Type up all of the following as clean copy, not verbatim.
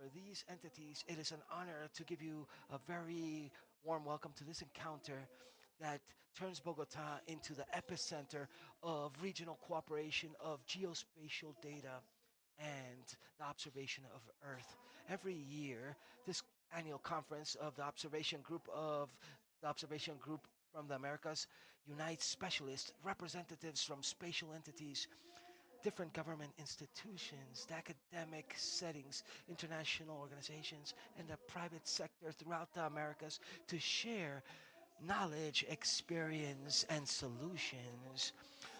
For these entities, it is an honor to give you a very warm welcome to this encounter that turns Bogota into the epicenter of regional cooperation of geospatial data and the observation of Earth. Every year, this annual conference of the observation group from the Americas unites specialists, representatives from spatial entities, different government institutions, the academic settings, international organizations, and the private sector throughout the Americas to share knowledge, experience, and solutions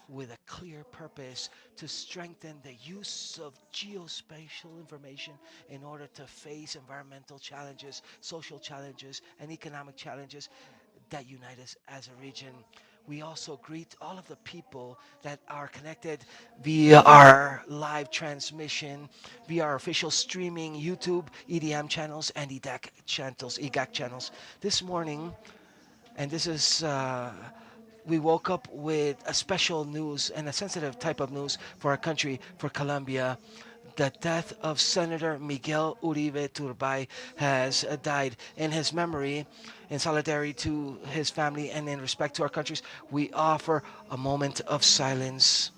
with a clear purpose to strengthen the use of geospatial information in order to face environmental challenges, social challenges, and economic challenges that unite us as a region. We also greet all of the people that are connected via our live transmission, via our official streaming YouTube, EDM channels, and EGAC channels. This morning, and this is we woke up with a special news and a sensitive type of news for our country, for Colombia. The death of Senator Miguel Uribe Turbay has died. In his memory, in solidarity to his family, and in respect to our countries, we offer a moment of silence.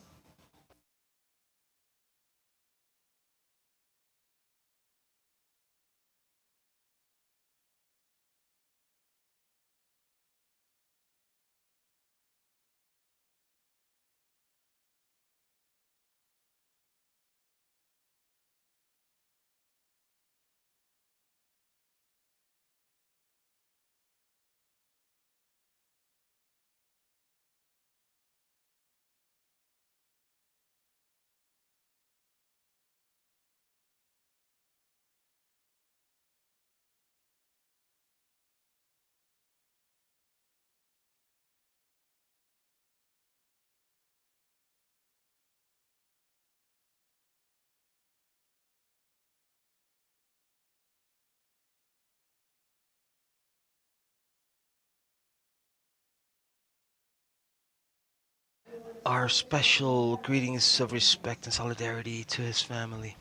Our special greetings of respect and solidarity to his family.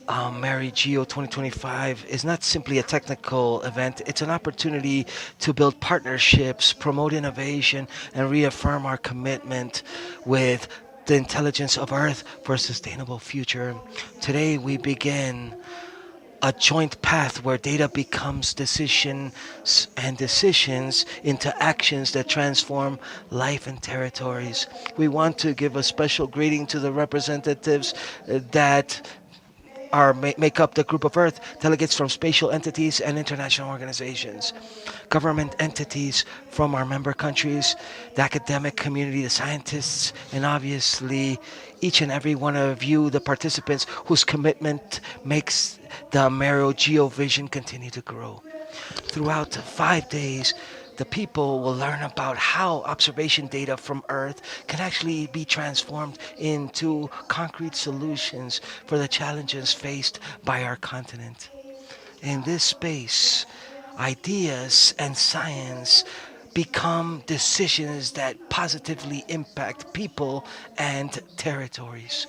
AmeriGEO 2025 is not simply a technical event, it's an opportunity to build partnerships, promote innovation, and reaffirm our commitment with the intelligence of Earth for a sustainable future. Today, we begin a joint path where data becomes decisions and decisions into actions that transform life and territories. We want to give a special greeting to the representatives that make up the group of Earth, delegates from spatial entities and international organizations, government entities from our member countries, the academic community, the scientists, and obviously each and every one of you, the participants whose commitment makes the AmeriGEO vision continue to grow. Throughout 5 days, the people will learn about how observation data from Earth can actually be transformed into concrete solutions for the challenges faced by our continent. In this space, ideas and science become decisions that positively impact people and territories.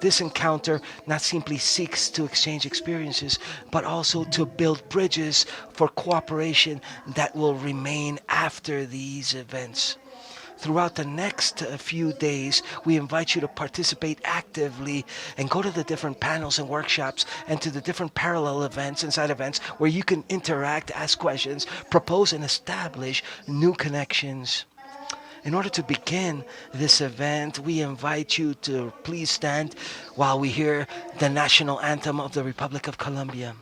This encounter not simply seeks to exchange experiences, but also to build bridges for cooperation that will remain after these events. Throughout the next few days, we invite you to participate actively and go to the different panels and workshops and to the different parallel events and side events where you can interact, ask questions, propose, and establish new connections. In order to begin this event, we invite you to please stand while we hear the national anthem of the Republic of Colombia.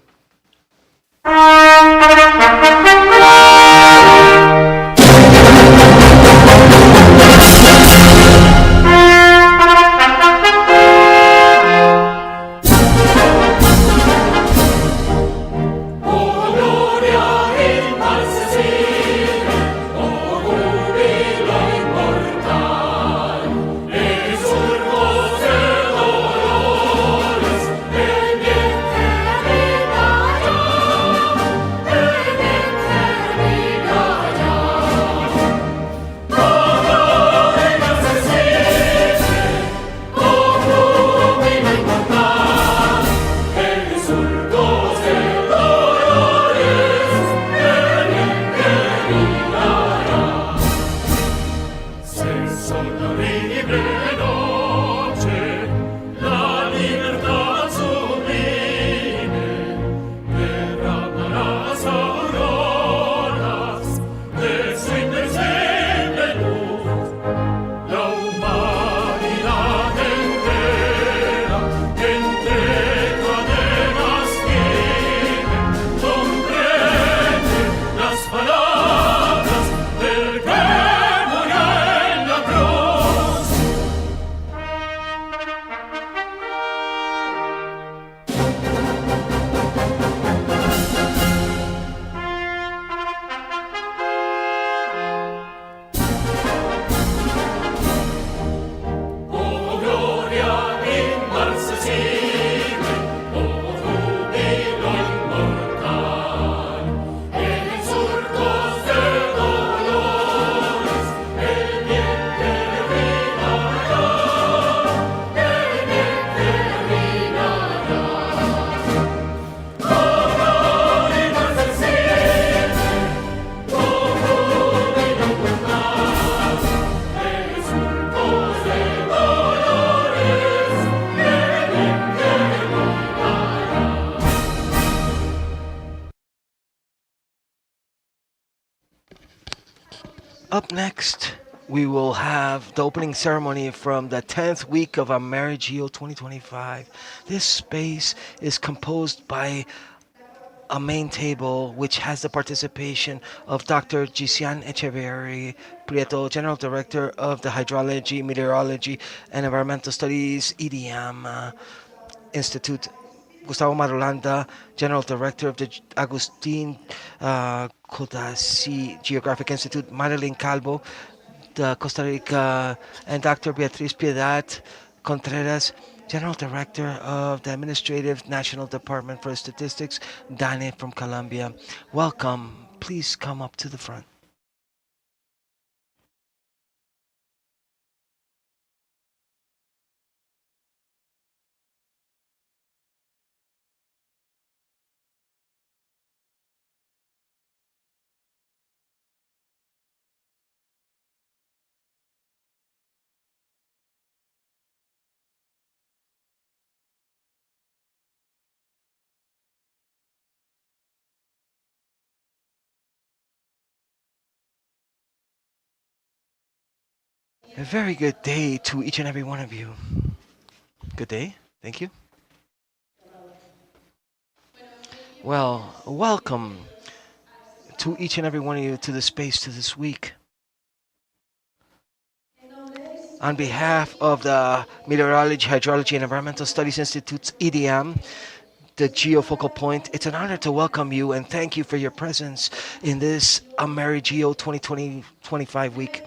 Up next, we will have the opening ceremony from the 10th week of AmeriGEO 2025. This space is composed by a main table which has the participation of Dr. Gisian Echeverri Prieto, General Director of the Hydrology, Meteorology, and Environmental Studies IDEAM Institute, Gustavo Marulanda, General Director of the Agustin Codazzi Geographic Institute, Marilyn Calvo, the Costa Rica, and Dr. Beatriz Piedad Contreras, General Director of the Administrative National Department for Statistics, Dane from Colombia. Welcome. Please come up to the front. A very good day to each and every one of you. Good day. Thank you. Well, welcome to each and every one of you to the space to this week. On behalf of the Meteorology, Hydrology, and Environmental Studies Institute's IDEAM, the geofocal point, it's an honor to welcome you and thank you for your presence in this AmeriGEO 2025 week,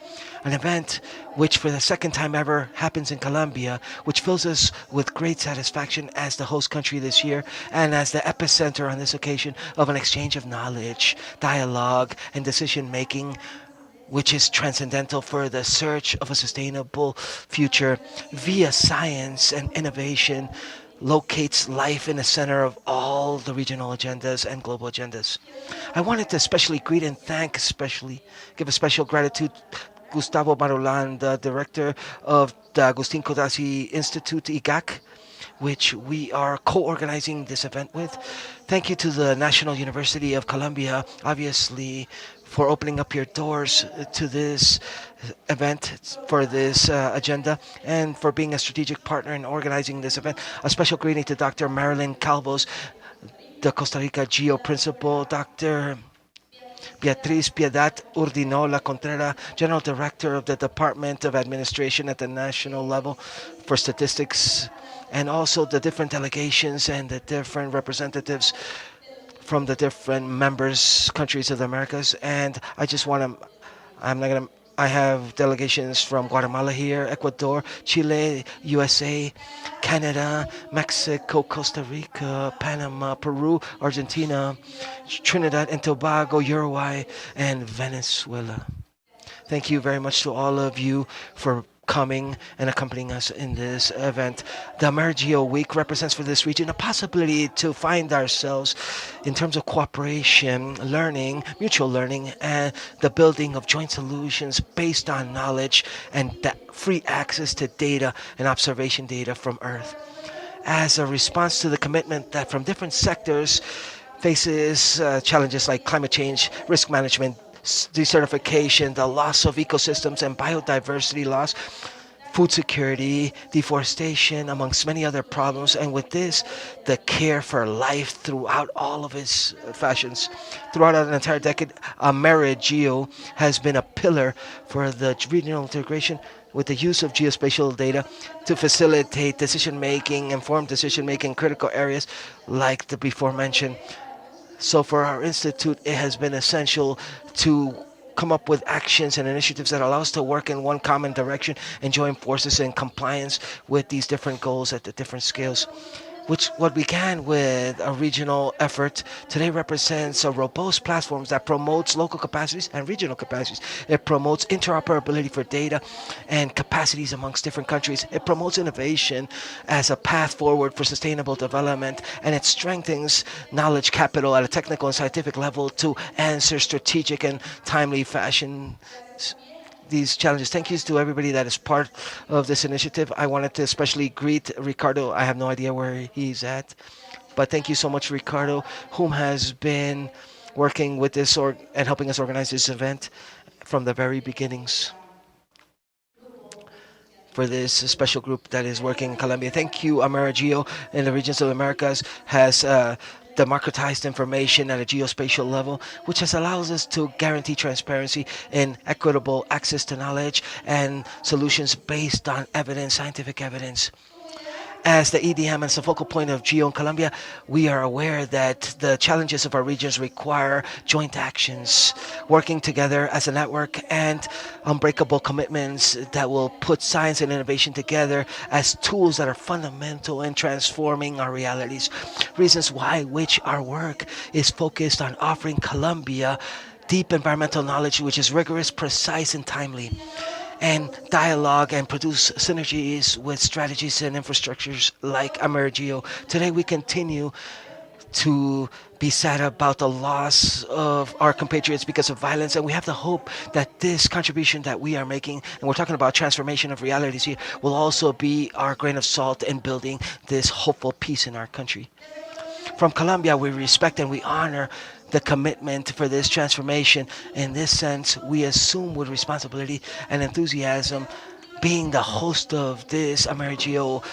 an event which for the second time ever happens in Colombia, which fills us with great satisfaction as the host country this year and as the epicenter on this occasion of an exchange of knowledge, dialogue, and decision making which is transcendental for the search of a sustainable future via science and innovation, locates life in the center of all the regional agendas and global agendas. I wanted to especially greet and thank, give a special gratitude Gustavo Marulan, the director of the Agustin Codazzi Institute, IGAC, which we are co-organizing this event with. Thank you to the National University of Colombia, obviously, for opening up your doors to this event, for this agenda, and for being a strategic partner in organizing this event. A special greeting to Dr. Marilyn Calvos, the Costa Rica Geo Principal, Dr. Beatriz Piedad Urdinola Contreras, General Director of the Department of Administration at the national level for statistics, and also the different delegations and the different representatives from the different members, countries of the Americas. And I just want to, I have delegations from Guatemala here, Ecuador, Chile, USA, Canada, Mexico, Costa Rica, Panama, Peru, Argentina, Trinidad and Tobago, Uruguay, and Venezuela. Thank you very much to all of you for coming and accompanying us in this event. The AmeriGEO Week represents for this region a possibility to find ourselves in terms of cooperation, learning, mutual learning, and the building of joint solutions based on knowledge and free access to data and observation data from Earth. As a response to the commitment that from different sectors faces challenges like climate change, risk management, desertification, the loss of ecosystems and biodiversity loss, food security, deforestation, amongst many other problems. And with this, the care for life throughout all of its fashions. Throughout an entire decade, AmeriGEO has been a pillar for the regional integration with the use of geospatial data to facilitate decision making, informed decision making in critical areas like the before mentioned. So for our institute, it has been essential to come up with actions and initiatives that allow us to work in one common direction and join forces in compliance with these different goals at the different scales. Which what began with a regional effort today represents a robust platform that promotes local capacities and regional capacities. It promotes interoperability for data and capacities amongst different countries. It promotes innovation as a path forward for sustainable development, and it strengthens knowledge capital at a technical and scientific level to answer strategic and timely fashion these challenges. Thank you to everybody that is part of this initiative. I wanted to especially greet Ricardo. I have no idea where he's at, but thank you so much, Ricardo, whom has been working with this and helping us organize this event from the very beginnings for this special group that is working in Colombia. Thank you, AmeriGEO in the regions of the Americas has democratized information at a geospatial level, which has allows us to guarantee transparency and equitable access to knowledge and solutions based on evidence, scientific evidence. As the IDEAM is the focal point of GEO in Colombia, we are aware that the challenges of our regions require joint actions, working together as a network, and unbreakable commitments that will put science and innovation together as tools that are fundamental in transforming our realities. Reasons why which our work is focused on offering Colombia deep environmental knowledge, which is rigorous, precise, and timely, and dialogue and produce synergies with strategies and infrastructures like AmeriGEO. Today we continue to be sad about the loss of our compatriots because of violence, and we have the hope that this contribution that we are making, and we're talking about transformation of realities here, will also be our grain of salt in building this hopeful peace in our country. From Colombia, we respect and we honor the commitment for this transformation. In this sense, we assume with responsibility and enthusiasm being the host of this AmeriGEO,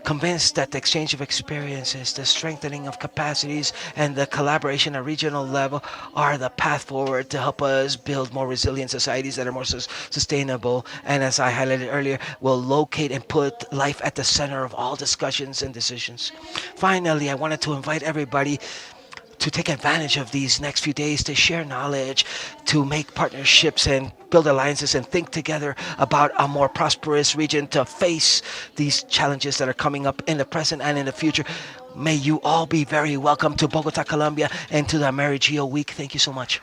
convinced that the exchange of experiences, the strengthening of capacities, and the collaboration at regional level are the path forward to help us build more resilient societies that are more sustainable, and as I highlighted earlier, will locate and put life at the center of all discussions and decisions. Finally, I wanted to invite everybody to take advantage of these next few days to share knowledge, to make partnerships and build alliances and think together about a more prosperous region to face these challenges that are coming up in the present and in the future. May you all be very welcome to Bogota, Colombia, and to the AmeriGEO Week. Thank you so much.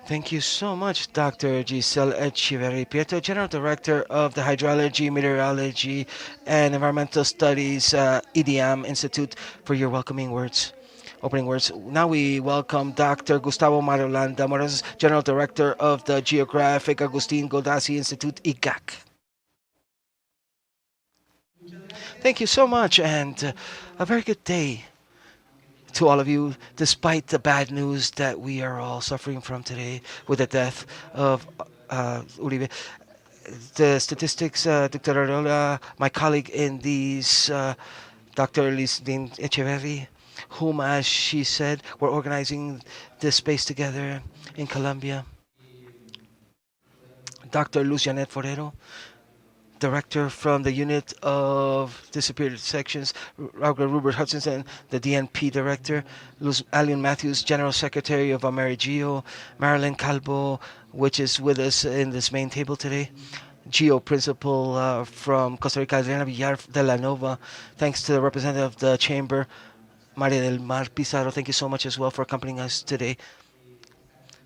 Thank you so much, Dr. Giselle Echeverri Prieto, General Director of the Hydrology, Meteorology, and Environmental Studies IDEAM Institute, for your welcoming words. Opening words. Now we welcome Dr. Gustavo Marulanda Morales, General Director of the Geographic Agustin Godassi Institute, IGAC. Thank you so much, and a very good day to all of you, despite the bad news that we are all suffering from today with the death of Uribe. The statistics, Dr. Arola, my colleague in these, Dr. Lisdin Echeverri, whom, as she said, we're organizing this space together in Colombia. Dr. Luz Janet Forero, Director from the Unit of Disappeared Sections, Robert Hutchinson, the DNP Director, Luz Allen Matthews, General Secretary of AmeriGEO, Marilyn Calvo, which is with us in this main table today, Geo principal from Costa Rica, Adriana Villar de la Nova. Thanks to the representative of the chamber, Maria del Mar Pizarro. Thank you so much as well for accompanying us today.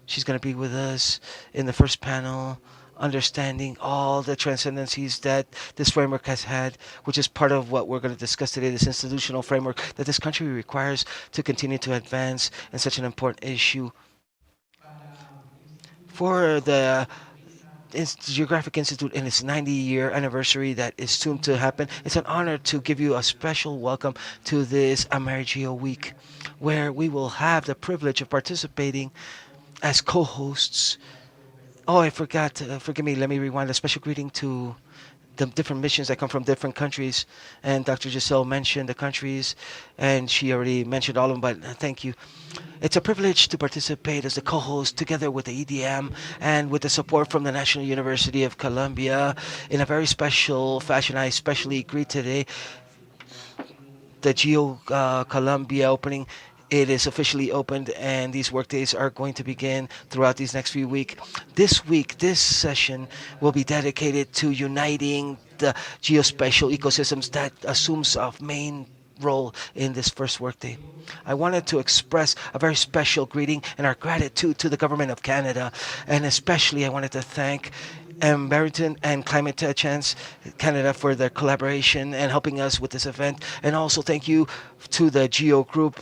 She's going to be with us in the first panel, understanding all the transcendencies that this framework has had, which is part of what we're going to discuss today, this institutional framework that this country requires to continue to advance in such an important issue. For the Geographic Institute in its 90-year anniversary that is soon to happen, it's an honor to give you a special welcome to this AmeriGEO Week, where we will have the privilege of participating as co-hosts. Oh, I forgot. Forgive me. Let me rewind. A special greeting to the different missions that come from different countries. And Dr. Giselle mentioned the countries, and she already mentioned all of them, but thank you. It's a privilege to participate as the co-host together with the IDEAM and with the support from the National University of Colombia in a very special fashion. I especially greet today the Geo Colombia opening. It is officially opened, and these workdays are going to begin throughout these next few weeks. This week, this session will be dedicated to uniting the geospatial ecosystems that assumes a main role in this first workday. I wanted to express a very special greeting and our gratitude to the government of Canada, and especially I wanted to thank Meriton and Climate Chance Canada for their collaboration and helping us with this event. And also thank you to the GEO group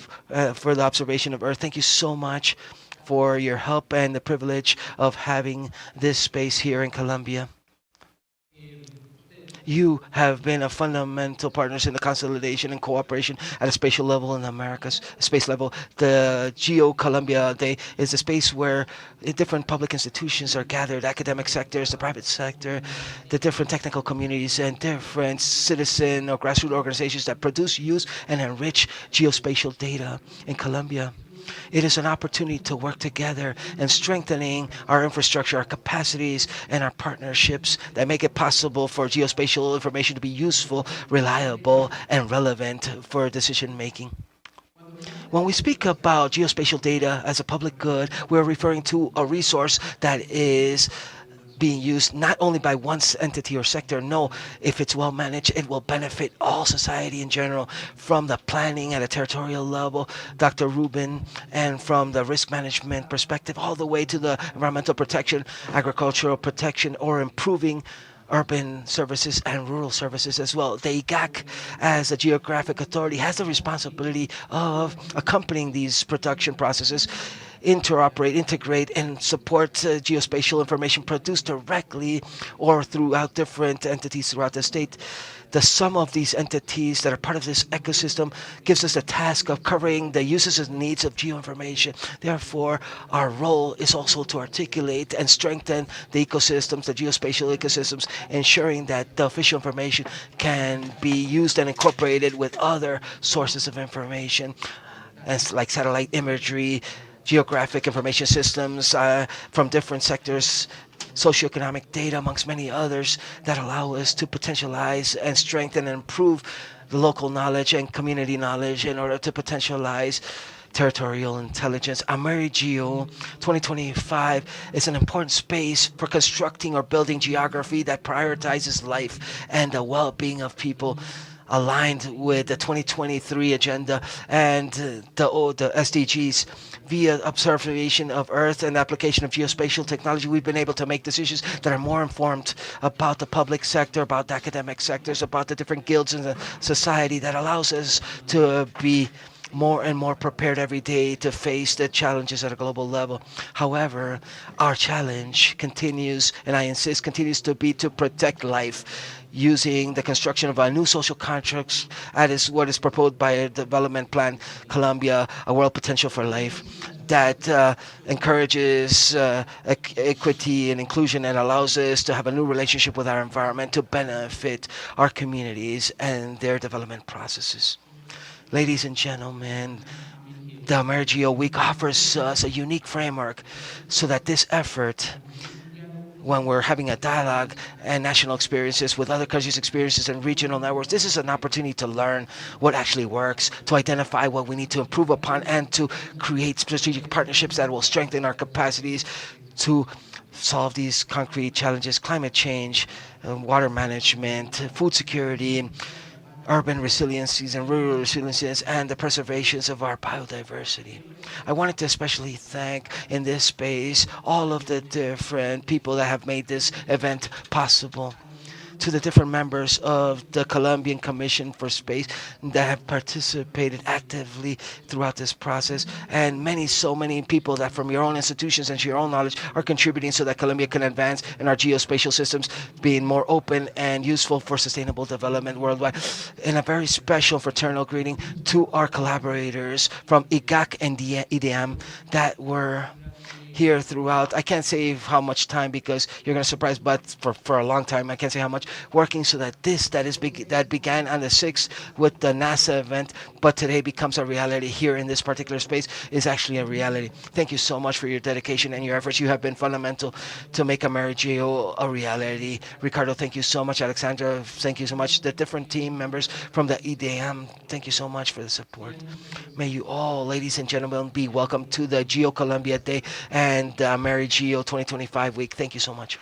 for the observation of Earth. Thank you so much for your help and the privilege of having this space here in Colombia. You have been a fundamental partners in the consolidation and cooperation at a spatial level in the Americas, space level. The Geo Colombia Day is a space where different public institutions are gathered, academic sectors, the private sector, the different technical communities, and different citizen or grassroots organizations that produce, use, and enrich geospatial data in Colombia. It is an opportunity to work together and strengthening our infrastructure, our capacities, and our partnerships that make it possible for geospatial information to be useful, reliable, and relevant for decision making. When we speak about geospatial data as a public good, we're referring to a resource that is being used not only by one entity or sector. No, if it's well managed, it will benefit all society in general, from the planning at a territorial level, Dr. Rubin, and from the risk management perspective, all the way to the environmental protection, agricultural protection, or improving urban services and rural services as well. The IGAC, as a geographic authority, has the responsibility of accompanying these production processes, interoperate, integrate, and support geospatial information produced directly or throughout different entities throughout the state. The sum of these entities that are part of this ecosystem gives us the task of covering the uses and needs of geoinformation. Therefore, our role is also to articulate and strengthen the ecosystems, the geospatial ecosystems, ensuring that the official information can be used and incorporated with other sources of information, as like satellite imagery, geographic information systems from different sectors, socioeconomic data, amongst many others, that allow us to potentialize and strengthen and improve the local knowledge and community knowledge in order to potentialize territorial intelligence. AmeriGEO 2025 is an important space for constructing or building geography that prioritizes life and the well-being of people, aligned with the 2023 agenda and the SDGs. Via observation of Earth and application of geospatial technology, we've been able to make decisions that are more informed about the public sector, about the academic sectors, about the different guilds in the society, that allows us to be more and more prepared every day to face the challenges at a global level. However, our challenge continues, and I insist continues to be, to protect life using the construction of a new social contracts. That is what is proposed by a development plan, Colombia, a world potential for life, that encourages equity and inclusion and allows us to have a new relationship with our environment to benefit our communities and their development processes. Ladies and gentlemen, the AmeriGEO Week offers us a unique framework so that this effort, when we're having a dialogue and national experiences with other countries' experiences and regional networks, this is an opportunity to learn what actually works, to identify what we need to improve upon, and to create strategic partnerships that will strengthen our capacities, to solve these concrete challenges: climate change, water management, food security, urban resiliencies and rural resiliencies, and the preservations of our biodiversity. I wanted to especially thank in this space all of the different people that have made this event possible, to the different members of the Colombian Commission for Space that have participated actively throughout this process, and so many people that from your own institutions and your own knowledge are contributing so that Colombia can advance in our geospatial systems, being more open and useful for sustainable development worldwide. And a very special fraternal greeting to our collaborators from IGAC and IDEAM that were here throughout. I can't say how much time because you're gonna surprise, but for a long time I can't say how much working so that that began on the 6th with the NASA event, but today becomes a reality here in this particular space is actually a reality. Thank you so much for your dedication and your efforts. You have been fundamental to make AmeriGEO a reality. Ricardo, thank you so much. Alexandra, thank you so much. The different team members from the IDEAM, thank you so much for the support. May you all, ladies and gentlemen, be welcome to the Geo Colombia Day and the AmeriGEO 2025 week. Thank you so much.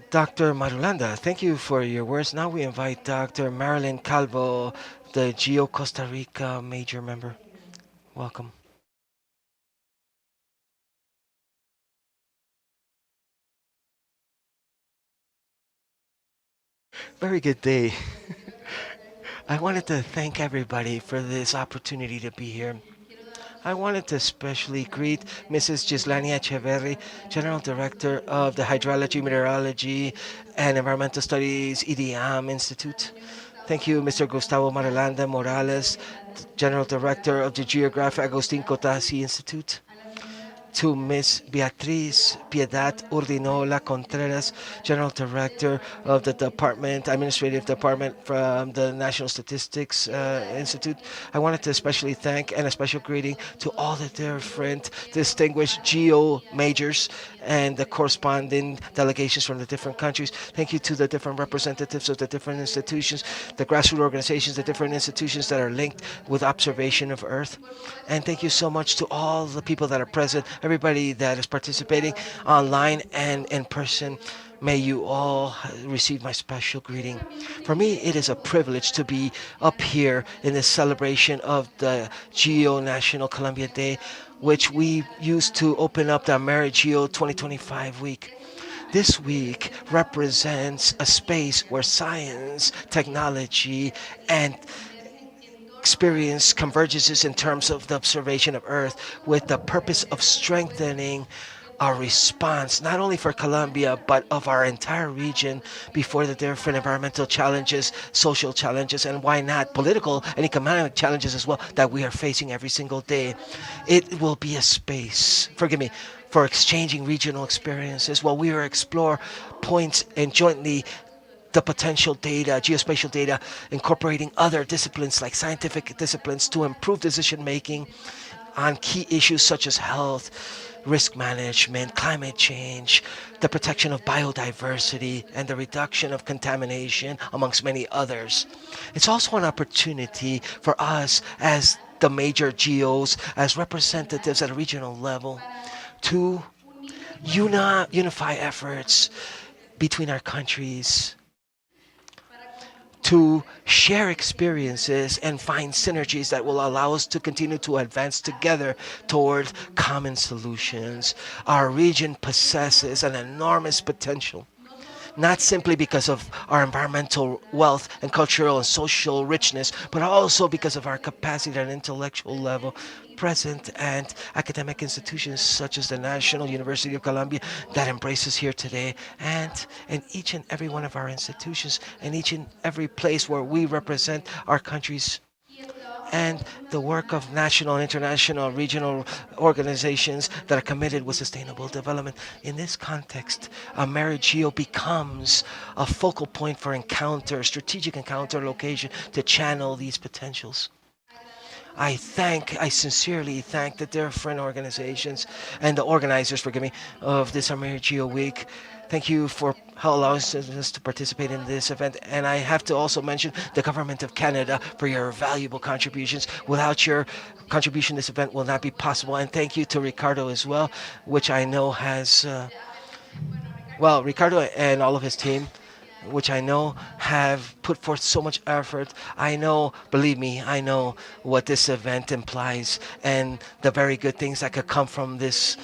Dr. Marulanda, thank you for your words. Now we invite Dr. Marilyn Calvo, the Geo Costa Rica major member. Welcome. Very good day. I wanted to thank everybody for this opportunity to be here. I wanted to especially greet Mrs. Gislania Echeverri, General Director of the Hydrology, Meteorology, and Environmental Studies IDEAM Institute. Thank you, Mr. Gustavo Marulanda Morales, General Director of the Geographic Agustin Cotasi Institute. To Ms. Beatriz Piedad Urdinola Contreras, General Director of the Administrative Department from the National Statistics Institute. I wanted to especially thank and a special greeting to all the different distinguished geo majors and the corresponding delegations from the different countries. Thank you to the different representatives of the different institutions, the grassroots organizations, the different institutions that are linked with observation of Earth. And thank you so much to all the people that are present, everybody that is participating online and in person. May you all receive my special greeting. For me, it is a privilege to be up here in this celebration of the Geo National Colombia Day, which we used to open up the AmeriGEO 2025 week. This week represents a space where science, technology, and experience converges in terms of the observation of Earth with the purpose of strengthening our response, not only for Colombia, but of our entire region before the different environmental challenges, social challenges, and why not political and economic challenges as well that we are facing every single day. It will be a space, forgive me, for exchanging regional experiences while we are explore points and jointly the potential data, geospatial data, incorporating other disciplines like scientific disciplines to improve decision making on key issues such as health, risk management, climate change, the protection of biodiversity, and the reduction of contamination, amongst many others. It's also an opportunity for us as the major geos, as representatives at a regional level, to unify efforts between our countries to share experiences and find synergies that will allow us to continue to advance together toward common solutions. Our region possesses an enormous potential, not simply because of our environmental wealth and cultural and social richness, but also because of our capacity at an intellectual level present and academic institutions such as the National University of Colombia that embraces here today, and in each and every one of our institutions, in each and every place where we represent our countries, and the work of national, international, regional organizations that are committed with sustainable development. In this context, AmeriGEO becomes a focal point for encounter, strategic encounter location to channel these potentials. I sincerely thank the different organizations and the organizers, forgive me, of this AmeriGEO Week. Thank you for allowing us to participate in this event. And I have to also mention the Government of Canada for your valuable contributions. Without your contribution, this event will not be possible. And thank you to Ricardo as well, which I know has, Ricardo and all of his team, which I know have put forth so much effort. I know, believe me, I know what this event implies and the very good things that could come from this.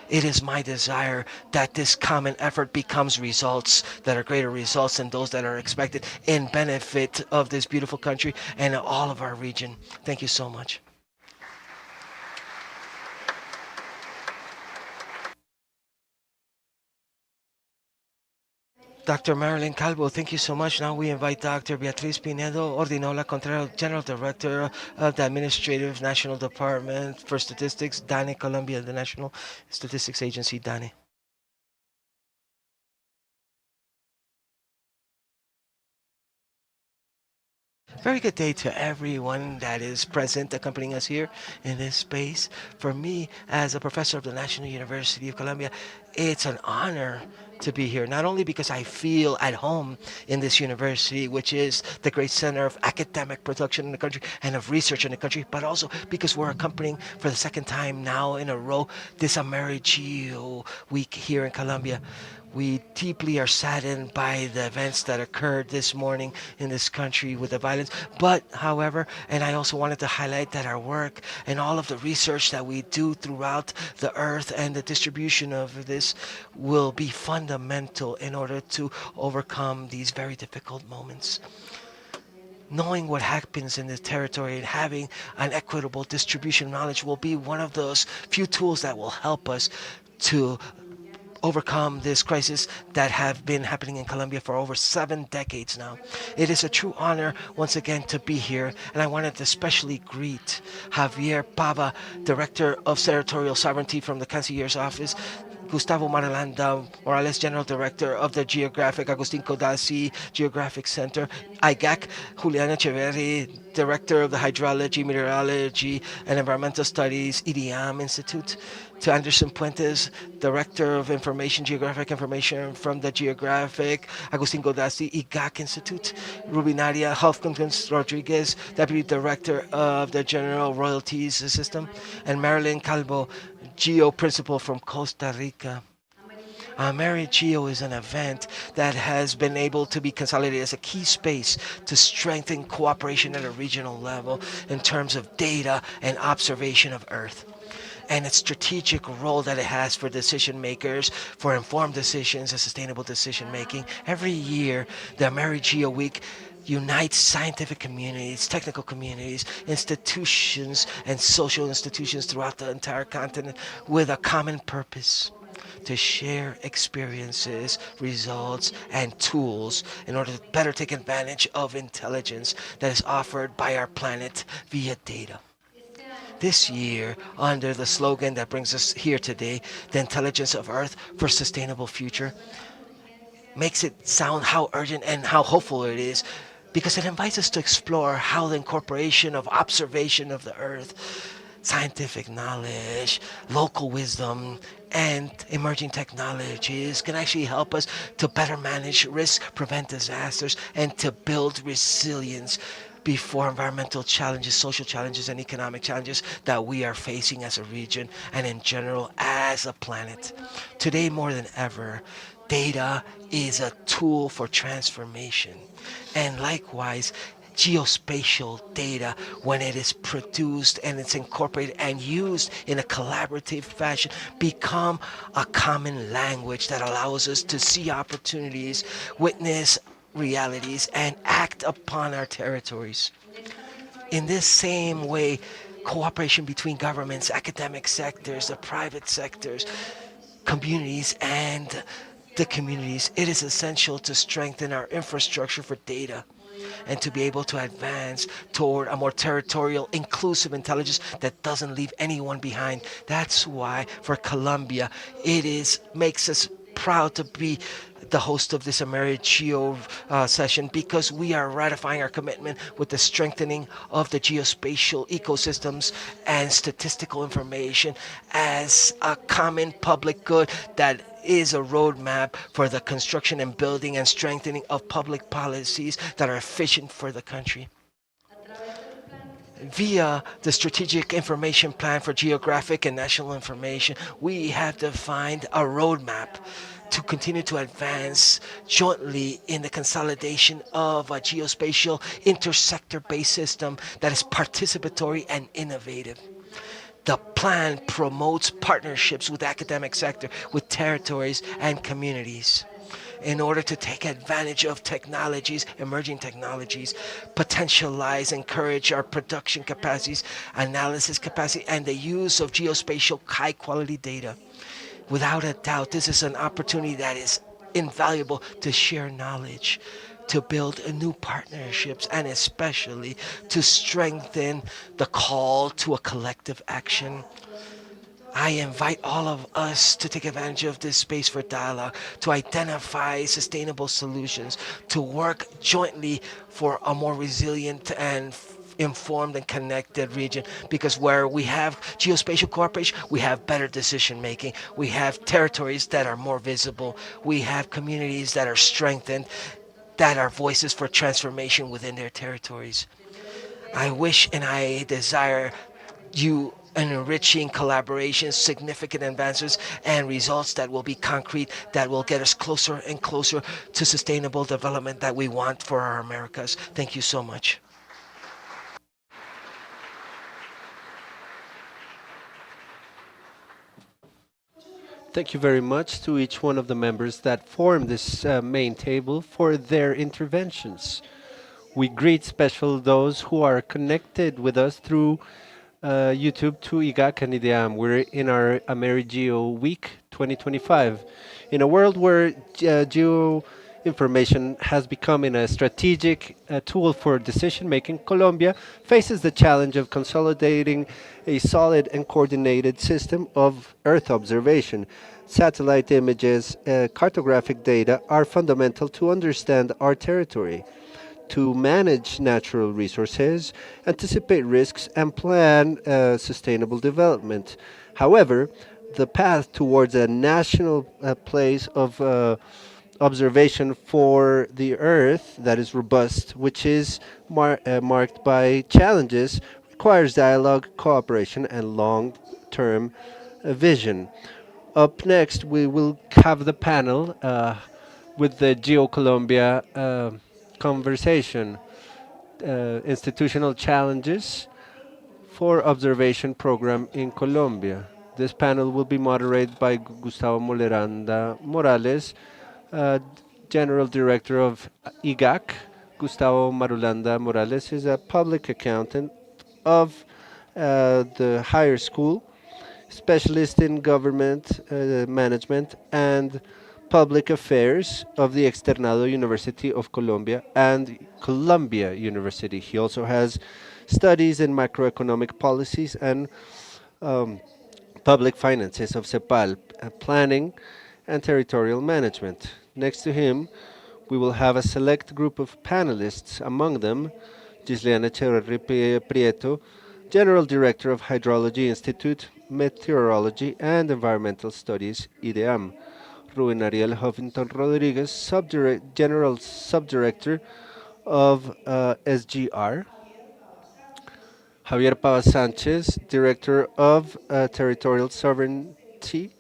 It is my desire that this common effort becomes results that are greater results than those that are expected in benefit of this beautiful country and all of our region. Thank you so much. Dr. Marilyn Calvo, thank you so much. Now we invite Dr. Beatriz Pinedo Ordinola Contreras, General Director of the Administrative National Department for Statistics, DANE, Colombia, the National Statistics Agency, DANE. Very good day to everyone that is present accompanying us here in this space. For me, as a professor of the National University of Colombia, it's an honor to be here, not only because I feel at home in this university, which is the great center of academic production in the country and of research in the country, but also because we're accompanying for the second time now in a row this AmeriGEO week here in Colombia. We deeply are saddened by the events that occurred this morning in this country with the violence. But, however, and I also wanted to highlight that our work and all of the research that we do throughout the earth and the distribution of this will be fundamental in order to overcome these very difficult moments. Knowing what happens in this territory and having an equitable distribution of knowledge will be one of those few tools that will help us to overcome this crisis that have been happening in Colombia for over 7 decades now. It is a true honor once again to be here, and I wanted to especially greet Javier Pava, Director of Territorial Sovereignty from the Canciller's Office, Gustavo Maralanda Morales, General Director of the Geographic, Agustin Codazzi Geographic Center, IGAC, Juliana Echeverri, Director of the Hydrology, Meteorology, and Environmental Studies, IDEAM Institute, to Anderson Puentes, Director of Information, Geographic Information from the Geographic, Agustin Codazzi IGAC Institute, Rubinaria Hofkins Rodriguez, Deputy Director of the General Royalties System, and Marilyn Calvo, Geo Principal from Costa Rica. AmeriGEO is an event that has been able to be consolidated as a key space to strengthen cooperation at a regional level in terms of data and observation of Earth, and its strategic role that it has for decision makers, for informed decisions and sustainable decision making. Every year, the AmeriGEO Week unites scientific communities, technical communities, institutions, and social institutions throughout the entire continent with a common purpose: to share experiences, results, and tools in order to better take advantage of intelligence that is offered by our planet via data. This year, under the slogan that brings us here today, the intelligence of Earth for sustainable future, makes it sound how urgent and how hopeful it is, because it invites us to explore how the incorporation of observation of the Earth, scientific knowledge, local wisdom, and emerging technologies can actually help us to better manage risk, prevent disasters, and to build resilience before environmental challenges, social challenges, and economic challenges that we are facing as a region and in general as a planet. Today more than ever, data is a tool for transformation. And likewise, geospatial data, when it is produced and it's incorporated and used in a collaborative fashion, become a common language that allows us to see opportunities, witness realities, and act upon our territories. In this same way, cooperation between governments, academic sectors, the private sectors, communities, and the communities, it is essential to strengthen our infrastructure for data and to be able to advance toward a more territorial, inclusive intelligence that doesn't leave anyone behind. That's why for Colombia, it is makes us proud to be the host of this AmeriGEO session, because we are ratifying our commitment with the strengthening of the geospatial ecosystems and statistical information as a common public good that is a roadmap for the construction and building and strengthening of public policies that are efficient for the country. Via the Strategic Information Plan for Geographic and National Information, we have defined a roadmap to continue to advance jointly in the consolidation of a geospatial intersector based system that is participatory and innovative. The plan promotes partnerships with academic sector, with territories and communities in order to take advantage of technologies, emerging technologies, potentialize, encourage our production capacities, analysis capacity, and the use of geospatial high quality data. Without a doubt, this is an opportunity that is invaluable to share knowledge, to build new partnerships, and especially to strengthen the call to a collective action. I invite all of us to take advantage of this space for dialogue, to identify sustainable solutions, to work jointly for a more resilient and informed and connected region, because where we have geospatial cooperation, we have better decision making, we have territories that are more visible, we have communities that are strengthened, that are voices for transformation within their territories. I wish and I desire you an enriching collaborations, significant advances, and results that will be concrete, that will get us closer and closer to sustainable development that we want for our Americas. Thank you so much. Thank you very much to each one of the members that form this main table for their interventions. We greet special those who are connected with us through YouTube to IGAC and IDEAM. We're in our AmeriGEO Week 2025. In a world where geo information has become a strategic tool for decision making, Colombia faces the challenge of consolidating a solid and coordinated system of Earth observation. Satellite images, cartographic data are fundamental to understand our territory, to manage natural resources, anticipate risks, and plan sustainable development. However, the path towards a national place of observation for the Earth that is robust, which is marked by challenges, requires dialogue, cooperation, and long term vision. Up next, we will have the panel with the Geo Colombia conversation, institutional challenges for observation program in Colombia. This panel will be moderated by Gustavo Moleranda Morales, uh, General Director of IGAC. Gustavo Marulanda Morales is a public accountant of the higher school, specialist in government management and public affairs of the Externado University of Colombia and Columbia University. He also has studies in macroeconomic policies and um, public finances of CEPAL, planning and territorial management. Next to him, we will have a select group of panelists, among them Gisleana Echeverri Prieto, General Director of Hydrology Institute, Meteorology and Environmental Studies, IDEAM, Ruben Ariel Huffington Rodriguez, General Subdirector of SGR, Javier Pava Sanchez, Director of Territorial Sovereignty,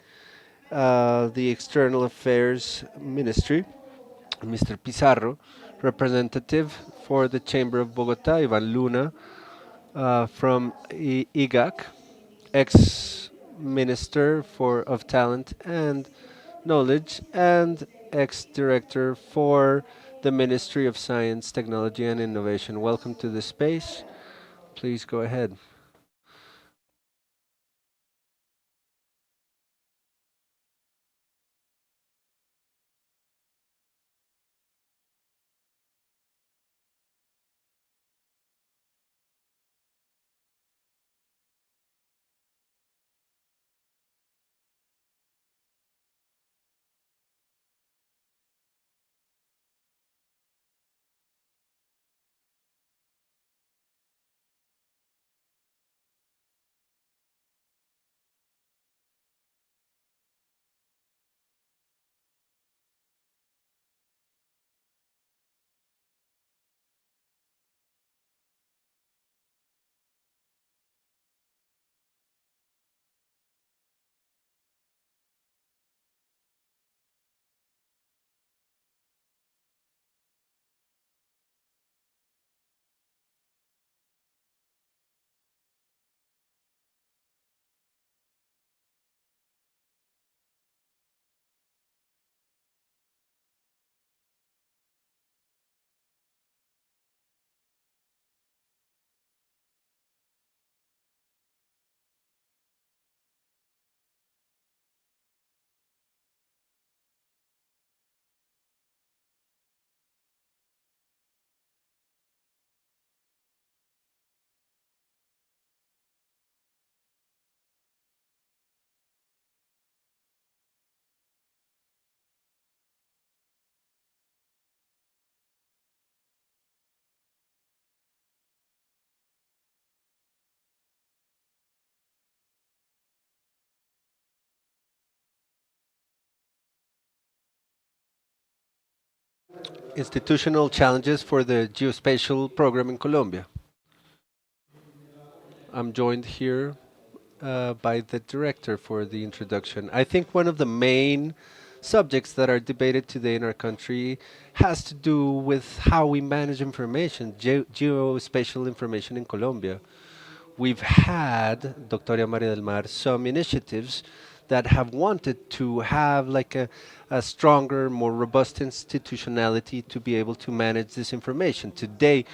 the External Affairs Ministry, Mr. Pizarro, representative for the Chamber of Bogota, Ivan Luna, from IGAC, ex-minister of talent and knowledge, and ex-director for the Ministry of Science, Technology, and Innovation. Welcome to the space. Please go ahead. Institutional challenges for the geospatial program in Colombia. I'm joined here by the director for the introduction. I think one of the main subjects that are debated today in our country has to do with how we manage information, geospatial information in Colombia. We've had, Doctora Maria del Mar, some initiatives that have wanted to have like a stronger, more robust institutionality to be able to manage this information. Today,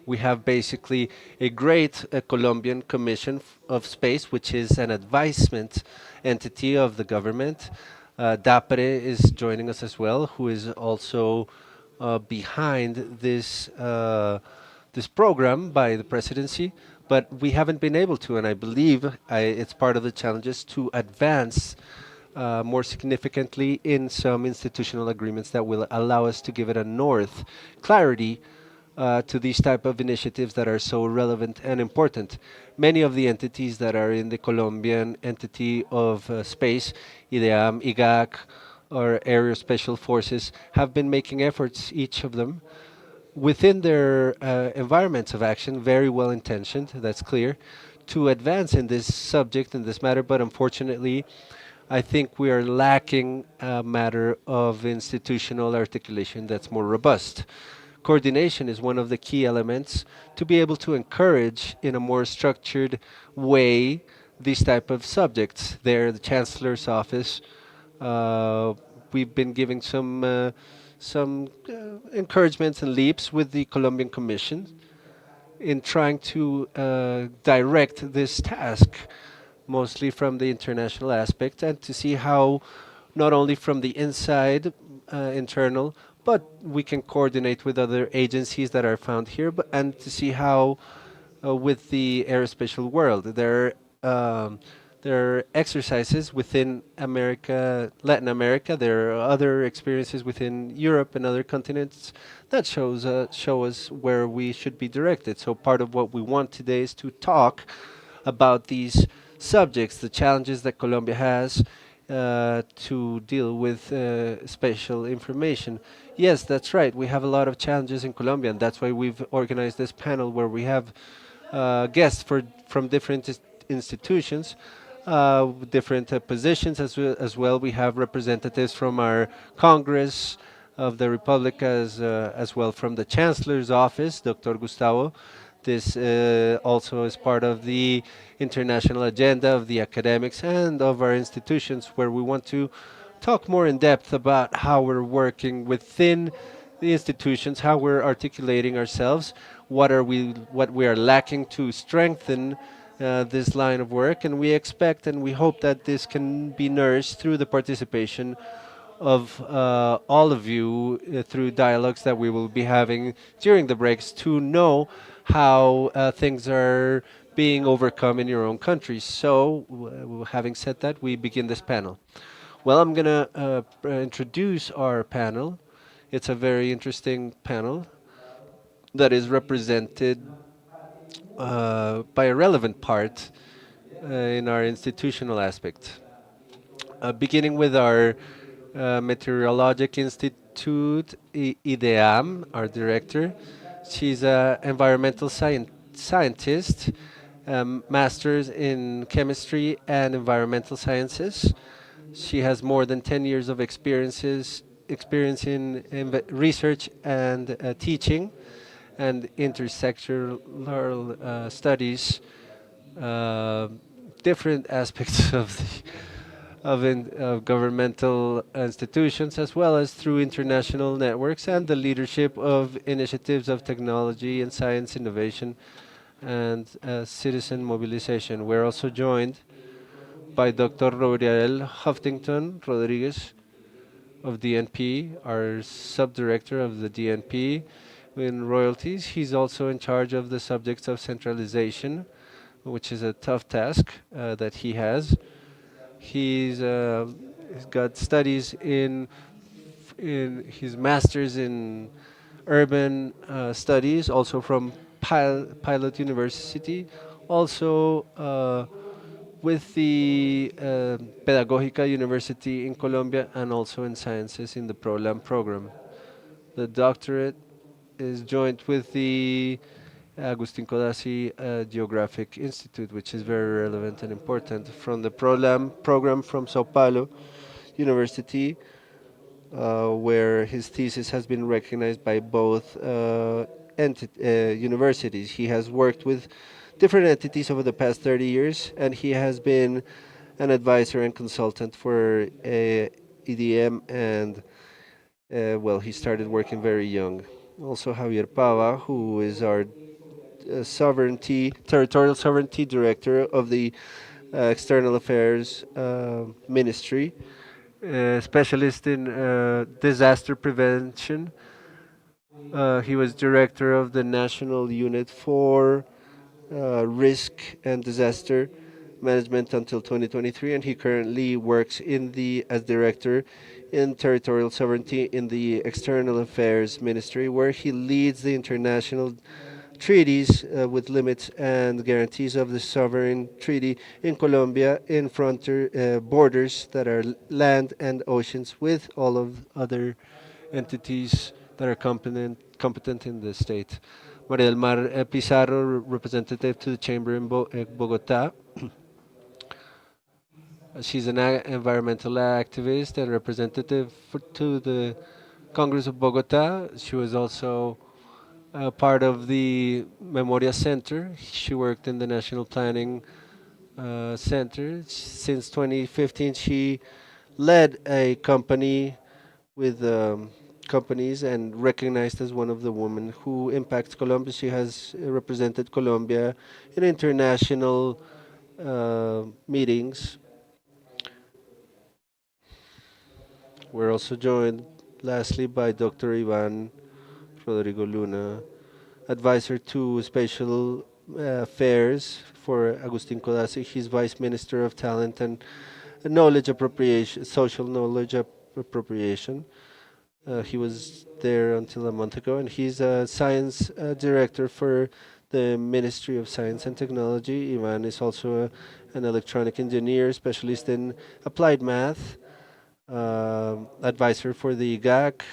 we have basically a great Colombian Commission of Space, which is an advisement entity of the government. DAPRE is joining us as well, who is also behind this program by the presidency, but we haven't been able to, and I believe it's part of the challenges to advance more significantly in some institutional agreements that will allow us to give it a north clarity to these type of initiatives that are so relevant and important. Many of the entities that are in the Colombian entity of space, IDEAM, IGAC, or Aerial Special Forces, have been making efforts, each of them, within their environments of action, very well intentioned, that's clear, to advance in this subject, in this matter, but unfortunately, I think we are lacking a matter of institutional articulation that's more robust. Coordination is one of the key elements to be able to encourage in a more structured way these type of subjects. There, the Chancellor's office, uh, we've been giving some encouragements and leaps with the Colombian Commission in trying to direct this task, mostly from the international aspect, and to see how, not only from the inside, internal, but we can coordinate with other agencies that are found here, but, and to see how, with the aerospatial world, there are exercises within America, Latin America. There are other experiences within Europe and other continents that show us where we should be directed. So part of what we want today is to talk about these subjects, the challenges that Colombia has to deal with spatial information. Yes, that's right. We have a lot of challenges in Colombia, and that's why we've organized this panel where we have guests from different institutions, with different positions as well. We have representatives from our Congress of the Republic as well from the Chancellor's office, Dr. Gustavo. This also is part of the international agenda of the academics and of our institutions, where we want to talk more in depth about how we're working within the institutions, how we're articulating ourselves, what we are lacking to strengthen this line of work, and we expect and we hope that this can be nourished through the participation of all of you through dialogues that we will be having during the breaks to know how things are being overcome in your own countries. So, having said that, we begin this panel. Well, I'm going to introduce our panel. It's a very interesting panel that is represented by a relevant part in our institutional aspect. Beginning with our Meteorologic Institute, IDEAM, our director. She's an environmental scientist, master's in chemistry and environmental sciences. She has more than 10 years of experience in research and teaching and intersectoral studies, uh, different aspects of of governmental institutions, as well as through international networks and the leadership of initiatives of technology and science innovation and citizen mobilization. We're also joined by Dr. Rodriel Huffington Rodriguez of DNP, our sub-director of the DNP in royalties. He's also in charge of the subjects of centralization, which is a tough task that he has. He's got studies in his master's in urban studies, also from Pilot University, also with the Pedagógica University in Colombia, and also in sciences in the ProLam program. The doctorate is joint with the Agustin Codazzi Geographic Institute, which is very relevant and important, from the program from Sao Paulo University, where his thesis has been recognized by both universities. He has worked with different entities over the past 30 years, and he has been an advisor and consultant for EDM, and well, he started working very young. Also, Javier Pava, who is our territorial sovereignty director of the External Affairs Ministry, specialist in disaster prevention. He was director of the National Unit for Risk and Disaster Management until 2023, and he currently works as director in territorial sovereignty in the External Affairs Ministry, where he leads the international treaties with limits and guarantees of the sovereign treaty in Colombia in frontier borders that are land and oceans with all of other entities that are competent in the state. Maria del Mar Pizarro, representative to the chamber in Bogota. She's an environmental activist and representative to the Congress of Bogota. She was also part of the Memoria Center. She worked in the National Planning Center. Since 2015, she led a company with companies and recognized as one of the women who impacts Colombia. She has represented Colombia in international meetings. We're also joined, lastly, by Dr. Ivan Rodrigo Luna, advisor to Spatial Affairs for Agustin Codazzi. He's Vice Minister of Talent and Knowledge Appropriation, Social Knowledge Appropriation. He was there until a month ago, and he's a science director for the Ministry of Science and Technology. Ivan is also an electronic engineer, specialist in applied math, advisor for the GAC.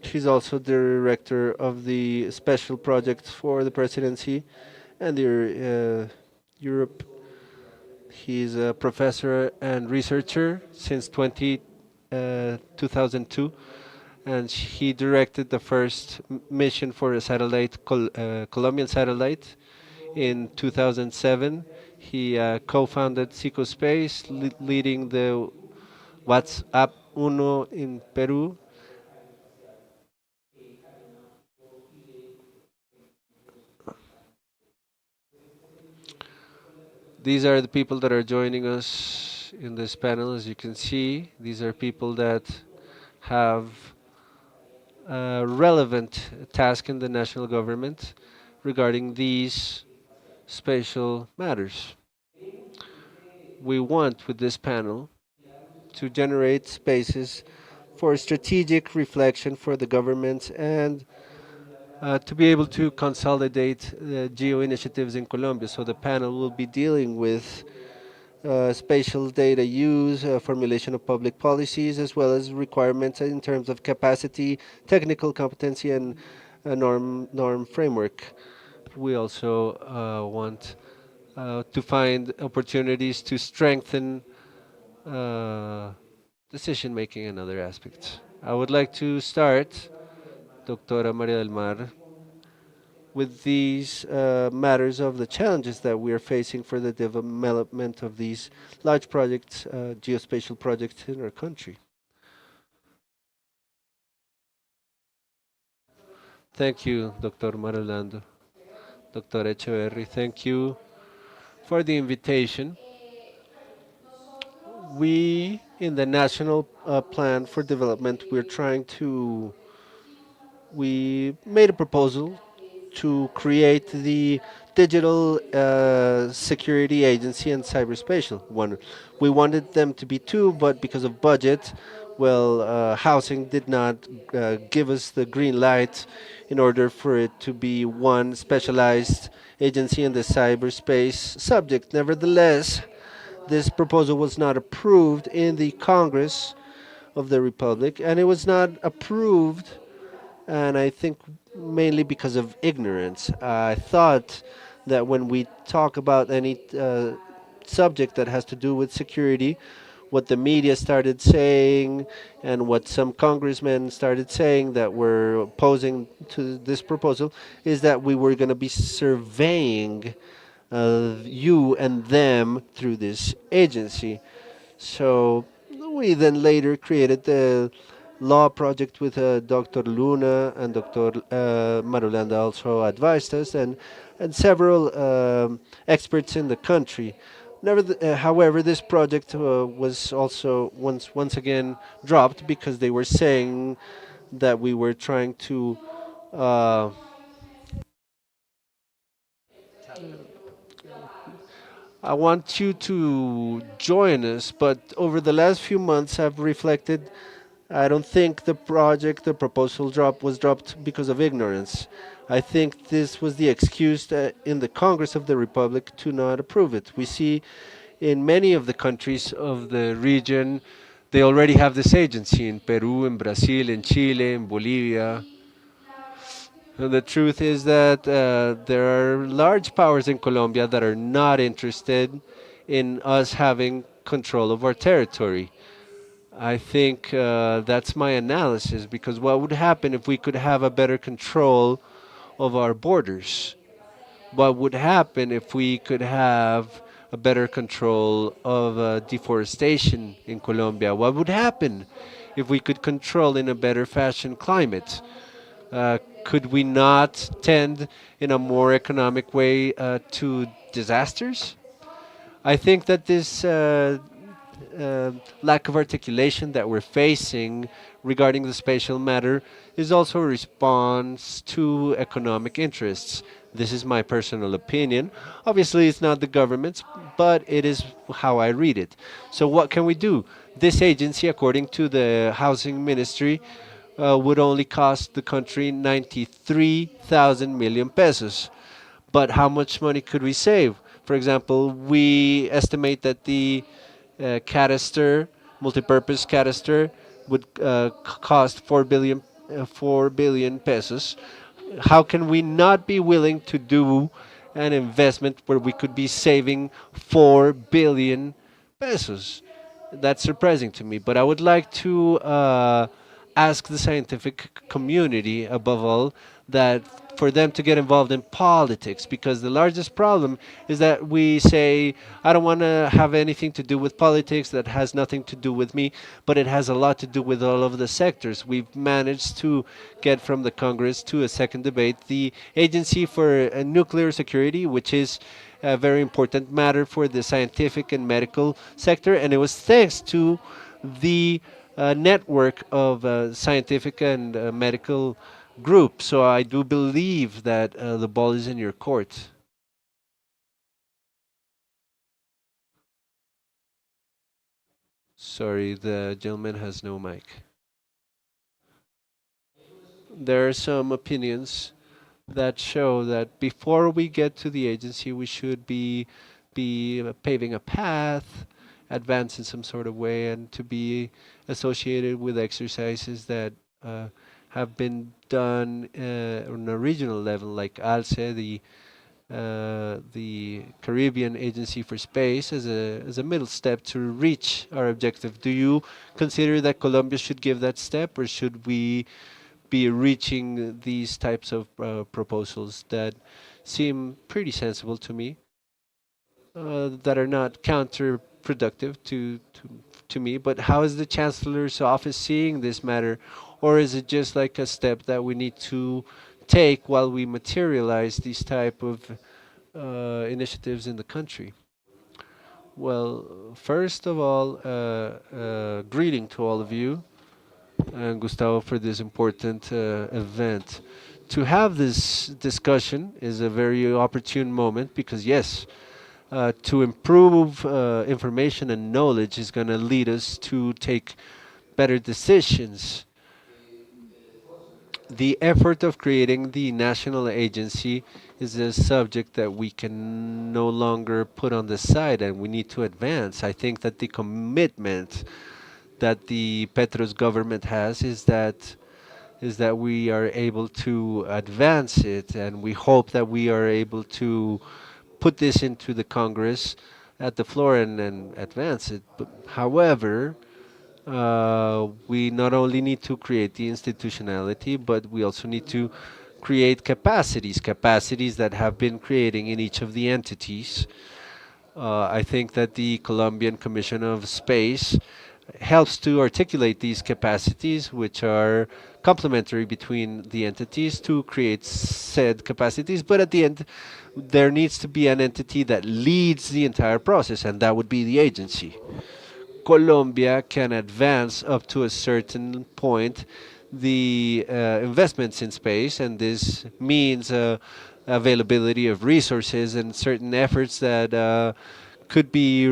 He's also director of the special projects for the presidency and the Europe. He's a professor and researcher since 2002, and he directed the first mission for a Colombian satellite in 2007. He co-founded Psychospace, leading the WhatsApp Uno in Peru. These are the people that are joining us in this panel. As you can see, these are people that have a relevant task in the national government regarding these spatial matters. We want, with this panel, to generate spaces for strategic reflection for the government and to be able to consolidate geo initiatives in Colombia. So the panel will be dealing with spatial data use, formulation of public policies, as well as requirements in terms of capacity, technical competency, and a norm framework. We also want to find opportunities to strengthen decision making and other aspects. I would like to start, Doctora Maria del Mar, with these matters of the challenges that we are facing for the development of these large projects, geospatial projects in our country. Thank you, Dr. Marolando. Dr. Echeverry, thank you for the invitation. We, in the National Plan for Development, we made a proposal to create the Digital Security Agency and Cyberspatial one. We wanted them to be two, but because of budget, well, housing did not give us the green light in order for it to be one specialized agency in the cyberspace subject. Nevertheless, this proposal was not approved in the Congress of the Republic, and it was not approved, and I think mainly because of ignorance. I thought that when we talk about any subject that has to do with security, what the media started saying and what some congressmen started saying that were opposing to this proposal is that we were going to be surveying you and them through this agency. So we then later created the law project with Dr. Luna, and Dr. Marulanda also advised us, and several experts in the country. However, this project was also once again dropped because they were saying that we were trying to uh, I want you to join us, but over the last few months I've reflected. I don't think the proposal was dropped because of ignorance. I think this was the excuse in the Congress of the Republic to not approve it. We see in many of the countries of the region, they already have this agency in Peru, in Brazil, in Chile, in Bolivia. And the truth is that there are large powers in Colombia that are not interested in us having control of our territory. I think that's my analysis because what would happen if we could have a better control of our borders? What would happen if we could have a better control of deforestation in Colombia? What would happen if we could control in a better fashion climate? Could we not tend in a more economic way to disasters? I think that this lack of articulation that we're facing regarding the spatial matter is also a response to economic interests. This is my personal opinion. Obviously, it's not the government's, but it is how I read it. So, what can we do? This agency, according to the Housing Ministry, would only cost the country 93,000 million pesos. But how much money could we save? For example, we estimate that the canister, multipurpose canister, would cost 4 billion pesos. How can we not be willing to do an investment where we could be saving 4 billion pesos? That's surprising to me, but I would like to ask the scientific community, above all, that for them to get involved in politics, because the largest problem is that we say, I don't want to have anything to do with politics, that has nothing to do with me, but it has a lot to do with all of the sectors. We've managed to get from the Congress to a second debate the Agency for Nuclear Security, which is a very important matter for the scientific and medical sector, and it was thanks to the network of scientific and medical groups. So I do believe that the ball is in your court. Sorry, the gentleman has no mic. There are some opinions that show that before we get to the agency, we should be paving a path, advance in some sort of way, and to be associated with exercises that have been done on a regional level, like ALCE, the Caribbean Agency for Space, as a middle step to reach our objective. Do you consider that Colombia should give that step, or should we be reaching these types of proposals that seem pretty sensible to me, that are not counterproductive to me? But how is the Chancellor's office seeing this matter? Or is it just like a step that we need to take while we materialize these type of initiatives in the country? Well, first of all, greeting to all of you and Gustavo for this important event. To have this discussion is a very opportune moment because, yes, to improve information and knowledge is going to lead us to take better decisions. the effort of creating the national agency is a subject that we can no longer put on the side and we need to advance. I think that the commitment that the Petros government has is that we are able to advance it, and we hope that we are able to put this into the Congress at the floor and advance it. But however, we not only need to create the institutionality, but we also need to create capacities that have been creating in each of the entities. I think that the Colombian Commission of Space helps to articulate these capacities, which are complementary between the entities to create said capacities. But at the end, there needs to be an entity that leads the entire process, and that would be the agency. Colombia can advance up to a certain point the investments in space, and this means availability of resources and certain efforts that could be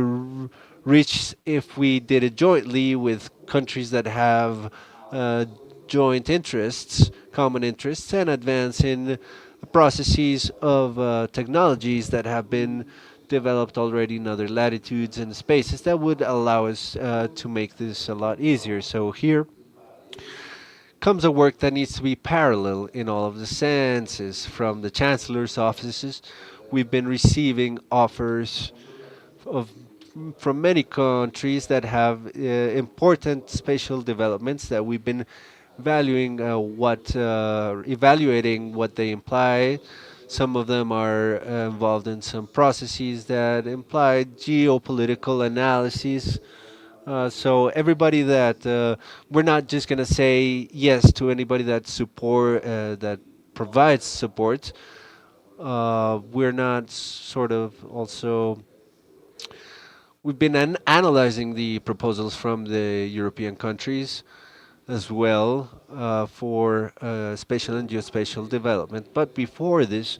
reached if we did it jointly with countries that have uh, joint interests, common interests, and advance in processes of technologies that have been developed already in other latitudes and spaces that would allow us to make this a lot easier. So here comes a work that needs to be parallel in all of the senses. From the chancellor's offices, we've been receiving offers of from many countries that have important spatial developments that we've been evaluating what they imply. Some of them are involved in some processes that imply geopolitical analyses. So everybody that we're not just going to say yes to anybody that provides support. We're not sort of also we've been analyzing the proposals from the European countries as well for spatial and geospatial development. But before this,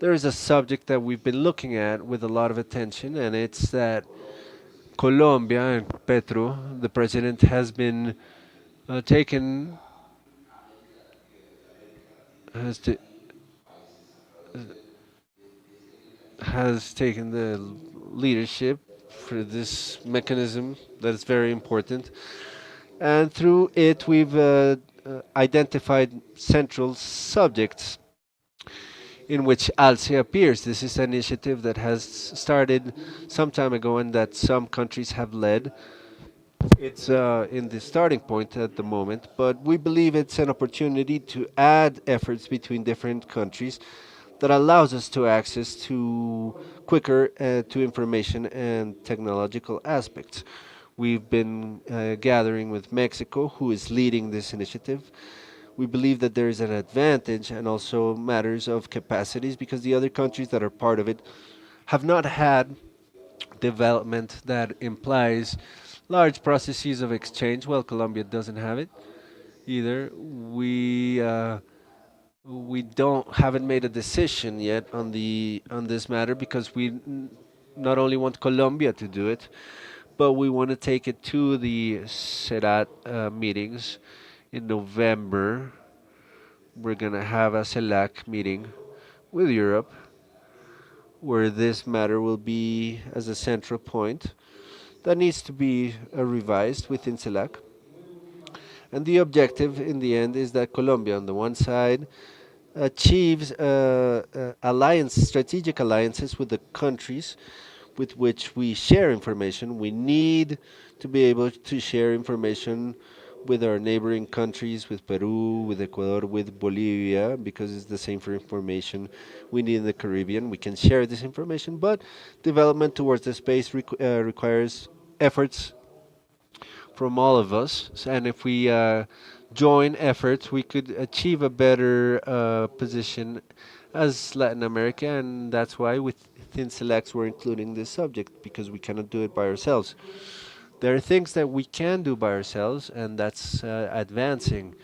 there is a subject that we've been looking at with a lot of attention, and it's that Colombia and Petro, the president, has been taken has t- has taken the leadership for this mechanism that is very important. And through it, we've identified central subjects in which ALCE appears. This is an initiative that has started some time ago and that some countries have led. It's in the starting point at the moment, but we believe it's an opportunity to add efforts between different countries that allows us to access to quicker to information and technological aspects. We've been gathering with Mexico, who is leading this initiative. We believe that there is an advantage and also matters of capacities because the other countries that are part of it have not had development that implies large processes of exchange. Well, Colombia doesn't have it either. We don't haven't made a decision yet on this matter because we not only want Colombia to do it, but we want to take it to the Serat meetings in November. We're gonna have a CELAC meeting with Europe, where this matter will be as a central point that needs to be revised within CELAC. And the objective in the end is that Colombia, on the one side, achieves strategic alliances with the countries with which we share information. We need to be able to share information with our neighboring countries, with Peru, with Ecuador, with Bolivia, because it's the same for information we need in the Caribbean. We can share this information, but development towards the space requires efforts from all of us. And if we join efforts, we could achieve a better position as Latin America, and that's why within Selects we're including this subject because we cannot do it by ourselves. There are things that we can do by ourselves, and that's advancing.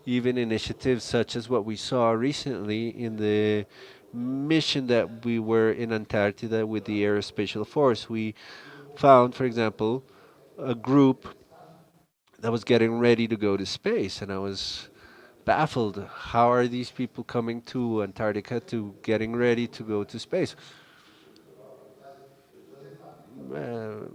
Even initiatives such as what we saw recently in the mission that we were in Antarctica with the Aerospatial Force. We found, for example, a group that was getting ready to go to space, and I was baffled. How are these people coming to Antarctica to getting ready to go to space? Uh,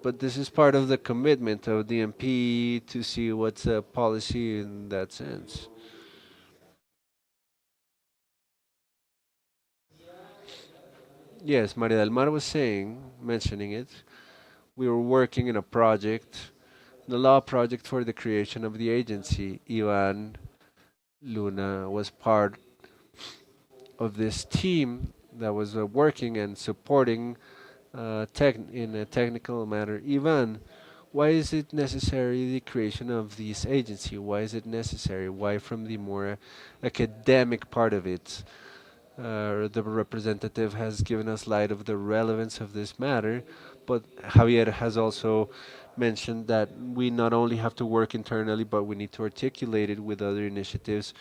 but this is part of the commitment of the MP to see what's a policy in that sense. Yes, Maria del Mar was saying, mentioning it, we were working in a project, the law project for the creation of the agency. Ivan Luna was part of this team that was working and supporting in a technical matter. Ivan, why is it necessary the creation of this agency? Why is it necessary? Why from the more academic part of it? The representative has given us light of the relevance of this matter, but Javier has also mentioned that we not only have to work internally, but we need to articulate it with other initiatives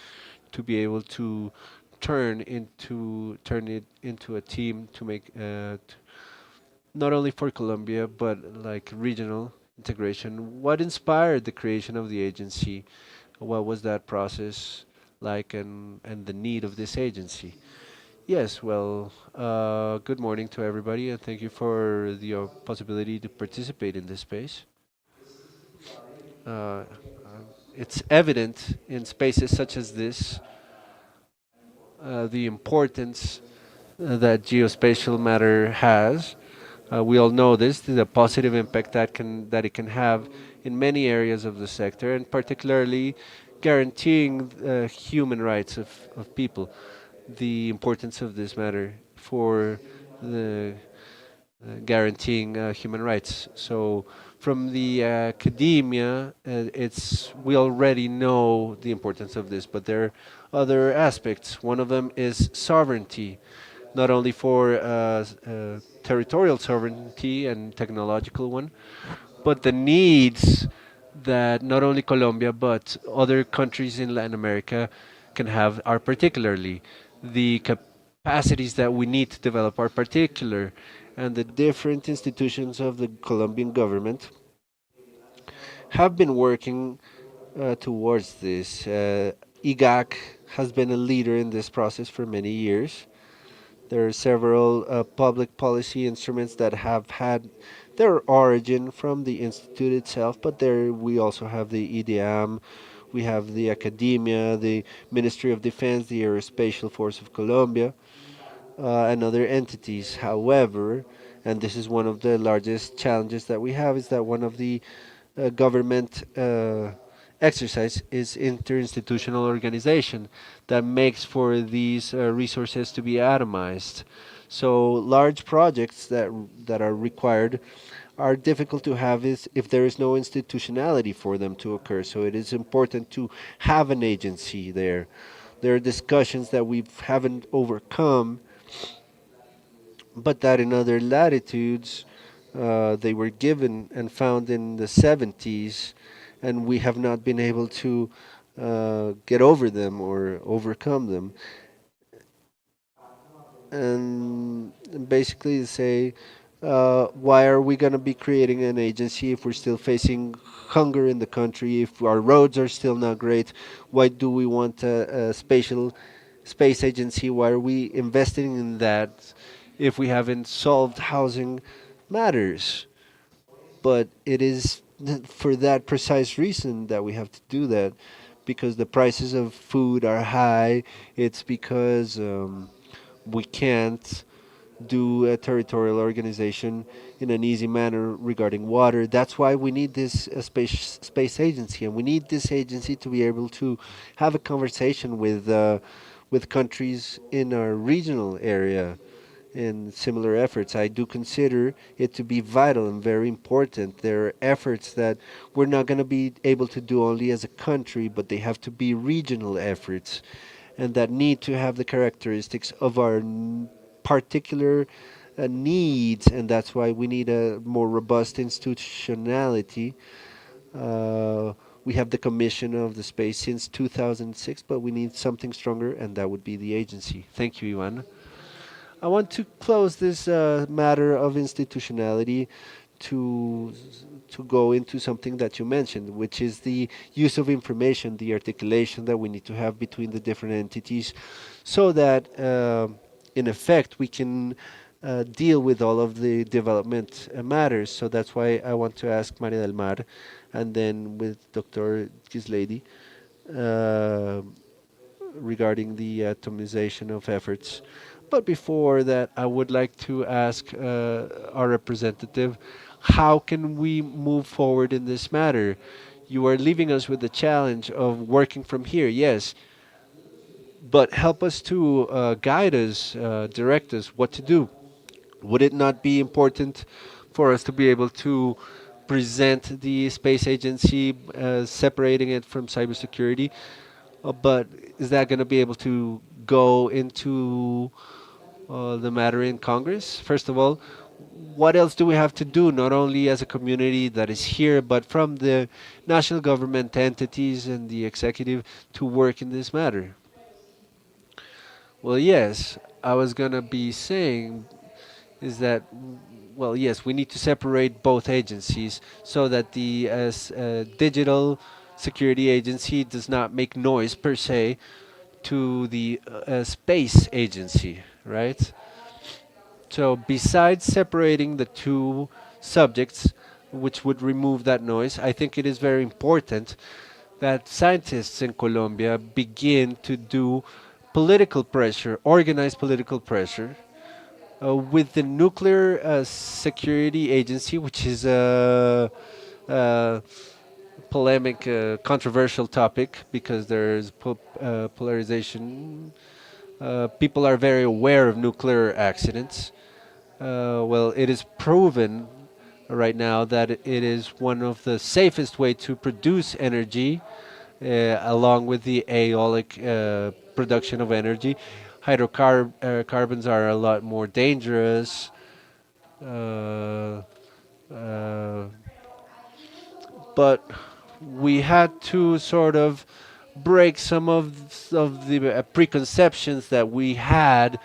to be able to turn it into a team to make not only for Colombia but like regional integration. What inspired the creation of the agency? What was that process like, and the need of this agency? Yes, well, good morning to everybody, and thank you for the possibility to participate in this space. Uh, it's evident in spaces such as this the importance that geospatial matter has. We all know this, the positive impact that it can have in many areas of the sector, and particularly guaranteeing human rights of people. The importance of this matter for the guaranteeing human rights. So from the academia, it's we already know the importance of this, but there are other aspects. One of them is sovereignty, not only for territorial sovereignty and technological one, but the needs that not only Colombia but other countries in Latin America can have are particularly the capacities that we need to develop are particular, and the different institutions of the Colombian government have been working towards this. IGAC has been a leader in this process for many years. There are several public policy instruments that have had their origin from the institute itself, but there we also have the IDEAM, we have the academia, the Ministry of Defense, the Aerospatial Force of Colombia, and other entities. However, and this is one of the largest challenges that we have, is that one of the government exercise is interinstitutional organization that makes for these resources to be atomized. So large projects that are required are difficult to have is if there is no institutionality for them to occur. So it is important to have an agency there. There are discussions that we haven't overcome, but that in other latitudes they were given and found in the 70s, and we have not been able to get over them or overcome them. And basically say, why are we going to be creating an agency if we're still facing hunger in the country, if our roads are still not great? Why do we want a spatial space agency? Why are we investing in that if we haven't solved housing matters? But it is for that precise reason that we have to do that, because the prices of food are high. It's because we can't do a territorial organization in an easy manner regarding water. That's why we need this space agency, and we need this agency to be able to have a conversation with countries in our regional area in similar efforts. I do consider it to be vital and very important. There are efforts that we're not going to be able to do only as a country, but they have to be regional efforts, and that need to have the characteristics of our particular needs, and that's why we need a more robust institutionality. We have the Commission of the Space since 2006, but we need something stronger, and that would be the agency. Thank you, Ivan. I want to close this matter of institutionality to to go into something that you mentioned, which is the use of information, the articulation that we need to have between the different entities, so that in effect we can deal with all of the development matters. So that's why I want to ask Maria del Mar, and then with Dr. Gislady, uh, regarding the atomization of efforts. But before that, I would like to ask our representative, how can we move forward in this matter? You are leaving us with the challenge of working from here, yes, but help us to guide us, direct us what to do. Would it not be important for us to be able to present the space agency, separating it from cybersecurity? But is that going to be able to go into the matter in Congress? First of all, what else do we have to do, not only as a community that is here, but from the national government entities and the executive to work in this matter? Well, yes, I was going to be saying is that, well, yes, we need to separate both agencies so that the digital security agency does not make noise per se to the space agency, right? So besides separating the two subjects, which would remove that noise, I think it is very important that scientists in Colombia begin to do political pressure, organized political pressure, with the Nuclear Security Agency, which is a polemic, controversial topic because there's polarization. People are very aware of nuclear accidents. Well, it is proven right now that it is one of the safest way to produce energy, along with the aeolic production of energy. Hydrocarbons are a lot more dangerous. Uh, uh, but we had to sort of break some of the preconceptions that we had,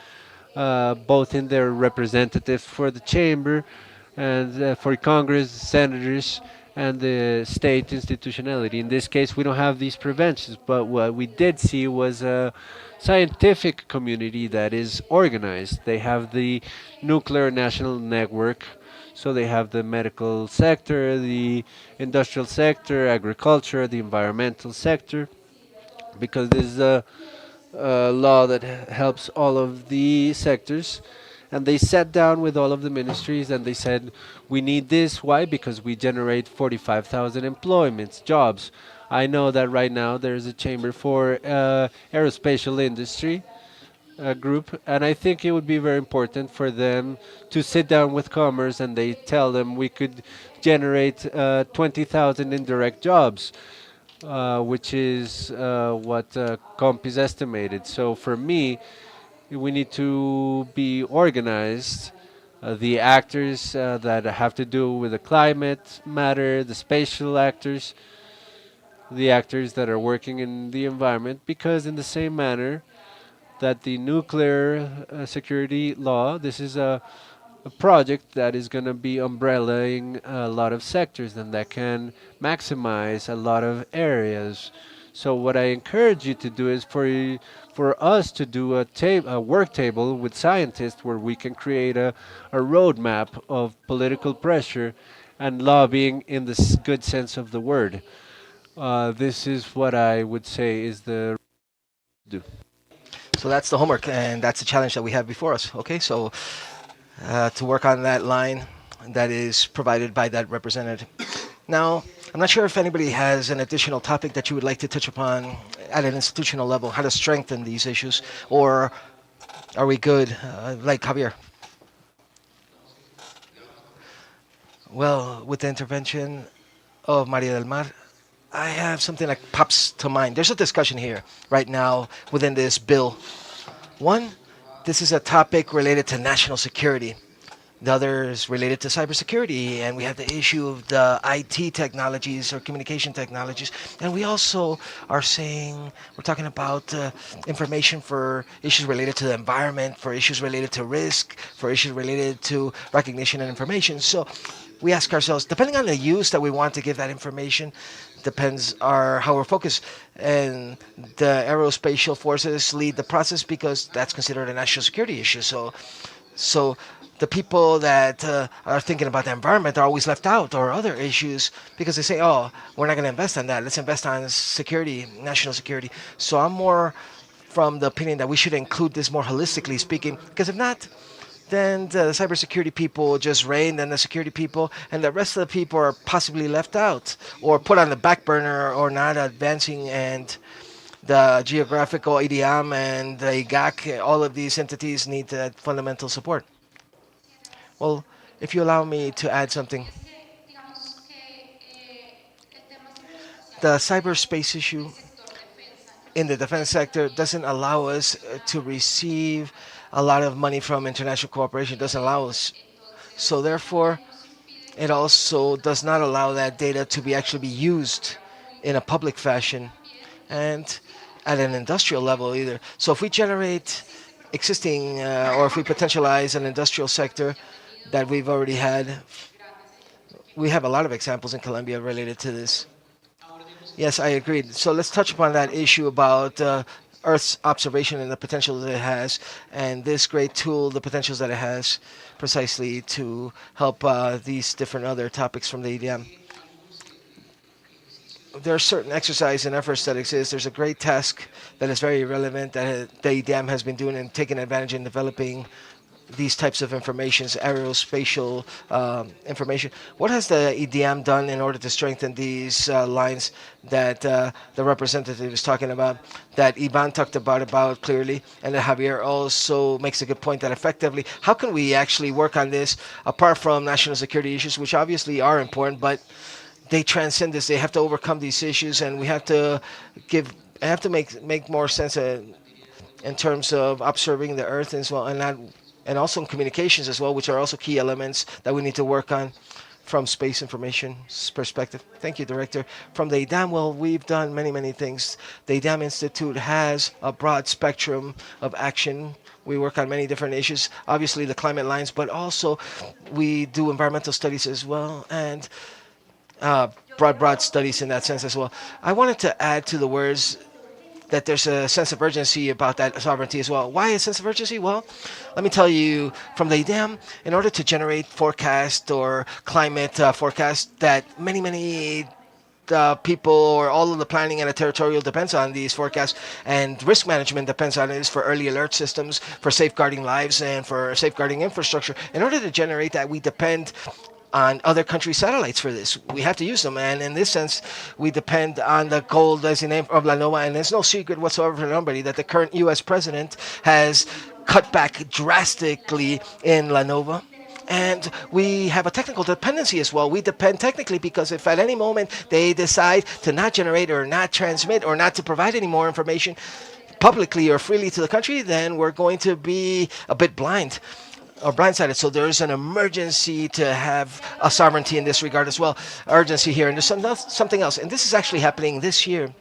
both in their representatives for the chamber and for Congress, senators, and the state institutionality. In this case, we don't have these preventions, but what we did see was a scientific community that is organized. They have the Nuclear National Network, so they have the medical sector, the industrial sector, agriculture, the environmental sector, because this is a law that helps all of the sectors. And they sat down with all of the ministries and they said, we need this. Why? Because we generate 45,000 employments, jobs. I know that right now there's a chamber for aerospatial industry group, and I think it would be very important for them to sit down with commerce and they tell them we could generate 20,000 indirect jobs, which is what Comp is estimated. So for me, we need to be organized. The actors that have to do with the climate matter, the spatial actors, the actors that are working in the environment, because in the same manner that the nuclear security law, this is a project that is going to be umbrellaing a lot of sectors and that can maximize a lot of areas. So what I encourage you to do is for us to do a work table with scientists where we can create a roadmap of political pressure and lobbying in the good sense of the word. This is what I would say is the do. So that's the homework, and that's the challenge that we have before us. Okay, so to work on that line that is provided by that representative. Now, I'm not sure if anybody has an additional topic that you would like to touch upon at an institutional level, how to strengthen these issues, or are we good? Like Javier. Well, with the intervention of Maria del Mar, I have something that pops to mind. There's a discussion here right now within this bill. One, this is a topic related to national security. The other is related to cybersecurity, and we have the issue of the IT technologies or communication technologies. And we also are saying we're talking about information for issues related to the environment, for issues related to risk, for issues related to recognition and information. So we ask ourselves, depending on the use that we want to give that information, depends our how we're focused. And the aerospatial forces lead the process because that's considered a national security issue. So the people that are thinking about the environment are always left out, or other issues, because they say, "Oh, we're not going to invest on that. Let's invest on security, national security." So I'm more from the opinion that we should include this more holistically speaking, because if not, then the cybersecurity people just reign, then the security people, and the rest of the people are possibly left out or put on the back burner or not advancing. And the geographical IDEAM and the IGAC, all of these entities need that fundamental support. Well, if you allow me to add something, the cyberspace issue in the defense sector doesn't allow us to receive a lot of money from international cooperation. It doesn't allow us. So therefore, it also does not allow that data to be actually be used in a public fashion and at an industrial level either. So if we generate existing or if we potentialize an industrial sector that we've already had, we have a lot of examples in Colombia related to this. Yes, I agreed. So let's touch upon that issue about Earth's observation and the potential that it has, and this great tool, the potentials that it has, precisely to help these different other topics from the EDM. There are certain exercise and efforts that exist. There's a great task that is very relevant that the EDM has been doing and taking advantage in developing these types of informations, aerospatial information. What has the EDM done in order to strengthen these lines that the representative is talking about, that Ivan talked about clearly, and that Javier also makes a good point that effectively, how can we actually work on this apart from national security issues, which obviously are important, but they transcend this. They have to overcome these issues, and we have to make more sense in terms of observing the Earth as well, and not and also in communications as well, which are also key elements that we need to work on from space information perspective. Thank you, Director. From the IDAM, well, we've done many things. The IDAM Institute has a broad spectrum of action. We work on many different issues, obviously the climate lines, but also we do environmental studies as well, and broad studies in that sense as well. I wanted to add to the words that there's a sense of urgency about that sovereignty as well. Why a sense of urgency? Well, let me tell you, from the IDEAM, in order to generate forecast or climate forecast that many people or all of the planning at a territorial depends on these forecasts, and risk management depends on it, is for early alert systems, for safeguarding lives, and for safeguarding infrastructure. In order to generate that, we depend on other countries' satellites for this. We have to use them, and in this sense, we depend on the goal designate of La Nova. And there's no secret whatsoever for nobody that the current U.S. president has cut back drastically in La Nova. And we have a technical dependency as well. We depend technically because if at any moment they decide to not generate or not transmit or not to provide any more information publicly or freely to the country, then we're going to be a bit blind or blindsided. So there's an emergency to have a sovereignty in this regard as well. Urgency here. And there's something else. And this is actually happening this year.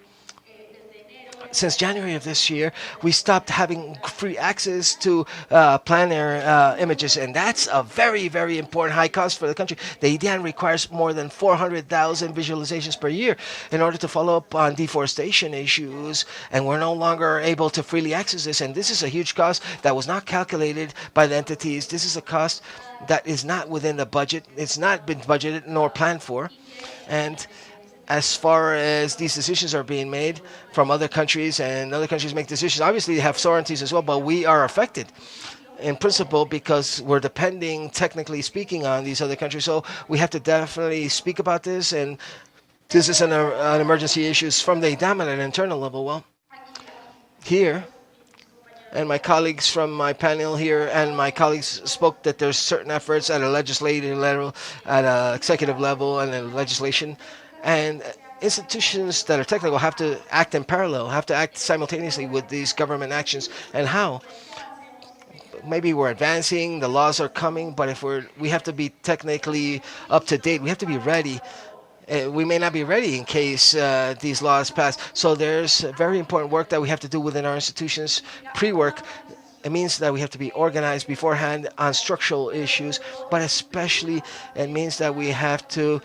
Since January of this year, we stopped having free access to planar images, and that's a very important high cost for the country. The EDN requires more than 400,000 visualizations per year in order to follow up on deforestation issues, and we're no longer able to freely access this, and this is a huge cost that was not calculated by the entities. This is a cost that is not within the budget. It's not been budgeted nor planned for, and as far as these decisions are being made from other countries, and other countries make decisions, obviously they have sovereignties as well, but we are affected in principle because we're depending, technically speaking, on these other countries. So we have to definitely speak about this, and this is an emergency issues from the IDAM at an internal level. Well, here, and my colleagues from my panel here and my colleagues spoke that there's certain efforts at a legislative level, at an executive level, and in legislation. And institutions that are technical have to act in parallel, have to act simultaneously with these government actions. And how? maybe we're advancing, the laws are coming, but if we have to be technically up to date, we have to be ready. We may not be ready in case these laws pass. So there's very important work that we have to do within our institutions, pre-work. It means that we have to be organized beforehand on structural issues, but especially it means that we have to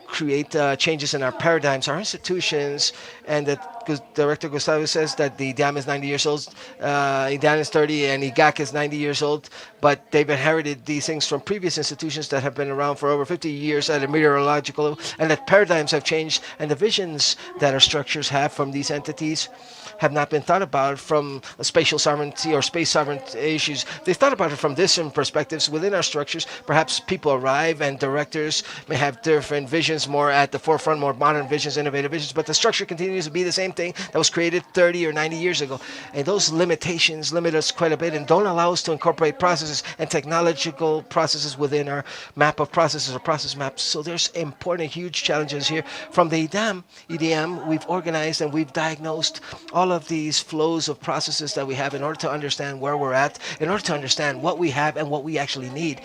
create changes in our paradigms, our institutions, and that Director Gustavo says that the dam is 90 years old, IDEAM is 30, and IGAC is 90 years old, but they've inherited these things from previous institutions that have been around for over 50 years at a meteorological level, and that paradigms have changed, and the visions that our structures have from these entities have not been thought about from a spatial sovereignty or space sovereignty issues. They thought about it from different perspectives within our structures. Perhaps people arrive and directors may have different visions, more at the forefront, more modern visions, innovative visions, but the structure continues to be the same thing that was created 30 or 90 years ago. And those limitations limit us quite a bit and don't allow us to incorporate processes and technological processes within our map of processes or process maps. So there's important, huge challenges here. From the EDM, we've organized and we've diagnosed all of these flows of processes that we have in order to understand where we're at, in order to understand what we have and what we actually need.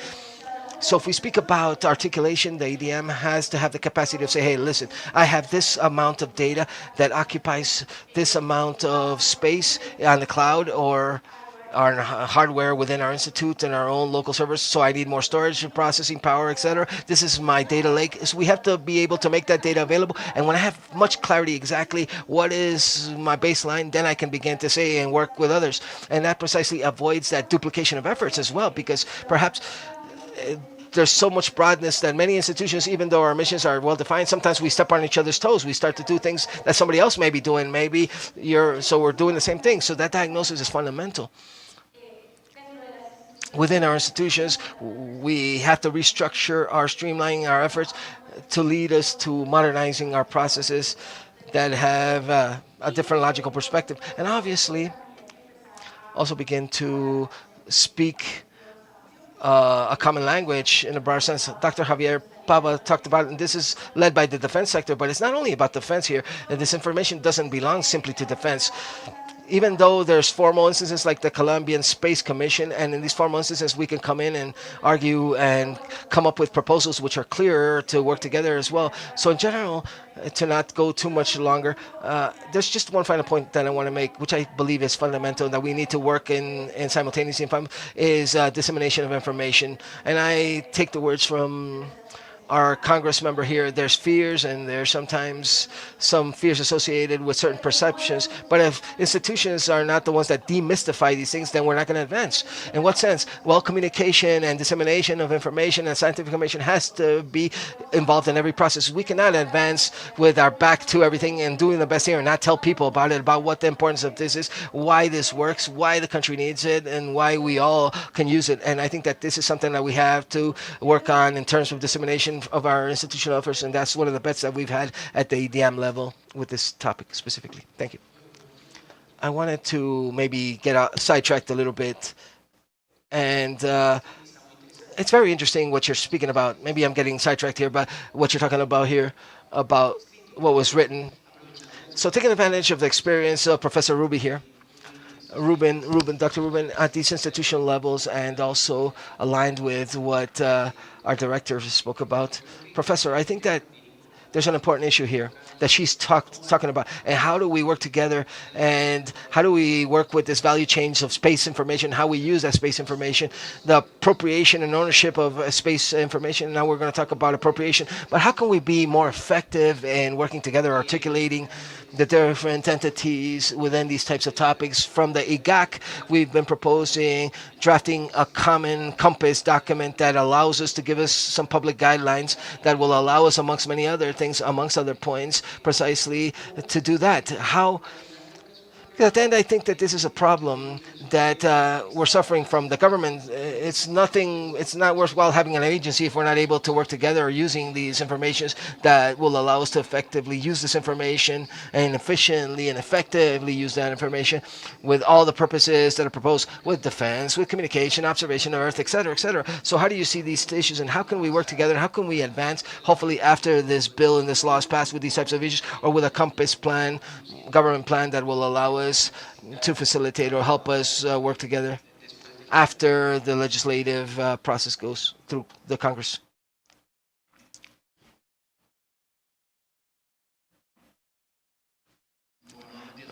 So if we speak about articulation, the EDM has to have the capacity to say, hey, listen, I have this amount of data that occupies this amount of space on the cloud or our hardware within our institute and our own local servers. So I need more storage, processing power, etc. This is my data lake. So we have to be able to make that data available. And when I have much clarity exactly what is my baseline, then I can begin to say and work with others. And that precisely avoids that duplication of efforts as well, because perhaps there's so much broadness that many institutions, even though our missions are well defined, sometimes we step on each other's toes. We start to do things that somebody else may be doing. Maybe so we're doing the same thing. So that diagnosis is fundamental. Within our institutions, we have to restructure our streamlining our efforts to lead us to modernizing our processes that have a different logical perspective. And obviously, also begin to speak a common language in a broader sense. Dr. Javier Pava talked about it, and this is led by the defense sector, but it's not only about defense here. And this information doesn't belong simply to defense. Even though there's formal instances like the Colombian Space Commission, and in these formal instances we can come in and argue and come up with proposals which are clearer to work together as well. So in general, to not go too much longer, there's just one final point that I want to make, which I believe is fundamental, that we need to work in simultaneously, is dissemination of information. And I take the words from our Congress member here. There's fears, and there's sometimes some fears associated with certain perceptions. But if institutions are not the ones that demystify these things, then we're not going to advance. In what sense? Well, communication and dissemination of information and scientific information has to be involved in every process. We cannot advance with our back to everything and doing the best here and not tell people about it, about what the importance of this is, why this works, why the country needs it, and why we all can use it. And I think that this is something that we have to work on in terms of dissemination of our institutional efforts, and that's one of the bets that we've had at the EDM level with this topic specifically. Thank you. I wanted to maybe get sidetracked a little bit, and it's very interesting what you're speaking about. Maybe I'm getting sidetracked here, but what you're talking about here, about what was written. So taking advantage of the experience of Professor Ruby here, Dr. Ruben, at these institutional levels, and also aligned with what our director spoke about. Professor, I think that there's an important issue here that she's talking about, and how do we work together, and how do we work with this value chains of space information, how we use that space information, the appropriation and ownership of space information. Now we're going to talk about appropriation, but how can we be more effective in working together, articulating the different entities within these types of topics? From the IGAC, we've been proposing drafting a common compass document that allows us to give us some public guidelines that will allow us, amongst many other things, amongst other points, precisely to do that. How? Because at the end, I think that this is a problem that we're suffering from. The government, it's nothing. It's not worthwhile having an agency if we're not able to work together or using these informations that will allow us to effectively use this information and efficiently and effectively use that information with all the purposes that are proposed, with defense, with communication, observation of Earth, etc., etc. So how do you see these issues, and how can we work together? How can we advance, hopefully after this bill and this law is passed, with these types of issues, or with a compass plan, government plan that will allow us to facilitate or help us work together? after the legislative process goes through the Congress.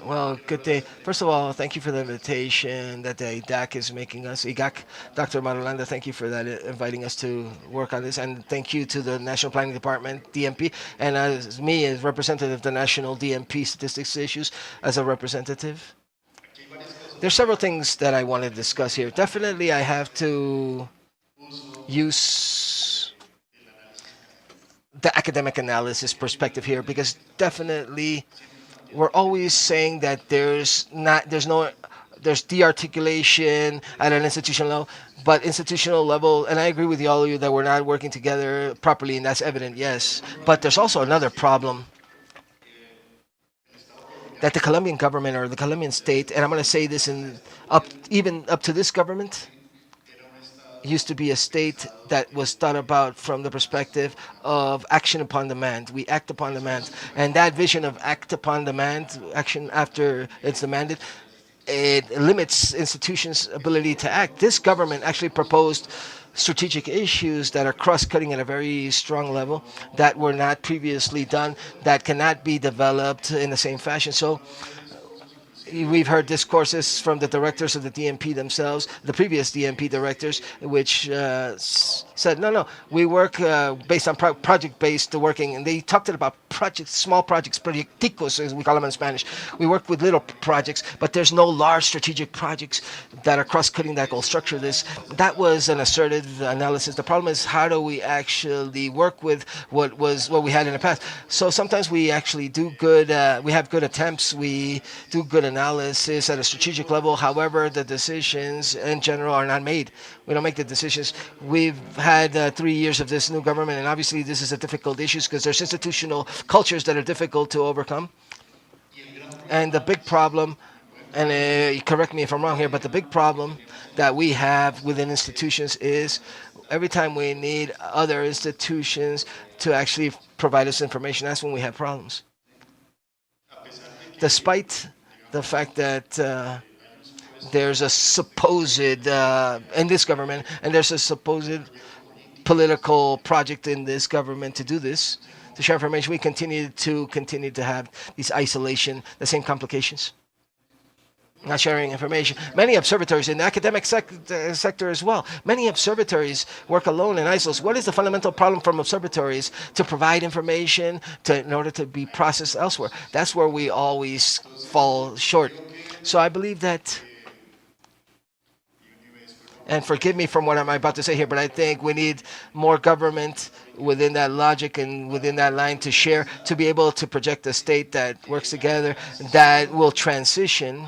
Well, good day. First of all, thank you for the invitation that the IDAC is making us. IGAC, Dr. Marulanda, thank you for that, inviting us to work on this. And thank you to the National Planning Department, DMP, and as me, as representative of the National DMP Statistics Issues, as a representative. There's several things that I want to discuss here. Definitely, I have to use the academic analysis perspective here because definitely we're always saying that there's de-articulation at an institutional level, but institutional level, and I agree with all of you that we're not working together properly, and that's evident, yes. But there's also another problem that the Colombian government or the Colombian state, and I'm going to say this in up even up to this government, used to be a state that was thought about from the perspective of action upon demand. We act upon demand. And that vision of act upon demand, action after it's demanded, it limits institutions' ability to act. This government actually proposed strategic issues that are cross-cutting at a very strong level that were not previously done, that cannot be developed in the same fashion. So we've heard discourses from the directors of the DMP themselves, the previous DMP directors, which said, no, we work based on project-based working, and they talked about projects, small projects, proyecticos, as we call them in Spanish. We work with little projects, but there's no large strategic projects that are cross-cutting that will structure this. That was an assertive analysis. The problem is, how do we actually work with what we had in the past? So sometimes we actually do good, we have good attempts, we do good analysis at a strategic level. However, the decisions in general are not made. We don't make the decisions. We've had 3 years of this new government, and obviously this is a difficult issue because there's institutional cultures that are difficult to overcome. And the big problem, and correct me if I'm wrong here, but the big problem that we have within institutions is every time we need other institutions to actually provide us information, that's when we have problems. Despite the fact that there's a supposed in this government, and there's a supposed political project in this government to do this, to share information, we continue to have these isolation, the same complications. Not sharing information. Many observatories in the academic sector as well. Many observatories work alone in isolation. What is the fundamental problem from observatories to provide information in order to be processed elsewhere? That's where we always fall short. So I believe that, and forgive me from what I'm about to say here, but I think we need more government within that logic and within that line to share, to be able to project a state that works together, that will transition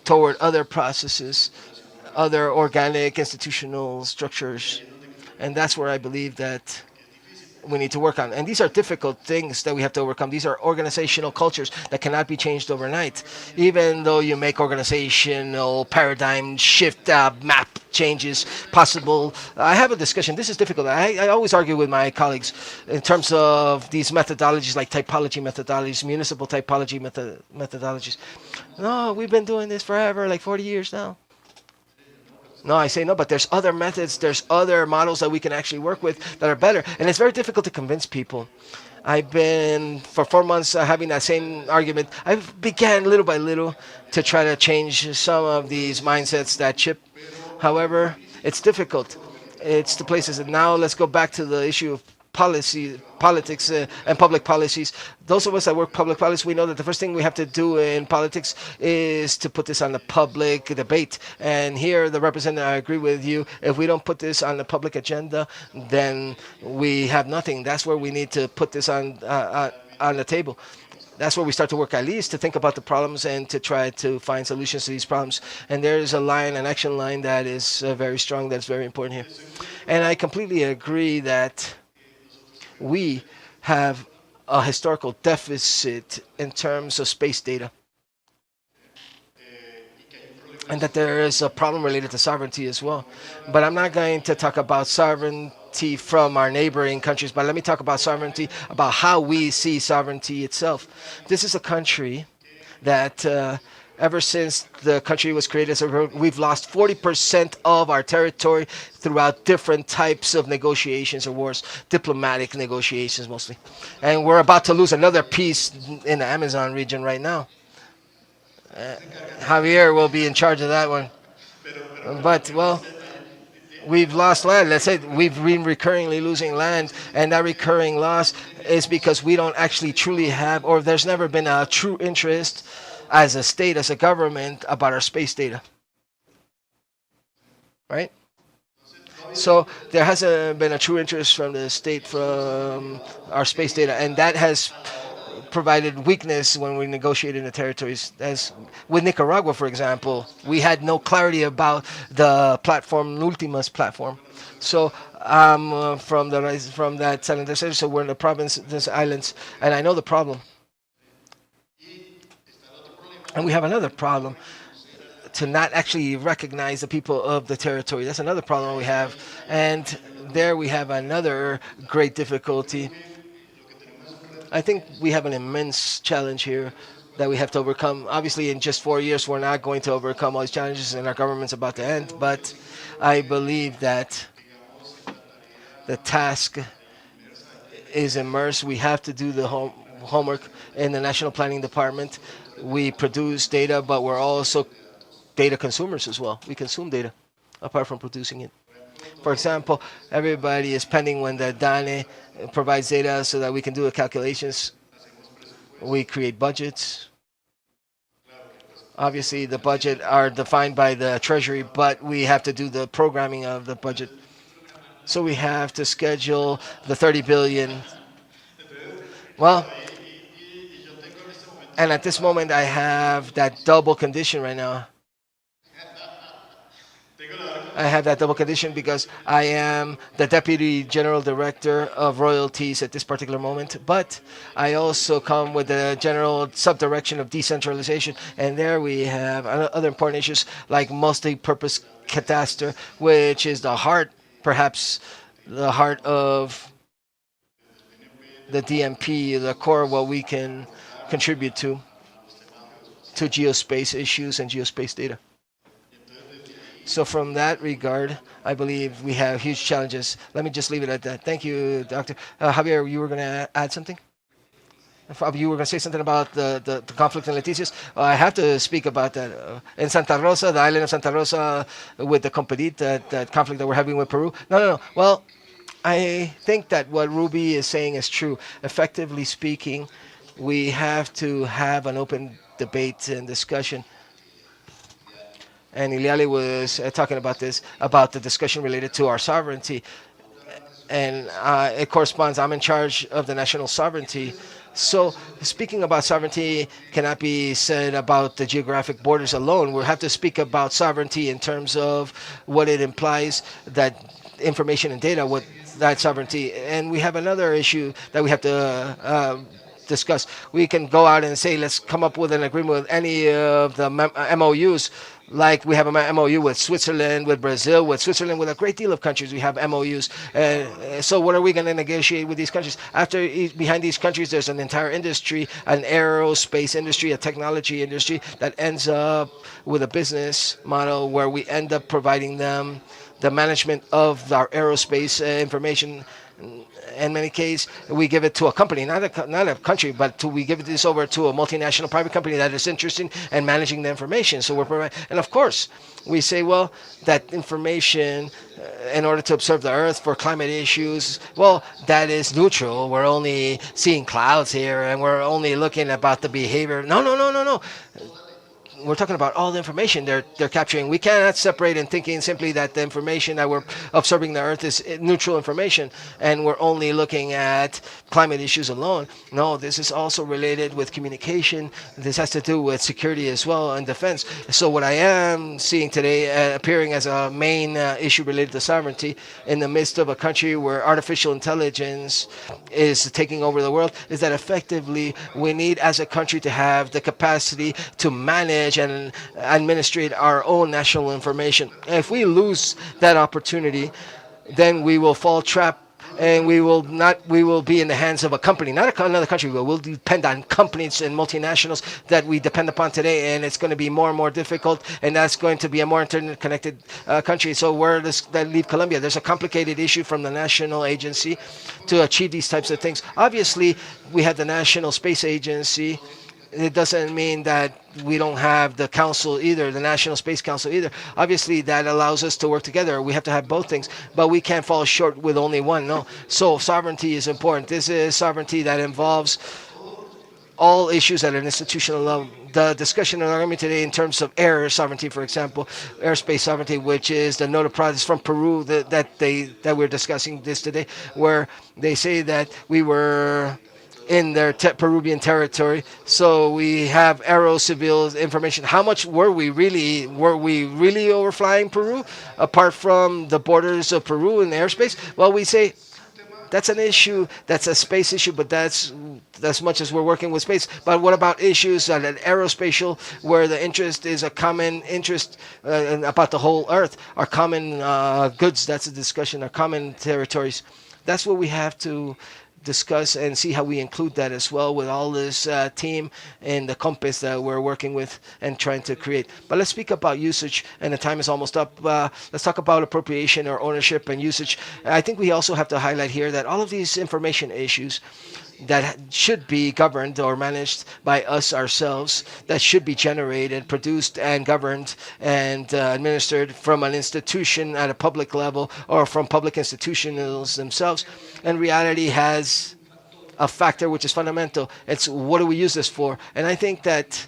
toward other processes, other organic institutional structures. And that's where I believe that we need to work on. And these are difficult things that we have to overcome. These are organizational cultures that cannot be changed overnight. Even though you make organizational paradigm shift, map changes possible. I have a discussion. This is difficult. I always argue with my colleagues in terms of these methodologies like typology methodologies, municipal typology methodologies. No, we've been doing this forever, like 40 years now. No, I say no, but there's other methods, there's other models that we can actually work with that are better. And it's very difficult to convince people. I've been, for 4 months, having that same argument. I began little by little to try to change some of these mindsets that chip. However, it's difficult. It's the places. And now let's go back to the issue of politics, and public policies. Those of us that work public policy, we know that the first thing we have to do in politics is to put this on the public debate. And here, the representative, I agree with you. If we don't put this on the public agenda, then we have nothing. That's where we need to put this on the table. That's where we start to work, at least to think about the problems and to try to find solutions to these problems. And there is a line, an action line that is very strong, that's very important here. And I completely agree that we have a historical deficit in terms of space data, and that there is a problem related to sovereignty as well. But I'm not going to talk about sovereignty from our neighboring countries, but let me talk about sovereignty, about how we see sovereignty itself. This is a country that Ever since the country was created as a republic, we've lost 40% of our territory throughout different types of negotiations or wars, diplomatic negotiations mostly. And we're about to lose another piece in the Amazon region right now. Javier will be in charge of that one. But, well, we've lost land. Let's say we've been recurringly losing land, and that recurring loss is because we don't actually truly have, or there's never been a true interest as a state, as a government, about our space data, right? So there hasn't been a true interest from the state from our space data, and that has provided weakness when we negotiated in the territories. As with Nicaragua, for example, we had no clarity about the platform, Ultima's platform. So from that San Andres, so we're in the province, this islands, and I know the problem. And we have another problem to not actually recognize the people of the territory. That's another problem we have. And there we have another great difficulty. I think we have an immense challenge here that we have to overcome. Obviously, in just 4 years, we're not going to overcome all these challenges, and our government's about to end. But I believe that the task is immersed. We have to do the homework in the National Planning Department. We produce data, but we're also data consumers as well. We consume data apart from producing it. For example, everybody is pending when the DANE provides data so that we can do the calculations. We create budgets. Obviously, the budget are defined by the Treasury, but we have to do the programming of the budget. So we have to schedule the 30 billion. Well, and at this moment, I have that double condition right now. I have that double condition because I am the Deputy General Director of Royalties at this particular moment, but I also come with the General Subdirection of Decentralization, and there we have other important issues like multi-purpose cadastre, which is the heart, perhaps the heart of the DMP, the core of what we can contribute to geospace issues and geospace data. So from that regard, I believe we have huge challenges. Let me just leave it at that. Thank you, Doctor. Javier, you were going to add something? You were going to say something about the conflict in Leticias. I have to speak about that. In Santa Rosa, the island of Santa Rosa, with the Competit, that conflict that we're having with Peru. No. Well, I think that what Ruby is saying is true. Effectively speaking, we have to have an open debate and discussion. And Iliali was talking about this, about the discussion related to our sovereignty. And it corresponds, I'm in charge of the national sovereignty. So speaking about sovereignty cannot be said about the geographic borders alone. We have to speak about sovereignty in terms of what it implies, that information and data, what that sovereignty. And we have another issue that we have to discuss. We can go out and say, let's come up with an agreement with any of the MOUs. Like we have a MOU with Switzerland, with Brazil, with Switzerland, with a great deal of countries. We have MOUs. So what are we going to negotiate with these countries? Behind these countries, there's an entire industry, an aerospace industry, a technology industry that ends up with a business model where we end up providing them the management of our aerospace information. In many cases, we give it to a company, not a country, but we give this over to a multinational private company that is interested in managing the information. So we're providing, and of course, we say, well, that information, in order to observe the Earth for climate issues, well, that is neutral. We're only seeing clouds here, and we're only looking about the behavior. No. We're talking about all the information they're capturing. We cannot separate in thinking simply that the information that we're observing the Earth is neutral information and we're only looking at climate issues alone. No, this is also related with communication. This has to do with security as well and defense. So what I am seeing today appearing as a main issue related to sovereignty in the midst of a country where artificial intelligence is taking over the world is that effectively we need as a country to have the capacity to manage and administrate our own national information. And if we lose that opportunity, then we will fall trap and we will be in the hands of a company, not another country. We'll depend on companies and multinationals that we depend upon today, and it's going to be more and more difficult, and that's going to be a more interconnected country. So where does that leave Colombia? There's a complicated issue from the national agency to achieve these types of things. Obviously, we have the National Space Agency. It doesn't mean that we don't have the council either, the National Space Council either. Obviously, that allows us to work together. We have to have both things, but we can't fall short with only one. No. So sovereignty is important. This is sovereignty that involves all issues at an institutional level. The discussion and argument today in terms of air sovereignty, for example, airspace sovereignty, which is the note of protest from Peru that we're discussing this today, where they say that we were in their Peruvian territory. So we have aero civil information. How much were we really overflying Peru apart from the borders of Peru in the airspace? Well, we say that's an issue. That's a space issue, but that's as much as we're working with space. But what about issues at an aerospatial where the interest is a common interest about the whole Earth, our common goods? That's a discussion. Our common territories. That's what we have to discuss and see how we include that as well with all this team and the compass that we're working with and trying to create. But let's speak about usage, and the time is almost up. Let's talk about appropriation or ownership and usage. I think we also have to highlight here that all of these information issues that should be governed or managed by us ourselves, that should be generated, produced, and governed and administered from an institution at a public level or from public institutions themselves, in reality has a factor which is fundamental. It's what do we use this for? And I think that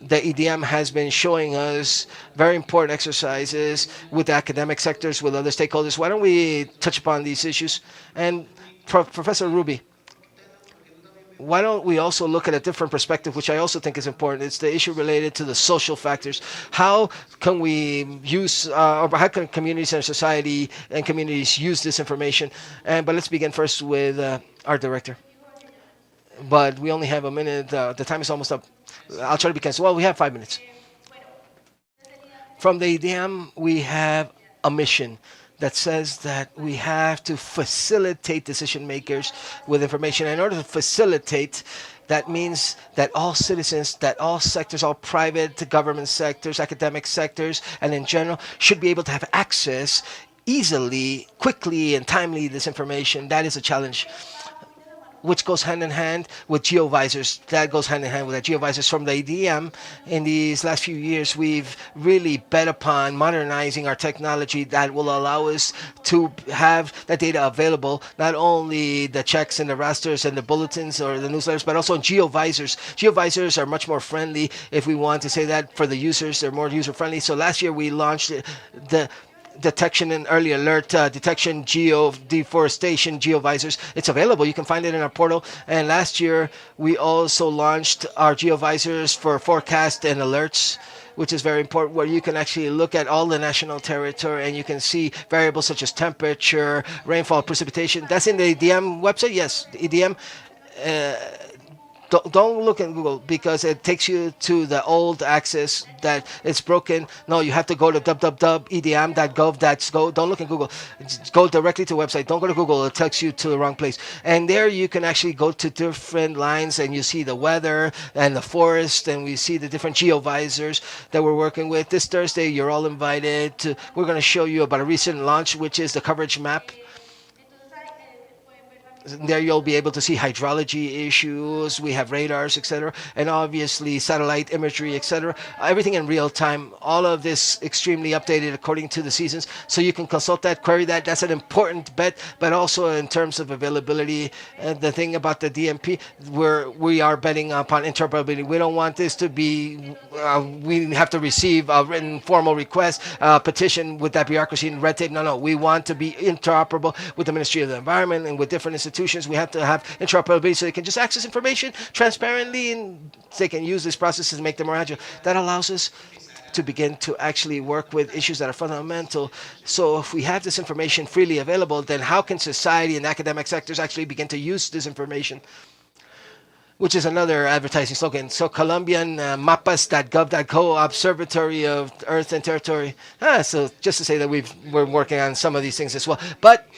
the IDEAM has been showing us very important exercises with the academic sectors, with other stakeholders. Why don't we touch upon these issues? And Professor Ruby, why don't we also look at a different perspective, which I also think is important? It's the issue related to the social factors. How can we use, or how can communities and society and communities use this information? But let's begin first with our director. But we only have a minute. The time is almost up. I'll try to be concise. Well, we have 5 minutes. From the IDEAM, we have a mission that says that we have to facilitate decision makers with information. In order to facilitate, that means that all citizens, that all sectors, all private government sectors, academic sectors, and in general, should be able to have access easily, quickly, and timely this information. That is a challenge, which goes hand in hand with geovisors. That goes hand in hand with that. Geovisors from the IDEAM. In these last few years, we've really bet upon modernizing our technology that will allow us to have that data available, not only the checks and the rasters and the bulletins or the newsletters, but also in geovisors. Geovisors are much more friendly, if we want to say that, for the users. They're more user friendly. So last year we launched the detection and early alert detection deforestation geovisors. It's available. You can find it in our portal. And last year we also launched our geovisors for forecast and alerts, which is very important, where you can actually look at all the national territory and you can see variables such as temperature, rainfall, precipitation. That's in the EDM website. Yes, the EDM. Don't look in Google because it takes you to the old access that it's broken. No, you have to go to www.edm.gov. Don't look in Google. Just go directly to the website. Don't go to Google. It takes you to the wrong place. And there you can actually go to different lines and you see the weather and the forest, and we see the different geovisors that we're working with. This Thursday, you're all invited to. We're going to show you about a recent launch, which is the coverage map. There you'll be able to see hydrology issues. We have radars, etc., and obviously satellite imagery, etc. Everything in real time. All of this extremely updated according to the seasons. So you can consult that, query that. That's an important bet. But also in terms of availability, the thing about the DMP, we are betting upon interoperability. We don't want this to be. We have to receive a written formal request, petition with that bureaucracy and red tape. No. We want to be interoperable with the Ministry of the Environment and with different institutions. We have to have interoperability so they can just access information transparently and they can use these processes and make them more agile. That allows us to begin to actually work with issues that are fundamental. So if we have this information freely available, then how can society and academic sectors actually begin to use this information? Which is another advertising slogan. So Colombian mapas.gov.co, Observatory of Earth and Territory. So just to say that we're working on some of these things as well. But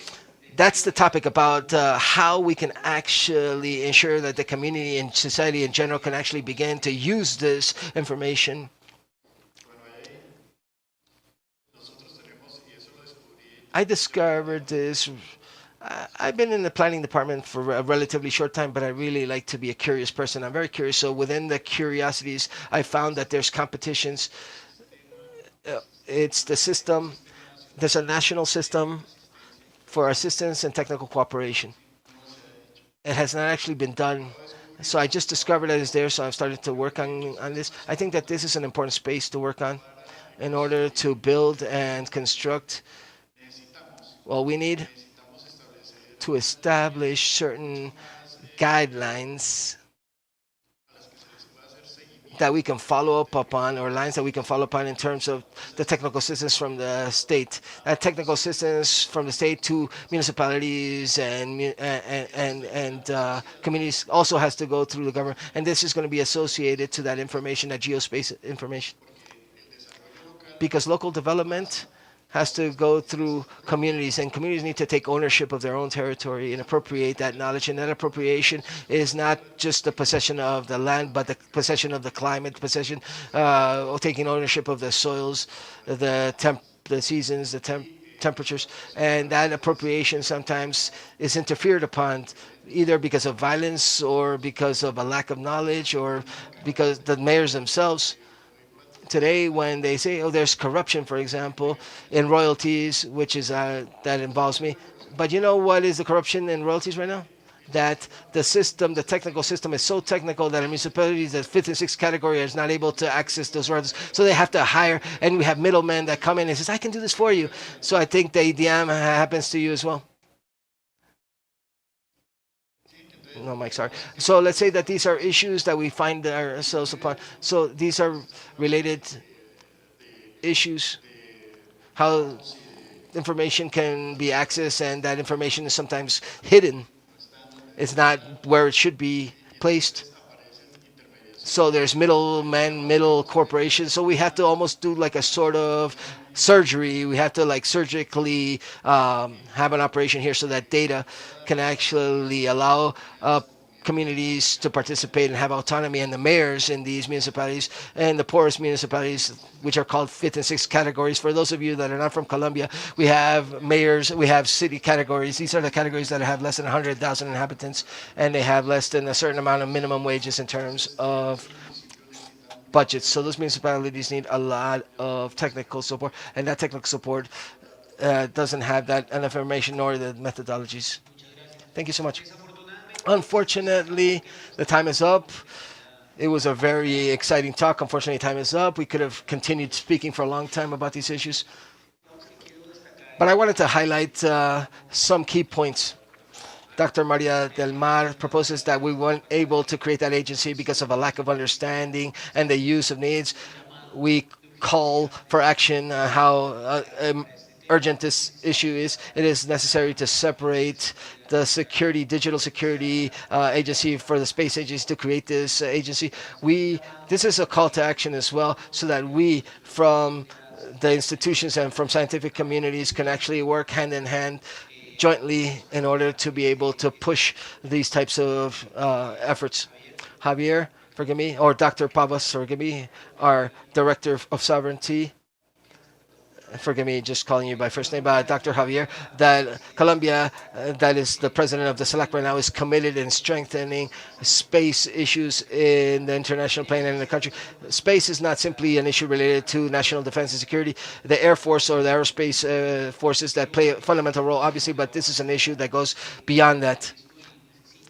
that's the topic about how we can actually ensure that the community and society in general can actually begin to use this information. I discovered this. I've been in the planning department for a relatively short time, but I really like to be a curious person. I'm very curious. So within the curiosities, I found that there's competitions. It's the system. There's a national system for assistance and technical cooperation. It has not actually been done. So I just discovered that it's there, so I've started to work on this. I think that this is an important space to work on in order to build and construct. Well, we need to establish certain guidelines that we can follow up upon, or lines that we can follow up on in terms of the technical assistance from the state. That technical assistance from the state to municipalities and communities also has to go through the government, and this is going to be associated to that information, that geospace information, because local development has to go through communities, and communities need to take ownership of their own territory and appropriate that knowledge. And that appropriation is not just the possession of the land, but the possession of the climate, possession of taking ownership of the soils, the seasons, temperatures, and that appropriation sometimes is interfered upon either because of violence or because of a lack of knowledge or because the mayors themselves today when they say, oh, there's corruption, for example, in royalties, which is that involves me. But you know what is the corruption in royalties right now? That the system, the technical system is so technical that a municipality, the fifth and sixth category, is not able to access those royalties. So they have to hire, and we have middlemen that come in and says, I can do this for you. So I think the IDEAM happens to you as well. No, Mike, sorry. So let's say that these are issues that we find ourselves upon. So these are related issues, how information can be accessed, and that information is sometimes hidden. It's not where it should be placed. So there's middlemen, middle corporations. So we have to almost do like a sort of surgery. We have to like surgically have an operation here so that data can actually allow communities to participate and have autonomy, and the mayors in these municipalities and the poorest municipalities, which are called fifth and sixth categories. For those of you that are not from Colombia, we have mayors, we have city categories. These are the categories that have less than 100,000 inhabitants, and they have less than a certain amount of minimum wages in terms of budgets. So those municipalities need a lot of technical support, and that technical support doesn't have that information nor the methodologies. Thank you so much. Unfortunately, the time is up. It was a very exciting talk. Unfortunately, time is up. We could have continued speaking for a long time about these issues. But I wanted to highlight some key points. Dr. Maria del Mar proposes that we weren't able to create that agency because of a lack of understanding and the use of needs. We call for action, urgent this issue is. It is necessary to separate the digital security agency for the space agency, to create this agency. This is a call to action as well, so that we from the institutions and from scientific communities can actually work hand in hand jointly in order to be able to push these types of efforts. Javier, forgive me, or Dr. Pavas, forgive me, our Director of Sovereignty, forgive me just calling you by first name, Dr. Javier, that Colombia, that is the president of the SELAC right now, is committed in strengthening space issues in the international plane and in the country. Space is not simply an issue related to national defense and security. The Air Force or the aerospace forces that play a fundamental role, obviously, but this is an issue that goes beyond that.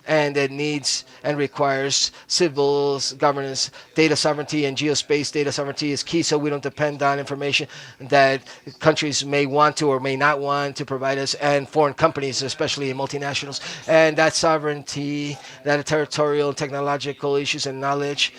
And it needs and requires civil governance. Data sovereignty and geospace data sovereignty is key, so we don't depend on information that countries may want to or may not want to provide us, and foreign companies, especially multinationals. And that sovereignty, that territorial and technological issues and knowledge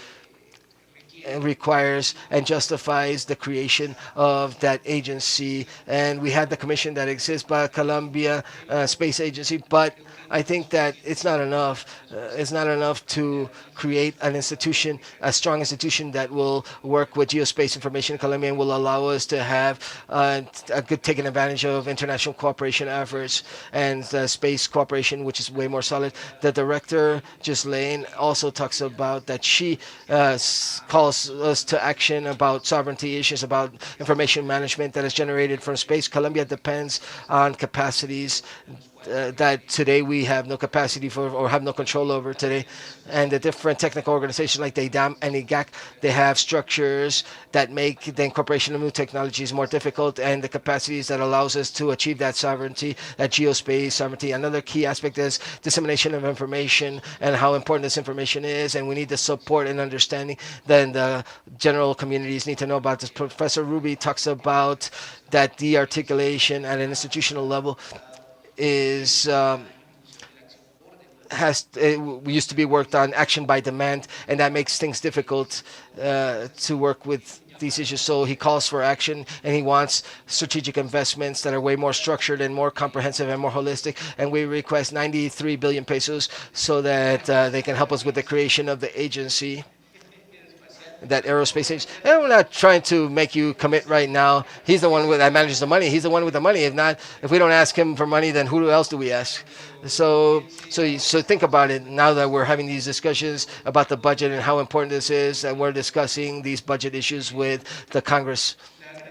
requires and justifies the creation of that agency. And we had the commission that exists by Colombia Space Agency, but I think that it's not enough. It's not enough to create an institution, a strong institution that will work with geospace information in Colombia and will allow us to have a good taking advantage of international cooperation efforts and space cooperation, which is way more solid. The director, Ghislaine, also talks about that she calls us to action about sovereignty issues, about information management that is generated from space. Colombia depends on capacities that today we have no capacity for or have no control over today. And the different technical organizations like the IDEAM and IGAC, they have structures that make the incorporation of new technologies more difficult and the capacities that allows us to achieve that sovereignty, that geospace sovereignty. Another key aspect is dissemination of information and how important this information is. And we need the support and understanding. Then the general communities need to know about this. Professor Ruby talks about that de-articulation at an institutional level is has used to be worked on action by demand, and that makes things difficult to work with these issues. So he calls for action, and he wants strategic investments that are way more structured and more comprehensive and more holistic. And we request 93 billion pesos so that they can help us with the creation of the agency, that aerospace agency. And we're not trying to make you commit right now. He's the one that manages the money. He's the one with the money. If not, if we don't ask him for money, then who else do we ask? So think about it. Now that we're having these discussions about the budget and how important this is, and we're discussing these budget issues with the Congress,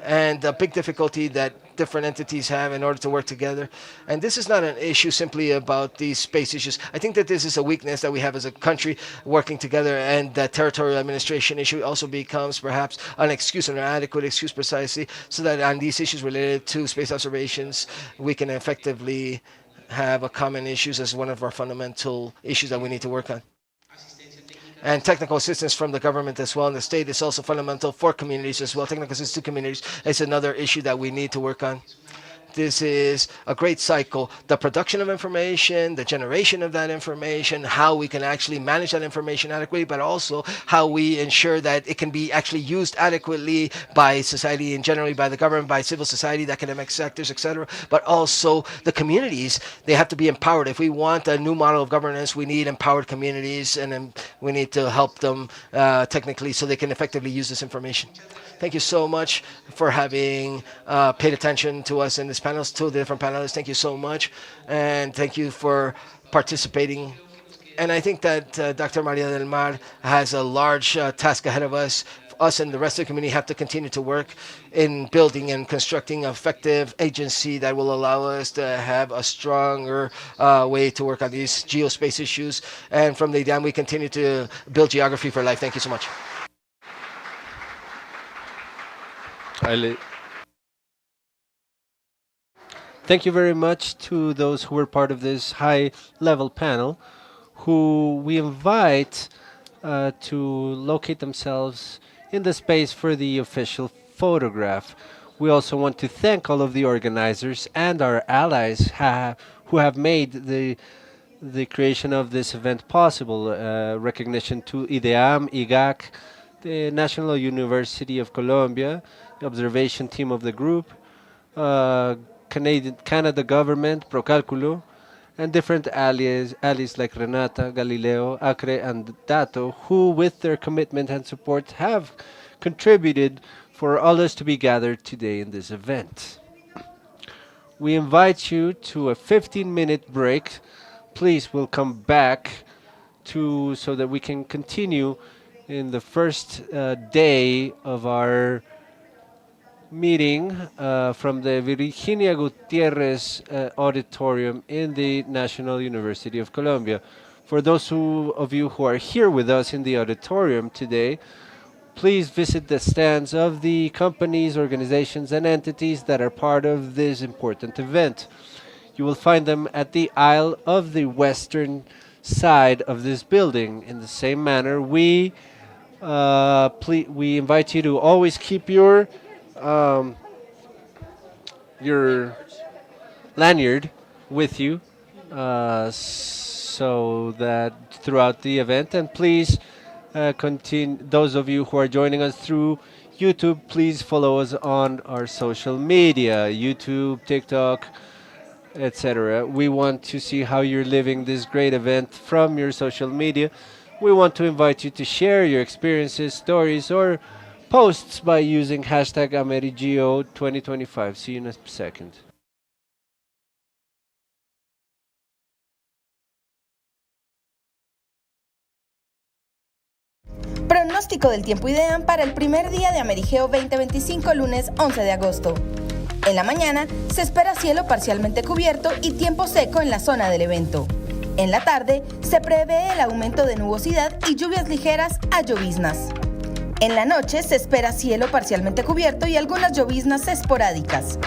and the big difficulty that different entities have in order to work together. And this is not an issue simply about these space issues. I think that this is a weakness that we have as a country working together, and the territorial administration issue also becomes perhaps an excuse, an adequate excuse precisely, so that on these issues related to space observations, we can effectively have a common issues as one of our fundamental issues that we need to work on. And technical assistance from the government as well and the state is also fundamental for communities as well. Technical assistance to communities is another issue that we need to work on. This is a great cycle. The production of information, the generation of that information, how we can actually manage that information adequately, but also how we ensure that it can be actually used adequately by society and generally by the government, by civil society, the academic sectors, etc. But also the communities, they have to be empowered. If we want a new model of governance, we need empowered communities, and then we need to help them technically so they can effectively use this information. Thank you so much for having paid attention to us in this panel, to the different panelists. Thank you so much, and thank you for participating. And I think that Dr. Maria del Mar has a large task ahead of us. Us and the rest of the community have to continue to work in building and constructing an effective agency that will allow us to have a stronger way to work on these geospace issues. And from the IDEAM, we continue to build geography for life. Thank you so much. Thank you very much to those who were part of this high-level panel, who we invite to locate themselves in the space for the official photograph. We also want to thank all of the organizers and our allies who have made the creation of this event possible. Recognition to IDEAM, IGAC, the National University of Colombia, the observation team of the group, Canada government, Procalculo, and different allies like Renata, Galileo, Acre, and Dato, who with their commitment and support have contributed for all us to be gathered today in this event. We invite you to a 15-minute break. Please, we'll come back so that we can continue in the first day of our meeting from the Virginia Gutierrez Auditorium in the National University of Colombia. For those of you who are here with us in the auditorium today, please visit the stands of the companies, organizations, and entities that are part of this important event. You will find them at the aisle of the western side of this building. In the same manner, we invite you to always keep your lanyard with you so that throughout the event, and please Those of you who are joining us through YouTube, please follow us on our social media, YouTube, TikTok, etc. We want to see how you're living this great event from your social media. We want to invite you to share your experiences, stories, or posts by using hashtag AmeriGEO 2025. See you in a second. Pronóstico del tiempo IDEAM para el primer día de AmeriGEO 2025, lunes 11 de agosto. En la mañana se espera cielo parcialmente cubierto y tiempo seco en la zona del evento. En la tarde se prevé el aumento de nubosidad y lluvias ligeras a lloviznas. En la noche se espera cielo parcialmente cubierto y algunas lloviznas esporádicas.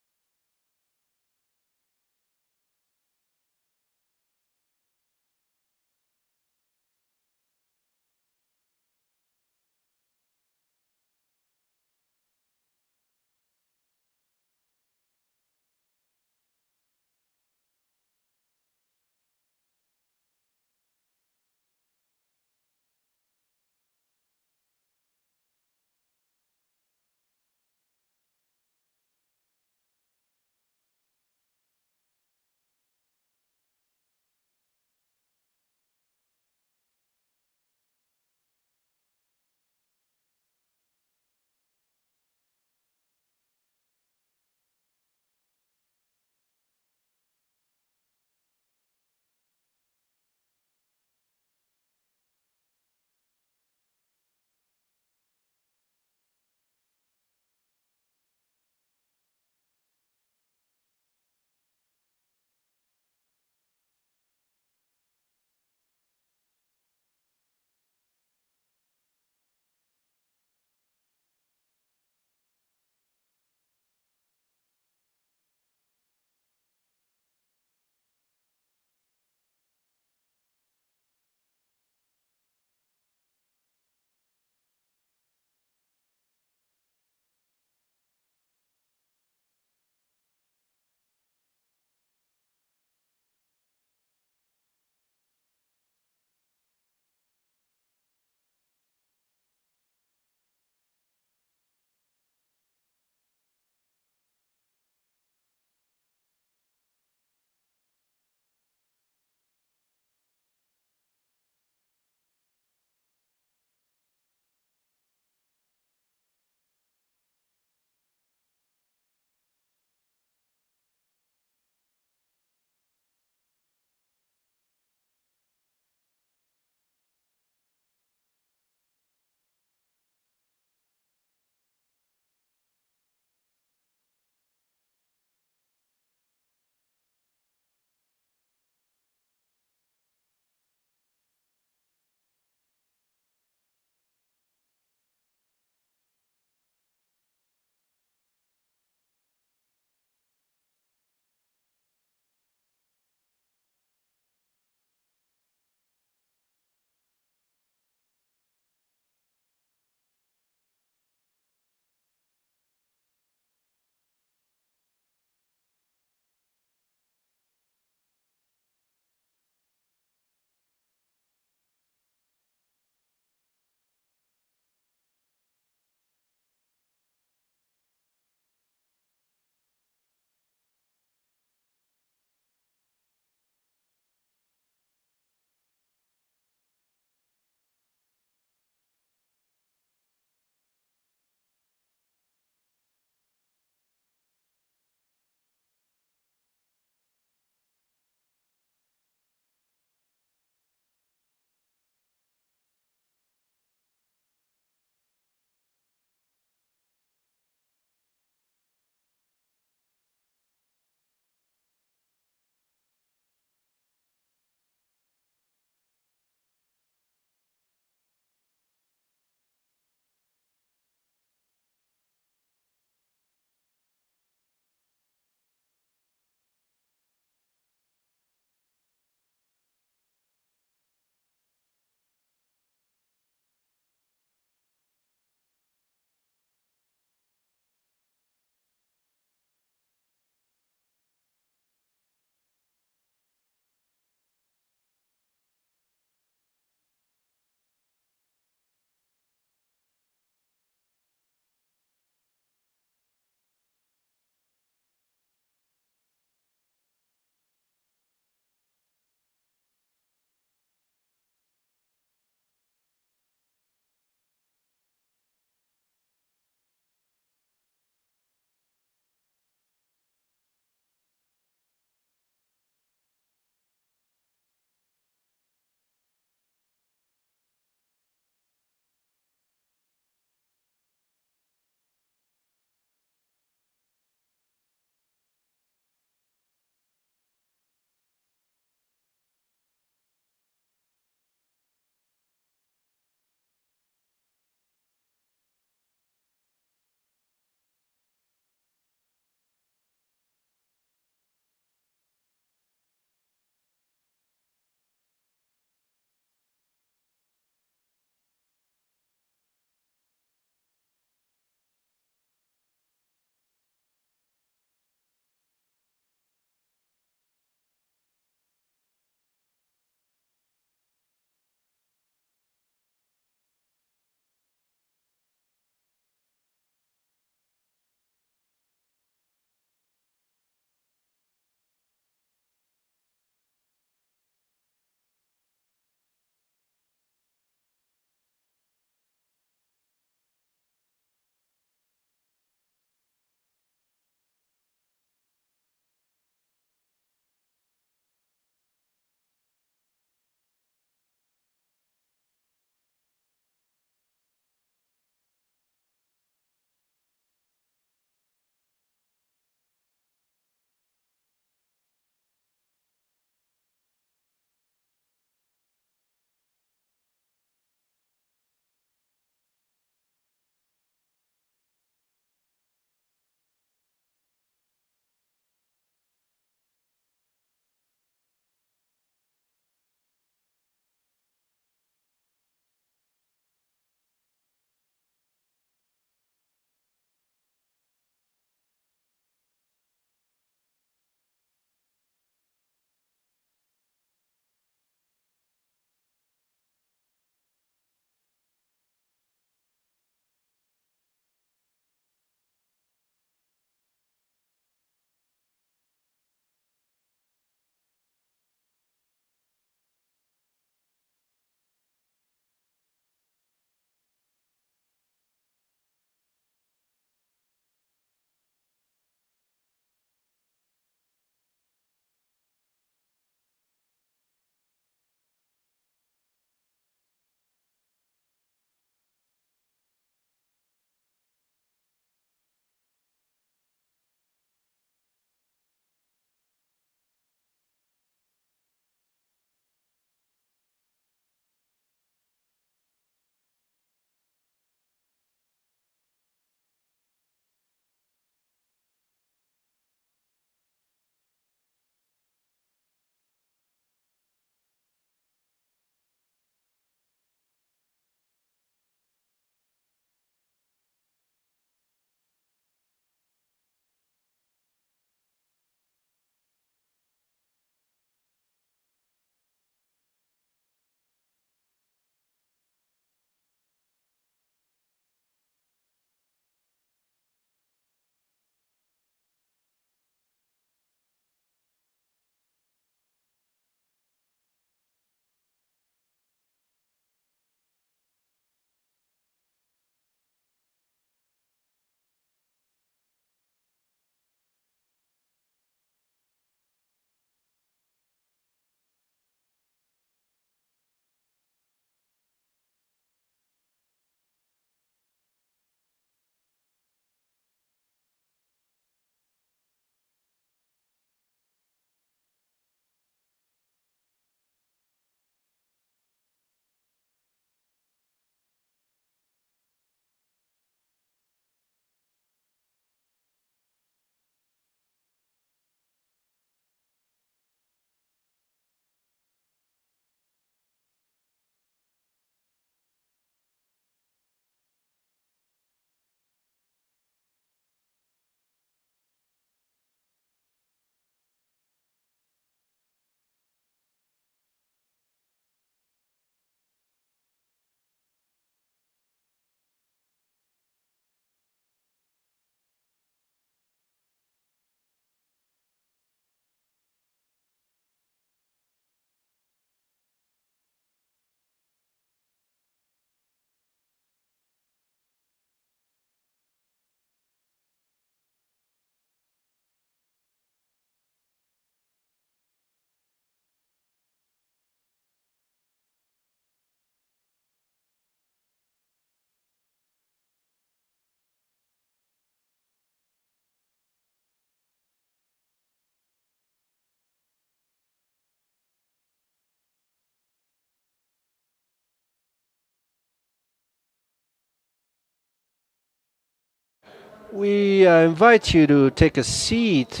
We invite you to take a seat.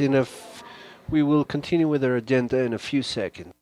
We will continue with our agenda in a few seconds.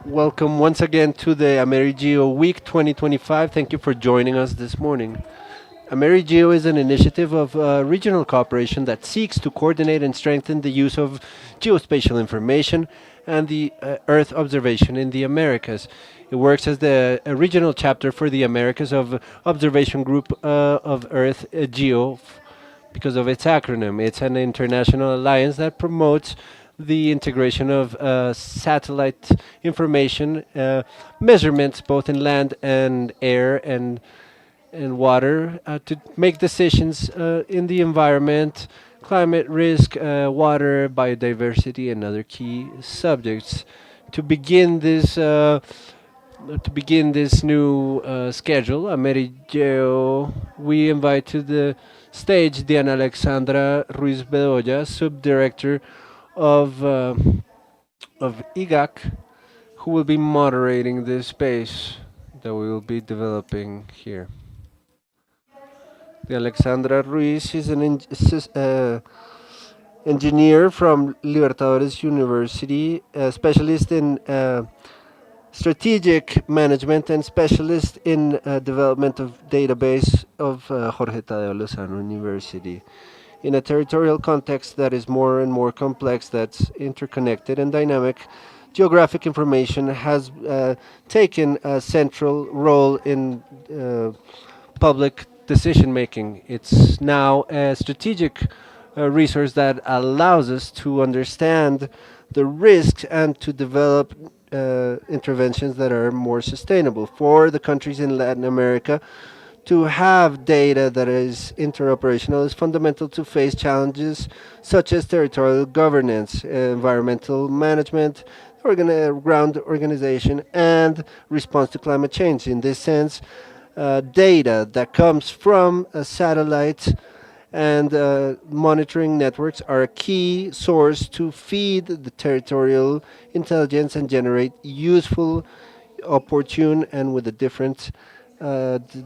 Welcome once again to the AmeriGEO Week 2025. Thank you for joining us this morning. AmeriGEO is an initiative of regional cooperation that seeks to coordinate and strengthen the use of geospatial information and the Earth observation in the Americas. It works as the regional chapter for the Americas of Observation Group of Earth GEO because of its acronym. It's an international alliance that promotes the integration of satellite information, measurements both in land and air and water to make decisions in the environment, climate risk, water, biodiversity, and other key subjects. To begin this new schedule, AmeriGeo, we invite to the stage Diana Alexandra Ruiz Bedoya, subdirector of IGAC, who will be moderating this space that we will be developing here. The Alexandra Ruiz is an engineer from Libertadores University, a specialist in strategic management and specialist in development of database of Jorge Tadeo Lozano University. In a territorial context that is more and more complex, that's interconnected and dynamic, geographic information has taken a central role in public decision making. It's now a strategic resource that allows us to understand the risks and to develop interventions that are more sustainable for the countries in Latin America. To have data that is interoperational is fundamental to face challenges such as territorial governance, environmental management, ground organization, and response to climate change. In this sense, data that comes from a satellite and monitoring networks are a key source to feed the territorial intelligence and generate useful, opportune, and with a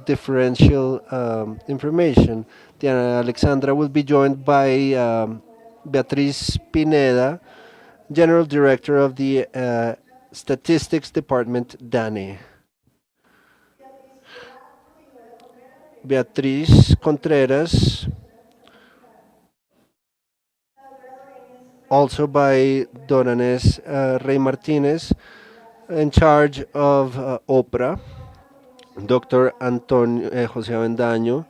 differential information. Diana Alexandra will be joined by Beatriz Pineda, General Director of the Statistics Department, DANE. Beatriz Contreras, also by Doranes Rey Martinez, in charge of OPRA, Dr. Antonio José Avendaño,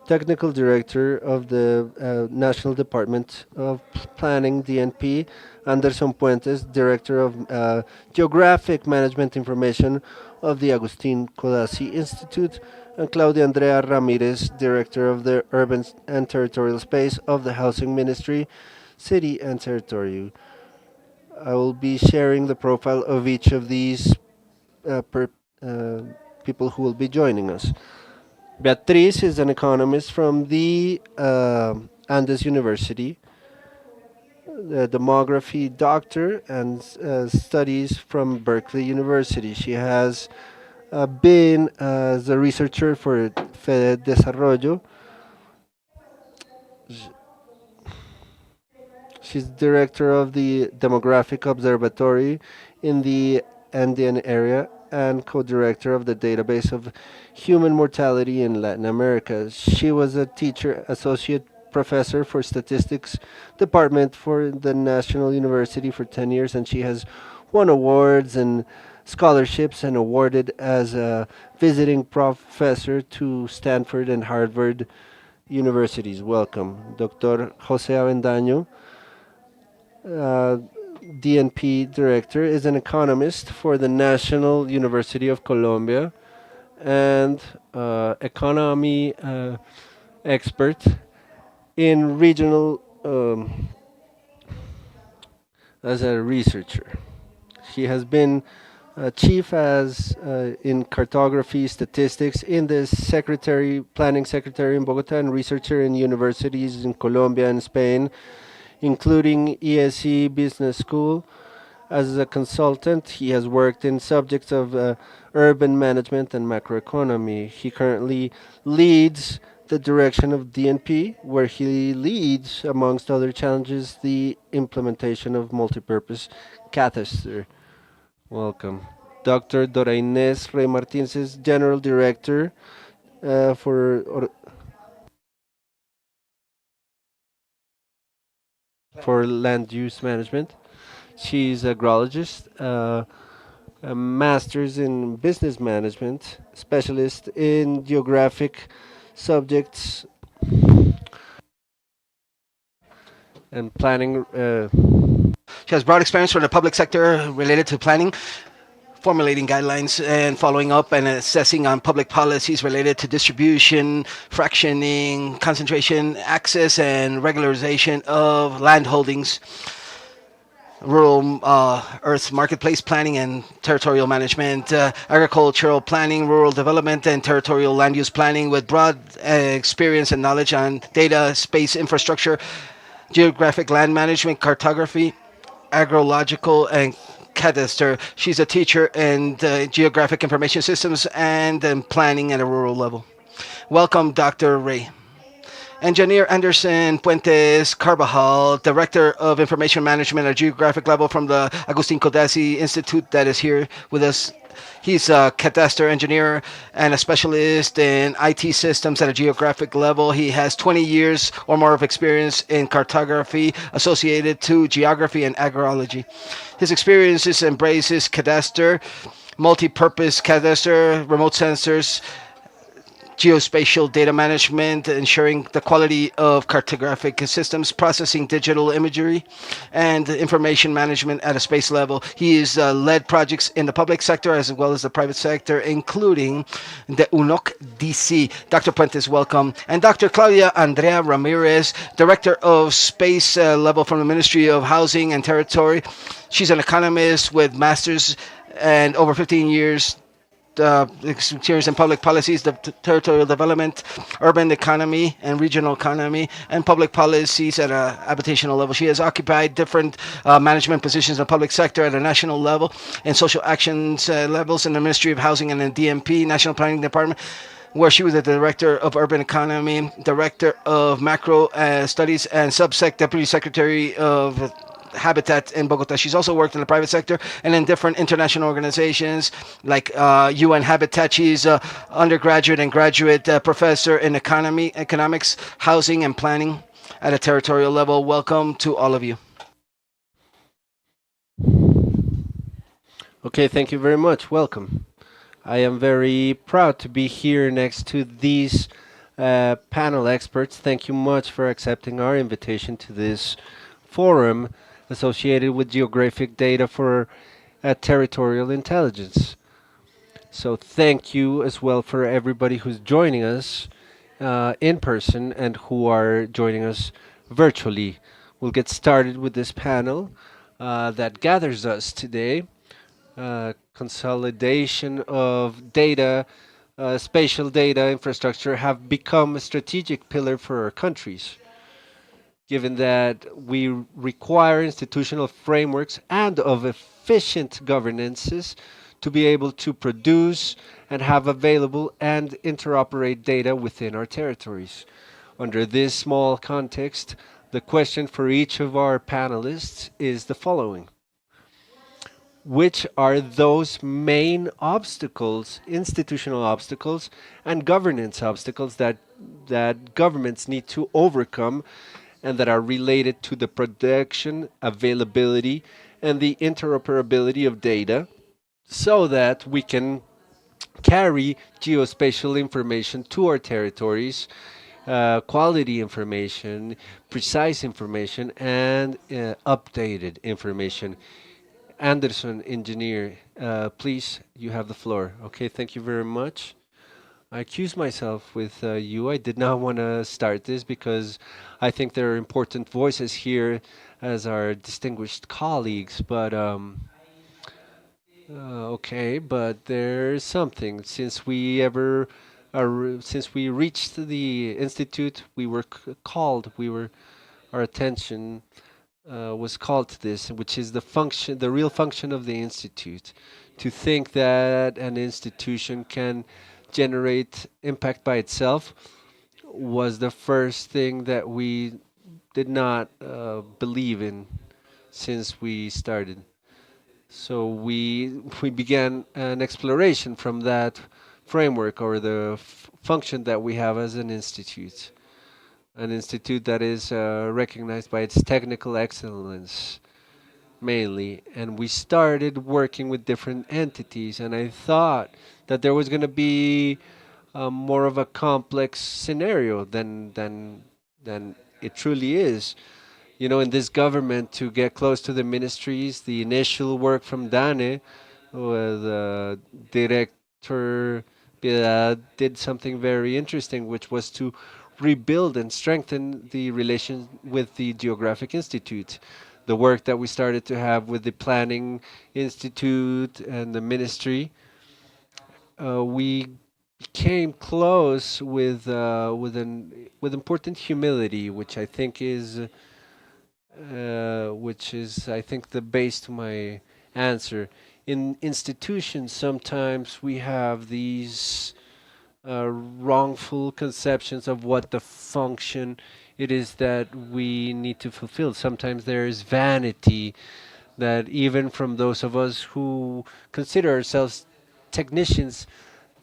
Technical Director of the National Department of Planning, DNP, Anderson Puentes, Director of Geographic Management Information of the Agustin Codazzi Institute, and Claudia Andrea Ramirez, Director of the Urban and Territorial Space of the Housing Ministry, City and Territory. I will be sharing the profile of each of these uh, people who will be joining us. Beatriz is an economist from the Andes University, a demography doctor, and studies from Berkeley University. She has been as a researcher for Fede Desarrollo. She's director of the Demographic Observatory in the Andean area and co-director of the database of human mortality in Latin America. She was a teacher associate professor for statistics department for the National University for 10 years, and she has won awards and scholarships and awarded as a visiting professor to Stanford and Harvard universities. Welcome, Dr. Jose Avendaño, uh, DNP director, is an economist for the National University of Colombia and economy expert in regional as a researcher. She has been chief as in cartography statistics in the secretary planning secretary in Bogota and researcher in universities in Colombia and Spain, including ESE Business School. As a consultant, he has worked in subjects of urban management and macroeconomy. He currently leads the direction of DNP, where he leads, amongst other challenges, the implementation of multipurpose cathedral. Welcome. Dr. Dora Inés Rey Martínez is General Director for land use management. She's a agrologist, a master's in business management, specialist in geographic subjects and planning. She has broad experience from the public sector related to planning, formulating guidelines and following up and assessing on public policies related to distribution, fractioning, concentration, access, and regularization of land holdings, rural earth marketplace planning and territorial management, agricultural planning, rural development, and territorial land use planning with broad experience and knowledge on data, space infrastructure, geographic land management, cartography, agrological, and cadastre. She's a teacher in geographic information systems and planning at a rural level. Welcome, Dr. Ray. Engineer Anderson Puentes Carvajal, Director of Information Management at Geographic level from the Agustin Codazzi Institute that is here with us. He's a cadastre engineer and a specialist in IT systems at a geographic level. He has 20 years or more of experience in cartography associated to geography and agrology. His experiences embraces cadastre, multi-purpose cadastre, remote sensors, geospatial data management, ensuring the quality of cartographic systems, processing digital imagery, and information management at a space level. He has led projects in the public sector as well as the private sector, including the UNOC DC. Dr. Puentes, welcome. And Dr. Claudia Andrea Ramirez, Director of Space level from the Ministry of Housing and Territory. She's an economist with masters and over 15 years experience in public policies, the territorial development, urban economy, and regional economy, and public policies at a habitational level. She has occupied different management positions in the public sector at a national level and social actions levels in the Ministry of Housing and the DMP, National Planning Department, where she was the director of urban economy, director of macro studies, and subsec deputy secretary of Habitat in Bogota. She's also worked in the private sector and in different international organizations like UN Habitat. She's an undergraduate and graduate professor in economics, housing, and planning at a territorial level. Welcome to all of you. Okay, thank you very much. Welcome. I am very proud to be here next to these Panel experts, thank you much for accepting our invitation to this forum associated with geographic data for territorial intelligence. So thank you as well for everybody who's joining us in person and who are joining us virtually. We'll get started with this panel that gathers us today. Consolidation of data, spatial data infrastructure have become a strategic pillar for our countries, given that we require institutional frameworks and of efficient governances to be able to produce and have available and interoperate data within our territories. Under this small context, the question for each of our panelists is the following: which are those main obstacles, institutional obstacles and governance obstacles that governments need to overcome and that are related to the production, availability, and the interoperability of data so that we can carry geospatial information to our territories, quality information, precise information, and updated information. Anderson, engineer, please, you have the floor. Okay, thank you very much. I accuse myself with you. I did not want to start this because I think there are important voices here as our distinguished colleagues, but okay, but there's something. Since we reached the institute, we were called, our attention was called to this, which is the function, the real function of the institute, to think that an institution can generate impact by itself was the first thing that we did not believe in since we started. So we began an exploration from that framework or the function that we have as an institute that is recognized by its technical excellence mainly. And we started working with different entities, and I thought that there was going to be more of a complex scenario than it truly is. You know, in this government, to get close to the ministries, the initial work from Dane, with Director Piedad, did something very interesting, which was to rebuild and strengthen the relation with the Geographic Institute. The work that we started to have with the Planning Institute and the ministry, we came close with important humility, which is, I think, the base to my answer. In institutions, sometimes we have these wrongful conceptions of what the function it is that we need to fulfill. Sometimes there is vanity that even from those of us who consider ourselves technicians,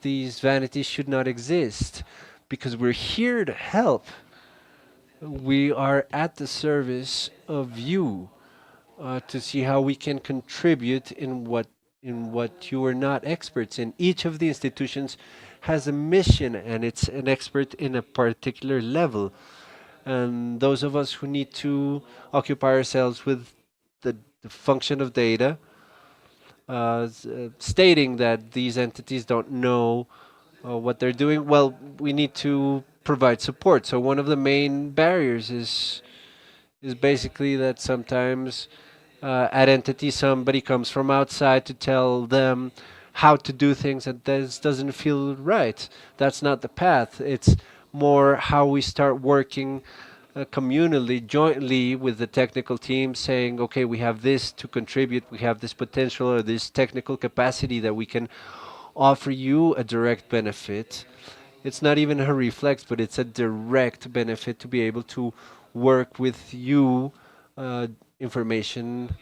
these vanities should not exist because we're here to help. We are at the service of you to see how we can contribute in what you are not experts in. Each of the institutions has a mission and it's an expert in a particular level. And those of us who need to occupy ourselves with the function of data, stating that these entities don't know what they're doing, well, we need to provide support. So one of the main barriers is basically that sometimes at entity somebody comes from outside to tell them how to do things, and this doesn't feel right. That's not the path. It's more how we start working communally, jointly with the technical team, saying, okay, we have this to contribute, we have this potential or this technical capacity that we can offer you a direct benefit. It's not even a reflex, but it's a direct benefit to be able to work with you information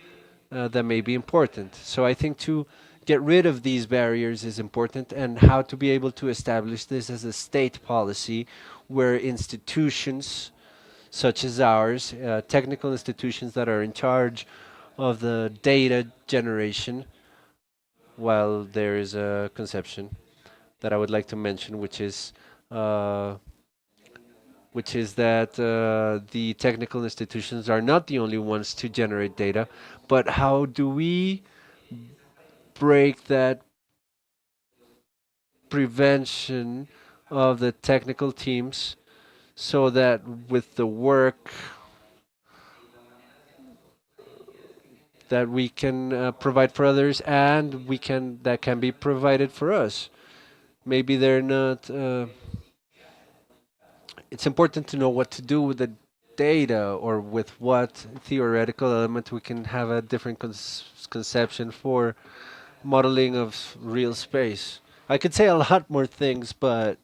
that may be important. So I think to get rid of these barriers is important, and how to be able to establish this as a state policy where institutions such as ours, technical institutions that are in charge of the data generation, while there is a conception that I would like to mention, which is uh, which is that the technical institutions are not the only ones to generate data, but how do we break that prevention of the technical teams so that with the work that we can provide for others and we can that can be provided for us. Maybe they're not. It's important to know what to do with the data or with what theoretical element we can have a different conception for modeling of real space. I could say a lot more things, but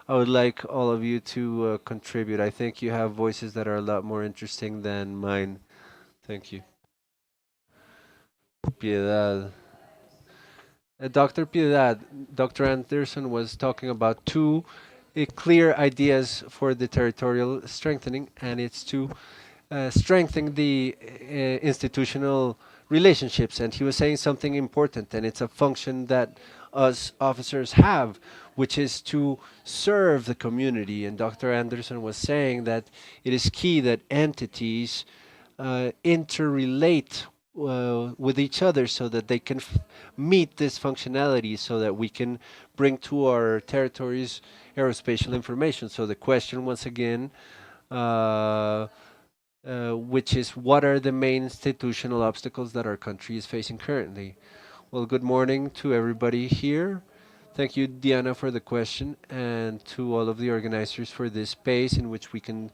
I would like all of you to contribute. I think you have voices that are a lot more interesting than mine. Thank you. Piedad. Dr. Piedad, Dr. Anderson was talking about two clear ideas for the territorial strengthening, and it's to strengthen the institutional relationships. And he was saying something important, and it's a function that us officers have, which is to serve the community. And Dr. Anderson was saying that it is key that entities interrelate with each other so that they can meet this functionality so that we can bring to our territories aerospatial information. So the question once again, which is what are the main institutional obstacles that our country is facing currently? Well, good morning to everybody here. Thank you, Diana, for the question, and to all of the organizers for this space in which we can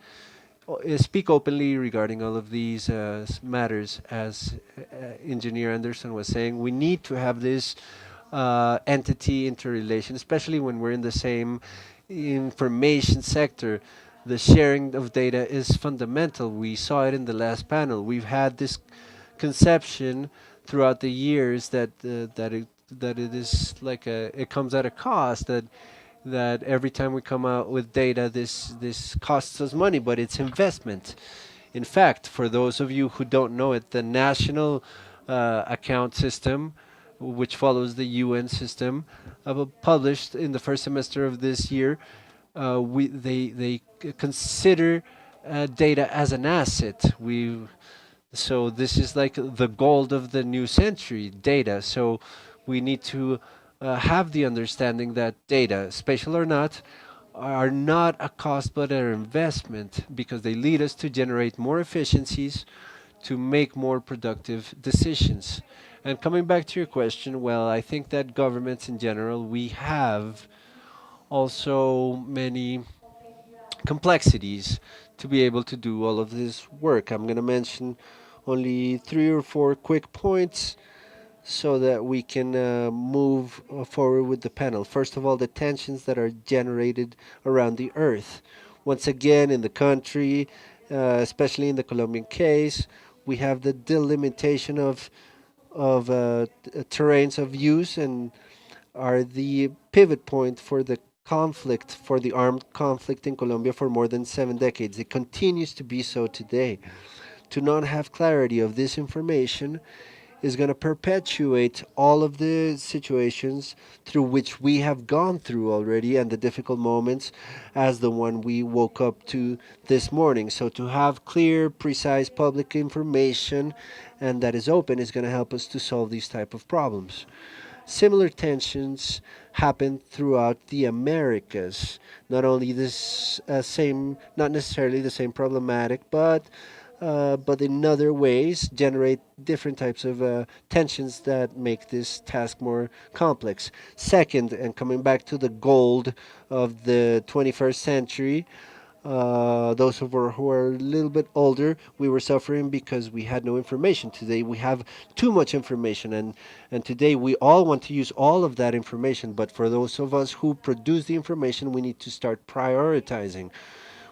speak openly regarding all of these matters. As Engineer Anderson was saying, we need to have this entity interrelation, especially when we're in the same information sector. The sharing of data is fundamental. We saw it in the last panel. We've had this conception throughout the years that it is like it comes at a cost, that every time we come out with data, this costs us money, but it's investment. In fact, for those of you who don't know it, the national account system, which follows the UN system, published in the first semester of this year, they consider data as an asset. So this is like the gold of the new century, data. So we need to have the understanding that data, spatial or not, are not a cost but an investment because they lead us to generate more efficiencies, to make more productive decisions. And coming back to your question, well, I think that governments in general, we have also many complexities to be able to do all of this work. I'm going to mention only 3 or 4 quick points so that we can move forward with the panel. First of all, the tensions that are generated around the Earth. Once again, in the country, especially in the Colombian case, we have the delimitation of terrains of use and are the pivot point for the conflict, for the armed conflict in Colombia for more than 7 decades. It continues to be so today. To not have clarity of this information is going to perpetuate all of the situations through which we have gone through already and the difficult moments as the one we woke up to this morning. So to have clear, precise public information and that is open is going to help us to solve these type of problems. Similar tensions happen throughout the Americas. Not only this same, not necessarily the same problematic, but in other ways generate different types of tensions that make this task more complex. Second, and coming back to the gold of the 21st century, those who are a little bit older, we were suffering because we had no information. Today we have too much information, and today we all want to use all of that information. But for those of us who produce the information, we need to start prioritizing,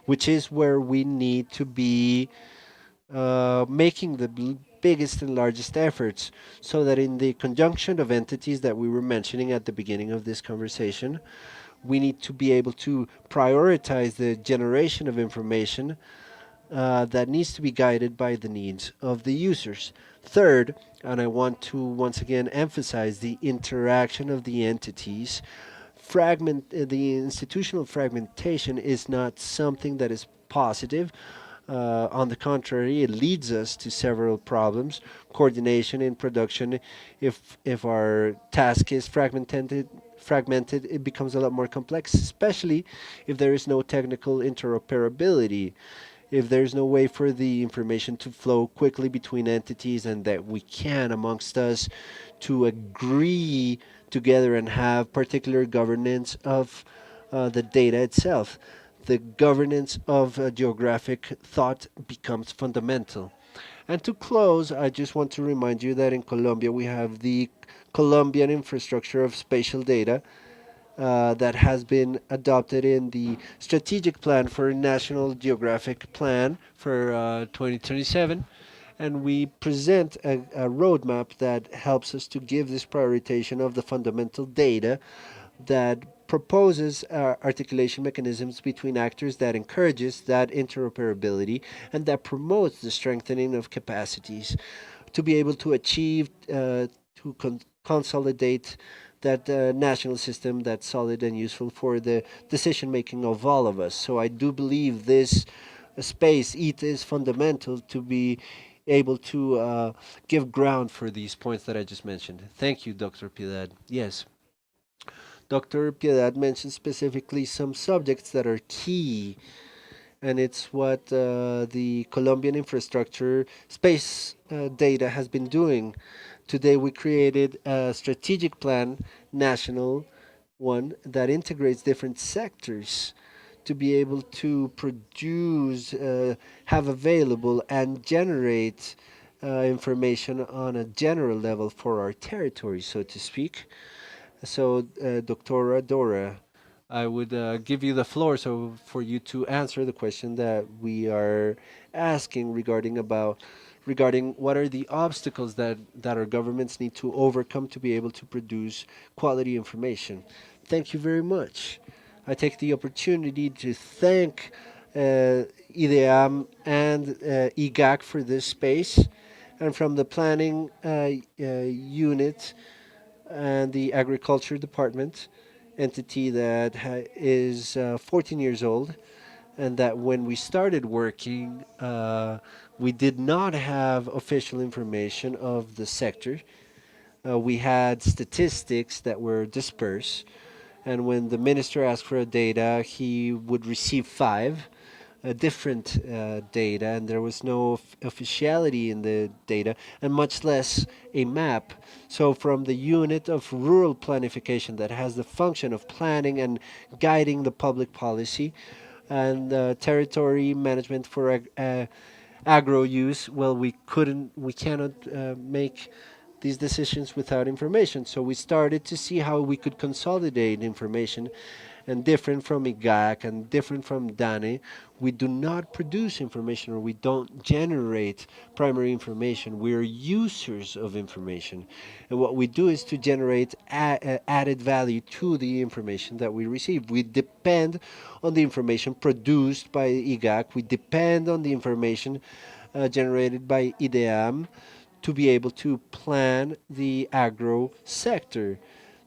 which is where we need to be making the biggest and largest efforts so that in the conjunction of entities that we were mentioning at the beginning of this conversation, we need to be able to prioritize the generation of information that needs to be guided by the needs of the users. Third, and I want to once again emphasize the interaction of the entities. the institutional fragmentation is not something that is positive. On the contrary, it leads us to several problems. Coordination in production, if our task is fragmented, it becomes a lot more complex, especially if there is no technical interoperability, if there's no way for the information to flow quickly between entities, and that we can amongst us to agree together and have particular governance of the data itself. The governance of geographic thought becomes fundamental. And to close, I just want to remind you that in Colombia we have the Colombian infrastructure of spatial data that has been adopted in the strategic plan for National Geographic Plan for 2027. And we present a roadmap that helps us to give this prioritization of the fundamental data, that proposes articulation mechanisms between actors, that encourages that interoperability, and that promotes the strengthening of capacities to be able to achieve, consolidate that national system that's solid and useful for the decision making of all of us. So I do believe this space, it is fundamental to be able to give ground for these points that I just mentioned. Thank you, Dr. Piedad. Yes. Dr. Piedad mentioned specifically some subjects that are key, and it's what the Colombian infrastructure space data has been doing. Today, we created a strategic plan, national one, that integrates different sectors to be able to produce, have available, and generate information on a general level for our territory, so to speak. So, Doctora Dora, I would give you the floor so for you to answer the question that we are asking regarding what are the obstacles that our governments need to overcome to be able to produce quality information. Thank you very much. I take the opportunity to thank IDEAM and IGAC for this space, and from the planning unit and the agriculture department entity that is 14 years old, and that when we started working, we did not have official information of the sector. We had statistics that were dispersed, and when the minister asked for a data, he would receive five different data, and there was no officiality in the data, and much less a map. So, from the unit of rural planification that has the function of planning and guiding the public policy, and territory management for agro use, well, we cannot make these decisions without information. So we started to see how we could consolidate information, and different from IGAC and different from DANE, we do not produce information, or we don't generate primary information. We are users of information. And what we do is to generate added value to the information that we receive. We depend on the information produced by IGAC. We depend on the information generated by IDEAM to be able to plan the agro sector.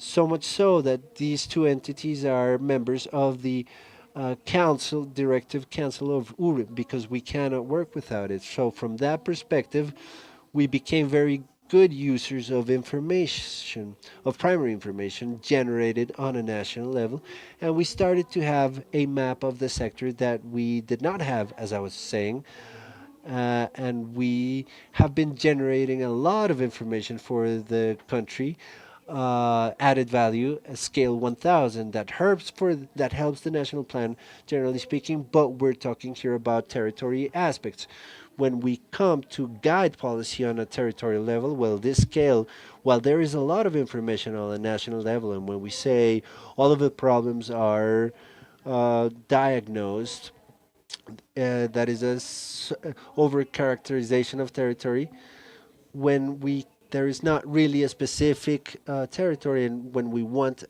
So much so that these two entities are members of the directive council of URIP, because we cannot work without it. So from that perspective, we became very good users of information, of primary information generated on a national level, and we started to have a map of the sector that we did not have, as I was saying. And we have been generating a lot of information for the country, added value, scale 1000, that helps the national plan, generally speaking. But we're talking here about territory aspects. When we come to guide policy on a territorial level, well, this scale, while there is a lot of information on a national level, and when we say all of the problems are diagnosed, that is over characterization of territory, when we there is not really a specific territory, and when we want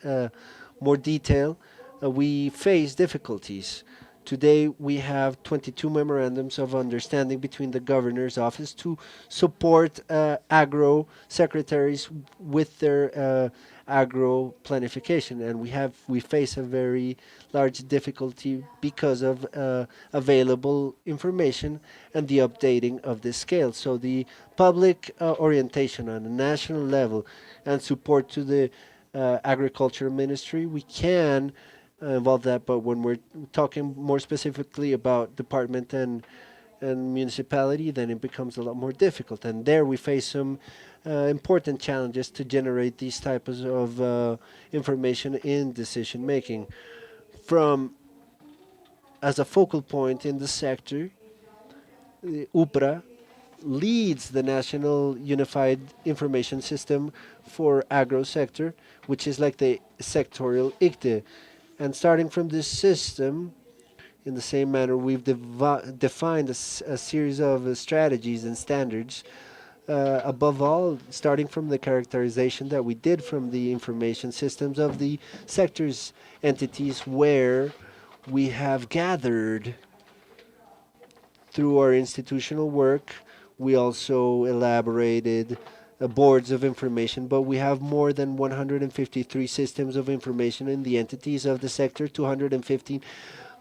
more detail, we face difficulties. Today we have 22 memorandums of understanding between the governor's office to support agro secretaries with their agro planification, and we face a very large difficulty because of available information and the updating of this scale. So the public orientation on a national level and support to the agriculture ministry, we can involve that, but when we're talking more specifically about department and municipality, then it becomes a lot more difficult. And there we face some important challenges to generate these types of information in decision making. From as a focal point in the sector, UPRA leads the National Unified Information System for Agro Sector, which is like the sectorial ICTE. And starting from this system, in the same manner, we've defined a series of strategies and standards. Above all, starting from the characterization that we did from the information systems of the sectors entities where we have gathered through our institutional work. We also elaborated boards of information, but we have more than 153 systems of information in the entities of the sector, 215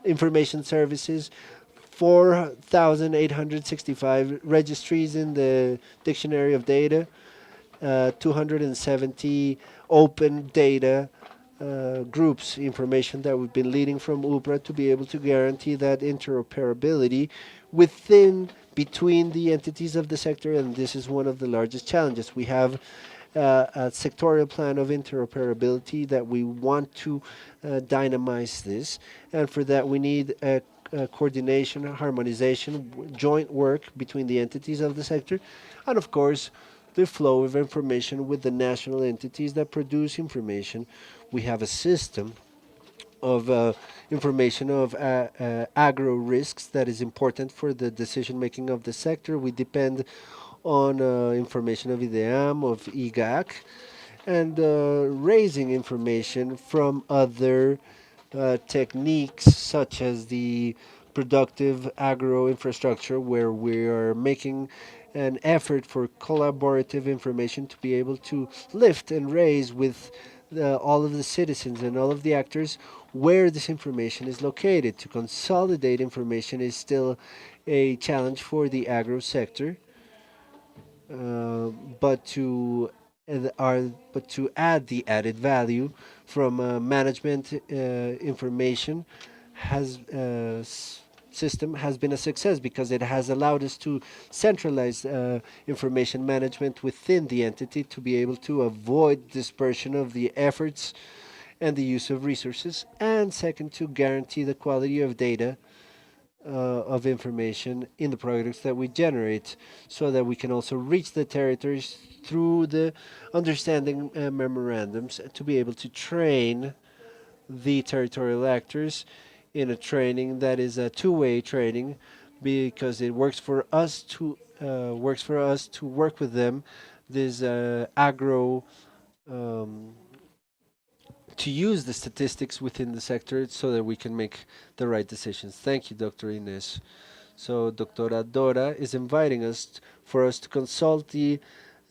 information services, 4,865 registries in the Dictionary of Data, 270 open data groups, information that we've been leading from UPRA to be able to guarantee that interoperability within between the entities of the sector, and this is one of the largest challenges. We have a sectorial plan of interoperability that we want to dynamize this, and for that we need coordination, harmonization, joint work between the entities of the sector, and of course the flow of information with the national entities that produce information. We have a system of information of agro risks that is important for the decision making of the sector. We depend on information of IDEAM, of IGAC, and raising information from other techniques such as the productive agro infrastructure, where we are making an effort for collaborative information to be able to lift and raise with all of the citizens and all of the actors where this information is located. To consolidate information is still a challenge for the agro sector, uh, but to but to add the added value from management information has system has been a success because it has allowed us to centralize information management within the entity to be able to avoid dispersion of the efforts and the use of resources, and second, to guarantee the quality of data of information in the products that we generate so that we can also reach the territories through the understanding memorandums to be able to train the territorial actors in a training that is a two-way training, because it works for us to work with them this agro um, to use the statistics within the sector so that we can make the right decisions. Thank you, Dr. Ines. So Doctora Dora is inviting us for us to consult the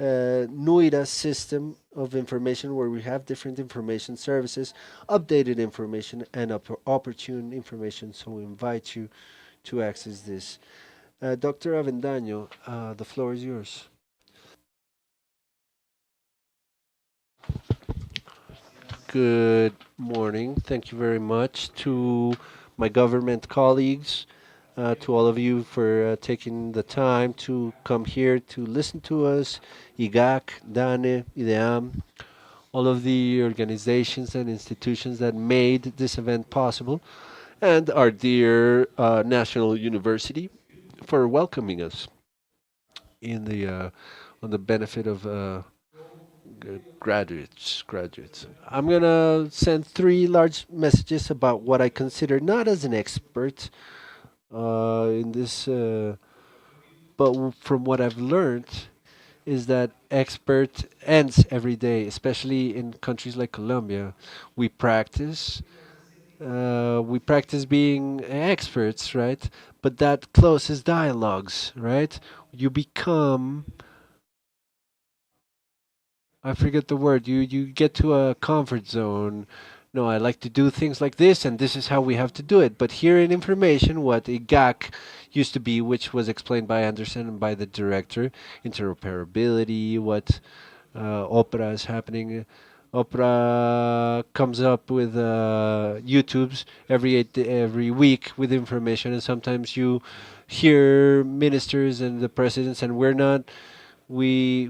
NUIRA system of information, where we have different information services, updated information, and opportune information. So we invite you to access this. Dr. Avendaño, the floor is yours. Good morning. Thank you very much to my government colleagues, to all of you for taking the time to come here to listen to us, IGAC, DANE, IDEAM, all of the organizations and institutions that made this event possible, and our dear National University for welcoming us in the on the benefit of graduates. I'm gonna send three large messages about what I consider not as an expert in this, but from what I've learned is that expert ends every day, especially in countries like Colombia. We practice. We practice being experts, right? But that closes dialogues, right? You become I forget the word. You get to a comfort zone. No, I like to do things like this, and this is how we have to do it. But here in information, what a GAC used to be, which was explained by Anderson and by the director, interoperability, what Opera is happening. Opera comes up with YouTubes every week with information, and sometimes you hear ministers and the presidents, and we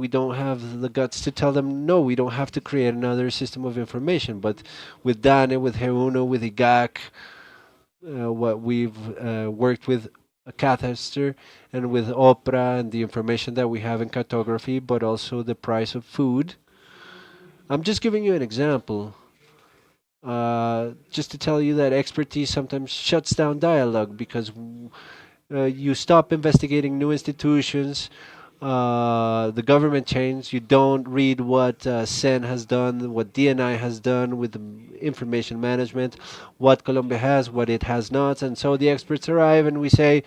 don't have the guts to tell them no. We don't have to create another system of information. But with Dane, with Heuno, with IGAC, what we've worked with a cathester and with Opera and the information that we have in cartography, but also the price of food. I'm just giving you an example, just to tell you that expertise sometimes shuts down dialogue because you stop investigating new institutions. The government changed. You don't read what SEN has done, what DNI has done with the information management, what Colombia has, what it has not. And so the experts arrive and we say,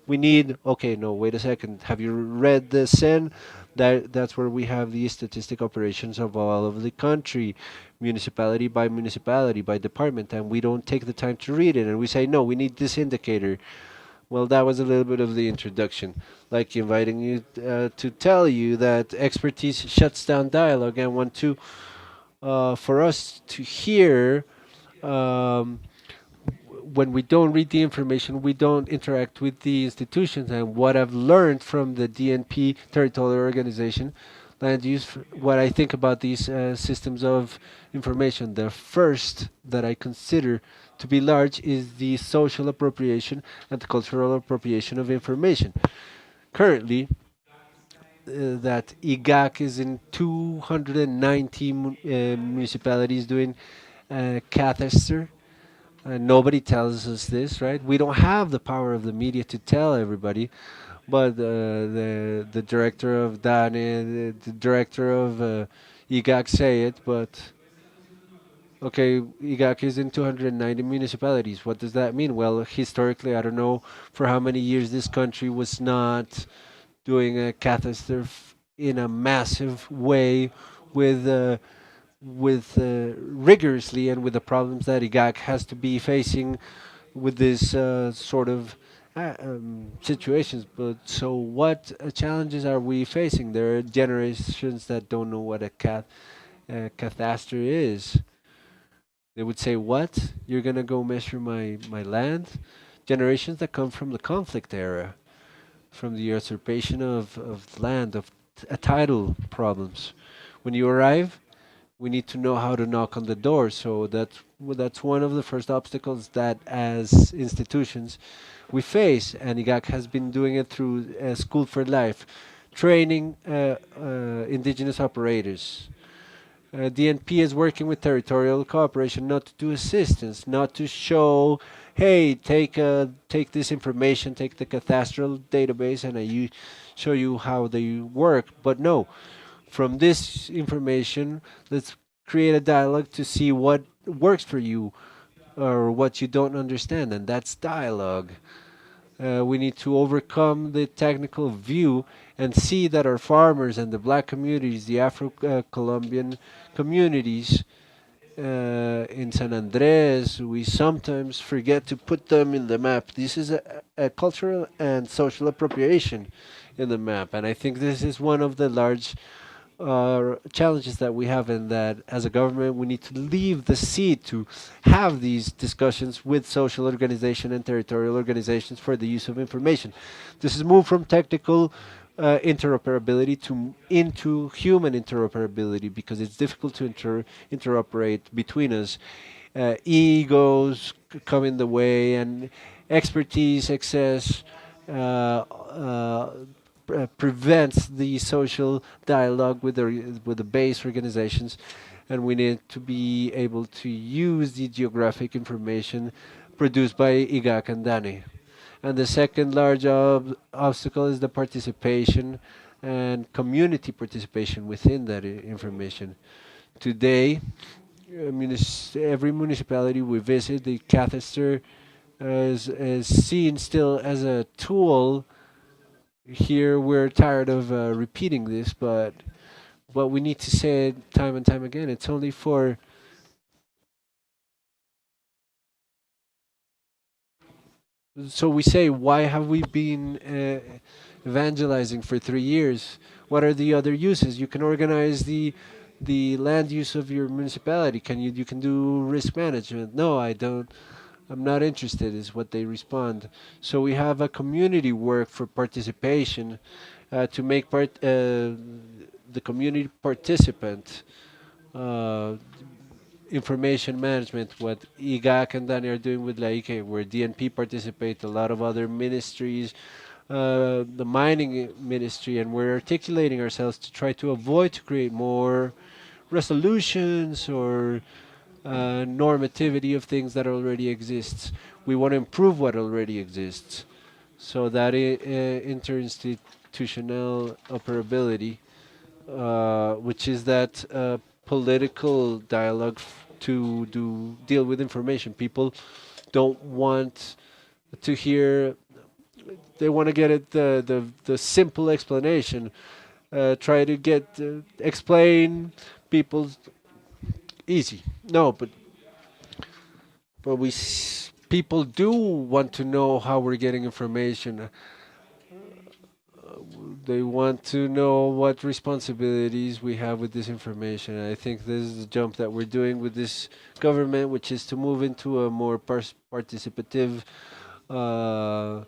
we need, okay, no, wait a second. Have you read the SEN? That's where we have the statistic operations of all of the country, municipality by department, and we don't take the time to read it. And we say, no, we need this indicator. Well, that was a little bit of the introduction, like inviting you to tell you that expertise shuts down dialogue and want to, for us to hear. When we don't read the information, we don't interact with the institutions. And what I've learned from the DNP territorial organization, land use, what I think about these systems of information, the first that I consider to be large is the social appropriation and the cultural appropriation of information. Currently, that IGAC is in 290 municipalities doing cathester. Nobody tells us this, right? We don't have the power of the media to tell everybody, but the director of DANE, the director of IGAC say it, but okay, IGAC is in 290 municipalities. What does that mean? Well, historically, I don't know for how many years this country was not doing a cathester in a massive way with rigorously and with the problems that IGAC has to be facing with this sort of situations. But so, what challenges are we facing? There are generations that don't know what a cathaster is. They would say, "What? You're gonna go measure my land?" Generations that come from the conflict era, from the usurpation of land, of title problems. When you arrive, we need to know how to knock on the door. So that's one of the first obstacles that, as institutions, we face. And IGAC has been doing it through School for Life, training indigenous operators. DNP is working with territorial cooperation, not to do assistance, not to show, hey, take this information, take the cadastral database, and show you how they work. But no, from this information, let's create a dialogue to see what works for you or what you don't understand, and that's dialogue. We need to overcome the technical view and see that our farmers and the black communities, the Afro-Colombian communities in San Andres, we sometimes forget to put them in the map. This is a cultural and social appropriation in the map, and I think this is one of the large challenges that we have, and that as a government we need to leave the seat to have these discussions with social organization and territorial organizations for the use of information. This is moved from technical interoperability into human interoperability, because it's difficult to interoperate between us. Egos come in the way, and expertise excess prevents the social dialogue with the base organizations, and we need to be able to use the geographic information produced by IGAC and DANI. And the second large obstacle is the participation and community participation within that information. Today, every municipality we visit, the cathester is seen still as a tool. Here we're tired of repeating this, but but we need to say it time and time again. It's only for so we say, why have we been evangelizing for 3 years? What are the other uses? You can organize the land use of your municipality. You can do risk management? No, I don't. I'm not interested, is what they respond. So we have a community work for participation to make the community participant. Uh, Information management, what IGAC and Dani are doing with LAIKE, where DNP participate, a lot of other ministries, the mining ministry, and we're articulating ourselves to try to avoid to create more resolutions or normativity of things that already exists. We want to improve what already exists. So that interinstitutional operability, which is that political dialogue to deal with information. People don't want to hear. They want to get it the simple explanation. Try to get explain people's easy. No, but people do want to know how we're getting information. They want to know what responsibilities we have with this information. I think this is the jump that we're doing with this government, which is to move into a more participative uh,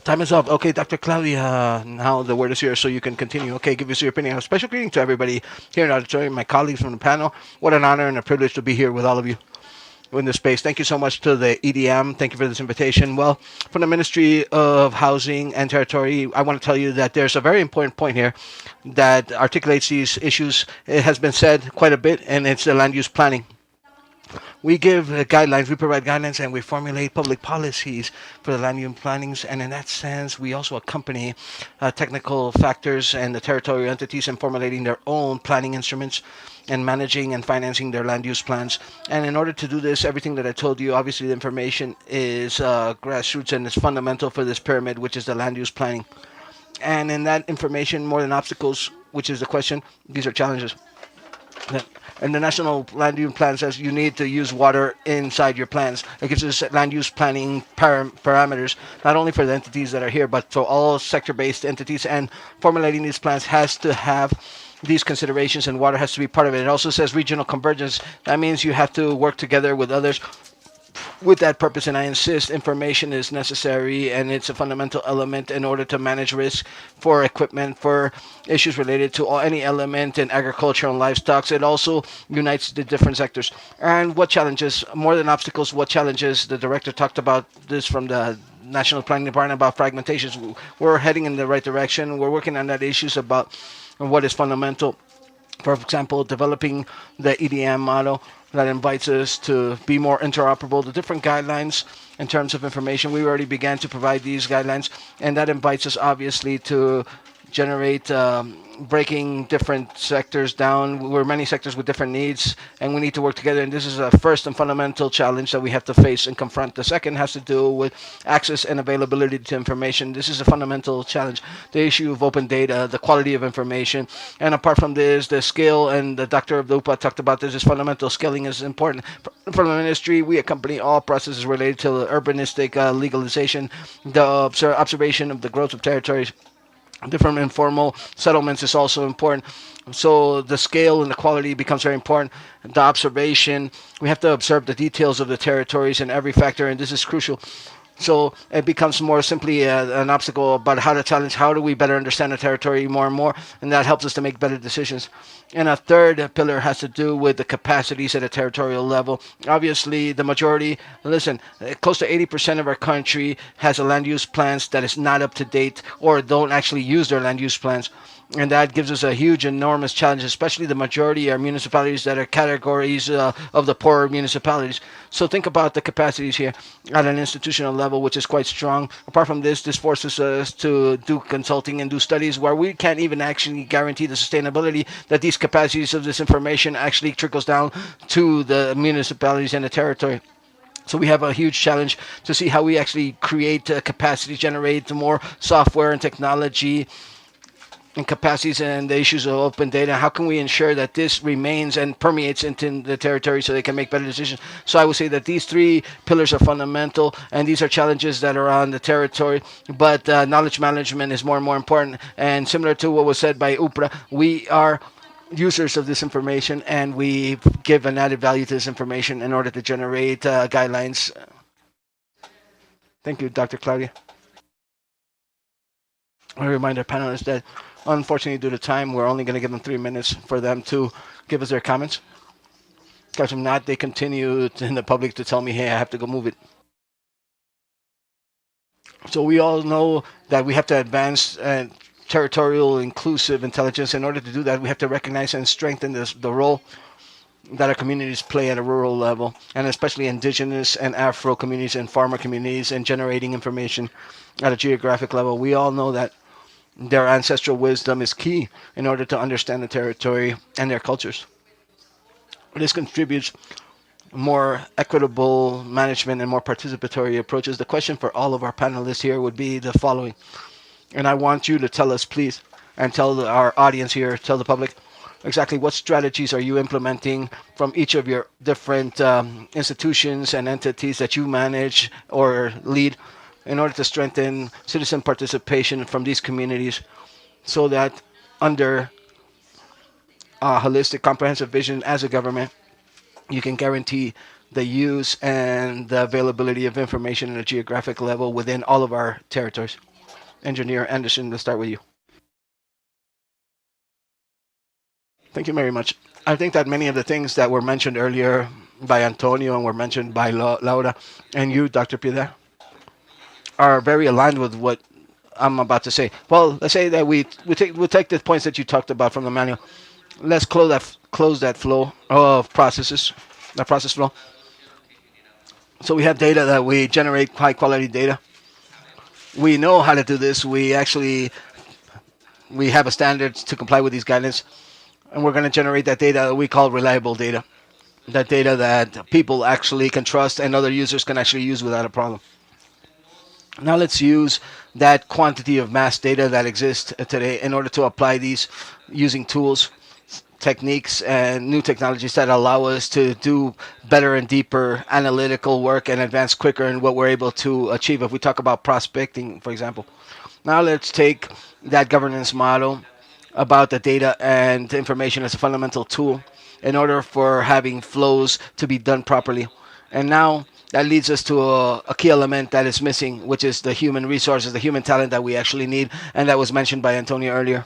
Time is up. Okay, Dr. Claudia, now the word is yours so you can continue. Okay, give us your opinion. A special greeting to everybody here in the auditorium, my colleagues from the panel. What an honor and a privilege to be here with all of you in this space. Thank you so much to the EDM. Thank you for this invitation. Well, from the Ministry of Housing and Territory, I want to tell you that there's a very important point here that articulates these issues. It has been said quite a bit, and it's the land use planning. We give guidelines, we provide guidelines, and we formulate public policies for the land use plannings. And in that sense, we also accompany technical factors and the territorial entities in formulating their own planning instruments and managing and financing their land use plans. And in order to do this, everything that I told you, obviously the information is grassroots and is fundamental for this pyramid, which is the land use planning. And in that information, more than obstacles, which is the question, these are challenges. And the National Land Use Plan says you need to use water inside your plans. It gives us land use planning parameters, not only for the entities that are here, but for all sector-based entities. And formulating these plans has to have these considerations, and water has to be part of it. It also says regional convergence. That means you have to work together with others with that purpose, and I insist information is necessary and it's a fundamental element in order to manage risk for equipment, for issues related to any element in agriculture and livestock. It also unites the different sectors. And what challenges, more than obstacles, what challenges? The director talked about this from the National Planning Department about fragmentations. We're heading in the right direction. We're working on that issues about what is fundamental. For example, developing the EDM model that invites us to be more interoperable, the different guidelines in terms of information. We already began to provide these guidelines, and that invites us obviously to generate breaking different sectors down. We're many sectors with different needs, and we need to work together. And this is a first and fundamental challenge that we have to face and confront. The second has to do with access and availability to information. This is a fundamental challenge. The issue of open data, the quality of information, and apart from this, the scale, and the Dr. of the UPA talked about this, is fundamental. Scaling is important. From the ministry, we accompany all processes related to the urbanistic legalization, the observation of the growth of territories. Different informal settlements is also important. So the scale and the quality becomes very important. The observation, we have to observe the details of the territories and every factor, and this is crucial. So it becomes more simply an obstacle about how to challenge, how do we better understand the territory more and more, and that helps us to make better decisions. And a third pillar has to do with the capacities at a territorial level. Obviously, the majority, listen, close to 80% of our country has a land use plans that is not up to date or don't actually use their land use plans. And that gives us a huge, enormous challenge, especially the majority are municipalities that are categories of the poorer municipalities. So think about the capacities here at an institutional level, which is quite strong. Apart from this, this forces us to do consulting and do studies where we can't even actually guarantee the sustainability that these capacities of this information actually trickles down to the municipalities and the territory. So we have a huge challenge to see how we actually create capacity, generate more software and technology and capacities and the issues of open data. How can we ensure that this remains and permeates into the territory so they can make better decisions? So I would say that these three pillars are fundamental, and these are challenges that are on the territory. But knowledge management is more and more important. And similar to what was said by UPRA, we are users of this information, and we give an added value to this information in order to generate guidelines. Thank you, Dr. Claudia. I remind our panelists that unfortunately, due to time, we're only going to give them 3 minutes for them to give us their comments. Because if not, they continue in the public to tell me, hey, I have to go move it. So we all know that we have to advance territorial inclusive intelligence. In order to do that, we have to recognize and strengthen the role that our communities play at a rural level, and especially indigenous and Afro communities and farmer communities, and generating information at a geographic level. We all know that their ancestral wisdom is key in order to understand the territory and their cultures. This contributes more equitable management and more participatory approaches. The question for all of our panelists here would be the following, and I want you to tell us, please, and tell our audience here, tell the public, exactly what strategies are you implementing from each of your different institutions and entities that you manage or lead in order to strengthen citizen participation from these communities, so that under a holistic, comprehensive vision as a government, you can guarantee the use and the availability of information at a geographic level within all of our territories. Engineer Anderson, let's start with you. Thank you very much. I think that many of the things that were mentioned earlier by Antonio and were mentioned by Laura and you, Dr. Piedra, are very aligned with what I'm about to say. Well, let's say that we'll take the points that you talked about from the manual. Let's close that flow of processes, that process flow. So we have data that we generate, high quality data. We know how to do this. We have a standard to comply with these guidelines, and we're going to generate that data that we call reliable data. That data that people actually can trust and other users can actually use without a problem. Now let's use that quantity of mass data that exists today in order to apply these using tools, techniques, and new technologies that allow us to do better and deeper analytical work and advance quicker in what we're able to achieve. If we talk about prospecting, for example. Now let's take that governance model about the data and information as a fundamental tool in order for having flows to be done properly. And now that leads us to a key element that is missing, which is the human resources, the human talent that we actually need, and that was mentioned by Antonio earlier.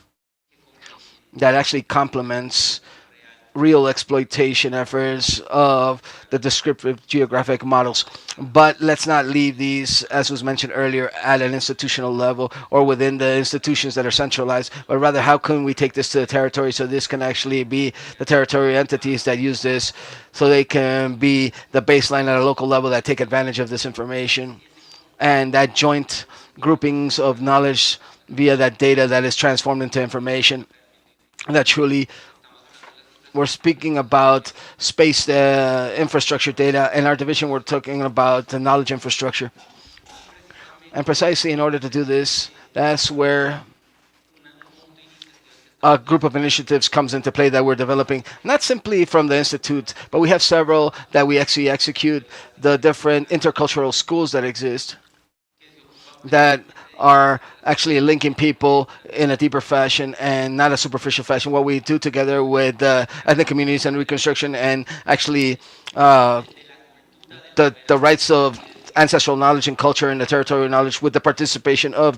That actually complements real exploitation efforts of the descriptive geographic models. But let's not leave these, as was mentioned earlier, at an institutional level or within the institutions that are centralized, but rather how can we take this to the territory so this can actually be the territorial entities that use this, so they can be the baseline at a local level that take advantage of this information, and that joint groupings of knowledge via that data that is transformed into information that truly. We're speaking about space infrastructure data. In our division, we're talking about the knowledge infrastructure. And precisely in order to do this, that's where a group of initiatives comes into play that we're developing, not simply from the Institute, but we have several that we actually execute, the different intercultural schools that exist that are actually linking people in a deeper fashion and not a superficial fashion. What we do together with ethnic communities and reconstruction, and actually the rights of ancestral knowledge and culture and the territorial knowledge with the participation of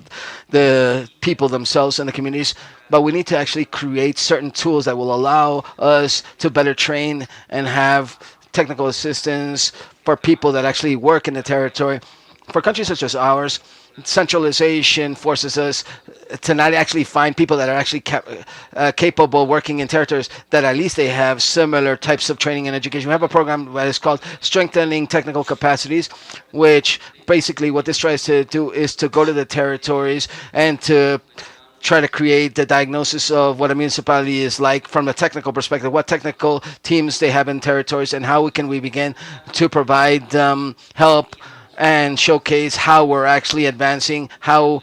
the people themselves and the communities. But we need to actually create certain tools that will allow us to better train and have technical assistance for people that actually work in the territory. For countries such as ours, centralization forces us to not actually find people that are actually capable of working in territories that at least they have similar types of training and education. We have a program that is called Strengthening Technical Capacities, which basically what this tries to do is to go to the territories and to try to create the diagnosis of what a municipality is like from a technical perspective, what technical teams they have in territories, and how can we begin to provide help and showcase how we're actually advancing, how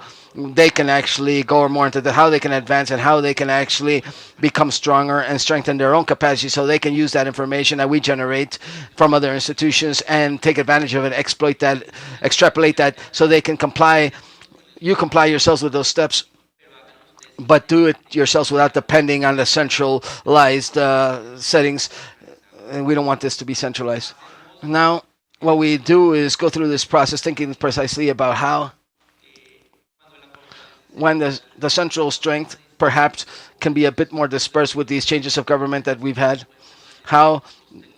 they can actually go more into how they can advance and how they can actually become stronger and strengthen their own capacity so they can use that information that we generate from other institutions and take advantage of it, exploit that, extrapolate that so they can comply. You comply yourselves with those steps, but do it yourselves without depending on the centralized settings. And we don't want this to be centralized. Now, what we do is go through this process thinking precisely about how, when the central strength perhaps can be a bit more dispersed with these changes of government that we've had, how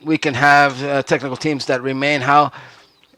we can have technical teams that remain, how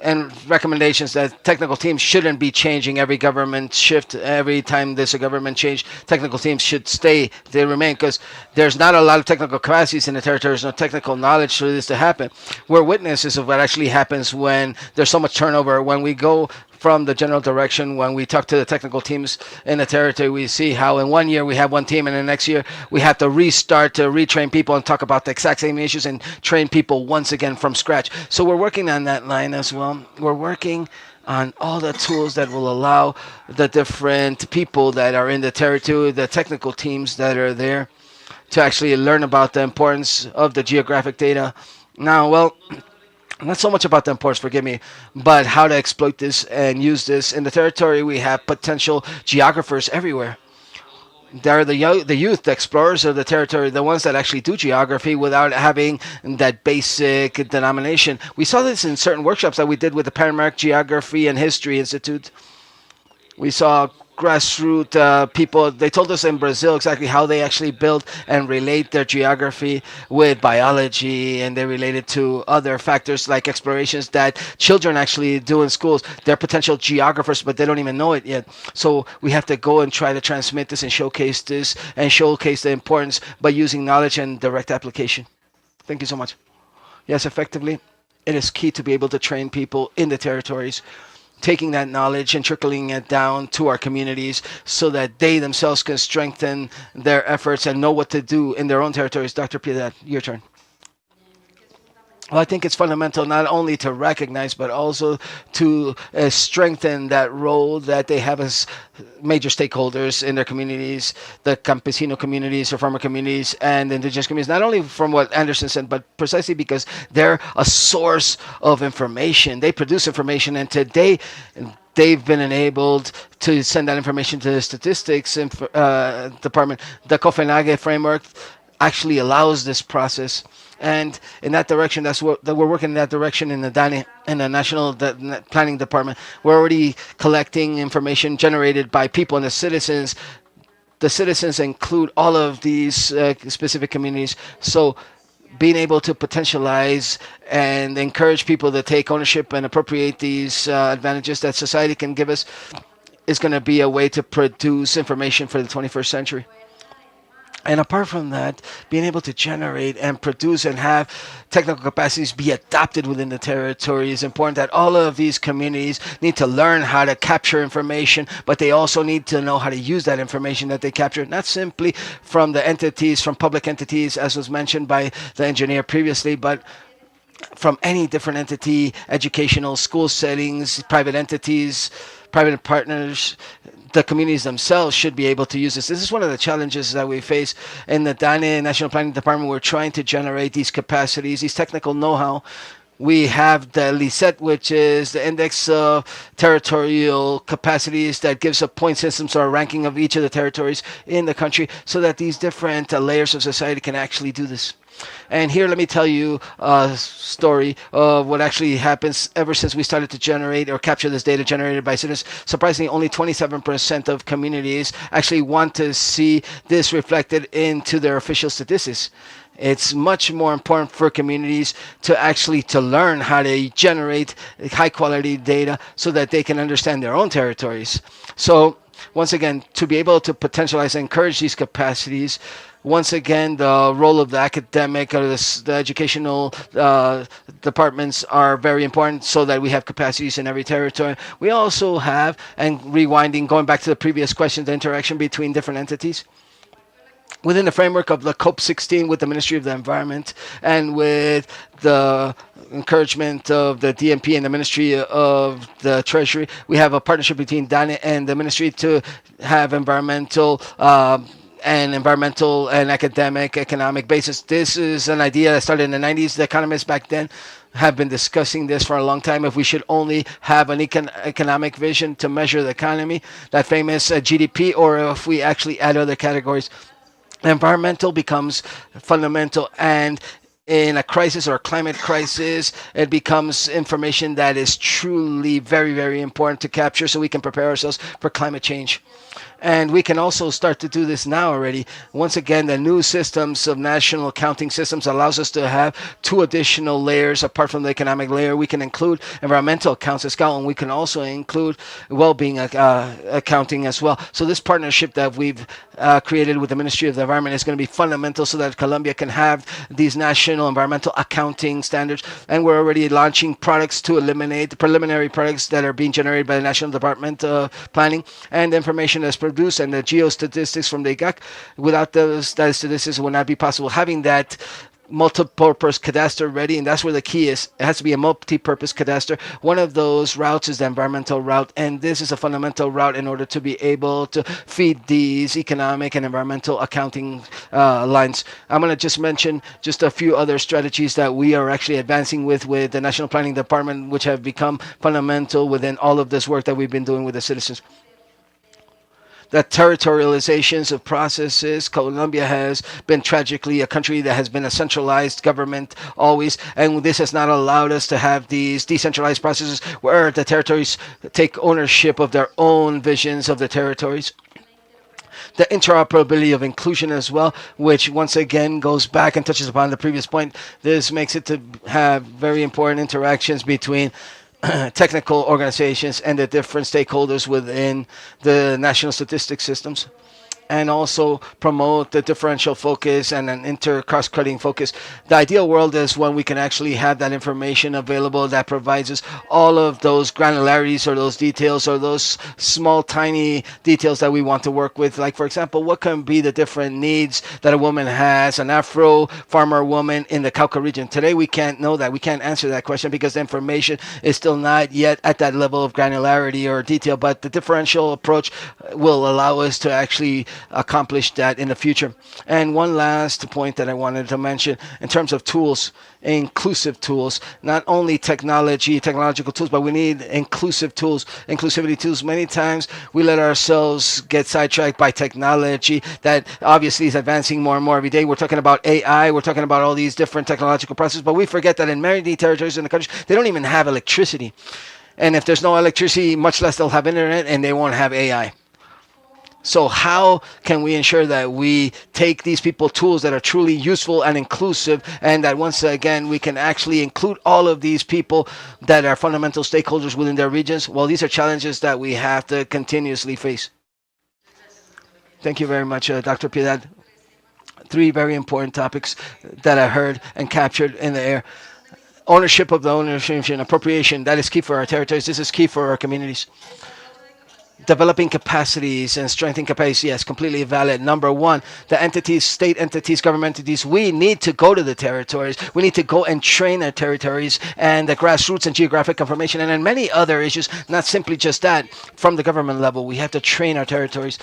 and recommendations that technical teams shouldn't be changing every government shift. Every time there's a government change, technical teams should stay, they remain, because there's not a lot of technical capacities in the territory. There's no technical knowledge for this to happen. We're witnesses of what actually happens when there's so much turnover. When we go from the general direction, when we talk to the technical teams in the territory, we see how in 1 year we have one team and the next year we have to restart to retrain people and talk about the exact same issues and train people once again from scratch. So we're working on that line as well. We're working on all the tools that will allow the different people that are in the territory, the technical teams that are there, to actually learn about the importance of the geographic data. Now, well, not so much about the importance, forgive me, but how to exploit this and use this. In the territory, we have potential geographers everywhere. They're the youth, the explorers of the territory, the ones that actually do geography without having that basic denomination. We saw this in certain workshops that we did with the Pan-American Geography and History Institute. We saw grassroots people. They told us in Brazil exactly how they actually build and relate their geography with biology, and they relate it to other factors like explorations that children actually do in schools. They're potential geographers, but they don't even know it yet. So we have to go and try to transmit this and showcase the importance by using knowledge and direct application. Thank you so much. Yes, effectively, it is key to be able to train people in the territories, taking that knowledge and trickling it down to our communities so that they themselves can strengthen their efforts and know what to do in their own territories. Dr. Piedad, your turn. Well, I think it's fundamental not only to recognize, but also to strengthen that role that they have as major stakeholders in their communities, the campesino communities or farmer communities and indigenous communities, not only from what Anderson said, but precisely because they're a source of information. They produce information, and today they've been enabled to send that information to the statistics department. The COFENAGE framework actually allows this process. And in that direction, we're working in that direction in the DANE, in the National Planning Department. We're already collecting information generated by people and the citizens. The citizens include all of these specific communities. So being able to potentialize and encourage people to take ownership and appropriate these advantages that society can give us is going to be a way to produce information for the 21st century. And apart from that, being able to generate and produce and have technical capacities be adopted within the territory is important. That all of these communities need to learn how to capture information, but they also need to know how to use that information that they capture, not simply from the entities, from public entities, as was mentioned by the engineer previously, but from any different entity, educational, school settings, private entities, private partners. The communities themselves should be able to use this. This is one of the challenges that we face in the DANE National Planning Department. We're trying to generate these capacities, these technical know-how. We have the LICET, which is the Index of Territorial Capacities that gives a point system, so a ranking of each of the territories in the country, so that these different layers of society can actually do this. And here, let me tell you a story of what actually happens ever since we started to generate or capture this data generated by citizens. Surprisingly, only 27% of communities actually want to see this reflected into their official statistics. It's much more important for communities to learn how to generate high quality data so that they can understand their own territories. So Once again, to be able to potentialize and encourage these capacities, once again, the role of the academic or the educational departments are very important so that we have capacities in every territory. We also have, and rewinding, going back to the previous question, the interaction between different entities within the framework of the COP16 with the Ministry of the Environment and with the encouragement of the DMP and the Ministry of the Treasury. We have a partnership between DANE and the Ministry to have environmental and academic economic basis. This is an idea that started in the 90s. The economists back then have been discussing this for a long time. If we should only have an economic vision to measure the economy, that famous GDP, or if we actually add other categories, environmental becomes fundamental. And in a crisis or a climate crisis, it becomes information that is truly very, very important to capture so we can prepare ourselves for climate change. And we can also start to do this now already. Once again, the new systems of national accounting systems allows us to have two additional layers apart from the economic layer. We can include environmental accounts as well, and we can also include well-being accounting as well. So this partnership that we've created with the Ministry of the Environment is going to be fundamental so that Colombia can have these national environmental accounting standards. And we're already launching products to eliminate the preliminary products that are being generated by the National Department of Planning, and the information that's produced and the geostatistics from the IGAC. Without those statistics, it would not be possible. Having that multi-purpose cadastre ready, and that's where the key is. It has to be a multi-purpose cadastre. One of those routes is the environmental route, and this is a fundamental route in order to be able to feed these economic and environmental accounting lines. I'm going to just mention just a few other strategies that we are actually advancing with the National Planning Department, which have become fundamental within all of this work that we've been doing with the citizens. The territorializations of processes. Colombia has been tragically a country that has been a centralized government always, and this has not allowed us to have these decentralized processes where the territories take ownership of their own visions of the territories. The interoperability of inclusion as well, which once again goes back and touches upon the previous point. This makes it to have very important interactions between technical organizations and the different stakeholders within the national statistics systems, and also promote the differential focus and an cross-cutting focus. The ideal world is when we can actually have that information available that provides us all of those granularities or those details or those small, tiny details that we want to work with. Like, for example, what can be the different needs that a woman has, an Afro farmer woman in the Cauca region? Today, we can't know that. We can't answer that question because the information is still not yet at that level of granularity or detail, but the differential approach will allow us to actually accomplish that in the future. And one last point that I wanted to mention in terms of tools, inclusive tools, not only technological tools, but we need inclusive tools, inclusivity tools. Many times we let ourselves get sidetracked by technology that obviously is advancing more and more every day. We're talking about AI, we're talking about all these different technological processes, but we forget that in many territories in the country, they don't even have electricity. And if there's no electricity, much less they'll have internet, and they won't have AI. So how can we ensure that we take these people tools that are truly useful and inclusive, and that once again we can actually include all of these people that are fundamental stakeholders within their regions? Well, these are challenges that we have to continuously face. Thank you very much, Dr. Piedad. Three very important topics that I heard and captured in the air. Ownership of the ownership and appropriation, that is key for our territories. This is key for our communities. Developing capacities and strengthening capacities, yes, completely valid. Number one, the entities, state entities, government entities, we need to go to the territories. We need to go and train our territories and the grassroots and geographic information, and then many other issues, not simply just that. From the government level, we have to train our territories,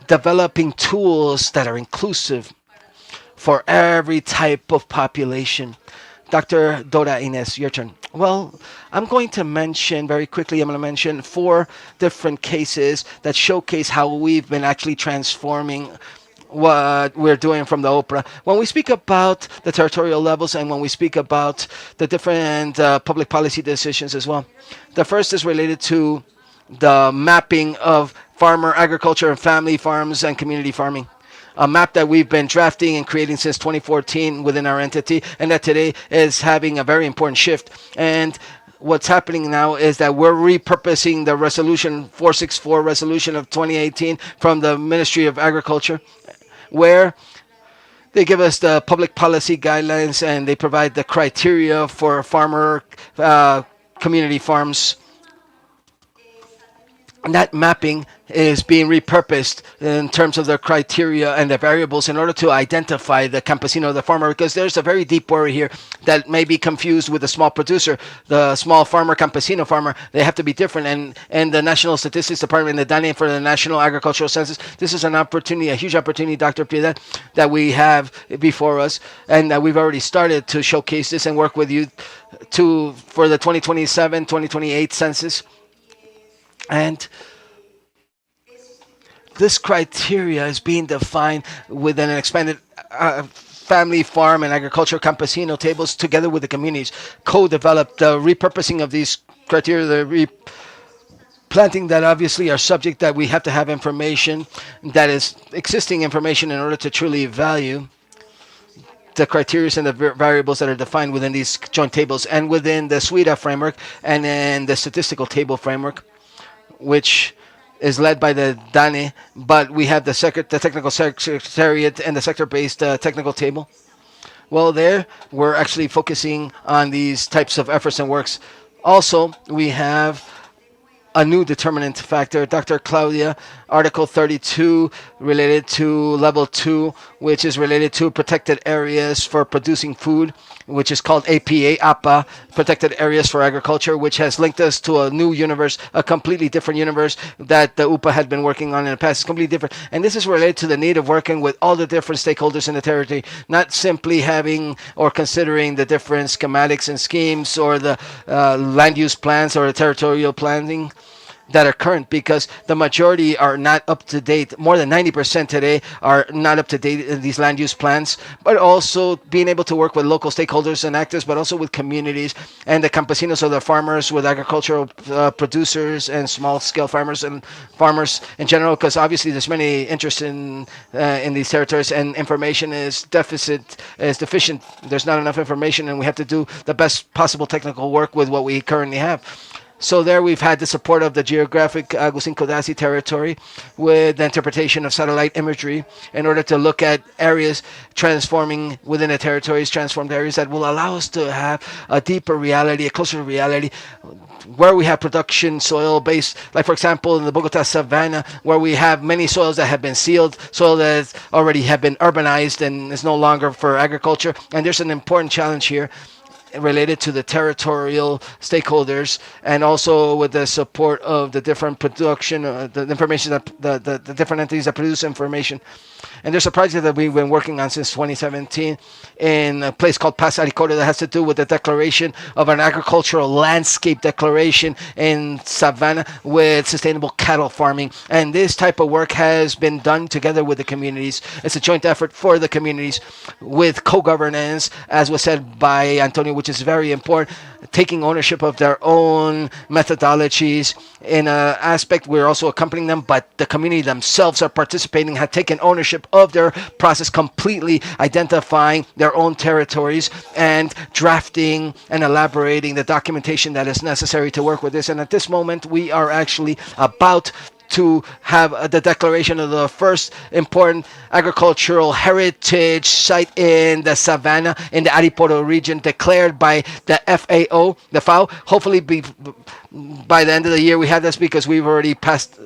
developing tools that are inclusive for every type of population. Dr. Dora Ines, your turn. Well, I'm going to mention very quickly, I'm going to mention 4 different cases that showcase how we've been actually transforming what we're doing from the OPRA. When we speak about the territorial levels and when we speak about the different public policy decisions as well, the first is related to the mapping of farmer agriculture and family farms and community farming. A map that we've been drafting and creating since 2014 within our entity, and that today is having a very important shift. And what's happening now is that we're repurposing the resolution 464 resolution of 2018 from the Ministry of Agriculture, where they give us the public policy guidelines and they provide the criteria for farmer community farms. And that mapping is being repurposed in terms of the criteria and the variables in order to identify the campesino, the farmer, because there's a very deep worry here that may be confused with the small producer, the small farmer, campesino farmer. They have to be different. And the National Statistics Department, the DANE for the National Agricultural Census, this is an opportunity, a huge opportunity, Dr. Piedad, that we have before us, and that we've already started to showcase this and work with you for the 2027, 2028 census. And this criteria is being defined within an expanded family, farm, and agricultural campesino tables together with the communities. Co-developed the repurposing of these criteria, the planting that obviously are subject that we have to have information that is existing information in order to truly value the criteria and the variables that are defined within these joint tables and within the SWIDA framework and in the statistical table framework, which is led by the DANE, but we have the technical secretariat and the sector-based technical table. Well, there we're actually focusing on these types of efforts and works. Also, we have a new determinant factor, Dr. Claudia, Article 32, related to Level 2, which is related to protected areas for producing food, which is called APA, Protected Areas for Agriculture, which has linked us to a new universe, a completely different universe that the UPA had been working on in the past. It's completely different. And this is related to the need of working with all the different stakeholders in the territory, not simply having or considering the different schematics and schemes or the land use plans or the territorial planning that are current, because the majority are not up to date. More than 90% today are not up to date in these land use plans, but also being able to work with local stakeholders and actors, but also with communities and the campesinos, or the farmers, with agricultural producers and small scale farmers and farmers in general, because obviously there's many interests in these territories, and information is deficient. There's not enough information, and we have to do the best possible technical work with what we currently have. So there we've had the support of the geographic Agustin Codazzi territory with the interpretation of satellite imagery in order to look at areas transforming within the territories, transformed areas that will allow us to have a deeper reality, a closer reality, where we have production soil based, like for example in the Bogota Savannah, where we have many soils that have been sealed, soil that already have been urbanized and is no longer for agriculture. And there's an important challenge here related to the territorial stakeholders, and also with the support of the different production, the information that the different entities that produce information. And there's a project that we've been working on since 2017 in a place called Pasaricoda that has to do with the declaration of an agricultural landscape declaration in Savannah with sustainable cattle farming. And this type of work has been done together with the communities. It's a joint effort for the communities with co-governance, as was said by Antonio, which is very important, taking ownership of their own methodologies. In an aspect, we're also accompanying them, but the community themselves are participating, have taken ownership of their process, completely identifying their own territories and drafting and elaborating the documentation that is necessary to work with this. And at this moment, we are actually about to have the declaration of the first important agricultural heritage site in the Savannah, in the Ariporo region, declared by the FAO. Hopefully by the end of the year we have this, because we've already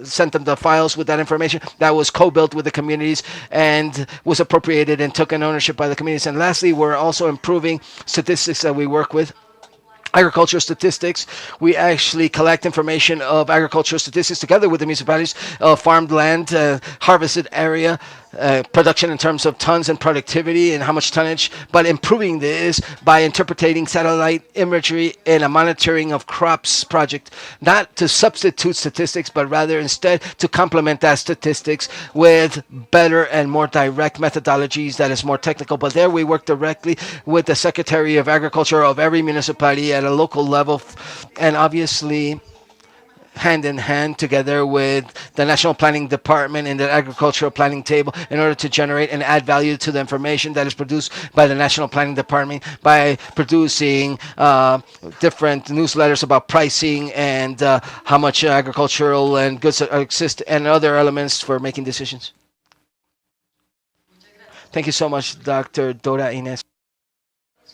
sent them the files with that information that was co-built with the communities and was appropriated and taken ownership by the communities. And lastly, we're also improving statistics that we work with. Agricultural statistics. We actually collect information of agricultural statistics together with the municipalities of farmed land, harvested area, production in terms of tons and productivity and how much tonnage, but improving this by interpreting satellite imagery in a monitoring of crops project, not to substitute statistics, but rather instead to complement that statistics with better and more direct methodologies that is more technical. But there we work directly with the Secretary of Agriculture of every municipality at a local level, and obviously hand in hand together with the National Planning Department and the Agricultural Planning Table in order to generate and add value to the information that is produced by the National Planning Department by producing different newsletters about pricing and how much agricultural and goods exist and other elements for making decisions. Thank you so much, Dr. Dora Ines.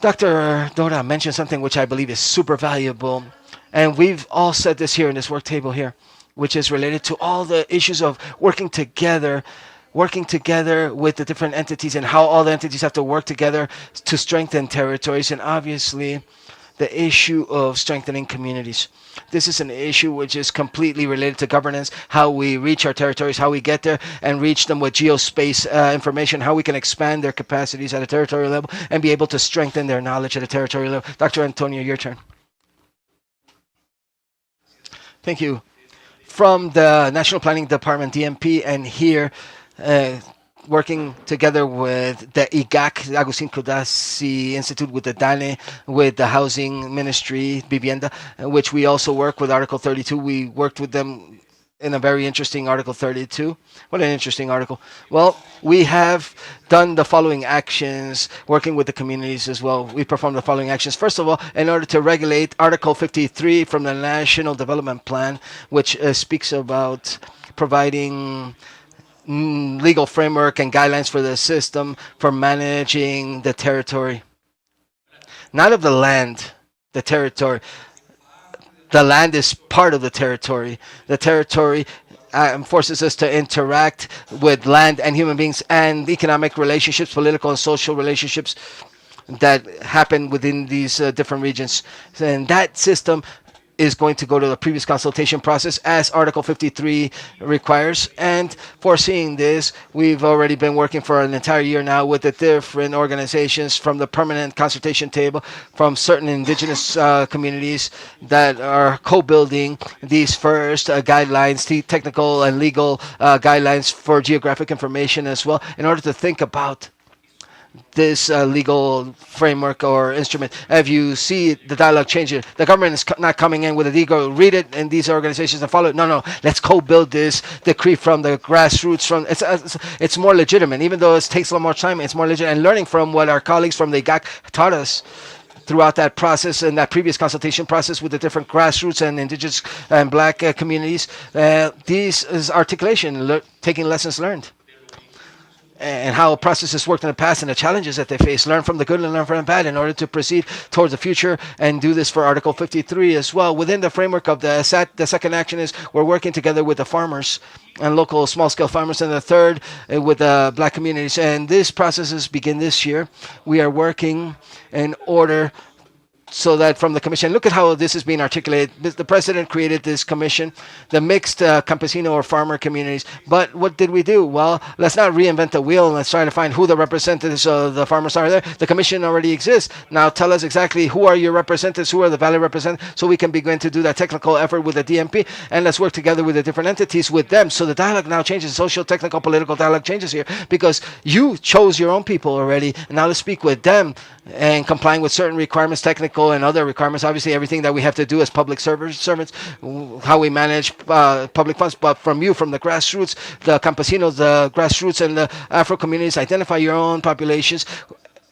Dr. Dora mentioned something which I believe is super valuable, and we've all said this here in this work table here, which is related to all the issues of working together with the different entities and how all the entities have to work together to strengthen territories, and obviously the issue of strengthening communities. This is an issue which is completely related to governance, how we reach our territories, how we get there and reach them with geospace information, how we can expand their capacities at a territorial level and be able to strengthen their knowledge at a territorial level. Dr. Antonio, your turn. Thank you. From the National Planning Department, DMP, and here working together with the IGAC, Agustin Codazzi Institute, with the DANE, with the Housing Ministry, Vivienda, which we also work with Article 32. We worked with them in a very interesting Article 32. What an interesting article. Well, we have done the following actions, working with the communities as well. We performed the following actions. First of all, in order to regulate Article 53 from the National Development Plan, which speaks about providing legal framework and guidelines for the system for managing the territory. Not of the land, the territory. The land is part of the territory. The territory forces us to interact with land and human beings and economic relationships, political and social relationships that happen within these different regions. And that system is going to go to the previous consultation process as Article 53 requires. And foreseeing this, we've already been working for an entire year now with the different organizations from the permanent consultation table, from certain indigenous communities that are co-building these first guidelines, the technical and legal guidelines for geographic information as well, in order to think about this legal framework or instrument. If you see the dialogue changing, the government is not coming in with a ego, read it in these organizations and follow it. No, let's co-build this decree from the grassroots. From it's more legitimate, even though it takes a little more time. It's more legitimate, and learning from what our colleagues from the GAC taught us throughout that process and that previous consultation process with the different grassroots and indigenous and black communities. These is articulation, taking lessons learned, and how processes worked in the past and the challenges that they face. Learn from the good and learn from the bad in order to proceed towards the future, and do this for Article 53 as well. Within the framework of the SAT, the second action is we're working together with the farmers and local small-scale farmers, and the third with the black communities. And these processes begin this year. We are working in order so that from the commission, look at how this is being articulated. The president created this commission, the mixed campesino or farmer communities. But what did we do? Well, let's not reinvent the wheel and let's try to find who the representatives of the farmers are there. The commission already exists. Now tell us exactly who are your representatives, who are the valid representatives, so we can begin to do that technical effort with the DMP, and let's work together with the different entities with them. So the dialogue now changes, social, technical, political dialogue changes here, because you chose your own people already, and now let's speak with them and complying with certain requirements, technical and other requirements. Obviously, everything that we have to do as public servants, how we manage public funds. But from you, from the grassroots, the campesinos, the grassroots, and the Afro communities, identify your own populations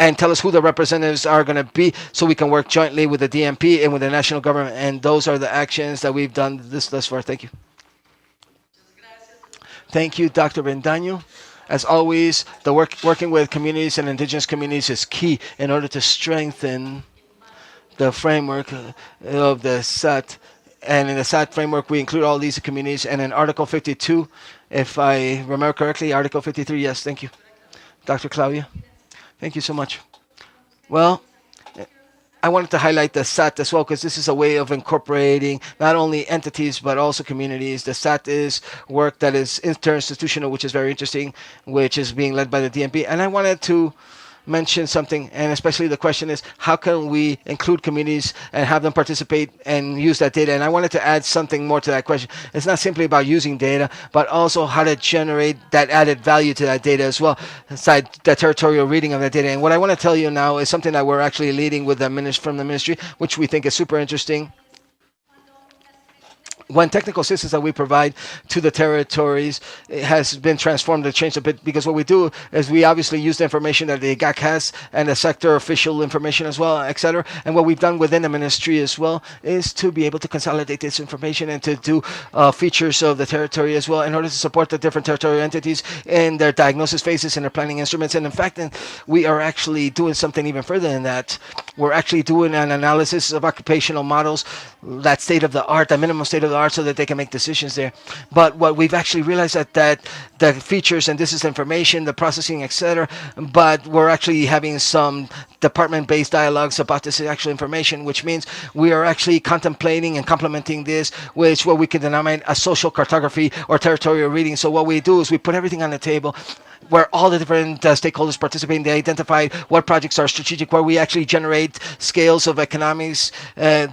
and tell us who the representatives are going to be, so we can work jointly with the DMP and with the national government. And those are the actions that we've done thus far. Thank you. Thank you, Dr. Bendaño. As always, the working with communities and indigenous communities is key in order to strengthen the framework of the SAT. And in the SAT framework, we include all these communities. And in Article 52, if I remember correctly, Article 53, yes, thank you. Dr. Claudia, thank you so much. Well, I wanted to highlight the SAT as well, because this is a way of incorporating not only entities but also communities. The SAT is work that is interinstitutional, which is very interesting, which is being led by the DMP. And I wanted to mention something, and especially the question is, how can we include communities and have them participate and use that data? And I wanted to add something more to that question. It's not simply about using data, but also how to generate that added value to that data as well, aside the territorial reading of that data. And what I want to tell you now is something that we're actually leading with the from the ministry, which we think is super interesting. when technical assistance that we provide to the territories has been transformed and changed a bit, because what we do is we obviously use the information that the GAC has and the sector official information as well, etc. And what we've done within the ministry as well is to be able to consolidate this information and to do features of the territory as well in order to support the different territorial entities in their diagnosis phases and their planning instruments. And in fact, we are actually doing something even further than that. We're actually doing an analysis of occupational models, that state of the art, the minimum state of the art, so that they can make decisions there. But what we've actually realized that the features, and this is information, the processing, etc. But we're actually having some department-based dialogues about this actual information, which means we are actually contemplating and complementing this, which what we can denominate a social cartography or territorial reading. So what we do is we put everything on the table where all the different stakeholders participate. They identify what projects are strategic, where we actually generate scales of economics,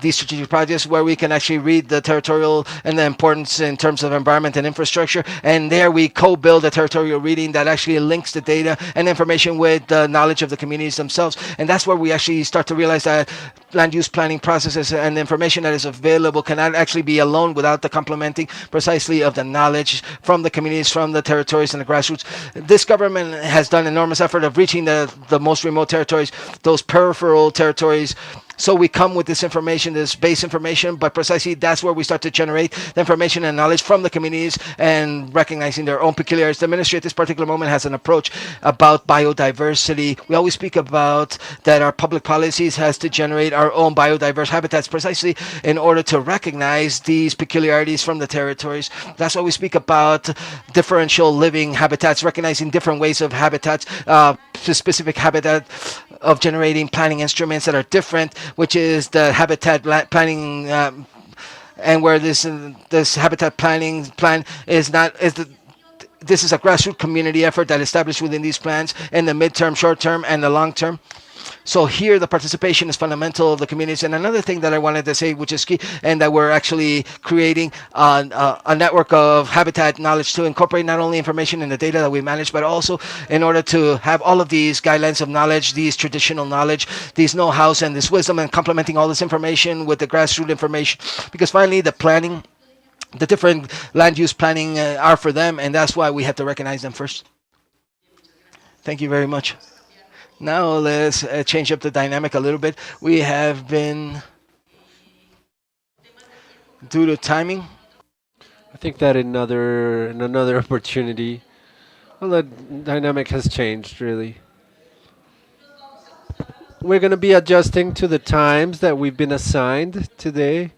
these strategic projects, where we can actually read the territorial and the importance in terms of environment and infrastructure. And there we co-build a territorial reading that actually links the data and information with the knowledge of the communities themselves. And that's where we actually start to realize that land use planning processes and the information that is available cannot actually be alone without the complementing precisely of the knowledge from the communities, from the territories and the grassroots. This government has done enormous effort of reaching the most remote territories, those peripheral territories. So we come with this information, this base information, but precisely that's where we start to generate the information and knowledge from the communities and recognizing their own peculiarities. The ministry at this particular moment has an approach about biodiversity. We always speak about that our public policies has to generate our own biodiverse habitats precisely in order to recognize these peculiarities from the territories. That's why we speak about differential living habitats, recognizing different ways of habitats, specific habitat of generating planning instruments that are different, which is the habitat planning, and where this habitat planning plan is not is the this is a grassroots community effort that established within these plans in the midterm, short term, and the long term. So here the participation is fundamental of the communities. And another thing that I wanted to say, which is key, and that we're actually creating a network of habitat knowledge to incorporate not only information in the data that we manage, but also in order to have all of these guidelines of knowledge, these traditional knowledge, these know-hows and this wisdom, and complementing all this information with the grassroots information. Because finally the planning, the different land use planning are for them, and that's why we have to recognize them first. Thank you very much. Now let's change up the dynamic a little bit. We have been, due to timing, I think that in another opportunity, well, the dynamic has changed really. We're going to be adjusting to the times that we've been assigned today.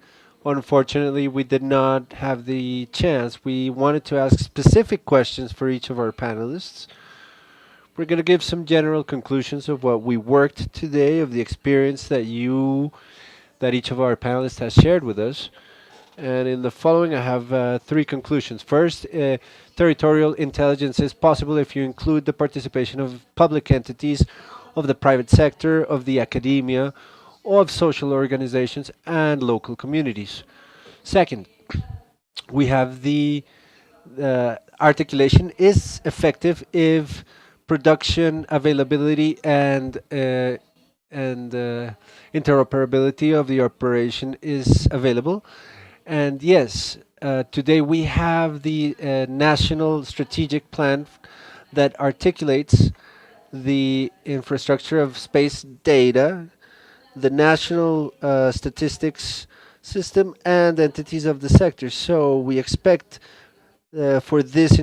Unfortunately, we did not have the chance. We wanted to ask specific questions for each of our panelists. We're going to give some general conclusions of what we worked today, of the experience that each of our panelists has shared with us. And in the following, I have three conclusions. First, territorial intelligence is possible if you include the participation of public entities, of the private sector, of the academia, of social organizations, and local communities. Second, we have the articulation is effective if production availability and interoperability of the operation is available. And yes, today we have the national strategic plan that articulates the infrastructure of space data, the national statistics system, and entities of the sector. So we expect for this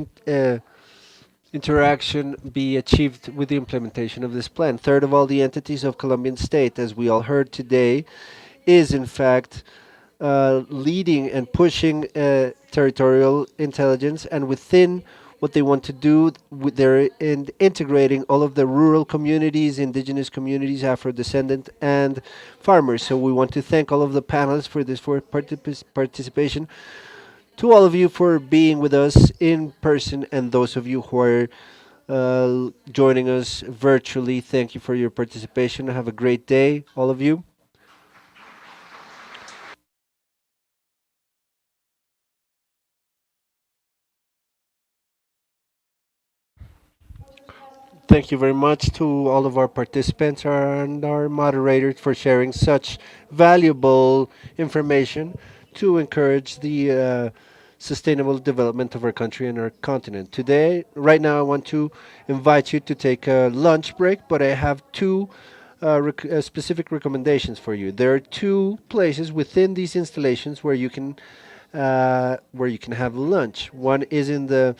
interaction be achieved with the implementation of this plan. Third of all, the entities of Colombian state, as we all heard today, is in fact leading and pushing territorial intelligence, and within what they want to do, they're integrating all of the rural communities, indigenous communities, Afro-descendant, and farmers. So we want to thank all of the panelists for this participation. To all of you for being with us in person, and those of you who are joining us virtually, thank you for your participation. Have a great day, all of you. Thank you very much to all of our participants and our moderators for sharing such valuable information to encourage the sustainable development of our country and our continent. Today, right now, I want to invite you to take a lunch break, but I have two specific recommendations for you. There are two places within these installations where you can have lunch. One is in the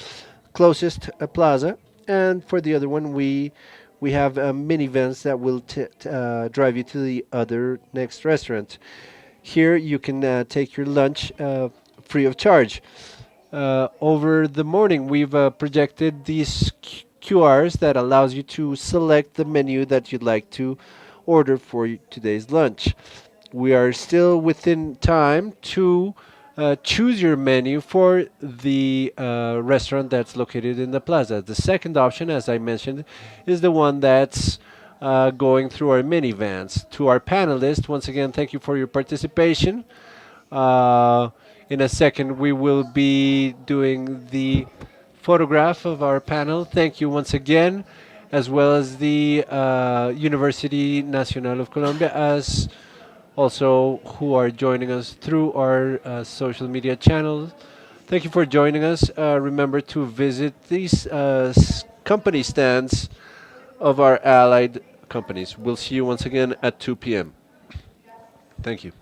closest plaza, and for the other one, we have minivans that will drive you to the other next restaurant. Here, you can take your lunch free of charge. Over the morning, we've projected these QRs that allows you to select the menu that you'd like to order for today's lunch. We are still within time to choose your menu for the restaurant that's located in the plaza. The second option, as I mentioned, is the one that's going through our minivans. To our panelists, once again, thank you for your participation. Uh, in a second, we will be doing the photograph of our panel. Thank you once again, as well as the University Nacional of Colombia, as also who are joining us through our social media channels. Thank you for joining us. Remember to visit these company stands of our allied companies. We'll see you once again at 2 p.m. Thank you.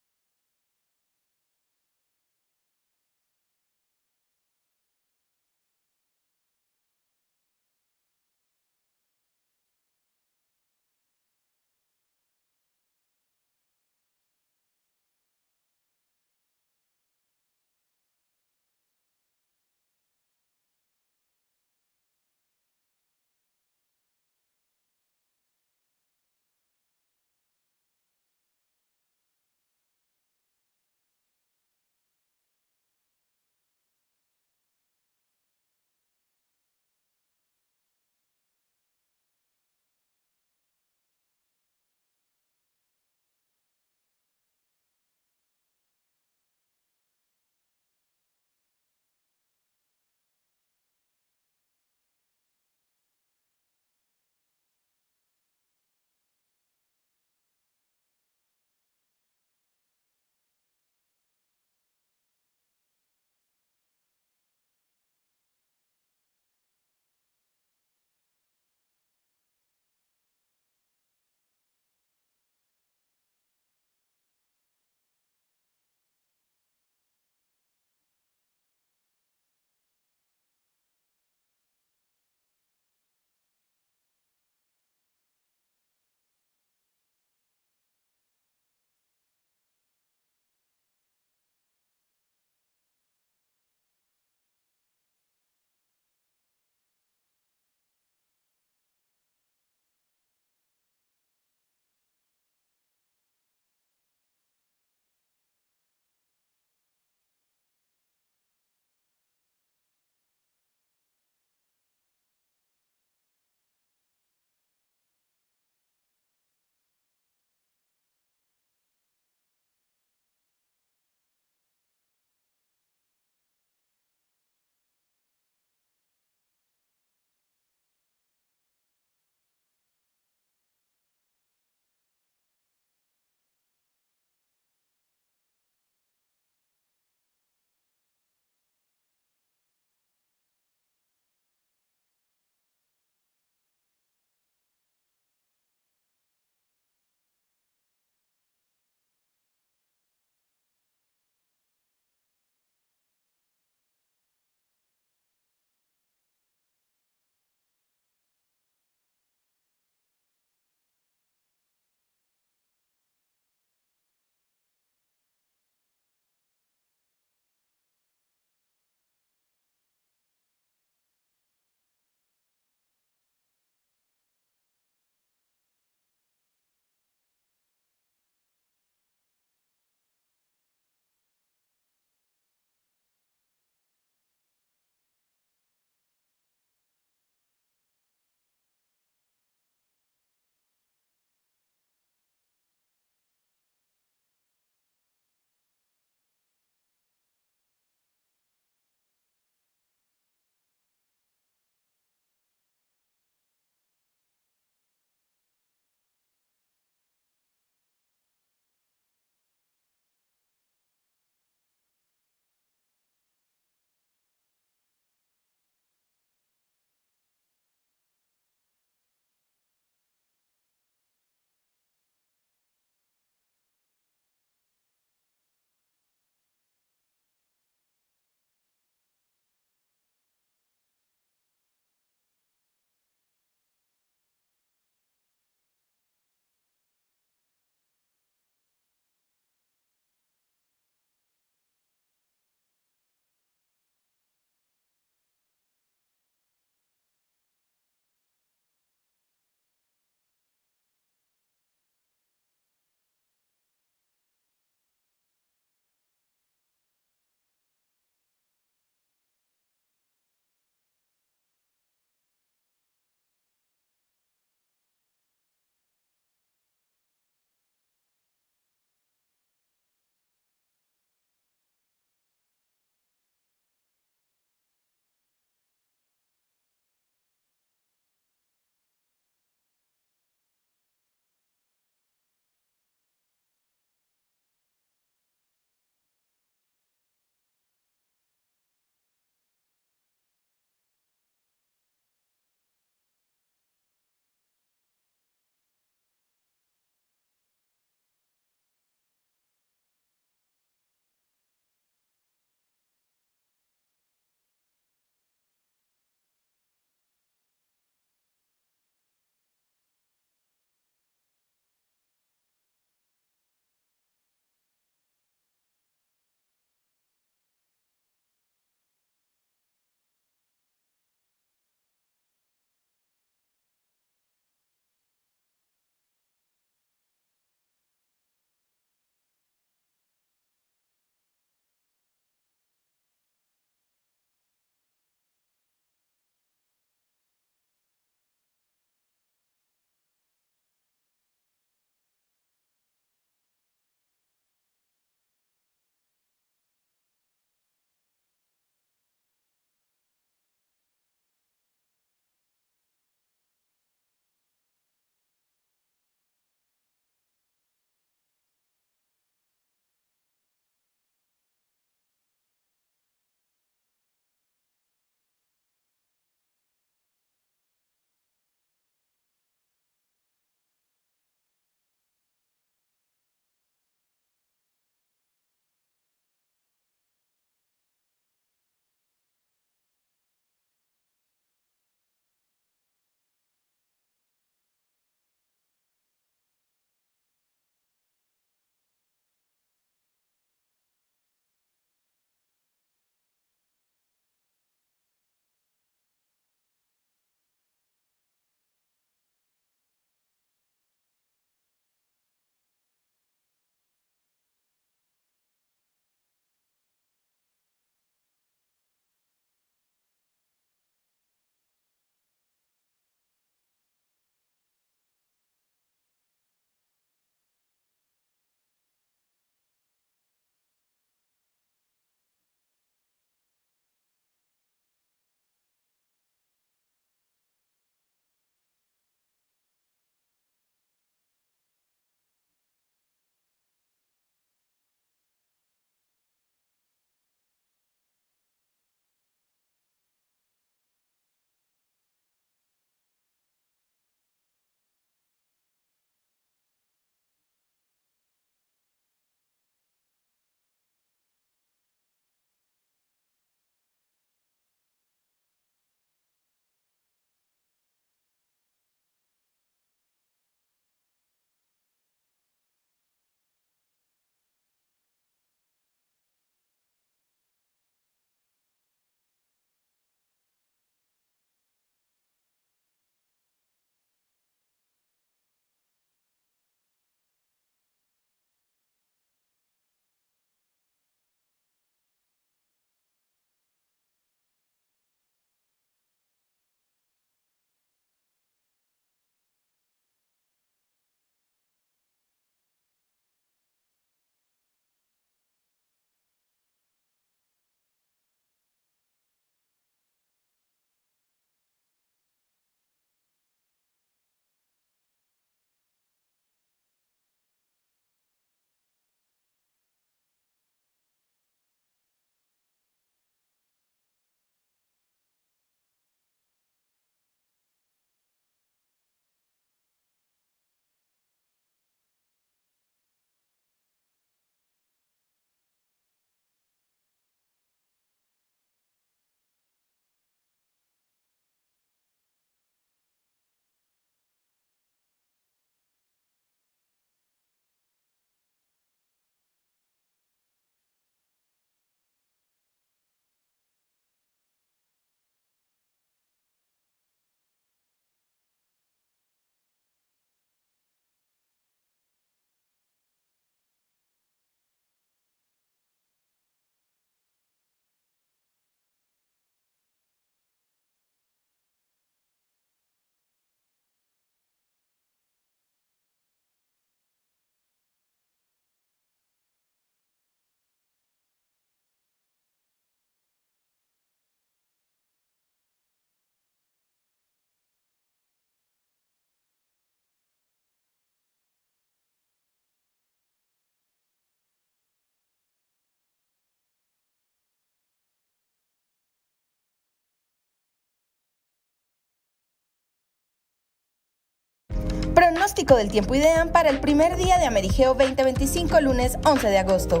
Pronóstico del tiempo IDEAM para el primer día de AmeriGEO 2025, lunes 11 de agosto.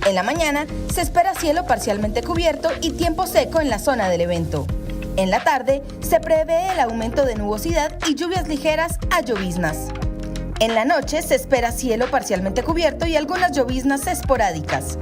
En la mañana se espera cielo parcialmente cubierto y tiempo seco en la zona del evento. En la tarde se prevé el aumento de nubosidad y lluvias ligeras a lloviznas. En la noche se espera cielo parcialmente cubierto y algunas lloviznas esporádicas.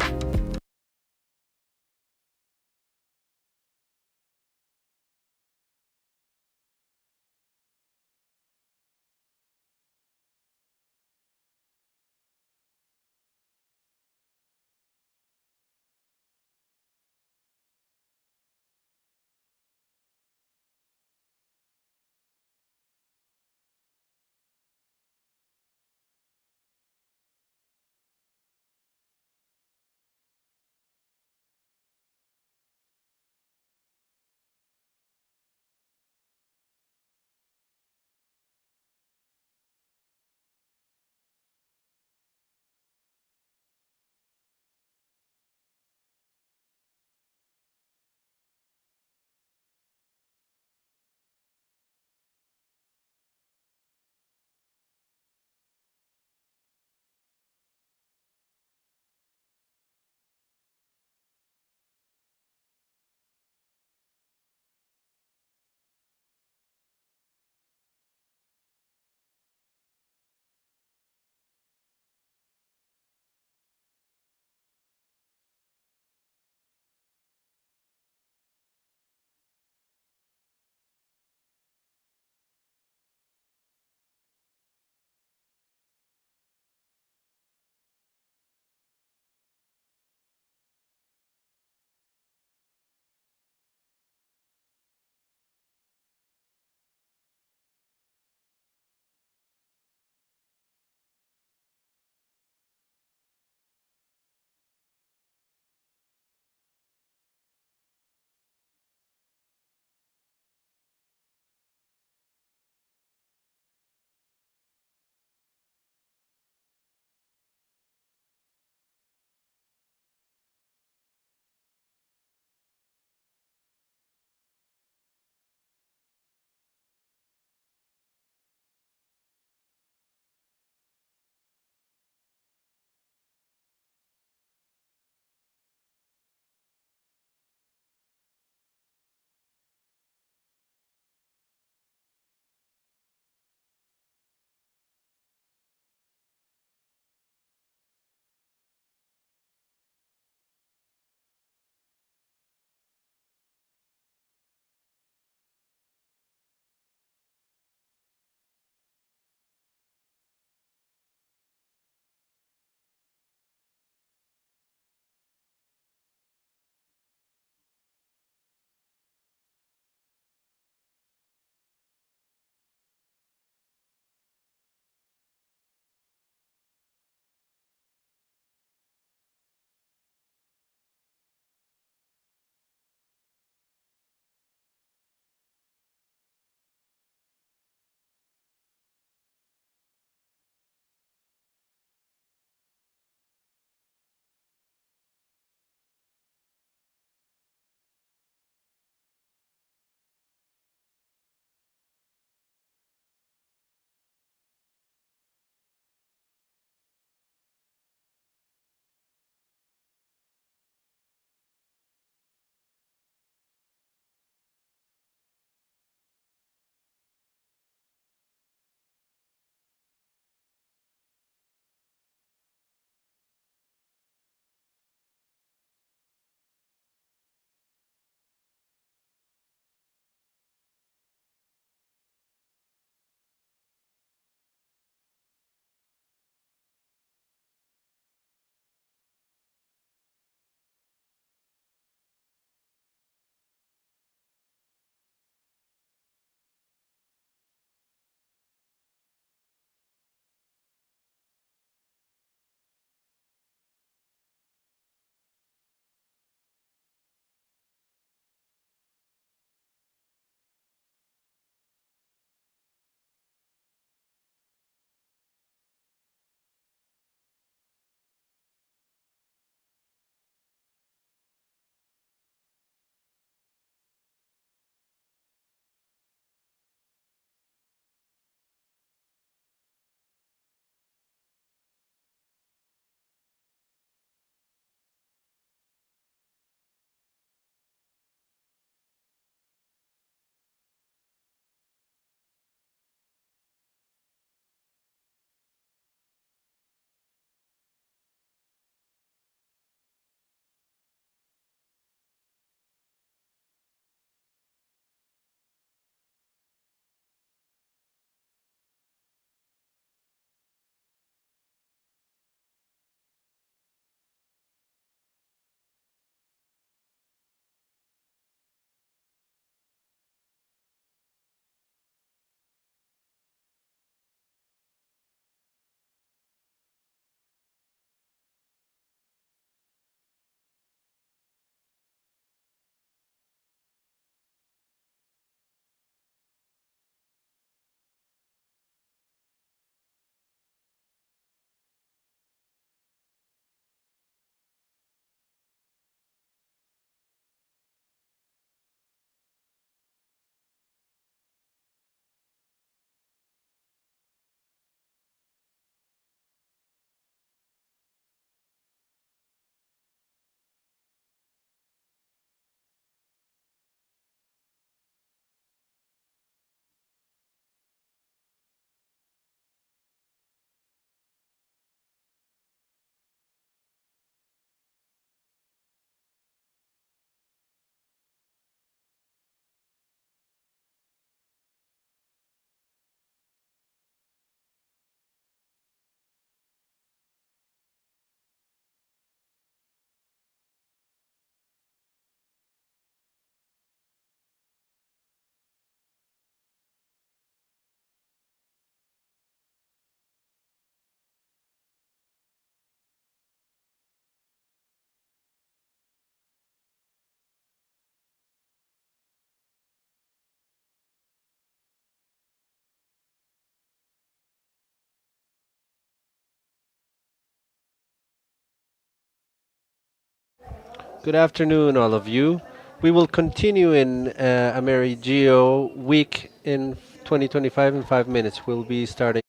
Good afternoon, all of you. We will continue in AmeriGEO week in 2025 in 5 minutes. We'll be starting.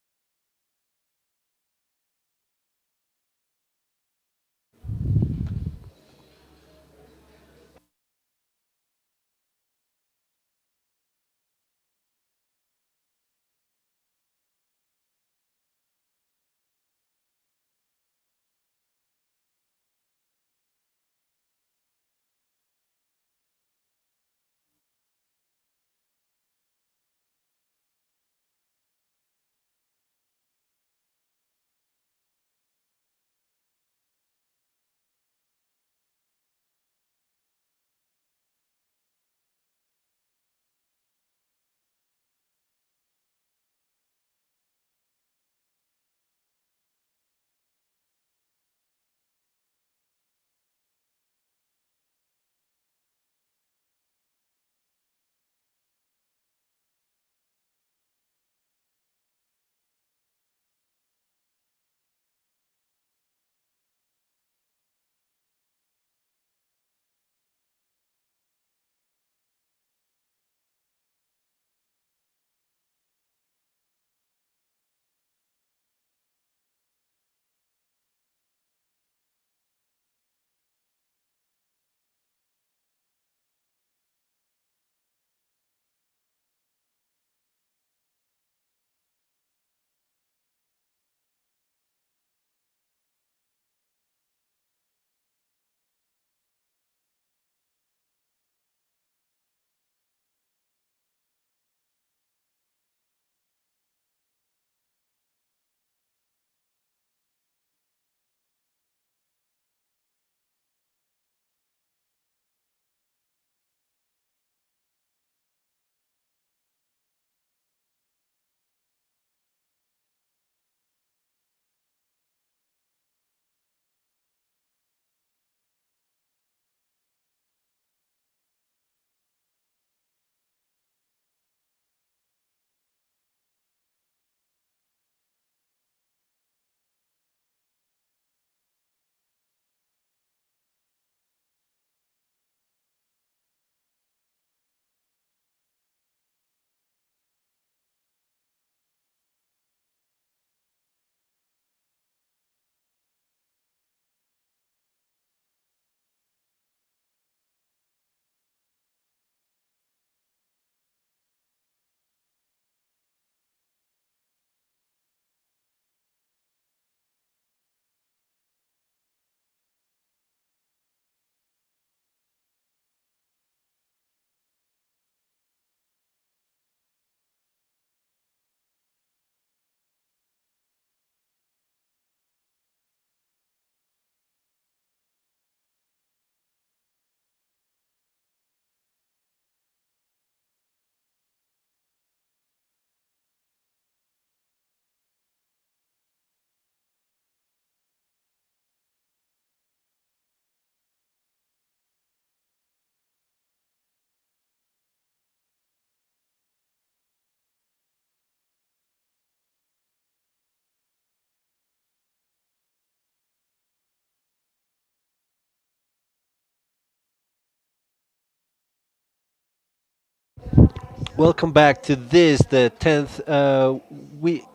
Welcome back to this, the 10th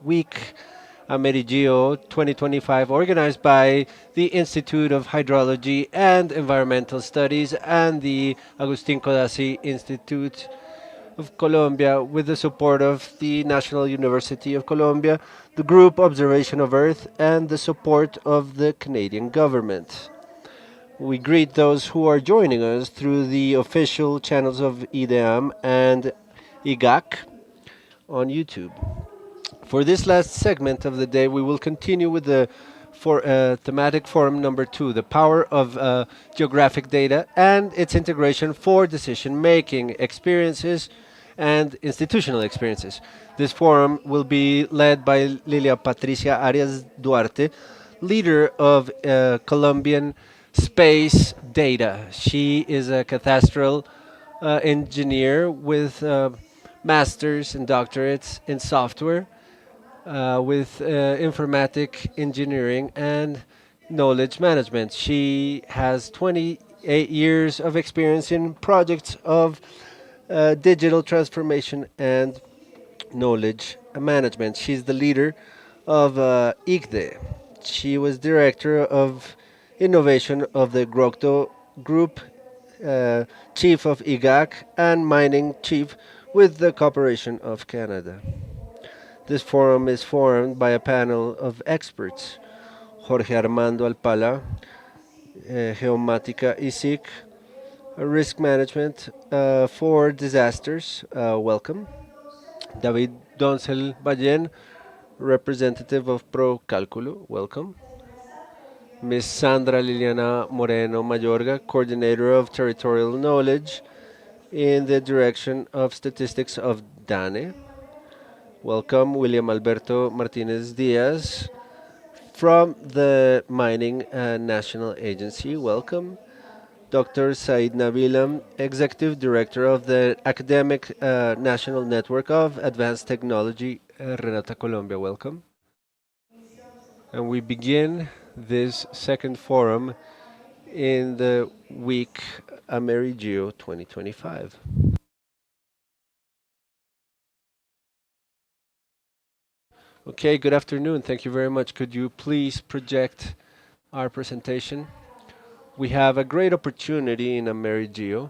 week AmeriGEO 2025, organized by the Institute of Hydrology and Environmental Studies and the Agustín Codazzi Institute of Colombia, with the support of the National University of Colombia, the Group Observation of Earth, and the support of the Canadian government. We greet those who are joining us through the official channels of IDEAM and IGAC on YouTube. For this last segment of the day, we will continue with the thematic forum number 2, the power of geographic data and its integration for decision making experiences and institutional experiences. This forum will be led by Lilia Patricia Arias Duarte, leader of Colombian Space Data. She is a cadastral engineer with masters and doctorates in software, with informatic engineering and knowledge management. She has 20 8 years of experience in projects of digital transformation and knowledge management. She's the leader of ICDE. She was director of innovation of the Grocto Group, uh, chief of IGAC, and mining chief with the Corporation of Canada. This forum is formed by a panel of experts: Jorge Armando Alpala, Geomática ISIC, risk management for disasters, welcome. David Doncel Ballen, representative of Pro Cálculo, welcome. Ms. Sandra Liliana Moreno Mayorga, coordinator of territorial knowledge in the direction of statistics of DANE, welcome. William Alberto Martinez Diaz from the Mining National Agency, welcome. Dr. Said Nabilam, Executive Director of the Academic National Network of Advanced Technology, Renata Colombia, welcome. And we begin this second forum in the week AmeriGEO 2025. Okay, good afternoon. Thank you very much. Could you please project our presentation? We have a great opportunity in AmeriGEO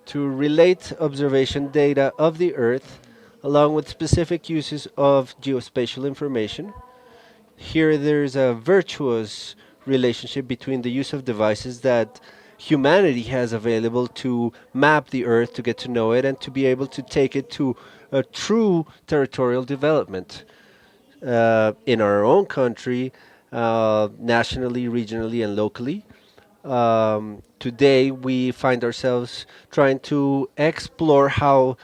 to relate observation data of the Earth along with specific uses of geospatial information. Here there's a virtuous relationship between the use of devices that humanity has available to map the Earth, to get to know it, and to be able to take it to a true territorial development in our own country, nationally, regionally, and locally. Today, we find ourselves trying to explore how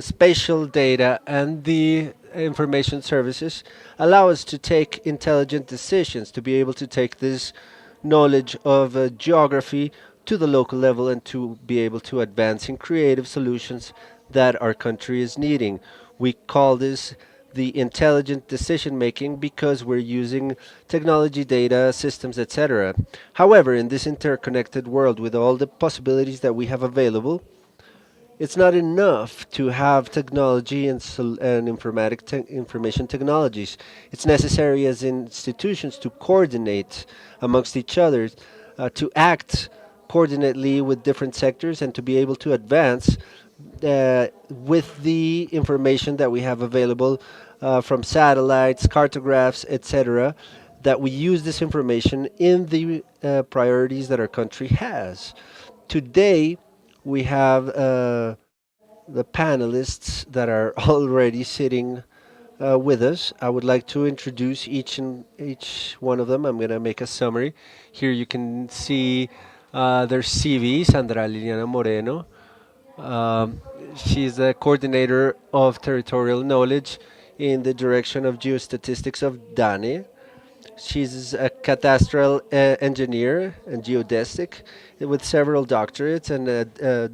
spatial data and the information services allow us to take intelligent decisions, to be able to take this knowledge of geography to the local level and to be able to advance in creative solutions that our country is needing. We call this the intelligent decision making because we're using technology, data, systems, etc. However, in this interconnected world with all the possibilities that we have available, it's not enough to have technology and information technologies. It's necessary as institutions to coordinate amongst each other, to act coordinately with different sectors, and to be able to advance with the information that we have available from satellites, cartographs, etc., that we use this information in the priorities that our country has. Today, we have the panelists that are already sitting with us. I would like to introduce each one of them. I'm going to make a summary. Here you can see their CV, Sandra Liliana Moreno. Um, she's the coordinator of territorial knowledge in the direction of geostatistics of DANE. She's a cadastral engineer and geodesic with several doctorates and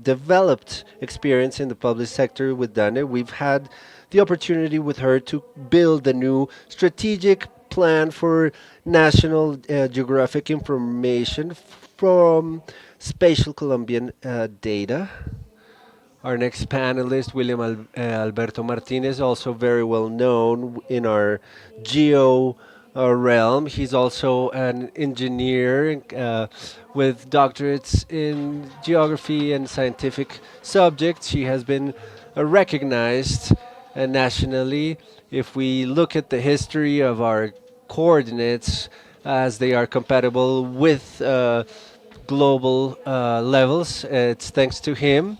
developed experience in the public sector with DANE. We've had the opportunity with her to build a new strategic plan for national geographic information from spatial Colombian data. Our next panelist, William Alberto Martinez, also very well known in our geo realm. He's also an engineer with doctorates in geography and scientific subjects. He has been recognized nationally. If we look at the history of our coordinates as they are compatible with global levels, it's thanks to him.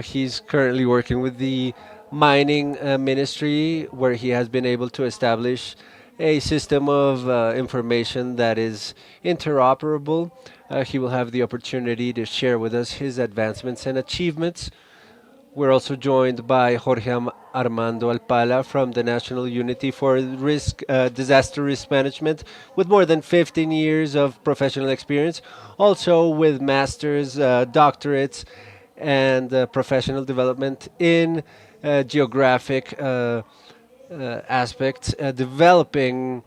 He's currently working with the mining ministry, where he has been able to establish a system of information that is interoperable. He will have the opportunity to share with us his advancements and achievements. We're also joined by Jorge Armando Alpala from the National Unity for Disaster Risk Management, with more than 15 years of professional experience, also with masters, doctorates, and professional development in geographic aspects, developing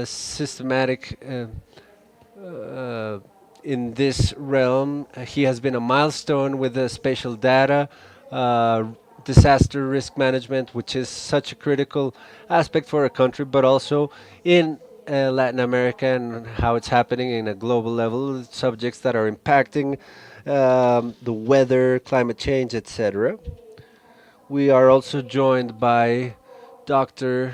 systematic in this realm. He has been a milestone with the spatial data, uh, disaster risk management, which is such a critical aspect for a country, but also in Latin America and how it's happening in a global level, subjects that are impacting the weather, climate change, etc. We are also joined by Dr.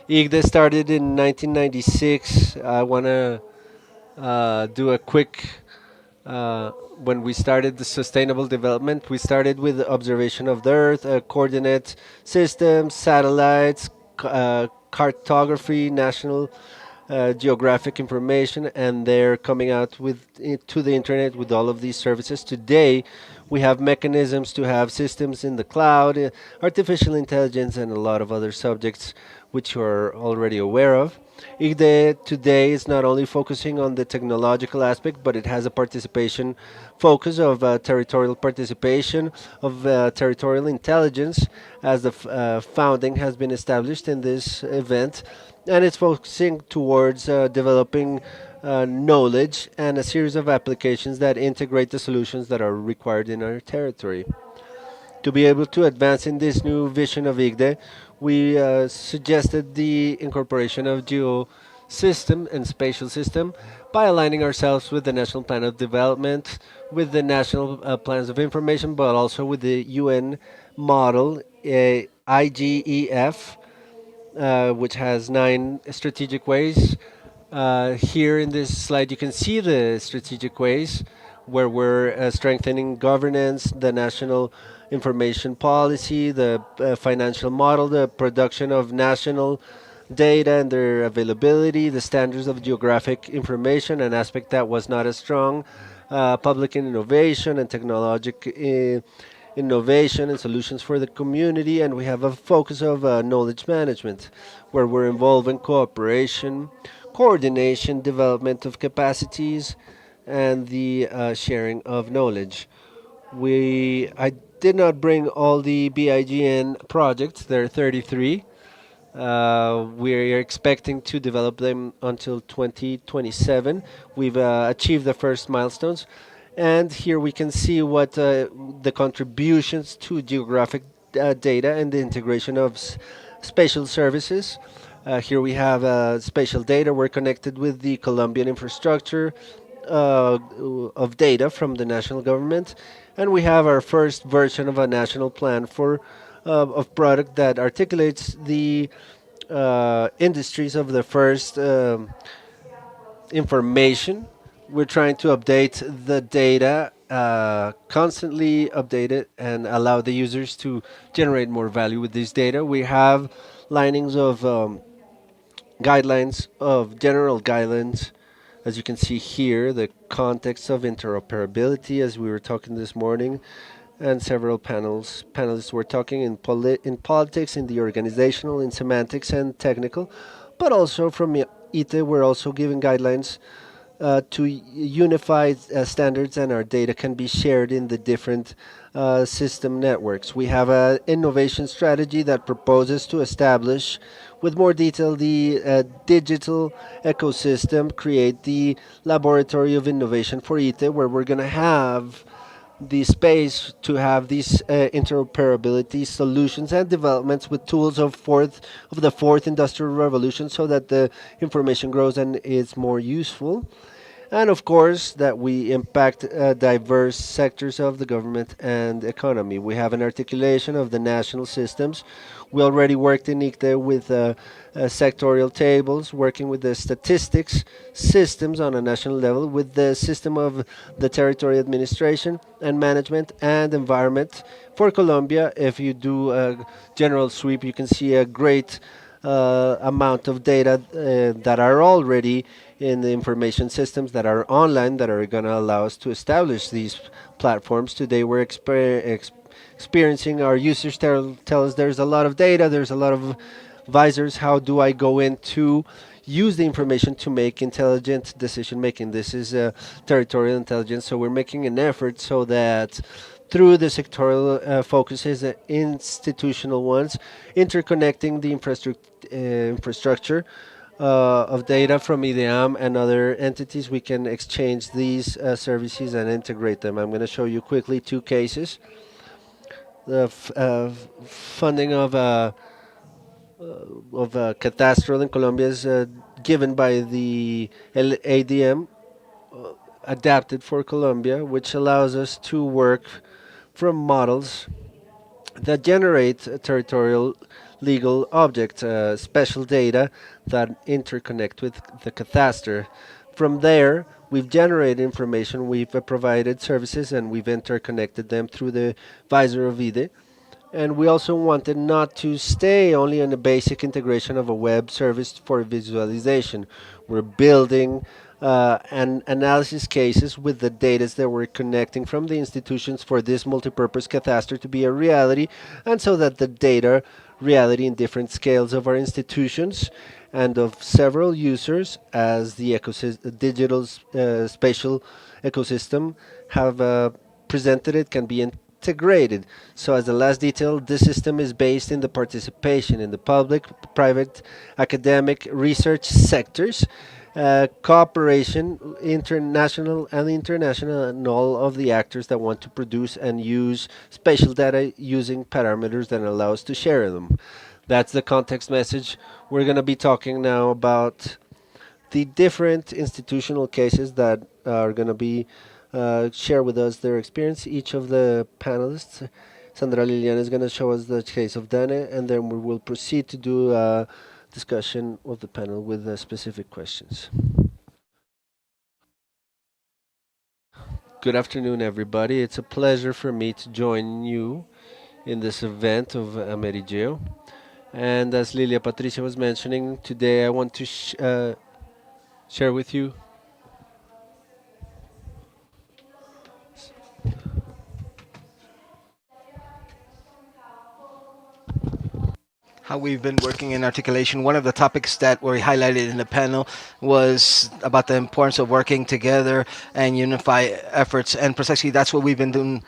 IGDE started in 1996. I want to do a quick when we started the sustainable development, we started with the observation of the Earth, coordinate systems, satellites, cartography, national geographic information, and they're coming out to the internet with all of these services. Today, we have mechanisms to have systems in the cloud, artificial intelligence, and a lot of other subjects which you are already aware of. IGDE today is not only focusing on the technological aspect, but it has a participation focus of territorial participation, of territorial intelligence, as the founding has been established in this event, and it's focusing towards developing knowledge and a series of applications that integrate the solutions that are required in our territory. To be able to advance in this new vision of IGDE, we suggested the incorporation of geosystem and spatial system by aligning ourselves with the National Plan of Development, with the National Plans of Information, but also with the UN model, IGEF, which has 9 strategic ways. Here in this slide, you can see the strategic ways where we're strengthening governance, the national information policy, the financial model, the production of national data and their availability, the standards of geographic information, an aspect that was not as strong, public innovation and technological innovation and solutions for the community, and we have a focus of knowledge management, where we're involved in cooperation, coordination, development of capacities, and the sharing of knowledge. I did not bring all the BIGN projects. There are 33. We are expecting to develop them until 2027. We've achieved the first milestones, and here we can see what the contributions to geographic data and the integration of spatial services. Here we have spatial data. We're connected with the Colombian infrastructure uh, of data from the national government, and we have our first version of a national plan for of product that articulates the industries of the first information. We're trying to update the data, constantly update it, and allow the users to generate more value with this data. We have linings of guidelines, of general guidelines, as you can see here, the context of interoperability, as we were talking this morning, and several panelists were talking in in politics, in the organizational, in semantics and technical, but also from ITE, we're also giving guidelines to unify standards, and our data can be shared in the different system networks. We have an innovation strategy that proposes to establish with more detail the digital ecosystem, create the laboratory of innovation for ITE, where we're going to have the space to have these interoperability solutions and developments with tools of the fourth industrial revolution, so that the information grows and is more useful, and of course that we impact diverse sectors of the government and economy. We have an articulation of the national systems. We already worked in ICTE with sectorial tables, working with the statistics systems on a national level, with the system of the territory administration and management and environment. For Colombia, if you do a general sweep, you can see a great amount of data that are already in the information systems that are online, that are going to allow us to establish these platforms. Today we're experiencing our users tell us there's a lot of data, there's a lot of visors. How do I go in to use the information to make intelligent decision making? This is territorial intelligence, so we're making an effort so that through the sectoral focuses, institutional ones, interconnecting the infrastructure of data from IDEAM and other entities, we can exchange these services and integrate them. I'm going to show you quickly two cases. The funding of cadastral in Colombia is given by the ADM, adapted for Colombia, which allows us to work from models that generate territorial legal objects, special data that interconnect with the cadastre. From there, we've generated information, we've provided services, and we've interconnected them through the visor of IDE. And we also wanted not to stay only on the basic integration of a web service for visualization. We're building and analysis cases with the data that we're connecting from the institutions for this multipurpose cadastre to be a reality, and so that the data reality in different scales of our institutions and of several users, as the digital spatial ecosystem have presented it, can be integrated. So as the last detail, this system is based in the participation in the public, private, academic, research sectors, cooperation, international and all of the actors that want to produce and use spatial data using parameters that allow us to share them. That's the context message. We're going to be talking now about the different institutional cases that are going to be share with us their experience. Each of the panelists, Sandra Liliana, is going to show us the case of Dane, and then we will proceed to do a discussion of the panel with specific questions. Good afternoon, everybody. It's a pleasure for me to join you in this event of AmeriGEO. And as Lilia Patricia was mentioning, today I want to share with you how we've been working in articulation. One of the topics that were highlighted in the panel was about the importance of working together and unify efforts, and precisely that's what we've been doing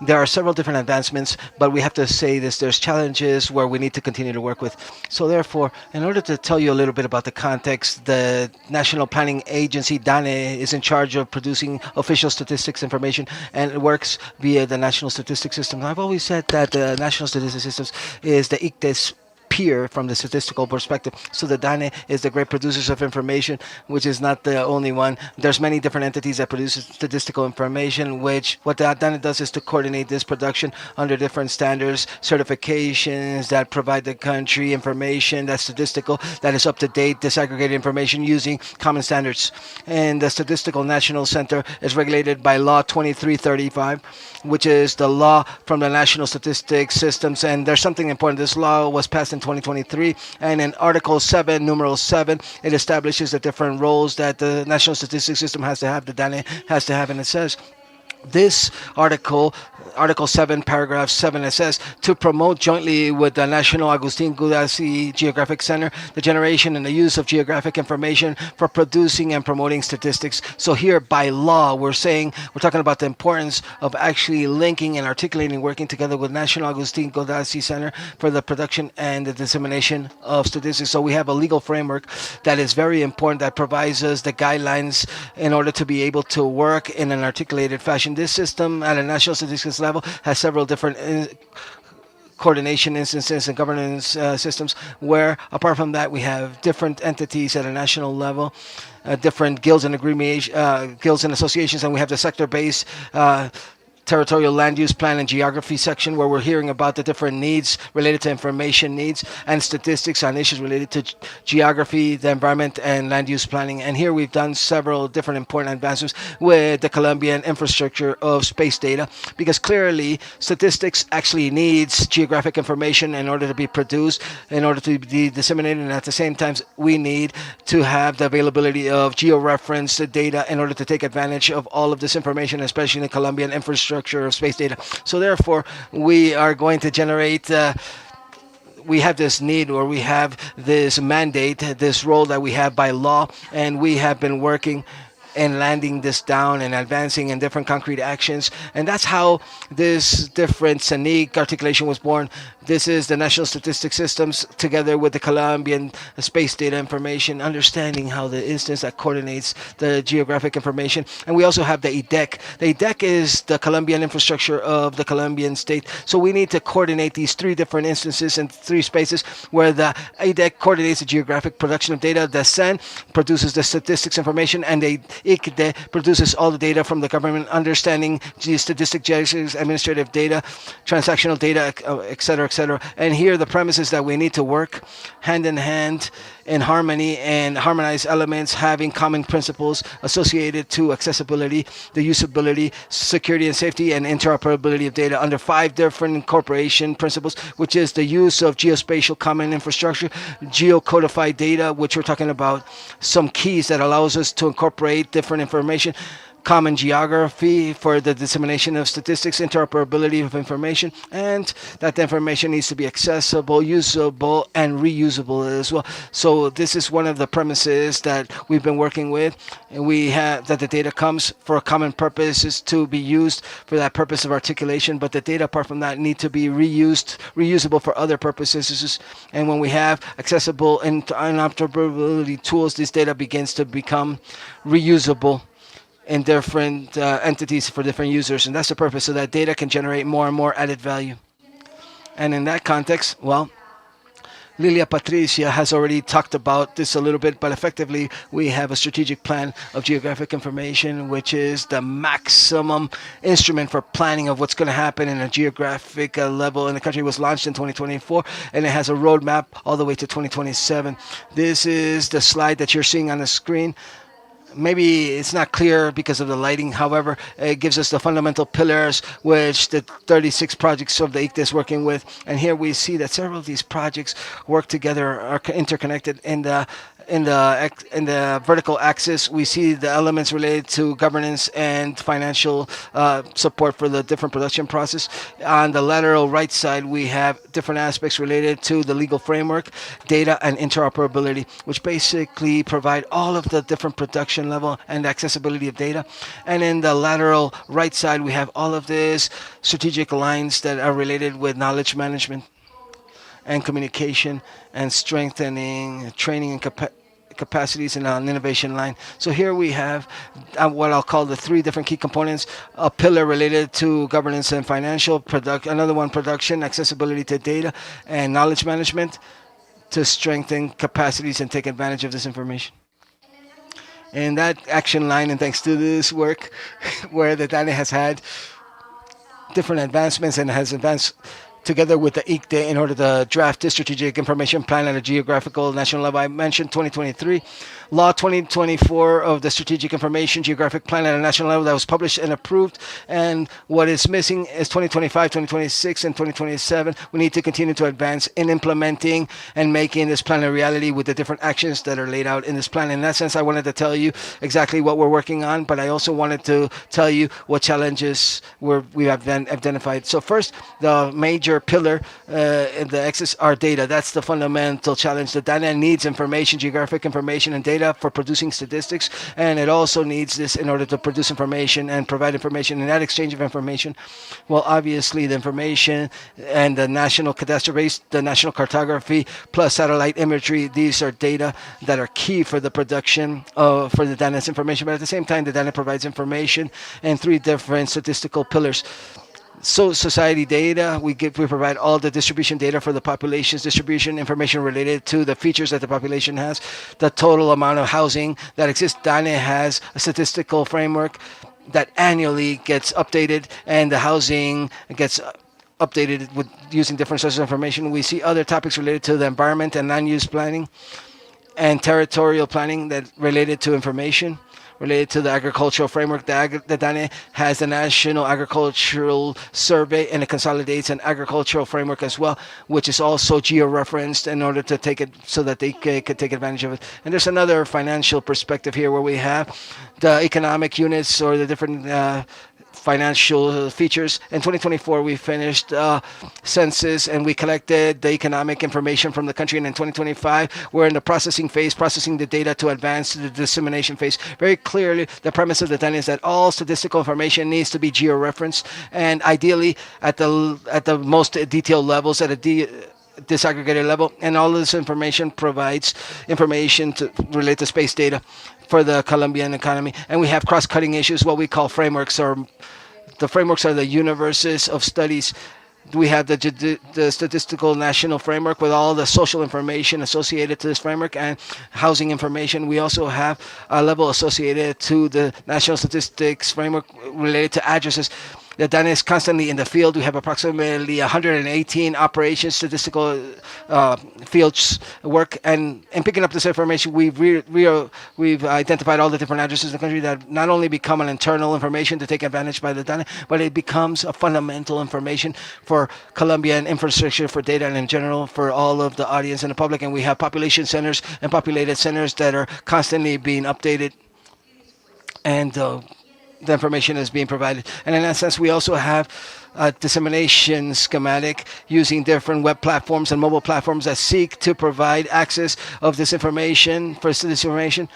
there are several different advancements, but we have to say this: there's challenges where we need to continue to work with. So therefore, in order to tell you a little bit about the context, the National Planning Agency (DANE) is in charge of producing official statistics information, and it works via the National Statistics System. I've always said that the National Statistics Systems is the ICTES peer from the statistical perspective. So the DANE is the great producers of information, which is not the only one. There's many different entities that produce statistical information, which what the DANE does is to coordinate this production under different standards, certifications that provide the country information that's statistical, that is up to date, disaggregated information using common standards. And the Statistical National Center is regulated by Law 2335, which is the law from the National Statistics Systems. And there's something important. This law was passed in 2023, and in Article 7, numeral 7, it establishes the different roles that the National Statistics System has to have, the DANE has to have, and it says this Article 7, Paragraph 7, it says to promote jointly with the National Agustin Gudasi Geographic Center the generation and the use of geographic information for producing and promoting statistics. So here, by law, we're talking about the importance of actually linking and articulating, working together with National Agustin Gudasi Center for the production and the dissemination of statistics. So we have a legal framework that is very important, that provides us the guidelines in order to be able to work in an articulated fashion. This system at a national statistics level has several different coordination instances and governance systems, where apart from that we have different entities at a national level, different guilds and guilds and associations, and we have the sector-based territorial land use plan and geography section, where we're hearing about the different needs related to information needs and statistics on issues related to geography, the environment, and land use planning. And here we've done several different important advancements with the Colombian infrastructure of space data, because clearly statistics actually needs geographic information in order to be produced, in order to be disseminated, and at the same time we need to have the availability of georeferenced data in order to take advantage of all of this information, especially in the Colombian infrastructure of space data. So therefore, we are going to generate we have this need, or we have this mandate, this role that we have by law, and we have been working and landing this down and advancing in different concrete actions. And that's how this different SANIC articulation was born. This is the National Statistics Systems together with the Colombian space data information, understanding how the instance that coordinates the geographic information. And we also have the IDEC. The IDEC is the Colombian infrastructure of the Colombian state. So we need to coordinate these three different instances and three spaces, where the IDEC coordinates the geographic production of data, the SEN produces the statistics information, and the ICDE produces all the data from the government, understanding statistic, geographic, administrative data, transactional data, etc., etc. And here the premise is that we need to work hand in hand in harmony and harmonize elements having common principles associated to accessibility, the usability, security and safety, and interoperability of data under 5 different incorporation principles, which is the use of geospatial common infrastructure, geocodified data, which we're talking about some keys that allows us to incorporate different information, common geography for the dissemination of statistics, interoperability of information, and that the information needs to be accessible, usable, and reusable as well. So this is one of the premises that we've been working with, and we have that the data comes for a common purpose, is to be used for that purpose of articulation, but the data apart from that need to be reusable for other purposes. And when we have accessible and interoperability tools, this data begins to become reusable in different entities for different users, and that's the purpose, so that data can generate more and more added value. And in that context, well, Lilia Patricia has already talked about this a little bit, but effectively we have a strategic plan of geographic information, which is the maximum instrument for planning of what's going to happen in a geographic level in the country. It was launched in 2024, and it has a roadmap all the way to 2027. This is the slide that you're seeing on the screen. Maybe it's not clear because of the lighting. However, it gives us the fundamental pillars which the 36 projects of the ICDE is working with. And here we see that several of these projects work together, are interconnected. In the vertical axis, we see the elements related to governance and financial support for the different production process. On the lateral right side, we have different aspects related to the legal framework, data, and interoperability, which basically provide all of the different production information level and accessibility of data. And in the lateral right side, we have all of these strategic lines that are related with knowledge management and communication and strengthening training and capacities in an innovation line. So here we have what I'll call the three different key components: a pillar related to governance and financial product, another one production, accessibility to data, and knowledge management to strengthen capacities and take advantage of this information. In that action line, and thanks to this work, where the DANE has had different advancements and has advanced together with the ICDE in order to draft this strategic information plan at a geographical national level. I mentioned 2023, Law 2024 of the Strategic Information Geographic Plan at a national level that was published and approved. And what is missing is 2025, 2026, and 2027. We need to continue to advance in implementing and making this plan a reality with the different actions that are laid out in this plan. In that sense, I wanted to tell you exactly what we're working on, but I also wanted to tell you what challenges we have then identified. So first, the major pillar in the axis are data. That's the fundamental challenge. The data needs information, geographic information, and data for producing statistics, and it also needs this in order to produce information and provide information. In that exchange of information, well, obviously the information and the national cadastral base, the national cartography, plus satellite imagery, these are data that are key for the production for the data's information. But at the same time, the data provides information in three different statistical pillars. So society data, we provide all the distribution data for the population's distribution, information related to the features that the population has, the total amount of housing that exists. DANE has a statistical framework that annually gets updated, and the housing gets updated with using different sources of information. We see other topics related to the environment and land use planning and territorial planning that related to information. Related to the agricultural framework, the DANE has the National Agricultural Survey, and it consolidates an agricultural framework as well, which is also geo-referenced in order to take it so that they could take advantage of it. And there's another financial perspective here where we have the economic units or the different financial features. In 2024, we finished census and we collected the economic information from the country. And in 2025, we're in the processing phase, processing the data to advance to the dissemination phase. Very clearly, the premise of the DANE is that all statistical information needs to be geo-referenced, and ideally at the most detailed levels, at a disaggregated level, and all of this information provides information to relate to space data for the Colombian economy. And we have cross-cutting issues, what we call frameworks, or the frameworks are the universes of studies. We have the statistical national framework with all the social information associated to this framework and housing information. We also have a level associated to the national statistics framework related to addresses. The DANE is constantly in the field. We have approximately 118 operations, statistical fields work, and in picking up this information, we've identified all the different addresses in the country that not only become an internal information to take advantage by the DANE, but it becomes a fundamental information for Colombian infrastructure, for data, and in general for all of the audience and the public. And we have population centers and populated centers that are constantly being updated, and the information is being provided. And in that sense, we also have a dissemination schematic using different web platforms and mobile platforms that seek to provide access of this information, for this information.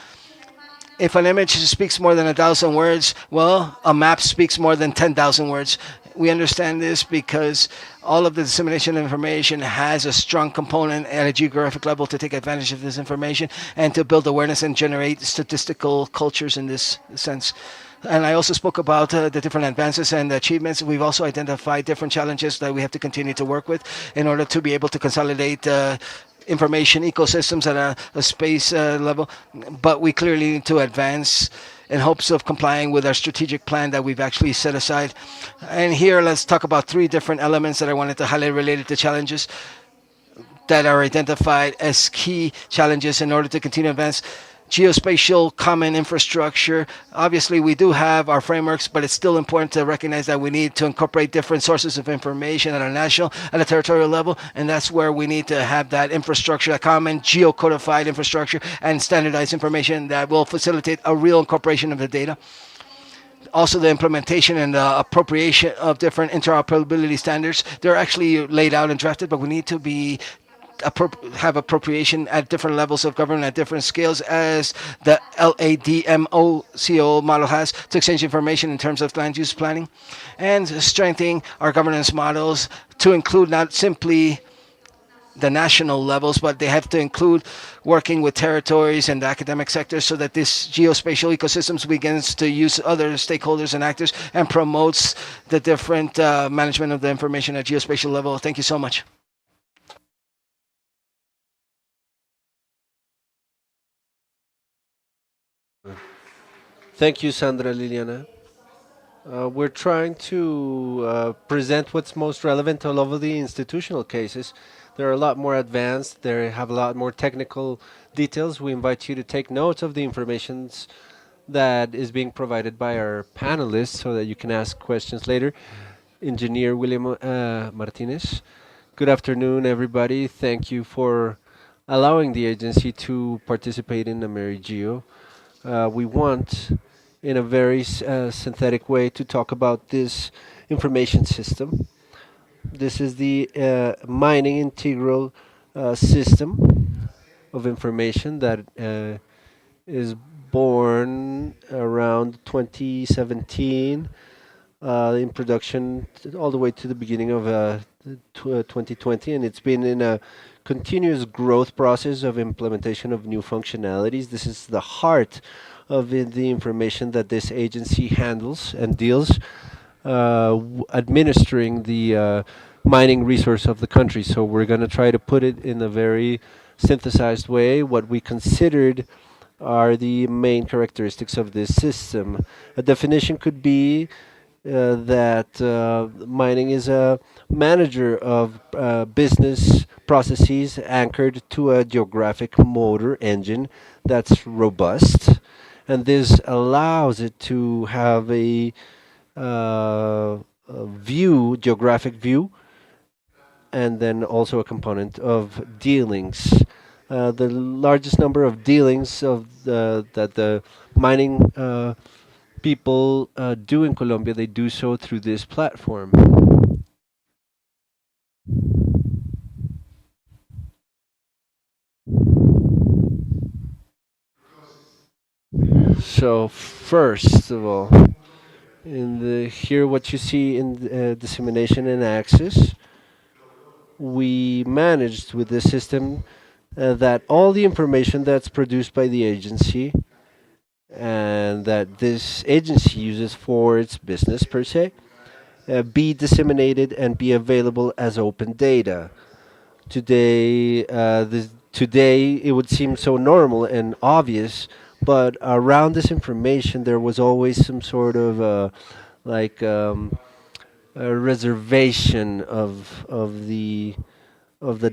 If an image speaks more than 1,000 words, well, a map speaks more than 10,000 words. We understand this because all of the dissemination of information has a strong component at a geographic level to take advantage of this information and to build awareness and generate statistical cultures in this sense. And I also spoke about the different advances and achievements. We've also identified different challenges that we have to continue to work with in order to be able to consolidate information ecosystems at a space level. But we clearly need to advance in hopes of complying with our strategic plan that we've actually set aside. And here, let's talk about three different elements that I wanted to highlight related to challenges that are identified as key challenges in order to continue to advance. Geospatial common infrastructure. Obviously, we do have our frameworks, but it's still important to recognize that we need to incorporate different sources of information at a national, at a territorial level, and that's where we need to have that infrastructure, a common geocodified infrastructure and standardized information that will facilitate a real incorporation of the data. Also, the implementation and the appropriation of different interoperability standards. They're actually laid out and drafted, but we need to be have appropriation at different levels of government at different scales, as the LADMOCO model has, to exchange information in terms of land use planning, and strengthening our governance models to include not simply the national levels, but they have to include working with territories and the academic sector, so that this geospatial ecosystems begins to use other stakeholders and actors and promotes the different management of the information at geospatial level. Thank you so much. Thank you, Sandra Liliana. We're trying to present what's most relevant all over the institutional cases. They're a lot more advanced. They have a lot more technical details. We invite you to take notes of the information that is being provided by our panelists so that you can ask questions later. Engineer William Martinez. Good afternoon, everybody. Thank you for allowing the agency to participate in AmeriGEO. We want, in a very synthetic way, to talk about this information system. This is the mining integral system of information that is born around 2017 in production all the way to the beginning of 2020, and it's been in a continuous growth process of implementation of new functionalities. This is the heart of the information that this agency handles and deals, administering the mining resource of the country. So we're going to try to put it in a very synthesized way, what we considered are the main characteristics of this system. A definition could be that mining is a manager of business processes anchored to a geographic motor engine that's robust, and this allows it to have a view, geographic view, and then also a component of dealings. The largest number of dealings that the mining people do in Colombia, they do so through this platform. So first of all, in the here what you see in dissemination and access, we managed with this system that all the information that's produced by the agency and that this agency uses for its business per se be disseminated and be available as open data. Today it would seem so normal and obvious, but around this information there was always some sort of like a reservation of the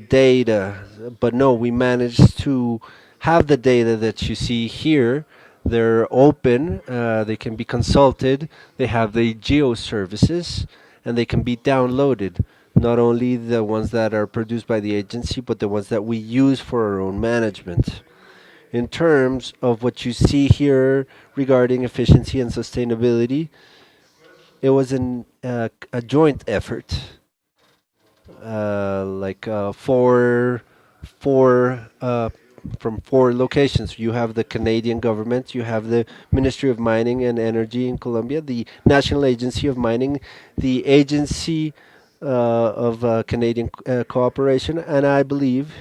data. But no, we managed to have the data that you see here. They're open, they can be consulted, they have the geo services, and they can be downloaded. Not only the ones that are produced by the agency, but the ones that we use for our own management. In terms of what you see here regarding efficiency and sustainability, it was a joint effort, like from four locations. You have the Canadian government, you have the Ministry of Mining and Energy in Colombia, the National Agency of Mining, the Agency of Canadian Cooperation, and I believe,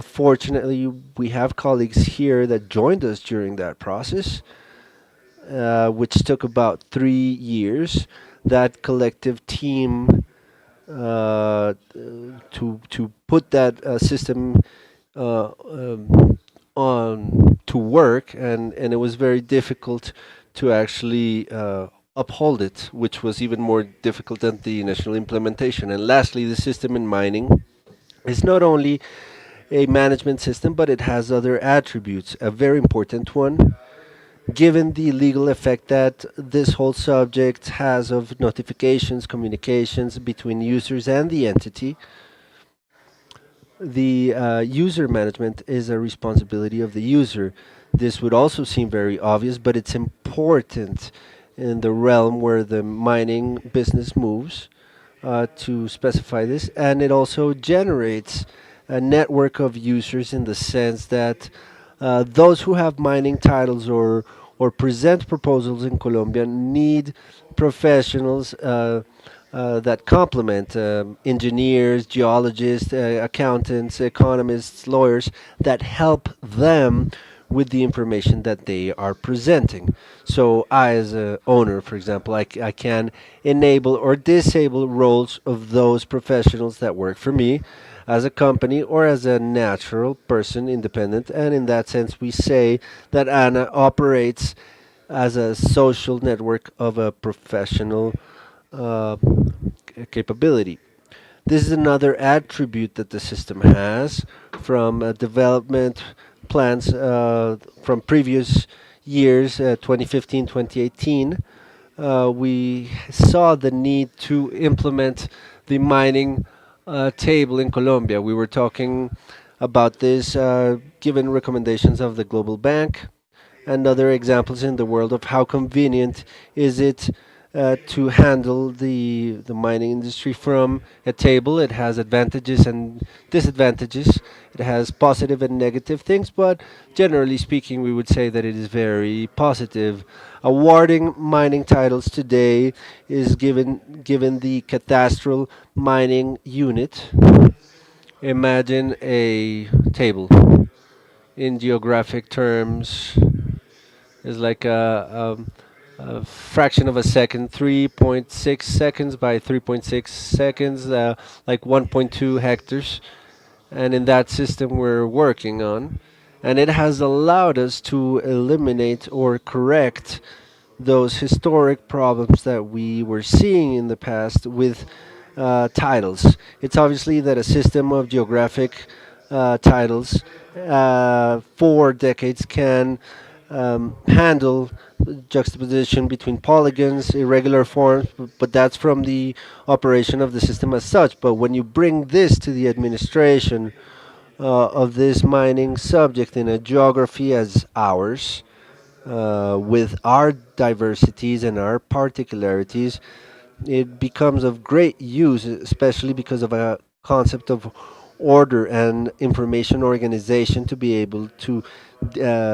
fortunately, we have colleagues here that joined us during that process, which took about 3 years. That collective team to put that system on to work, and it was very difficult to actually uphold it, which was even more difficult than the initial implementation. And lastly, the system in mining is not only a management system, but it has other attributes. A very important one, given the legal effect that this whole subject has of notifications, communications between users and the entity, the user management is a responsibility of the user. This would also seem very obvious, but it's important in the realm where the mining business moves to specify this, and it also generates a network of users in the sense that those who have mining titles or present proposals in Colombia need professionals that complement engineers, geologists, accountants, economists, lawyers that help them with the information that they are presenting. So I, as a owner, for example, I can enable or disable roles of those professionals that work for me as a company or as a natural person, independent. And in that sense, we say that Anna operates as a social network of a professional uh, capability. This is another attribute that the system has from development plans from previous years, 2015, 2018. We saw the need to implement the mining table in Colombia. We were talking about this given recommendations of the Global Bank and other examples in the world of how convenient is it to handle the mining industry from a table. It has advantages and disadvantages. It has positive and negative things, but generally speaking, we would say that it is very positive. Awarding mining titles today is given the cadastral mining unit. Imagine a table in geographic terms is like a fraction of a second, 3.6 seconds by 3.6 seconds, like 1.2 hectares. And in that system we're working on. And it has allowed us to eliminate or correct those historic problems that we were seeing in the past with titles. It's obviously that a system of geographic titles for decades can handle juxtaposition between polygons, irregular forms, but that's from the operation of the system as such. But when you bring this to the administration of this mining subject in a geography as ours, with our diversities and our particularities, it becomes of great use, especially because of a concept of order and information organization to be able to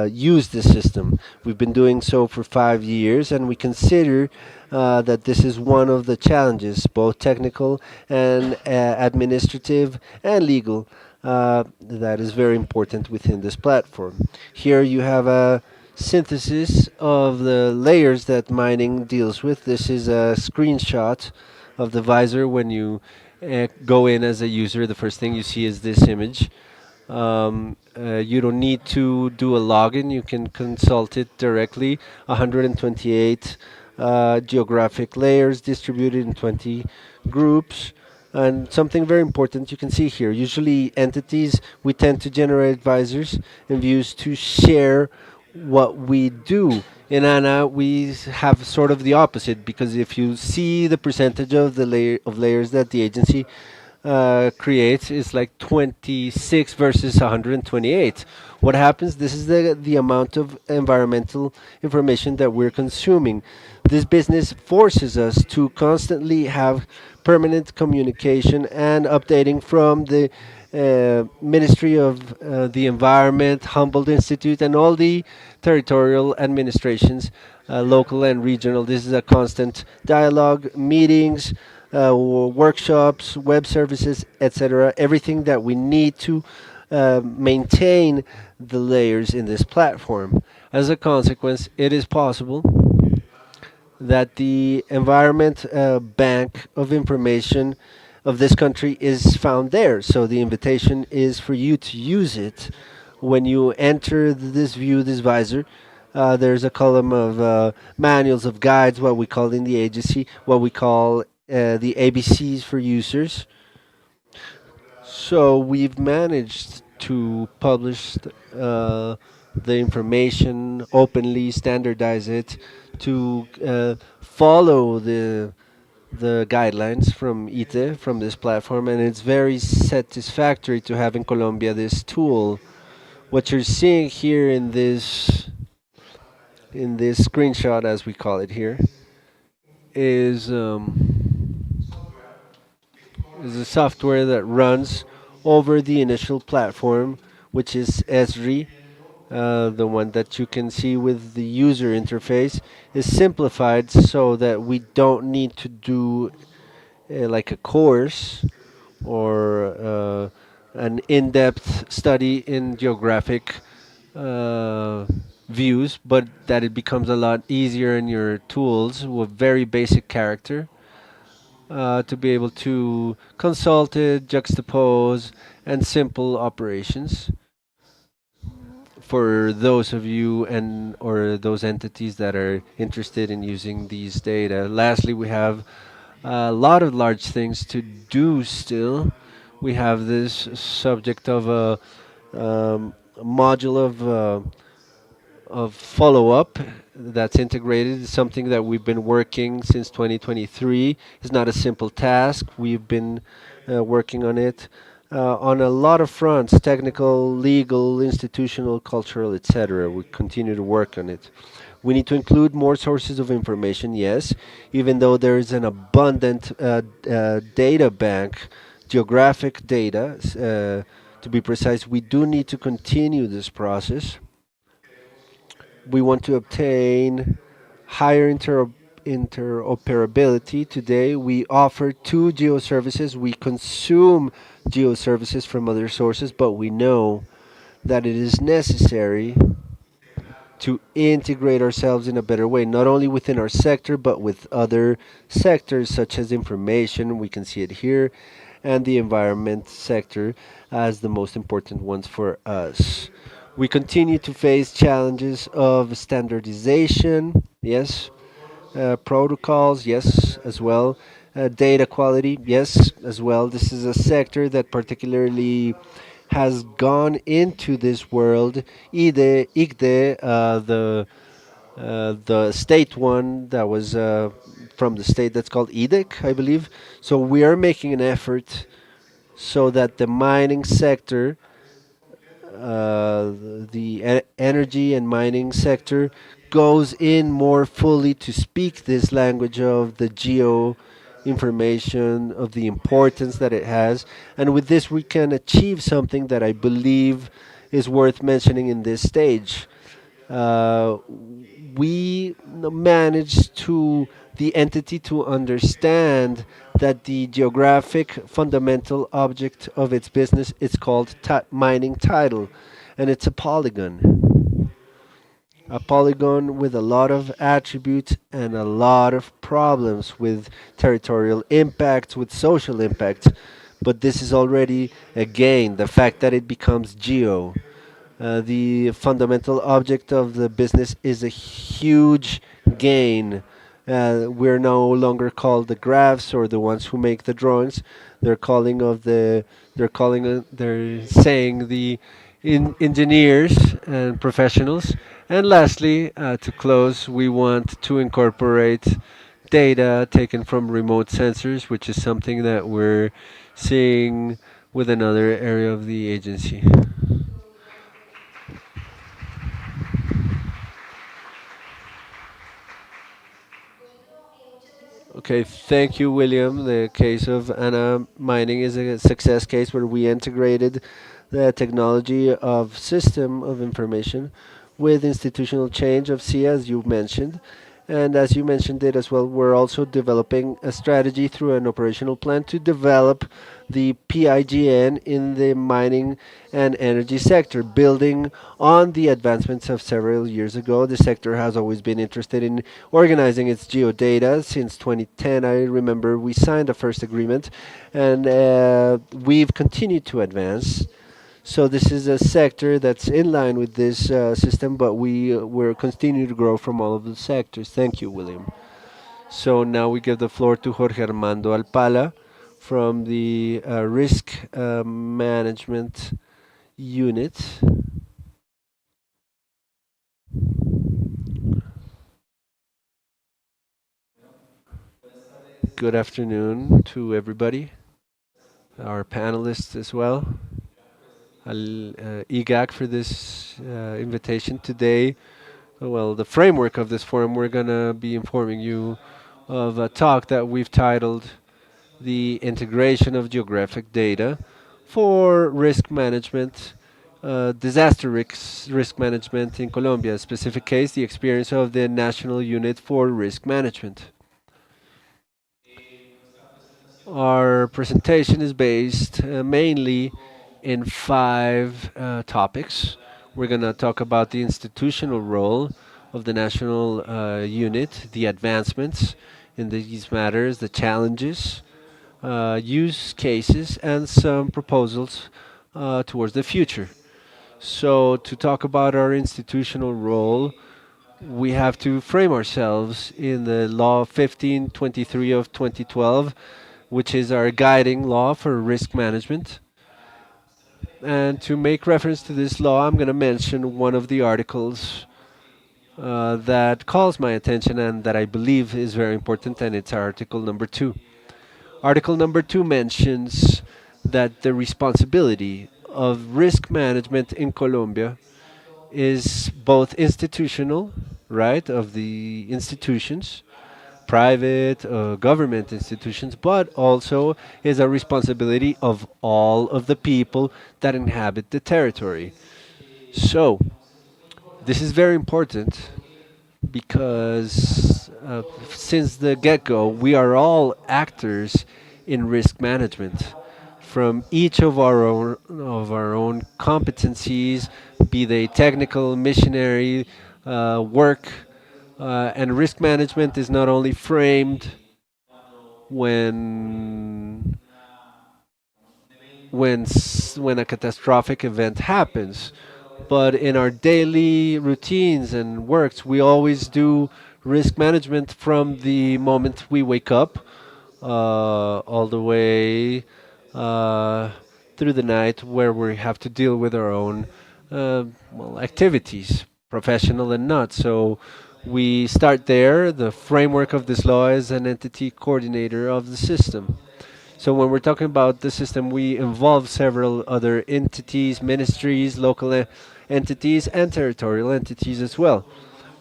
use the system. We've been doing so for 5 years, and we consider that this is one of the challenges, both technical and administrative and legal, that is very important within this platform. Here you have a synthesis of the layers that mining deals with. This is a screenshot of the visor. When you go in as a user, the first thing you see is this image. You don't need to do a login. You can consult it directly. 128 geographic layers distributed in 20 groups. And something very important you can see here. Usually, entities, we tend to generate visors and views to share what we do. In ANA, we have sort of the opposite, because if you see the percentage of the layers that the agency creates, is like 26 versus 128. What happens? This is the amount of environmental information that we're consuming. This business forces us to constantly have permanent communication and updating from the Ministry of the Environment, Humboldt Institute, and all the territorial administrations, local and regional. This is a constant dialogue, meetings, workshops, web services, etc. Everything that we need to maintain the layers in this platform. As a consequence, it is possible that the Environment Bank of Information of this country is found there. So the invitation is for you to use it. When you enter this view, this visor, there's a column of manuals of guides, what we call in the agency, what we call the ABCs for users. So we've managed to publish the information openly, standardize it, to follow the guidelines from ITE, from this platform, and it's very satisfactory to have in Colombia this tool. What you're seeing here in this screenshot, as we call it here, is a software that runs over the initial platform, which is Esri, the one that you can see with the user interface, is simplified so that we don't need to do like a course or an in-depth study in geographic uh, views, but that it becomes a lot easier in your tools with very basic character to be able to consult it, juxtapose, and simple operations for those of you and or those entities that are interested in using these data. Lastly, we have a lot of large things to do still. We have this subject of a module of follow up that's integrated. It's something that we've been working since 2023. It's not a simple task. We've been working on it on a lot of fronts: technical, legal, institutional, cultural, etc. We continue to work on it. We need to include more sources of information, yes, even though there is an abundant data bank, geographic data. To be precise, we do need to continue this process. We want to obtain higher interoperability. Today, we offer two geoservices. We consume geoservices from other sources, but we know that it is necessary to integrate ourselves in a better way, not only within our sector, but with other sectors such as information, we can see it here, and the environment sector as the most important ones for us. We continue to face challenges of standardization, yes, protocols, yes, as well. Data quality, yes, as well. This is a sector that particularly has gone into this world. IDE, the state one that was from the state that's called IDEC, I believe. So we are making an effort so that the mining sector, the energy and mining sector, goes in more fully to speak this language of the geo information, of the importance that it has. And with this, we can achieve something that I believe is worth mentioning in this stage. Uh, we managed to the entity to understand that the geographic fundamental object of its business is called mining title, and it's a polygon with a lot of attributes and a lot of problems with territorial impacts, with social impacts. But this is already a gain, the fact that it becomes geo. The fundamental object of the business is a huge gain. We're no longer called the graphs or the ones who make the drawings. They're calling of the they're saying the engineers and professionals. And lastly, to close, we want to incorporate data taken from remote sensors, which is something that we're seeing with another area of the agency. Okay, thank you, William. The case of Anna Mining is a success case where we integrated the technology of system of information with institutional change of SIA, as you mentioned. And as you mentioned it as well, we're also developing a strategy through an operational plan to develop the PIGN in the mining and energy sector, building on the advancements of several years ago. The sector has always been interested in organizing its geodata. Since 2010, I remember we signed a first agreement, and we've continued to advance. So this is a sector that's in line with this system, but we're continuing to grow from all of the sectors. Thank you, William. So now we give the floor to Jorge Armando Alpala from the Risk Management Unit. Good afternoon to everybody, our panelists as well. IGAC for this invitation today. Well, the framework of this forum, we're going to be informing you of a talk that we've titled The Integration of Geographic Data for risk management, disaster risk management in Colombia. Specific case, the experience of the National Unit for Risk Management. Our presentation is based mainly in five topics. We're going to talk about the institutional role of the national unit, the advancements in these matters, the challenges, use cases, and some proposals towards the future. So, to talk about our institutional role, we have to frame ourselves in the Law 1523 of 2012, which is our guiding law for risk management. And to make reference to this law, I'm going to mention one of the articles that calls my attention and that I believe is very important, and it's Article number 2. Article number 2 mentions that the responsibility of risk management in Colombia is both institutional, right, of the institutions, private, government institutions, but also is a responsibility of all of the people that inhabit the territory. So, this is very important because since the get-go, we are all actors in risk management. From each of our own competencies, be they technical, missionary, work, and risk management is not only framed when when a catastrophic event happens, but in our daily routines and works, we always do risk management from the moment we wake up all the way uh, through the night, where we have to deal with our own activities, professional and not. So we start there. The framework of this law is an entity coordinator of the system. So when we're talking about the system, we involve several other entities, ministries, local entities, and territorial entities as well.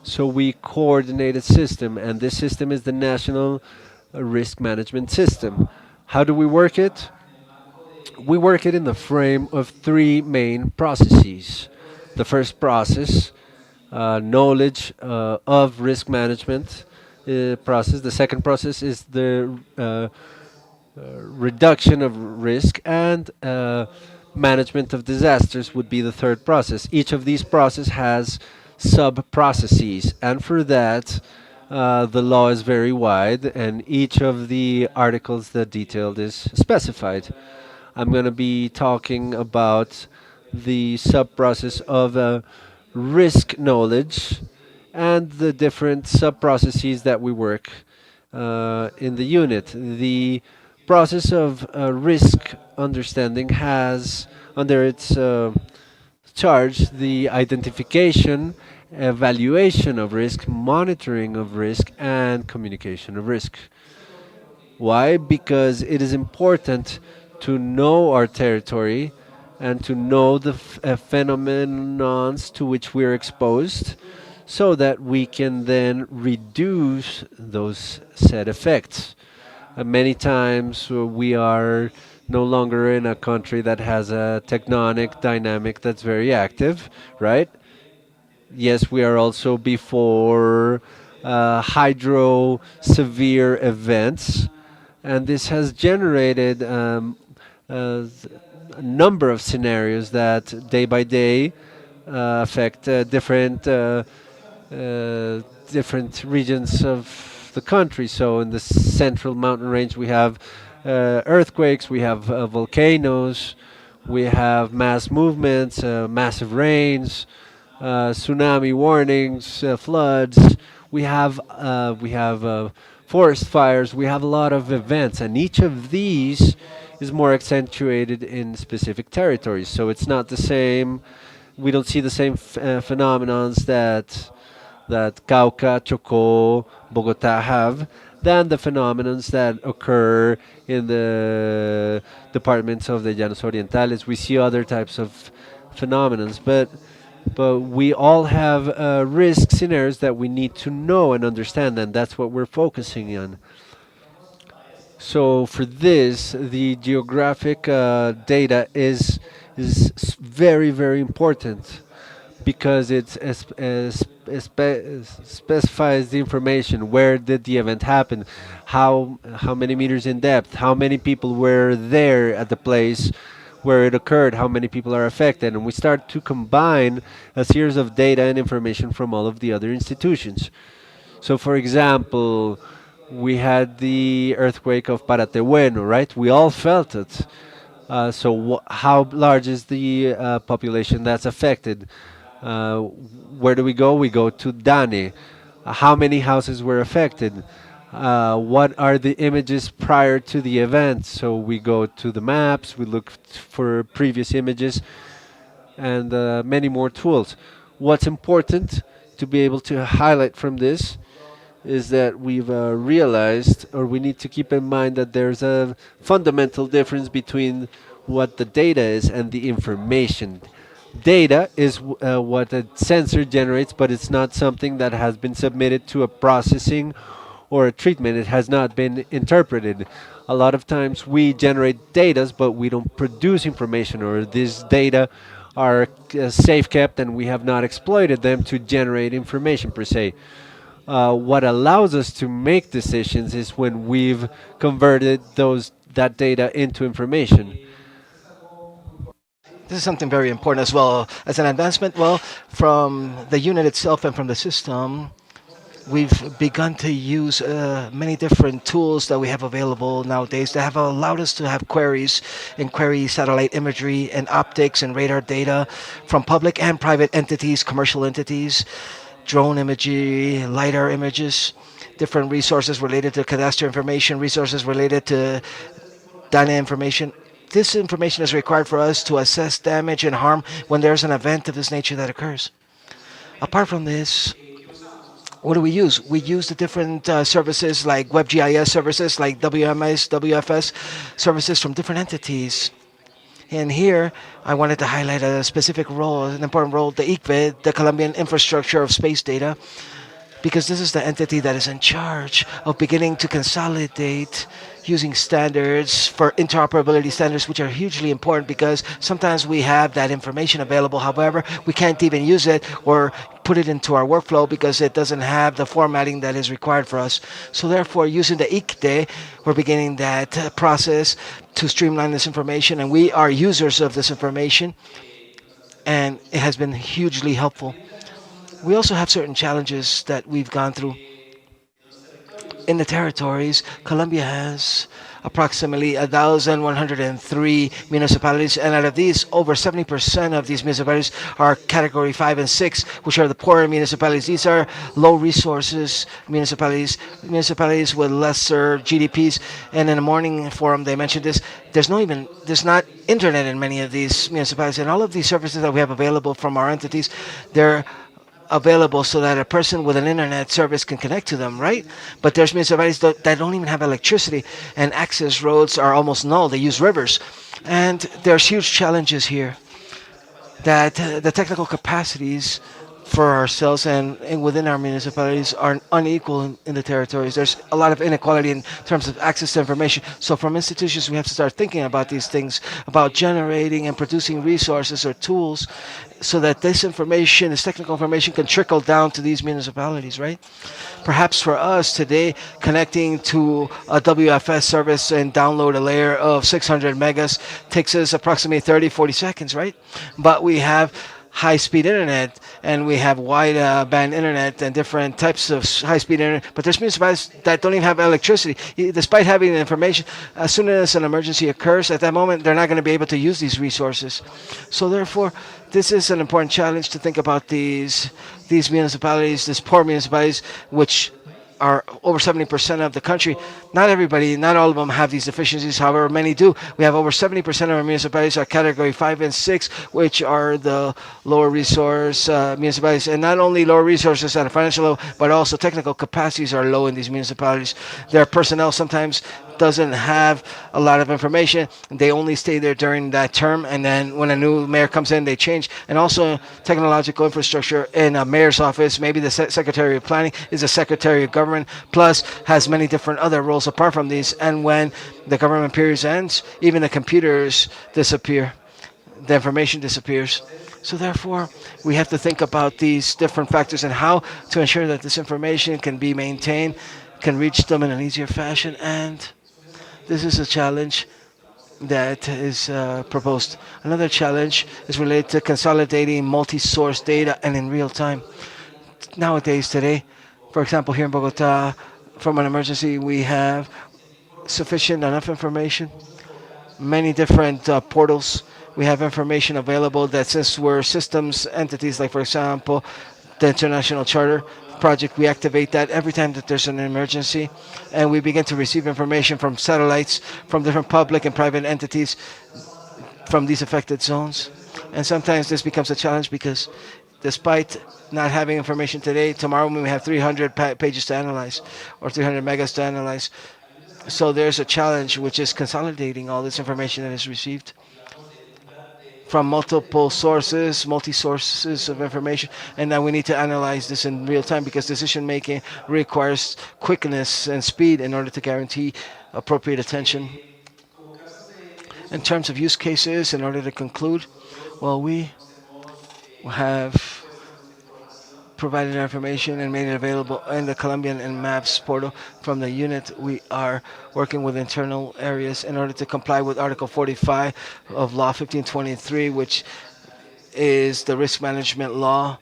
So we coordinate a system, and this system is the National Risk Management System. How do we work it? We work it in the frame of three main processes. The first process, knowledge of risk management process. The second process is the reduction of risk, and management of disasters would be the third process. Each of these processes has sub processes, and for that, the law is very wide, and each of the articles that detailed is specified. I'm going to be talking about the sub process of risk knowledge and the different sub processes that we work in the unit. The process of risk understanding has under its charge the identification, evaluation of risk, monitoring of risk, and communication of risk. Why? Because it is important to know our territory and to know the phenomenons to which we are exposed so that we can then reduce those said effects. Many times we are no longer in a country that has a tectonic dynamic that's very active, right? Yes, we are also before hydro severe events, and this has generated a number of scenarios that day by day affect different regions of the country. So in the central mountain range, we have earthquakes, we have volcanoes, we have mass movements, massive rains, tsunami warnings, floods. We have forest fires. We have a lot of events, and each of these is more accentuated in specific territories. So it's not the same. We don't see the same phenomenons that Cauca, Chocó, Bogota have than the phenomenons that occur in the departments of the Llanos Orientales. We see other types of phenomenons, but we all have risk scenarios that we need to know and understand, and that's what we're focusing on. So for this, the geographic data is very important because specifies the information. Where did the event happen? How many meters in depth? How many people were there at the place where it occurred? How many people are affected? And we start to combine a series of data and information from all of the other institutions. So, for example, we had the earthquake of Paratehueno, right? We all felt it. So, how large is the population that's affected? Where do we go? We go to Dane. How many houses were affected? What are the images prior to the event? So we go to the maps, we look for previous images, and many more tools. What's important to be able to highlight from this is that we've realized, or we need to keep in mind, that there's a fundamental difference between what the data is and the information. Data is what a sensor generates, but it's not something that has been submitted to a processing or a treatment. It has not been interpreted. A lot of times we generate data, but we don't produce information, or these data are safe kept and we have not exploited them to generate information per se. What allows us to make decisions is when we've converted that data into information. This is something very important as well as an advancement. Well, from the unit itself and from the system, we've begun to use many different tools that we have available nowadays that have allowed us to have queries and query satellite imagery and optics and radar data from public and private entities, commercial entities, drone imagery, LiDAR images, different resources related to cadastral information, resources related to data information. This information is required for us to assess damage and harm when there's an event of this nature that occurs. Apart from this, what do we use? We use the different services like WebGIS services, like WMS, WFS services from different entities. And here, I wanted to highlight a specific role, an important role, the ICVE, the Colombian Infrastructure of Space Data, because this is the entity that is in charge of beginning to consolidate using standards for interoperability standards, which are hugely important because sometimes we have that information available. However, we can't even use it or put it into our workflow because it doesn't have the formatting that is required for us. So therefore, using the ICDE, we're beginning that process to streamline this information, and we are users of this information, and it has been hugely helpful. We also have certain challenges that we've gone through. In the territories, Colombia has approximately 1,103 municipalities, and out of these, over 70% of these municipalities are category 5 and 6, which are the poorer municipalities. These are low resources municipalities, municipalities with lesser GDPs. And in the morning forum, they mentioned this. There's not internet in many of these municipalities, and all of these services that we have available from our entities, they're available so that a person with an internet service can connect to them, right? But there's municipalities that don't even have electricity, and access roads are almost null. They use rivers. And there's huge challenges here that the technical capacities for ourselves and within our municipalities are unequal in the territories. There's a lot of inequality in terms of access to information. So from institutions, we have to start thinking about these things, about generating and producing resources or tools so that this information, this technical information can trickle down to these municipalities, right? Perhaps for us today, connecting to a WFS service and download a layer of 600 megas takes us approximately 30, 40 seconds, right? But we have high-speed internet, and we have wide band internet and different types of high-speed internet. But there's municipalities that don't even have electricity. Despite having the information, as soon as an emergency occurs, at that moment, they're not going to be able to use these resources. So therefore, this is an important challenge to think about these municipalities, these poor municipalities, which are over 70% of the country. Not everybody, not all of them have these deficiencies. However, many do. We have over 70% of our municipalities are category 5 and 6, which are the lower resource municipalities. And not only lower resources at a financial level, but also technical capacities are low in these municipalities. Their personnel sometimes doesn't have a lot of information. They only stay there during that term, and then when a new mayor comes in, they change. And also, technological infrastructure in a mayor's office, maybe the secretary of planning is a secretary of government, plus has many different other roles apart from these. And when the government period ends, even the computers disappear, the information disappears. So therefore, we have to think about these different factors and how to ensure that this information can be maintained, can reach them in an easier fashion, and this is a challenge that is proposed. Another challenge is related to consolidating multi-source data and in real time. Nowadays, today, for example, here in Bogota, from an emergency, we have sufficient enough information, many different portals. We have information available that since we're systems entities, like for example, the International Charter Project, we activate that every time that there's an emergency, and we begin to receive information from satellites, from different public and private entities from these affected zones. And sometimes this becomes a challenge because despite not having information today, tomorrow we may have 300 pages to analyze or 300 megas to analyze. So there's a challenge which is consolidating all this information that is received from multiple sources, multi sources of information, and now we need to analyze this in real time because decision making requires quickness and speed in order to guarantee appropriate attention. In terms of use cases, in order to conclude, well, we have provided information and made it available in the Colombian and Maps portal. From the unit, we are working with internal areas in order to comply with Article 45 of Law 1523, which is the risk management law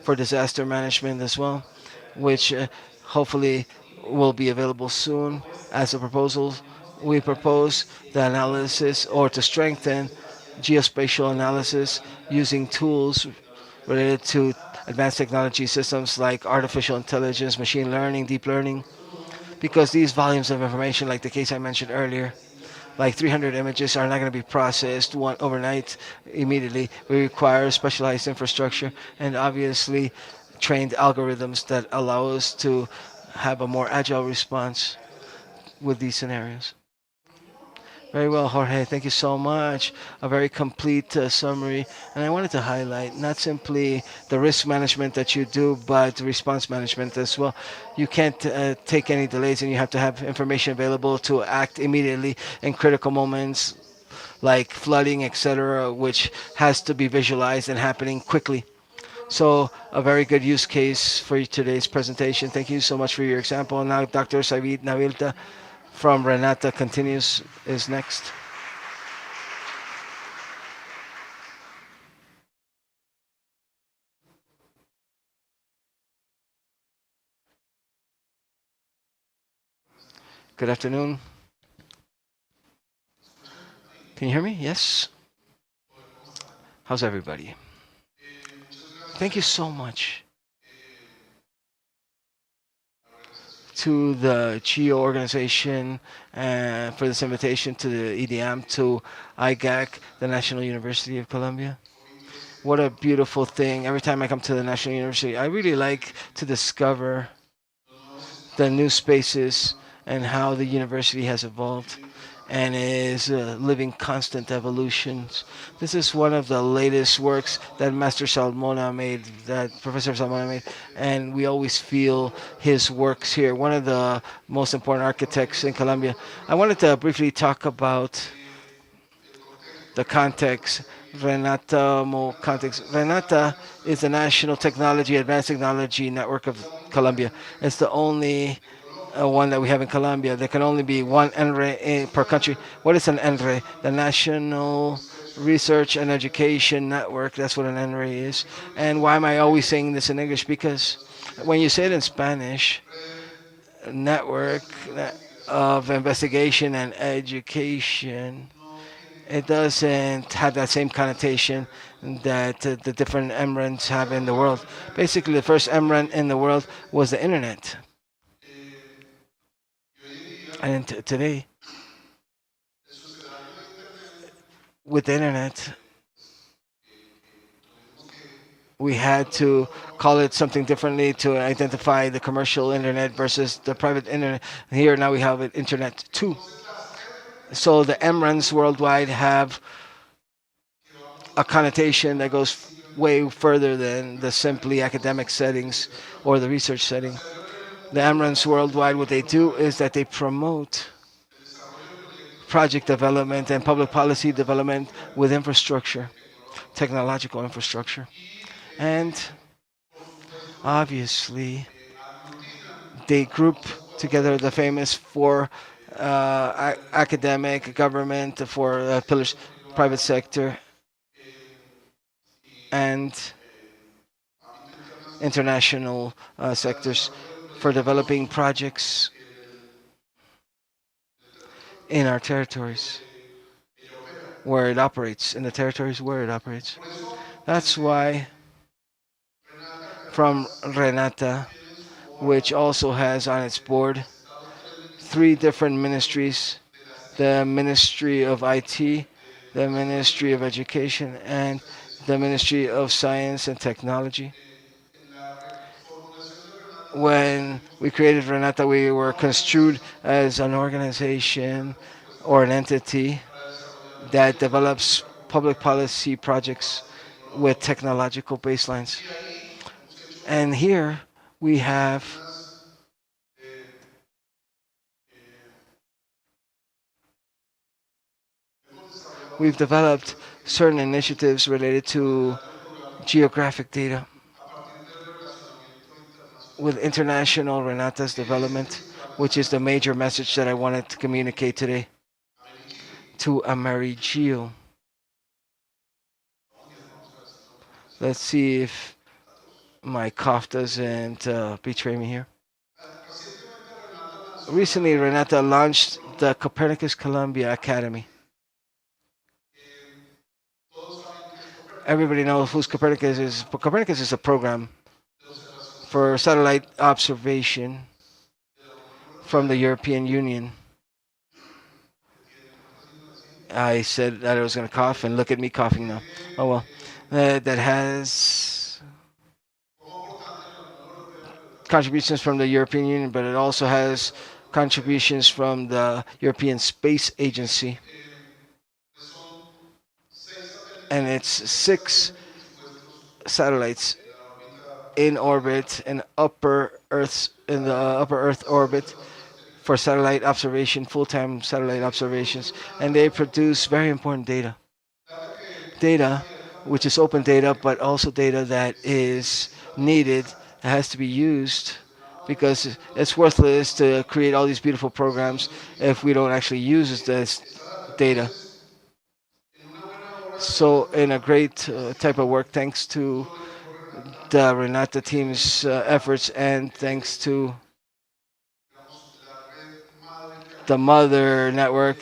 for disaster management as well, which hopefully will be available soon as a proposal. We propose the analysis or to strengthen geospatial analysis using tools related to advanced technology systems like artificial intelligence, machine learning, deep learning, because these volumes of information, like the case I mentioned earlier, like 300 images are not going to be processed one overnight immediately. We require specialized infrastructure and obviously trained algorithms that allow us to have a more agile response with these scenarios. Very well, Jorge. Thank you so much. A very complete summary. And I wanted to highlight not simply the risk management that you do, but response management as well. You can't take any delays, and you have to have information available to act immediately in critical moments like flooding, etc., which has to be visualized and happening quickly. So a very good use case for today's presentation. Thank you so much for your example. Now Dr. Savid Navilta from Renata continues is next. Good afternoon. Can you hear me? Yes? How's everybody? Thank you so much to the GEO organization for this invitation to the IDEAM, to IGAC, the National University of Colombia. What a beautiful thing. Every time I come to the National University, I really like to discover the new spaces and how the university has evolved and is living constant evolutions. This is one of the latest works that Master Salmona made, that Professor Salmona made, and we always feel his works here. One of the most important architects in Colombia. I wanted to briefly talk about the context. Renata is the National Technology, Advanced Technology Network of Colombia. It's the only one that we have in Colombia. There can only be one NRE per country. What is an NRE? The National Research and Education Network. That's what an NRE is. And why am I always saying this in English? Because when you say it in Spanish, network of investigation and education, it doesn't have that same connotation that the different MRENs have in the world. Basically, the first MREN in the world was the internet. And today, with the internet, we had to call it something differently to identify the commercial internet versus the private internet. Here now we have it internet too. So the MRANs worldwide have a connotation that goes way further than the simply academic settings or the research setting. The MRANs worldwide, what they do is that they promote project development and public policy development with infrastructure, technological infrastructure. And obviously, they group together the famous four academic, government, four pillars, private sector, and international sectors for developing projects in our territories where it operates, in the territories where it operates. That's why from Renata, which also has on its board three different ministries: the Ministry of IT, the Ministry of Education, and the Ministry of Science and Technology. When we created Renata, we were construed as an organization or an entity that develops public policy projects with technological baselines. And here we have we've developed certain initiatives related to geographic data with international Renata's development, which is the major message that I wanted to communicate today to AmeriGEO. Let's see if my cough doesn't betray me here. Recently, Renata launched the Copernicus Colombia Academy. Everybody knows who Copernicus is, but Copernicus is a program for satellite observation from the European Union. I said that I was going to cough, and look at me coughing now. Oh well. That has contributions from the European Union, but it also has contributions from the European Space Agency. And it's six satellites in orbit in the upper Earth orbit for satellite observation, full-time satellite observations, and they produce very important data which is open data, but also data that is needed, that has to be used, because it's worthless to create all these beautiful programs if we don't actually use this data. So in a great type of work, thanks to the Renata team's efforts, and thanks to the mother network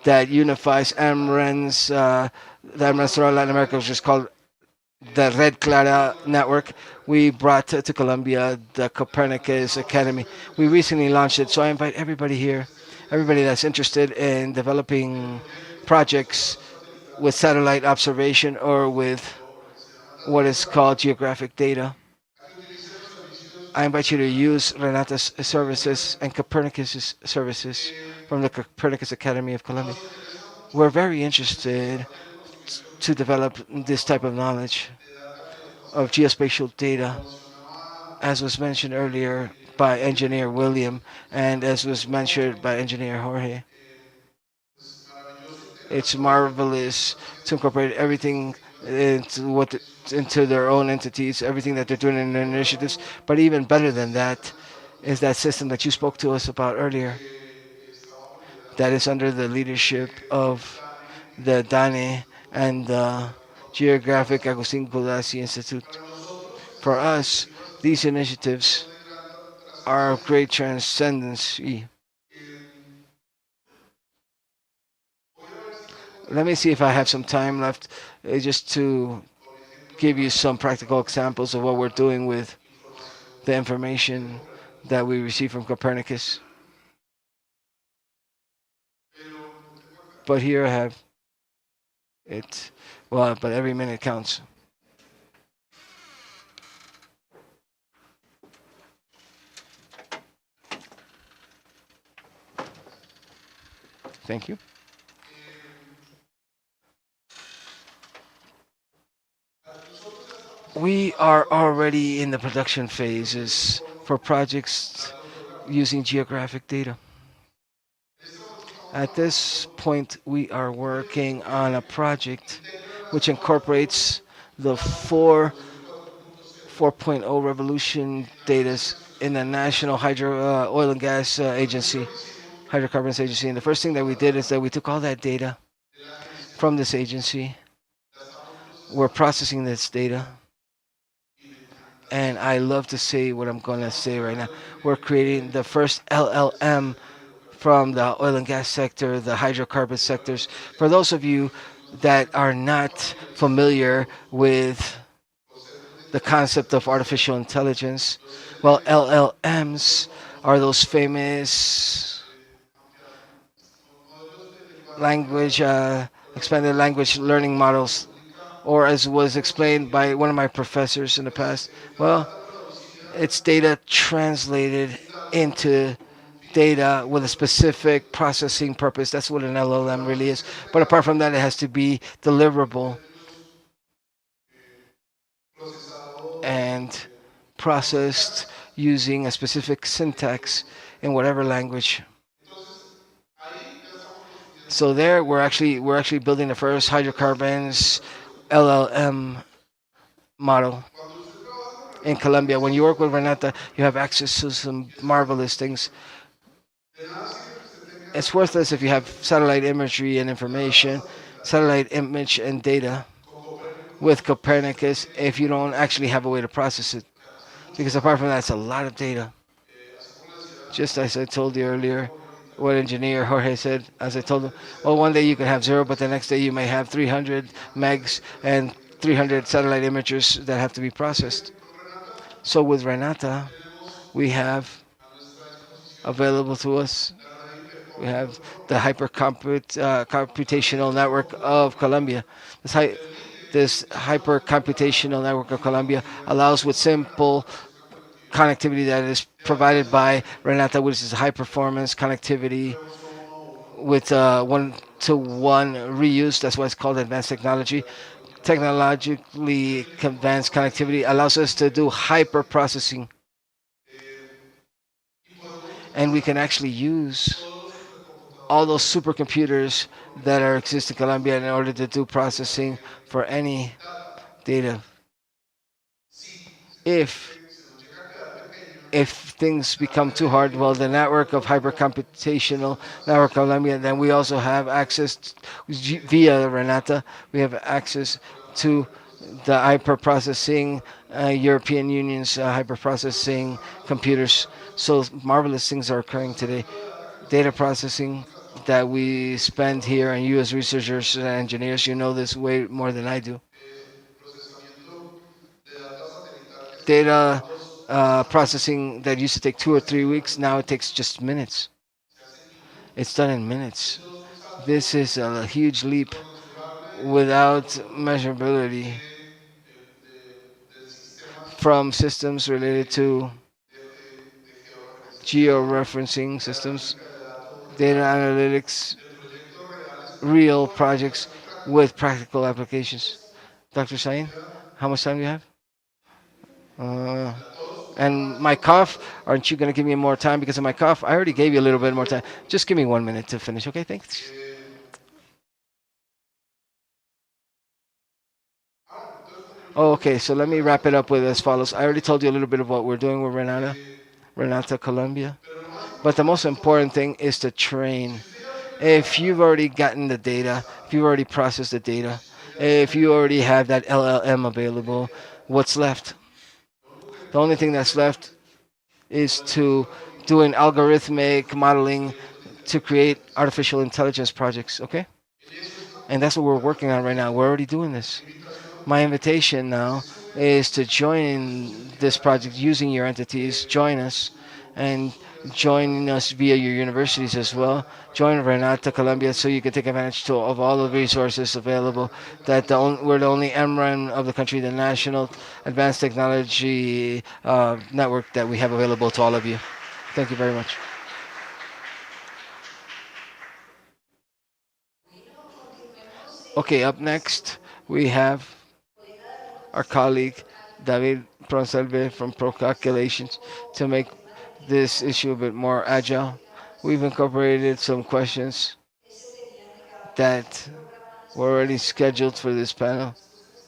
that unifies AMREN's, the AMREN's throughout Latin America, which is called the Red Clara network. We brought to Colombia the Copernicus Academy. We recently launched it, so I invite everybody here, everybody that's interested in developing projects with satellite observation or with what is called geographic data. I invite you to use Renata's services and Copernicus's services from the Copernicus Academy of Colombia. We're very interested to develop this type of knowledge of geospatial data, as was mentioned earlier by engineer William and as was mentioned by engineer Jorge. It's marvelous to incorporate everything into their own entities, everything that they're doing in their initiatives. But even better than that is that system that you spoke to us about earlier, that is under the leadership of the DANE and the Geographic Agustin Godassi Institute. For us, these initiatives are of great transcendency. Let me see if I have some time left just to give you some practical examples of what we're doing with the information that we receive from Copernicus. But here I have it. Well, but every minute counts. Thank you. We are already in the production phases for projects using geographic data. At this point, we are working on a project which incorporates the 4.0 revolution data in the National Oil and Gas Agency, Hydrocarbons Agency. And the first thing that we did is that we took all that data from this agency. We're processing this data. And I love to say what I'm going to say right now. We're creating the first LLM from the oil and gas sector, the hydrocarbon sectors. For those of you that are not familiar with the concept of artificial intelligence, well, LLMs are those famous expanded language learning models, or as was explained by one of my professors in the past, well, it's data translated into data with a specific processing purpose. That's what an LLM really is. But apart from that, it has to be deliverable and processed using a specific syntax in whatever language. So there, we're actually building the first hydrocarbons LLM model in Colombia. When you work with Renata, you have access to some marvelous things. It's worthless if you have satellite imagery and information, satellite image and data with Copernicus if you don't actually have a way to process it. Because apart from that, it's a lot of data. Just as I told you earlier, what engineer Jorge said, as I told him, well, one day you can have zero, but the next day you may have 300 megs and 300 satellite images that have to be processed. So with Renata, we have available to us, we have the computational network of Colombia. This hypercomputational network of Colombia allows with simple connectivity that is provided by Renata, which is high performance connectivity with one-to-one reuse. That's why it's called advanced technology. Technologically advanced connectivity allows us to do hyper processing. And we can actually use all those supercomputers that are exist in Colombia in order to do processing for any data. If things become too hard, well, the network of hypercomputational network Colombia, then we also have access via Renata. We have access to the hyperprocessing European Union's hyperprocessing computers. So marvelous things are occurring today. Data processing that we spend here, and you as researchers and engineers, you know this way more than I do. Data processing that used to take 2 or 3 weeks, now it takes just minutes. It's done in minutes. This is a huge leap without measurability from systems related to georeferencing systems, data analytics, real projects with practical applications. Dr. Sain, how much time do you have? Uh, and my cough, aren't you going to give me more time because of my cough? I already gave you a little bit more time. Just give me 1 minute to finish, okay? Thanks. Oh, okay, so let me wrap it up with as follows. I already told you a little bit of what we're doing with Renata Colombia. But the most important thing is to train. If you've already gotten the data, if you've already processed the data, if you already have that LLM available, what's left? The only thing that's left is to do an algorithmic modeling to create artificial intelligence projects, okay? And that's what we're working on right now. We're already doing this. My invitation now is to join this project using your entities. Join us and join us via your universities as well. Join Renata Colombia so you can take advantage of all the resources available. We're the only MRAN of the country, the National Advanced Technology Network that we have available to all of you. Thank you very much. Okay, up next we have our colleague David Pronselve from Procalculations to make this issue a bit more agile. We've incorporated some questions that were already scheduled for this panel,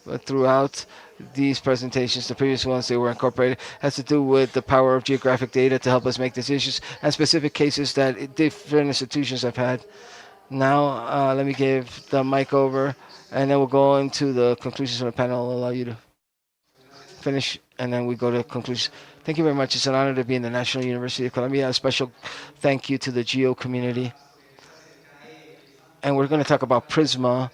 but throughout these presentations, the previous ones they were incorporated, has to do with the power of geographic data to help us make decisions and specific cases that different institutions have had. Now, let me give the mic over, and then we'll go into the conclusions of the panel. I'll allow you to finish, and then we go to conclusions. Thank you very much. It's an honor to be in the National University of Colombia. A special thank you to the GEO community. And we're going to talk about Prisma,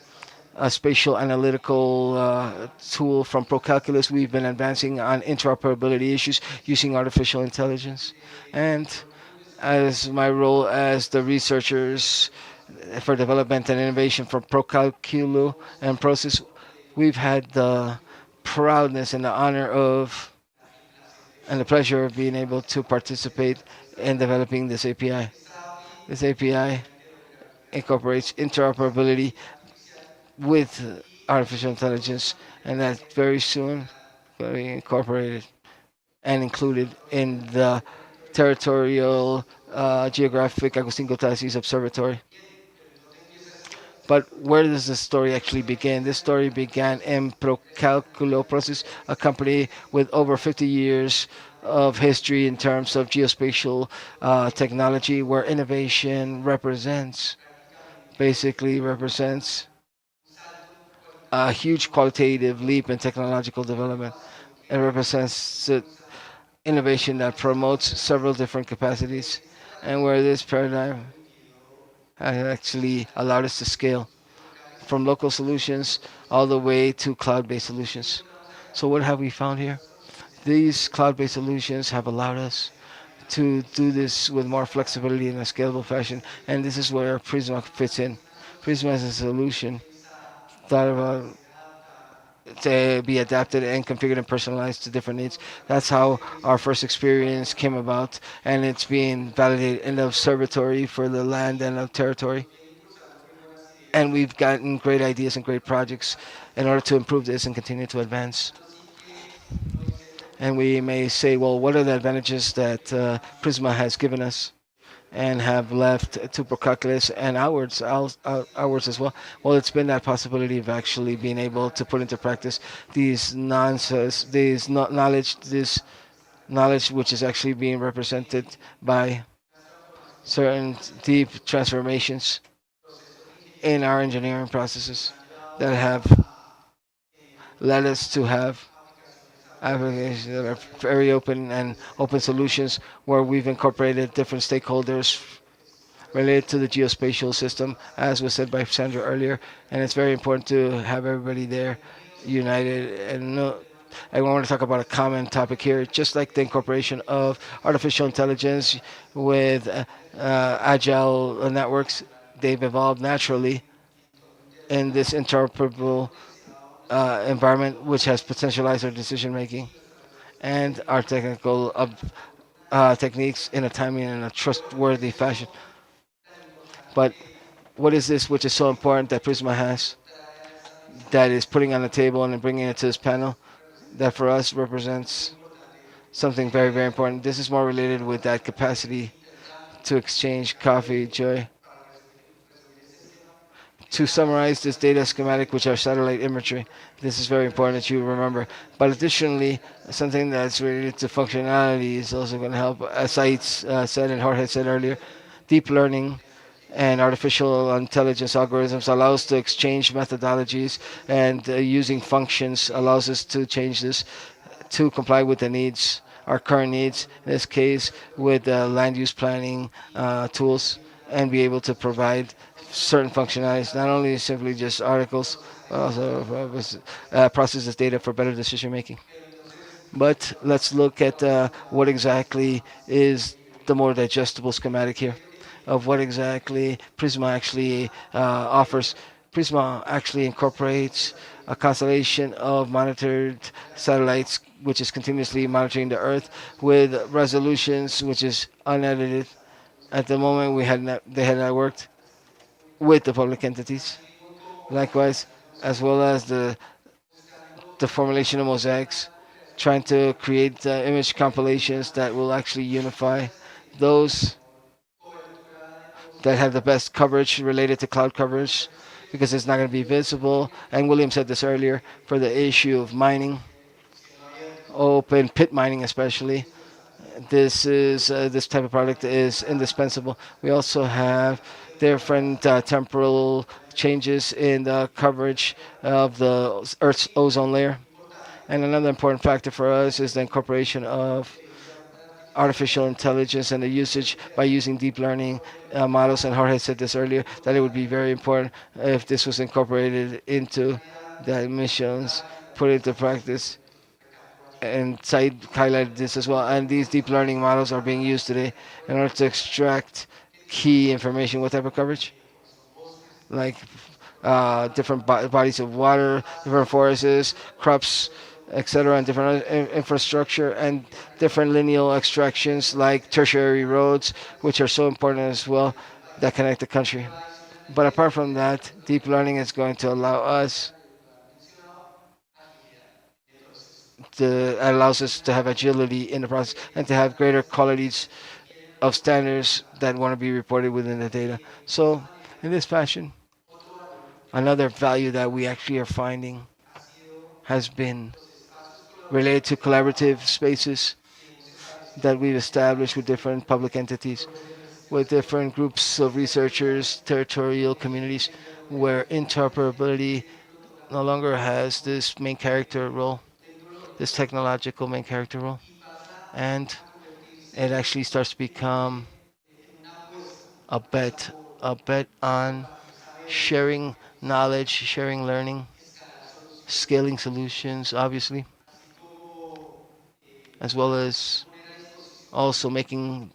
a spatial analytical tool from ProCalculus. We've been advancing on interoperability issues using artificial intelligence. And as my role as the researchers for development and innovation for ProCalculo and Process, we've had the proudness and the honor of and the pleasure of being able to participate in developing this API. This API incorporates interoperability with artificial intelligence, and that very soon will be incorporated and included in the territorial geographic Agustin Gotasis Observatory. But where does the story actually begin? This story began in Procalculo Process, a company with over 50 years of history in terms of geospatial technology, where innovation basically represents a huge qualitative leap in technological development. It represents innovation that promotes several different capacities, and where this paradigm has actually allowed us to scale from local solutions all the way to cloud-based solutions. So what have we found here? These cloud-based solutions have allowed us to do this with more flexibility in a scalable fashion, and this is where Prisma fits in. Prisma is a solution thought about to be adapted and configured and personalized to different needs. That's how our first experience came about, and it's being validated in the observatory for the land and the territory. And we've gotten great ideas and great projects in order to improve this and continue to advance. And we may say, well, what are the advantages that Prisma has given us and have left to Procalculus and ours as well? Well, it's been that possibility of actually being able to put into practice this knowledge which is actually being represented by certain deep transformations in our engineering processes that have led us to have applications that are very open and open solutions where we've incorporated different stakeholders related to the geospatial system, as was said by Sandra earlier. And it's very important to have everybody there united. And I want to talk about a common topic here, just like the incorporation of artificial intelligence with agile networks. They've evolved naturally in this interoperable environment, which has potentialized our decision making and our technical techniques in a timely and a trustworthy fashion. But what is this which is so important that Prisma has, that is putting on the table and bringing it to this panel, that for us represents something very, very important? This is more related with that capacity to exchange coffee, joy. To summarize this data schematic, which are satellite imagery, this is very important that you remember. But additionally, something that's related to functionality is also going to help. As Said said and Jorge said earlier, deep learning and artificial intelligence algorithms allow us to exchange methodologies, and using functions allows us to change this to comply with the needs, our current needs, in this case with land use planning tools, and be able to provide certain functionalities, not only simply just articles, but also processes data for better decision making. But let's look at what exactly is the more digestible schematic here of what exactly Prisma actually offers. Prisma actually incorporates a constellation of monitored satellites, which is continuously monitoring the Earth with resolutions which is unedited. At the moment, they had not worked with the public entities. Likewise, as well as the formulation of mosaics, trying to create image compilations that will actually unify those that have the best coverage related to cloud coverage because it's not going to be visible. And William said this earlier for the issue of mining, open pit mining especially. This type of product is indispensable. We also have different temporal changes in the coverage of the Earth's ozone layer. And another important factor for us is the incorporation of artificial intelligence and the usage by using deep learning models. And Jorge said this earlier that it would be very important if this was incorporated into the emissions, put it into practice. And Said highlighted this as well. And these deep learning models are being used today in order to extract key information. What type of coverage? Like different bodies of water, different forests, crops, etc., and different infrastructure and different lineal extractions like tertiary roads, which are so important as well that connect the country. But apart from that, deep learning is going to allow us allows us to have agility in the process and to have greater qualities of standards that want to be reported within the data. So, in this fashion, another value that we actually are finding has been related to collaborative spaces that we've established with different public entities, with different groups of researchers, territorial communities, where interoperability no longer has this main character role, this technological main character role, and it actually starts to become a bet, a bet on sharing knowledge, sharing learning, scaling solutions, obviously, as well as also making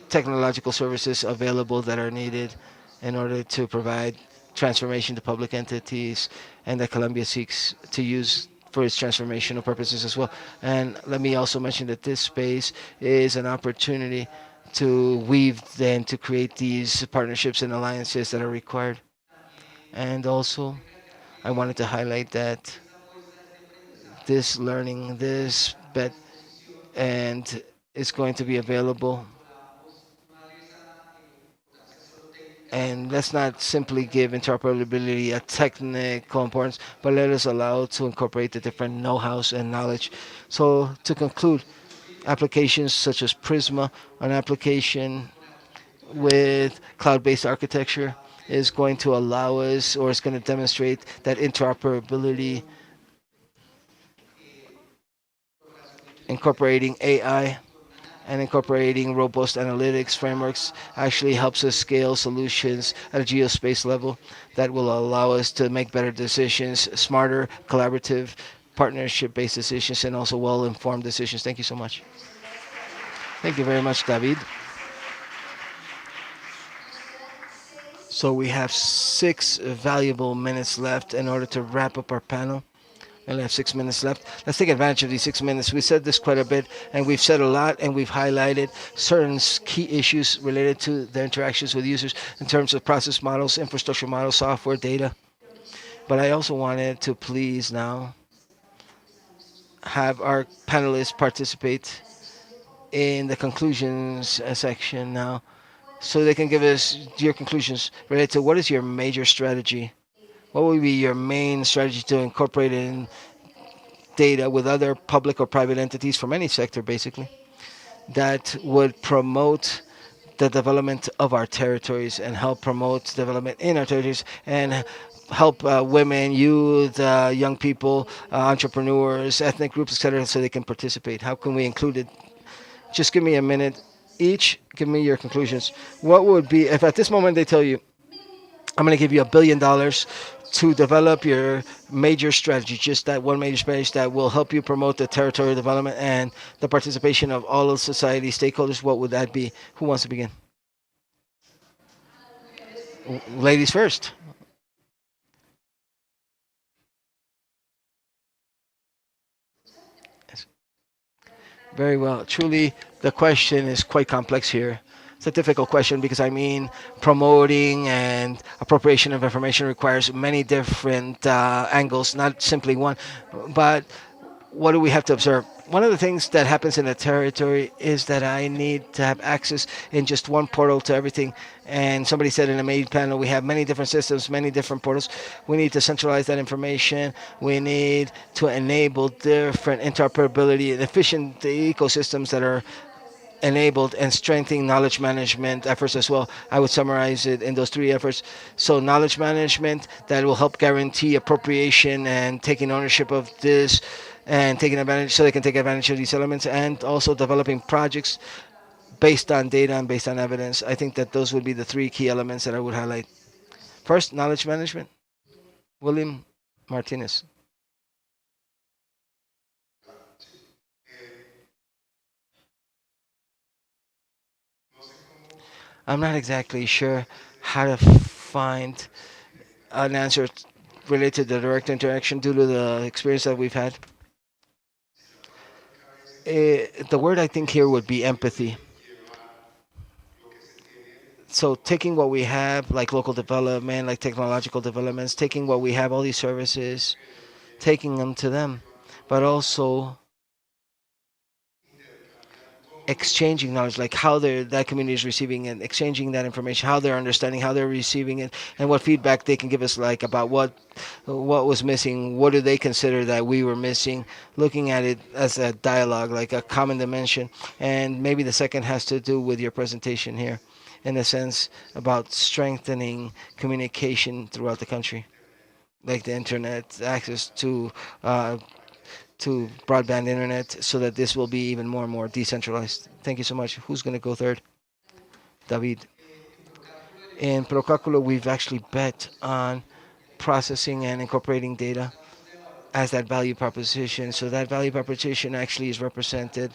technological services available that are needed in order to provide transformation to public entities and that Colombia seeks to use for its transformational purposes as well. And let me also mention that this space is an opportunity to weave then to create these partnerships and alliances that are required. And also, I wanted to highlight that this learning, this bet, and it's going to be available. And let's not simply give interoperability a technical importance, but let us allow to incorporate the different know-hows and knowledge. So to conclude, applications such as Prisma, an application with cloud-based architecture, is going to allow us, or is going to demonstrate that interoperability, incorporating AI and incorporating robust analytics frameworks actually helps us scale solutions at a geospace level that will allow us to make better decisions, smarter, collaborative, partnership-based decisions, and also well-informed decisions. Thank you so much. Thank you very much, David. So we have 6 valuable minutes left in order to wrap up our panel. We only have 6 minutes left. Let's take advantage of these 6 minutes. We said this quite a bit, and we've said a lot, and we've highlighted certain key issues related to their interactions with users in terms of process models, infrastructure models, software, data. But I also wanted to please now have our panelists participate in the conclusions section now, so they can give us your conclusions related to what is your major strategy. What would be your main strategy to incorporate in data with other public or private entities from any sector, basically, that would promote the development of our territories and help promote development in our territories and help women, youth, young people, entrepreneurs, ethnic groups, etc., so they can participate? How can we include it? Just give me a minute each. Give me your conclusions. What would be, if at this moment they tell you, I'm going to give you $1 billion to develop your major strategy, just that one major strategy that will help you promote the territorial development and the participation of all of society stakeholders, what would that be? Who wants to begin? Ladies first. Yes. Very well. Truly, the question is quite complex here It's a difficult question because I mean, promoting and appropriation of information requires many different angles, not simply one. But what do we have to observe? One of the things that happens in a territory is that I need to have access in just one portal to everything. And somebody said in a main panel, we have many different systems, many different portals. We need to centralize that information. We need to enable different interoperability and efficient ecosystems that are enabled and strengthening knowledge management efforts as well. I would summarize it in those three efforts. So knowledge management that will help guarantee appropriation and taking ownership of this and taking advantage so they can take advantage of these elements, and also developing projects based on data and based on evidence. I think that those would be the three key elements that I would highlight. First, knowledge management. William Martinez. I'm not exactly sure how to find an answer related to direct interaction due to the experience that we've had. The word I think here would be empathy. So taking what we have, like local development, like technological developments, taking what we have, all these services, taking them to them, but also exchanging knowledge, like how that community is receiving it, exchanging that information, how they're understanding, how they're receiving it, and what feedback they can give us, like about what was missing, what do they consider that we were missing, looking at it as a dialogue, like a common dimension. And maybe the second has to do with your presentation here, in a sense about strengthening communication throughout the country, like the internet access to broadband internet, so that this will be even more and more decentralized. Thank you so much. Who's going to go third? David. In Procalculo, we've actually bet on processing and incorporating data as that value proposition. So that value proposition actually is represented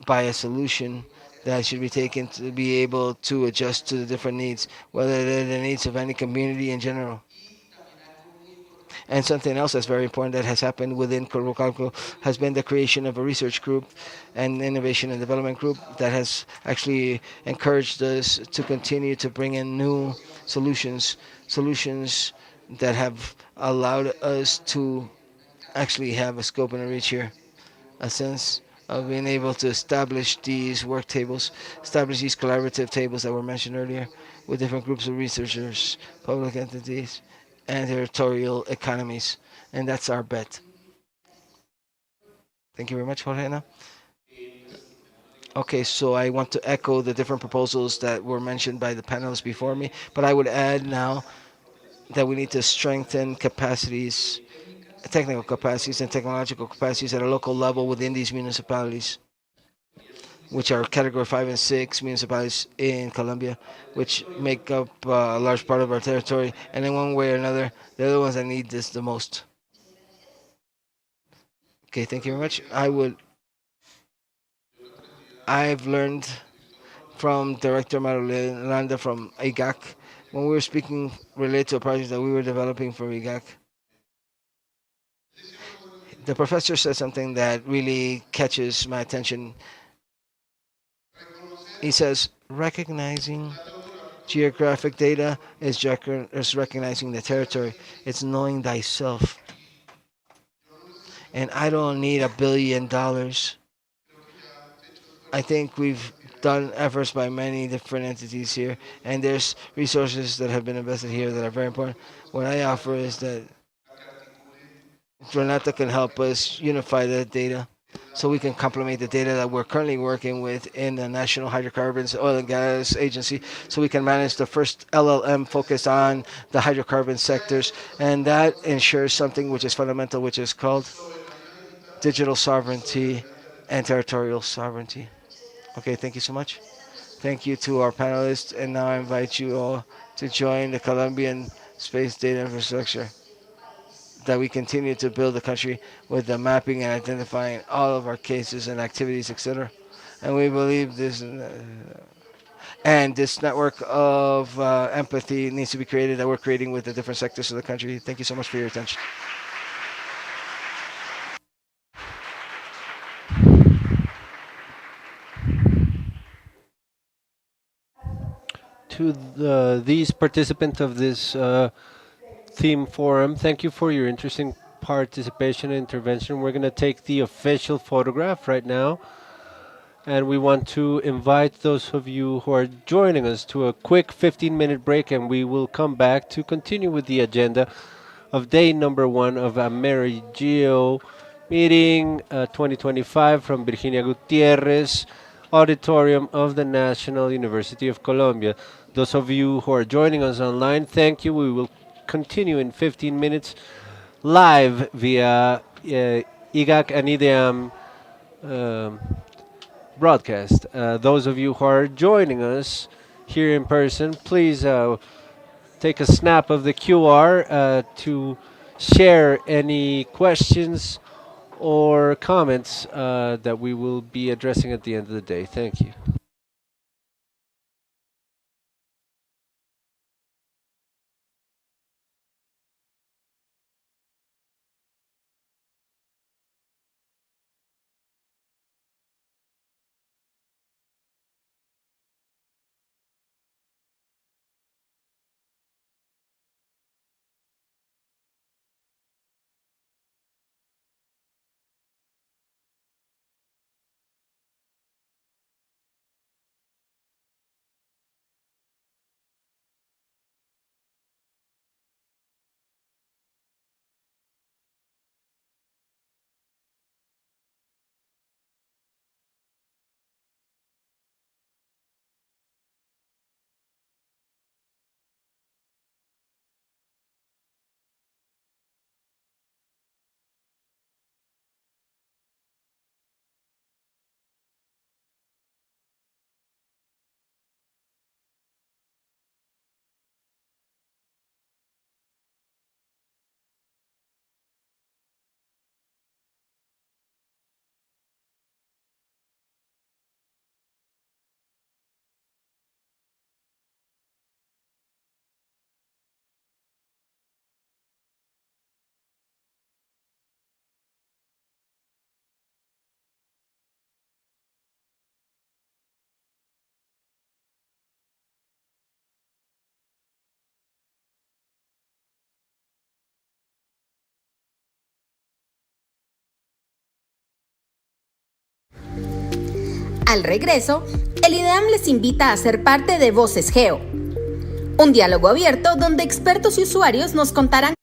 by a solution that should be taken to be able to adjust to the different needs, whether they're the needs of any community in general. And something else that's very important that has happened within Corocalco has been the creation of a research group and innovation and development group that has actually encouraged us to continue to bring in new solutions that have allowed us to actually have a scope and a reach here, a sense of being able to establish these work tables, establish these collaborative tables that were mentioned earlier with different groups of researchers, public entities, and territorial economies. And that's our bet. Thank you very much, Jorge. Okay, so I want to echo the different proposals that were mentioned by the panelists before me, but I would add now that we need to strengthen capacities, technical capacities and technological capacities at a local level within these municipalities, which are category 5 and 6 municipalities in Colombia, which make up a large part of our territory. And in one way or another, they're the ones that need this the most. Okay, thank you very much. I've learned from Director Marulanda from IGAC when we were speaking related to a project that we were developing for IGAC. The professor said something that really catches my attention. He says, recognizing geographic data is recognizing the territory. It's knowing thyself. And I don't need $1 billion. I think we've done efforts by many different entities here, and there's resources that have been invested here that are very important. What I offer is that Renata can help us unify that data so we can complement the data that we're currently working with in the National Hydrocarbons Oil and Gas Agency, so we can manage the first LLM focused on the hydrocarbon sectors. And that ensures something which is fundamental, which is called digital sovereignty and territorial sovereignty. Okay, thank you so much. Thank you to our panelists, and now I invite you all to join the Colombian space data infrastructure, that we continue to build the country with the mapping and identifying all of our cases and activities, etc. And we believe this network of empathy needs to be created, that we're creating with the different sectors of the country. Thank you so much for your attention. to these participants of this theme forum. Thank you for your interesting participation and intervention. We're going to take the official photograph right now, and we want to invite those of you who are joining us to a quick 15-minute break, and we will come back to continue with the agenda of day number one of AmeriGEO meeting 2025 from Virginia Gutierrez auditorium of the National University of Colombia. Those of you who are joining us online, thank you. We will continue in 15 minutes live via IGAC and IDEAM um, broadcast. Those of you who are joining us here in person, please take a snap of the QR to share any questions or comments that we will be addressing at the end of the day. Thank you. Al regreso, el IDEAM les invita a ser parte de Voces Geo, un diálogo abierto donde expertos y usuarios nos contarán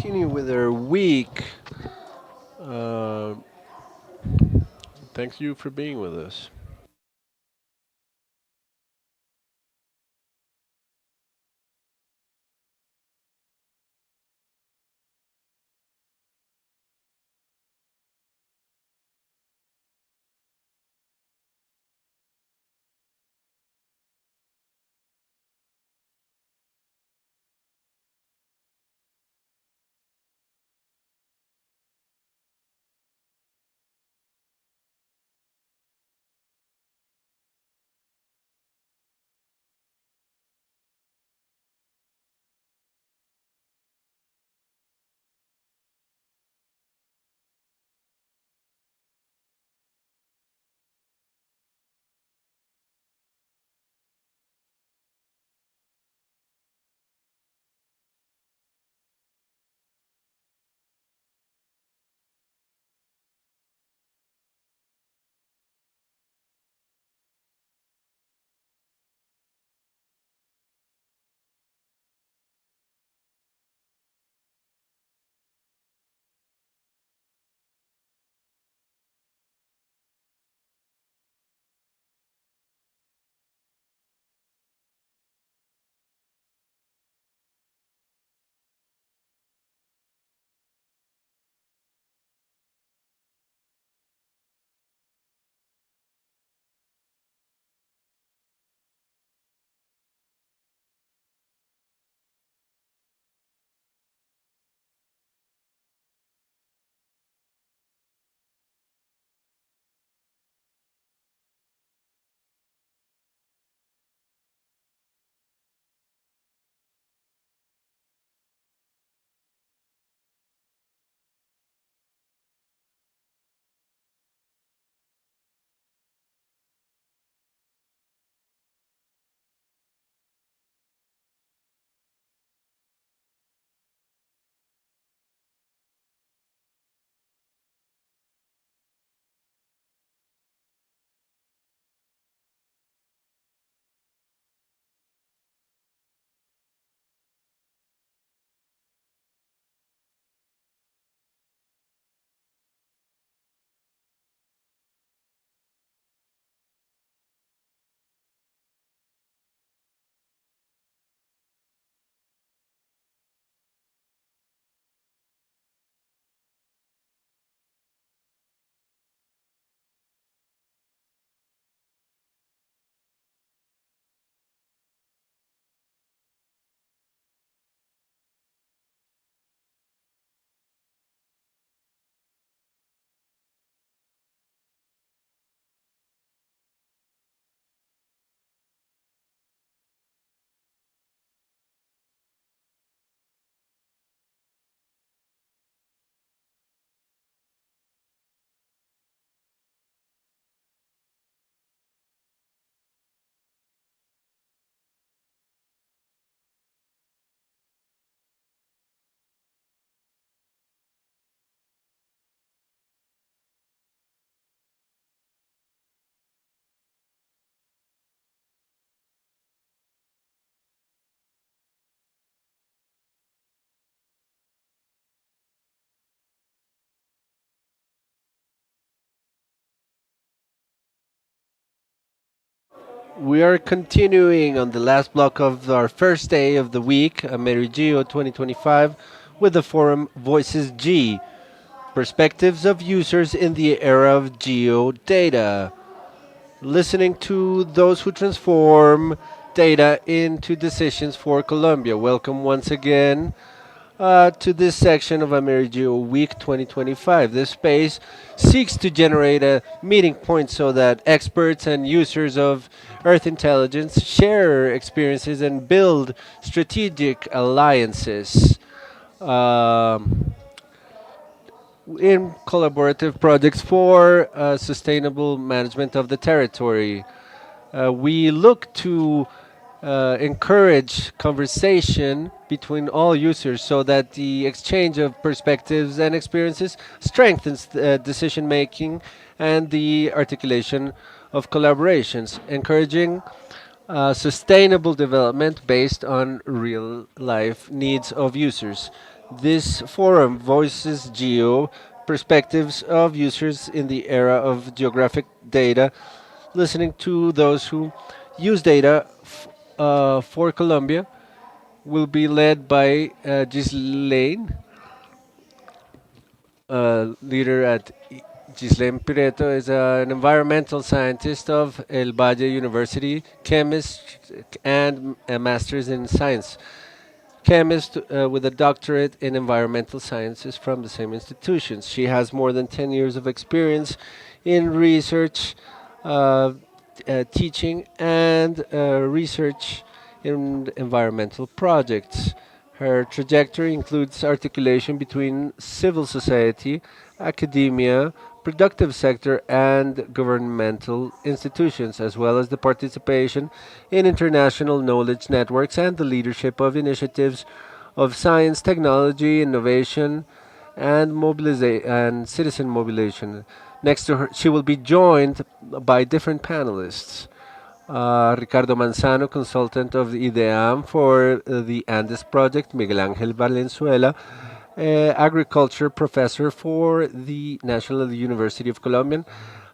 continue with our week. Uh, Thanks you for being with us. We are continuing on the last block of our first day of the week, AmeriGEO 2025, with the forum Voices G, Perspectives of Users in the Era of Geo Data. Listening to those who transform data into decisions for Colombia. Welcome once again to this section of AmeriGeo Week 2025. This space seeks to generate a meeting point so that experts and users of Earth intelligence share experiences and build strategic alliances in collaborative projects for sustainable management of the territory. We look to encourage conversation between all users so that the exchange of perspectives and experiences strengthens decision making and the articulation of collaborations, encouraging sustainable development based on real life needs of users. This forum voices geo perspectives of users in the era of geographic data, listening to those who use data for Colombia, will be led by Ghislaine, leader at Ghislaine Pireto is an environmental scientist of El Valle University, chemist and a master's in science. Chemist with a doctorate in environmental sciences from the same institutions. She has more than 10 years of experience in research, uh, teaching, and research in environmental projects. Her trajectory includes articulation between civil society, academia, productive sector, and governmental institutions, as well as the participation in international knowledge networks and the leadership of initiatives of science, technology, innovation, and citizen mobilization. Next to her, she will be joined by different panelists. Ricardo Manzano, consultant of the IDEAM for the Andes Project, Miguel Ángel Valenzuela, agriculture professor for the National University of Colombia,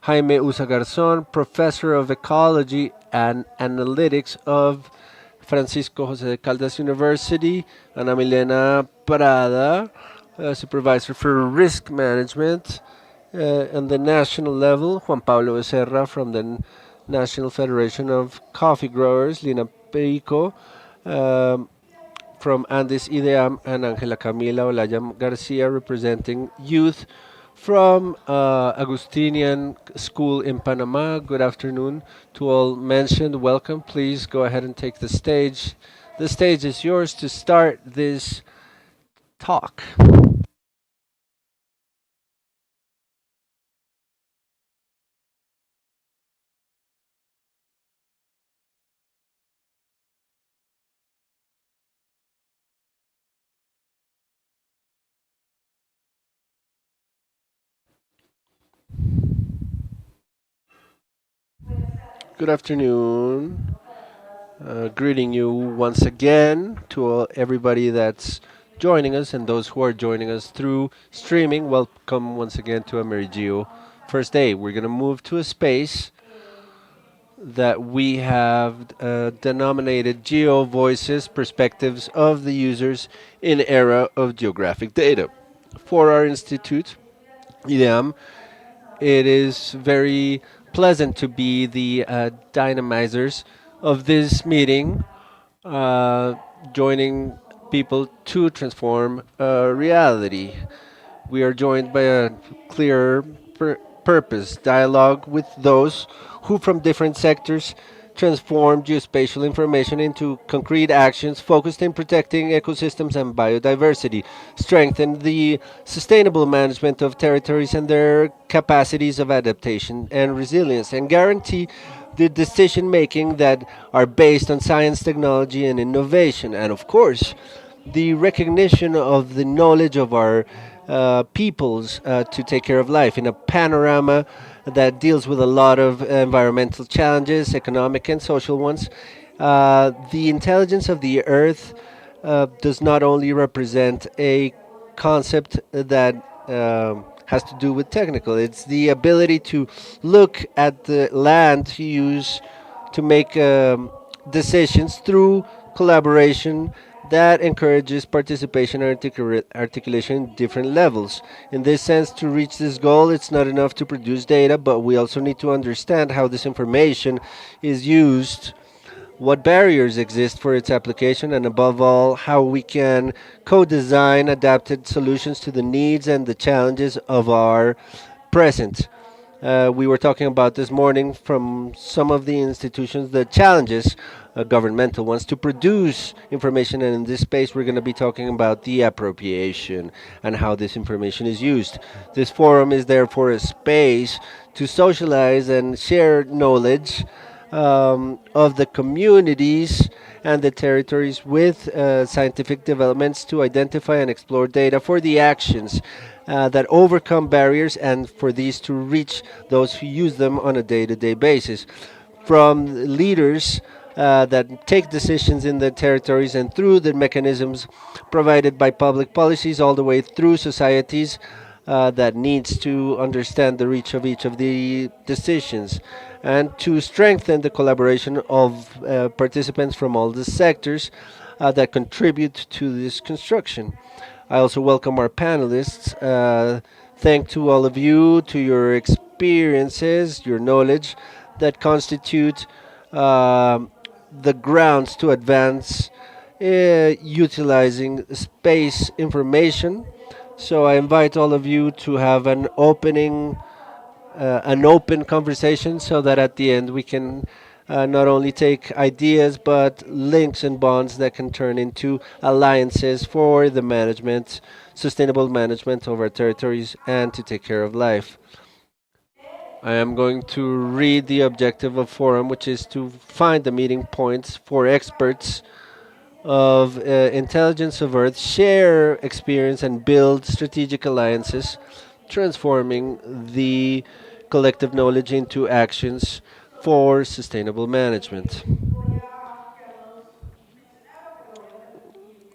Jaime Usa Garzón, professor of ecology and analytics of Francisco José de Caldas University, Ana Milena Parada, supervisor for risk management, on the national level, Juan Pablo Becerra from the National Federation of Coffee Growers, Lina Perico from Andes IDEAM, and Angela Camila Olaya Garcia representing youth from Agustinian School in Panama. Good afternoon to all mentioned. Welcome. Please go ahead and take the stage. The stage is yours to start this talk. Good afternoon. Greeting you once again to everybody that's joining us and those who are joining us through streaming. Welcome once again to AmeriGEO. First day, we're going to move to a space that we have denominated Geo Voices Perspectives of the Users in Era of Geographic Data. For our institute, IDEAM, it is very pleasant to be the dynamizers of this meeting, uh, joining people to transform reality. We are joined by a clear purpose, dialogue with those who, from different sectors, transform geospatial information into concrete actions focused in protecting ecosystems and biodiversity, strengthen the sustainable management of territories and their capacities of adaptation and resilience, and guarantee the decision making that are based on science, technology, and innovation. And of course, the recognition of the knowledge of our peoples to take care of life in a panorama that deals with a lot of environmental challenges, economic and social ones. The intelligence of the earth does not only represent a concept that has to do with technical, it's the ability to look at the land use to make decisions through collaboration that encourages participation and articulation in different levels. In this sense, to reach this goal, it's not enough to produce data, but we also need to understand how this information is used, what barriers exist for its application, and above all, how we can co design adapted solutions to the needs and the challenges of our present. We were talking about this morning from some of the institutions, the challenges, governmental ones, to produce information. And in this space, we're going to be talking about the appropriation and how this information is used. This forum is therefore a space to socialize and share knowledge of the communities and the territories with scientific developments to identify and explore data for the actions that overcome barriers and for these to reach those who use them on a day to day basis. From leaders that take decisions in their territories and through the mechanisms provided by public policies all the way through societies that needs to understand the reach of each of the decisions and to strengthen the collaboration of participants from all the sectors that contribute to this construction. I also welcome our panelists. Thank to all of you, to your experiences, your knowledge that constitute the grounds to advance utilizing space information. So I invite all of you to have an open conversation so that at the end we can not only take ideas but links and bonds that can turn into alliances for the management, sustainable management of our territories and to take care of life. I am going to read the objective of forum, which is to find the meeting points for experts of intelligence of Earth, share experience, and build strategic alliances, transforming the collective knowledge into actions for sustainable management.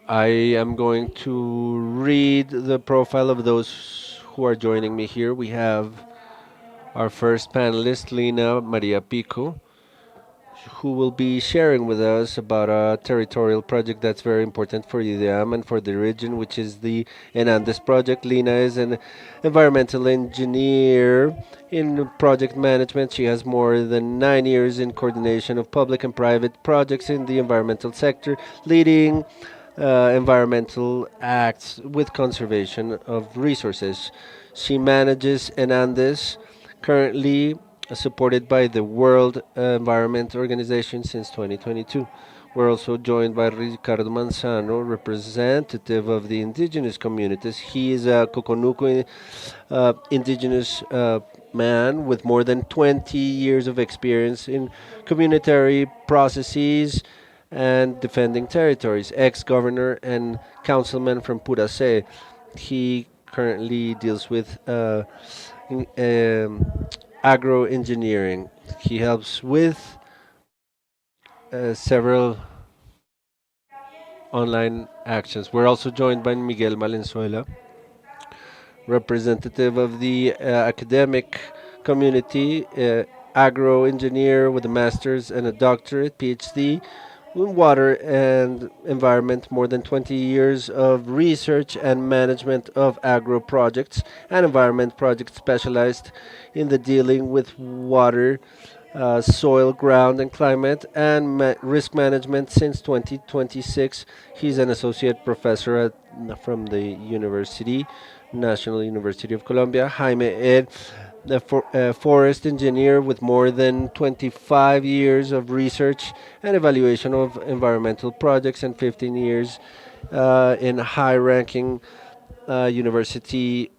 I am going to read the profile of those who are joining me here. We have our first panelist, Lina Maria Pico, who will be sharing with us about a territorial project that's very important for IDEAM and for the region, which is the Enandes project. Lina is an environmental engineer in project management. She has more than 9 years in coordination of public and private projects in the environmental sector, leading environmental acts with conservation of resources. She manages Enandes, currently supported by the World Environment Organization since 2022. We're also joined by Ricardo Manzano, representative of the indigenous communities. He is a Coconuco indigenous man with more than 20 years of experience in communitary processes and defending territories. Ex-governor and councilman from Puracé. He currently deals with agroengineering. He helps with several online actions. We're also joined by Miguel Valenzuela, representative of the academic community, agro engineer with a master's and a doctorate, PhD, in water and environment, more than 20 years of research and management of agro projects and environment projects specialized in the dealing with water, soil, ground, and climate, and risk management since 2026. He's an associate professor from the university, National University of Colombia. Jaime Ed, the forest engineer with more than 25 years of research and evaluation of environmental projects and 15 years in high ranking university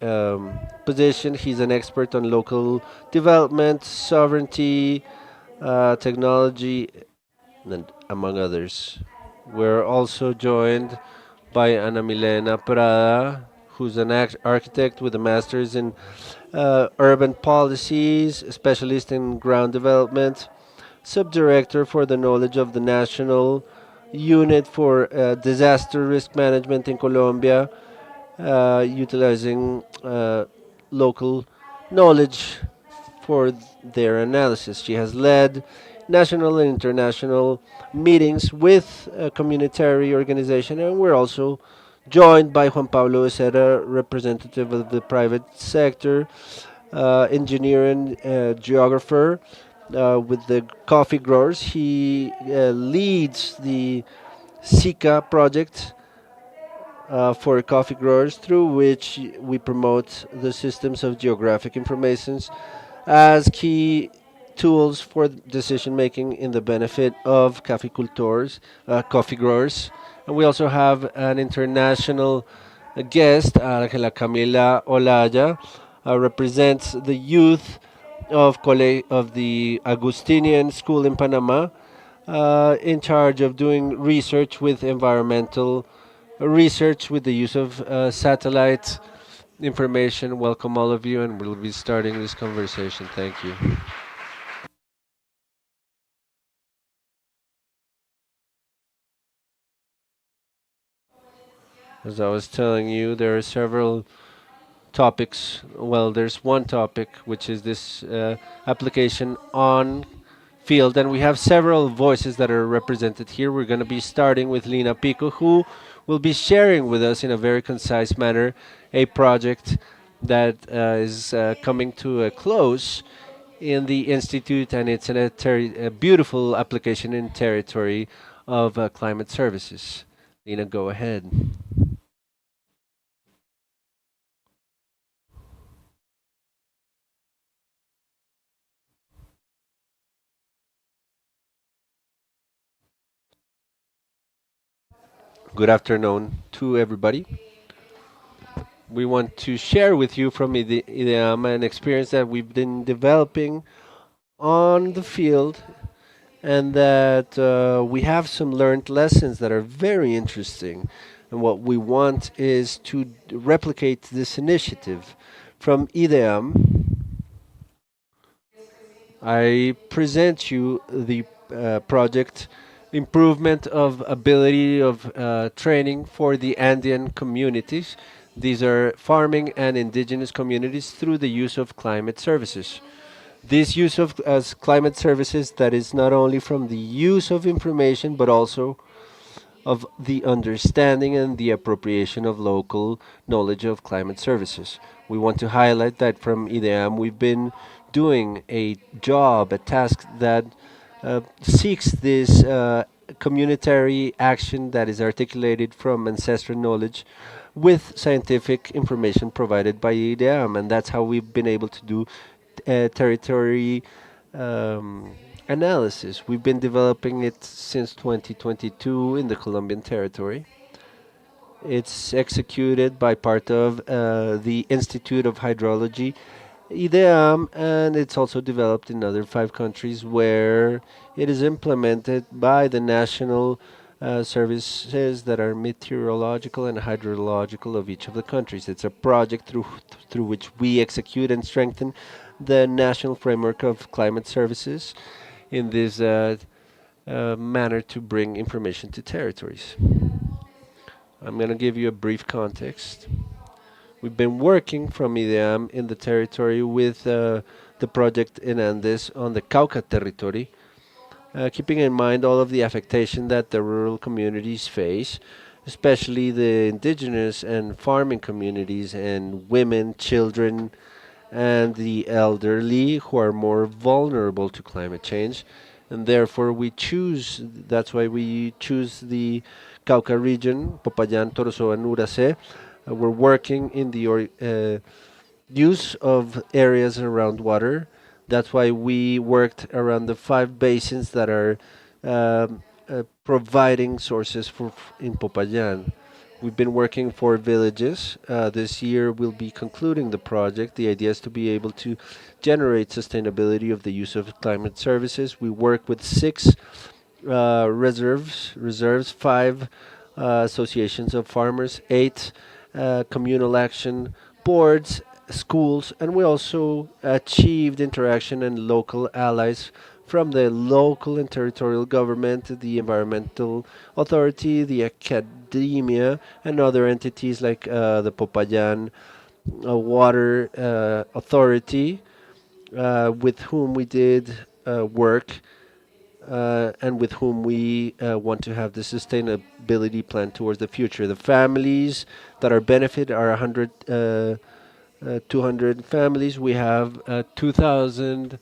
position. He's an expert on local development, sovereignty, technology, and among others. We're also joined by Ana Milena Prada, who's an architect with a master's in urban policies, a specialist in ground development, subdirector for the knowledge of the National Unit for Disaster Risk Management in Colombia, utilizing local knowledge for their analysis. She has led national and international meetings with a communitary organization, and we're also joined by Juan Pablo Becerra, representative of the private sector, engineer and geographer with the coffee growers. He leads the SICA project for coffee growers, through which we promote the systems of geographic informations as key tools for decision making in the benefit of caficultors, coffee growers. And we also have an international guest, Angela Camila Olaya, represents the youth of the Agustinian School in Panama, in charge of doing research with environmental research with the use of satellite information. Welcome all of you, and we'll be starting this conversation. Thank you. As I was telling you, there are several topics. Well, there's one topic which is this application on field, and we have several voices that are represented here. We're going to be starting with Lina Pico, who will be sharing with us in a very concise manner a project that is coming to a close in the institute, and it's a beautiful application in territory of climate services. Lina, go ahead. Good afternoon to everybody. We want to share with you from IDEAM an experience that we've been developing on the field, and that we have some learned lessons that are very interesting. And what we want is to replicate this initiative. From IDEAM, I present you the project improvement of ability of training for the Andean communities. These are farming and indigenous communities through the use of climate services. This use of as climate services that is not only from the use of information but also of the understanding and the appropriation of local knowledge of climate services. We want to highlight that from IDEAM we've been doing a job, a task that seeks this communitary action that is articulated from ancestral knowledge with scientific information provided by IDEAM, and that's how we've been able to do territory um, analysis. We've been developing it since 2022 in the Colombian territory. It's executed by part of the Institute of Hydrology, IDEAM, and it's also developed in other 5 countries where it is implemented by the national services that are meteorological and hydrological of each of the countries. It's a project through which we execute and strengthen the national framework of climate services in this manner to bring information to territories. I'm going to give you a brief context. We've been working from IDEAM in the territory with the project in Andes on the Cauca territory, keeping in mind all of the affectation that the rural communities face, especially the indigenous and farming communities and women, children, and the elderly who are more vulnerable to climate change. And therefore, that's why we choose the Cauca region, Popayán, Torosó, and Uracé. We're working in the use of areas around water. That's why we worked around the 5 basins that are providing sources in Popayán. We've been working for villages. This year we'll be concluding the project. The idea is to be able to generate sustainability of the use of climate services. We work with 6 reserves, 5 associations of farmers, 8 communal action boards, schools, and we also achieved interaction and local allies from the local and territorial government, the environmental authority, the academia, and other entities like the Popayan Water Authority, with whom we did work and with whom we want to have the sustainability plan towards the future. The families that are benefit are 200 families. We have 2,000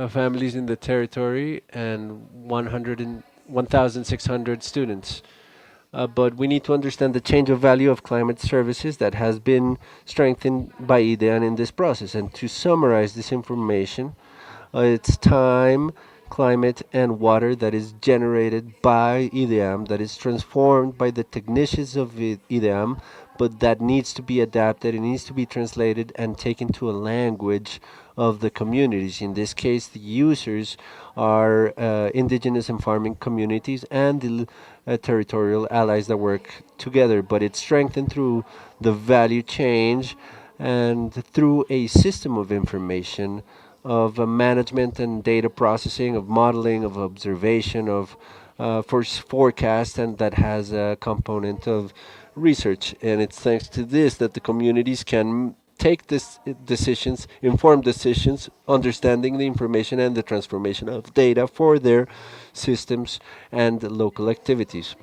families in the territory and 1,600 students. But we need to understand the change of value of climate services that has been strengthened by IDEAN in this process. And to summarize this information, it's time, climate, and water that is generated by IDEAM, that is transformed by the technicians of IDEAM, but that needs to be adapted, it needs to be translated and taken to a language of the communities. In this case, the users are indigenous and farming communities and the territorial allies that work together, but it's strengthened through the value change and through a system of information of management and data processing, of modeling, of observation, of forecast, and that has a component of research. And it's thanks to this that the communities can take this decisions, informed decisions, understanding the information and the transformation of data for their systems and local activities.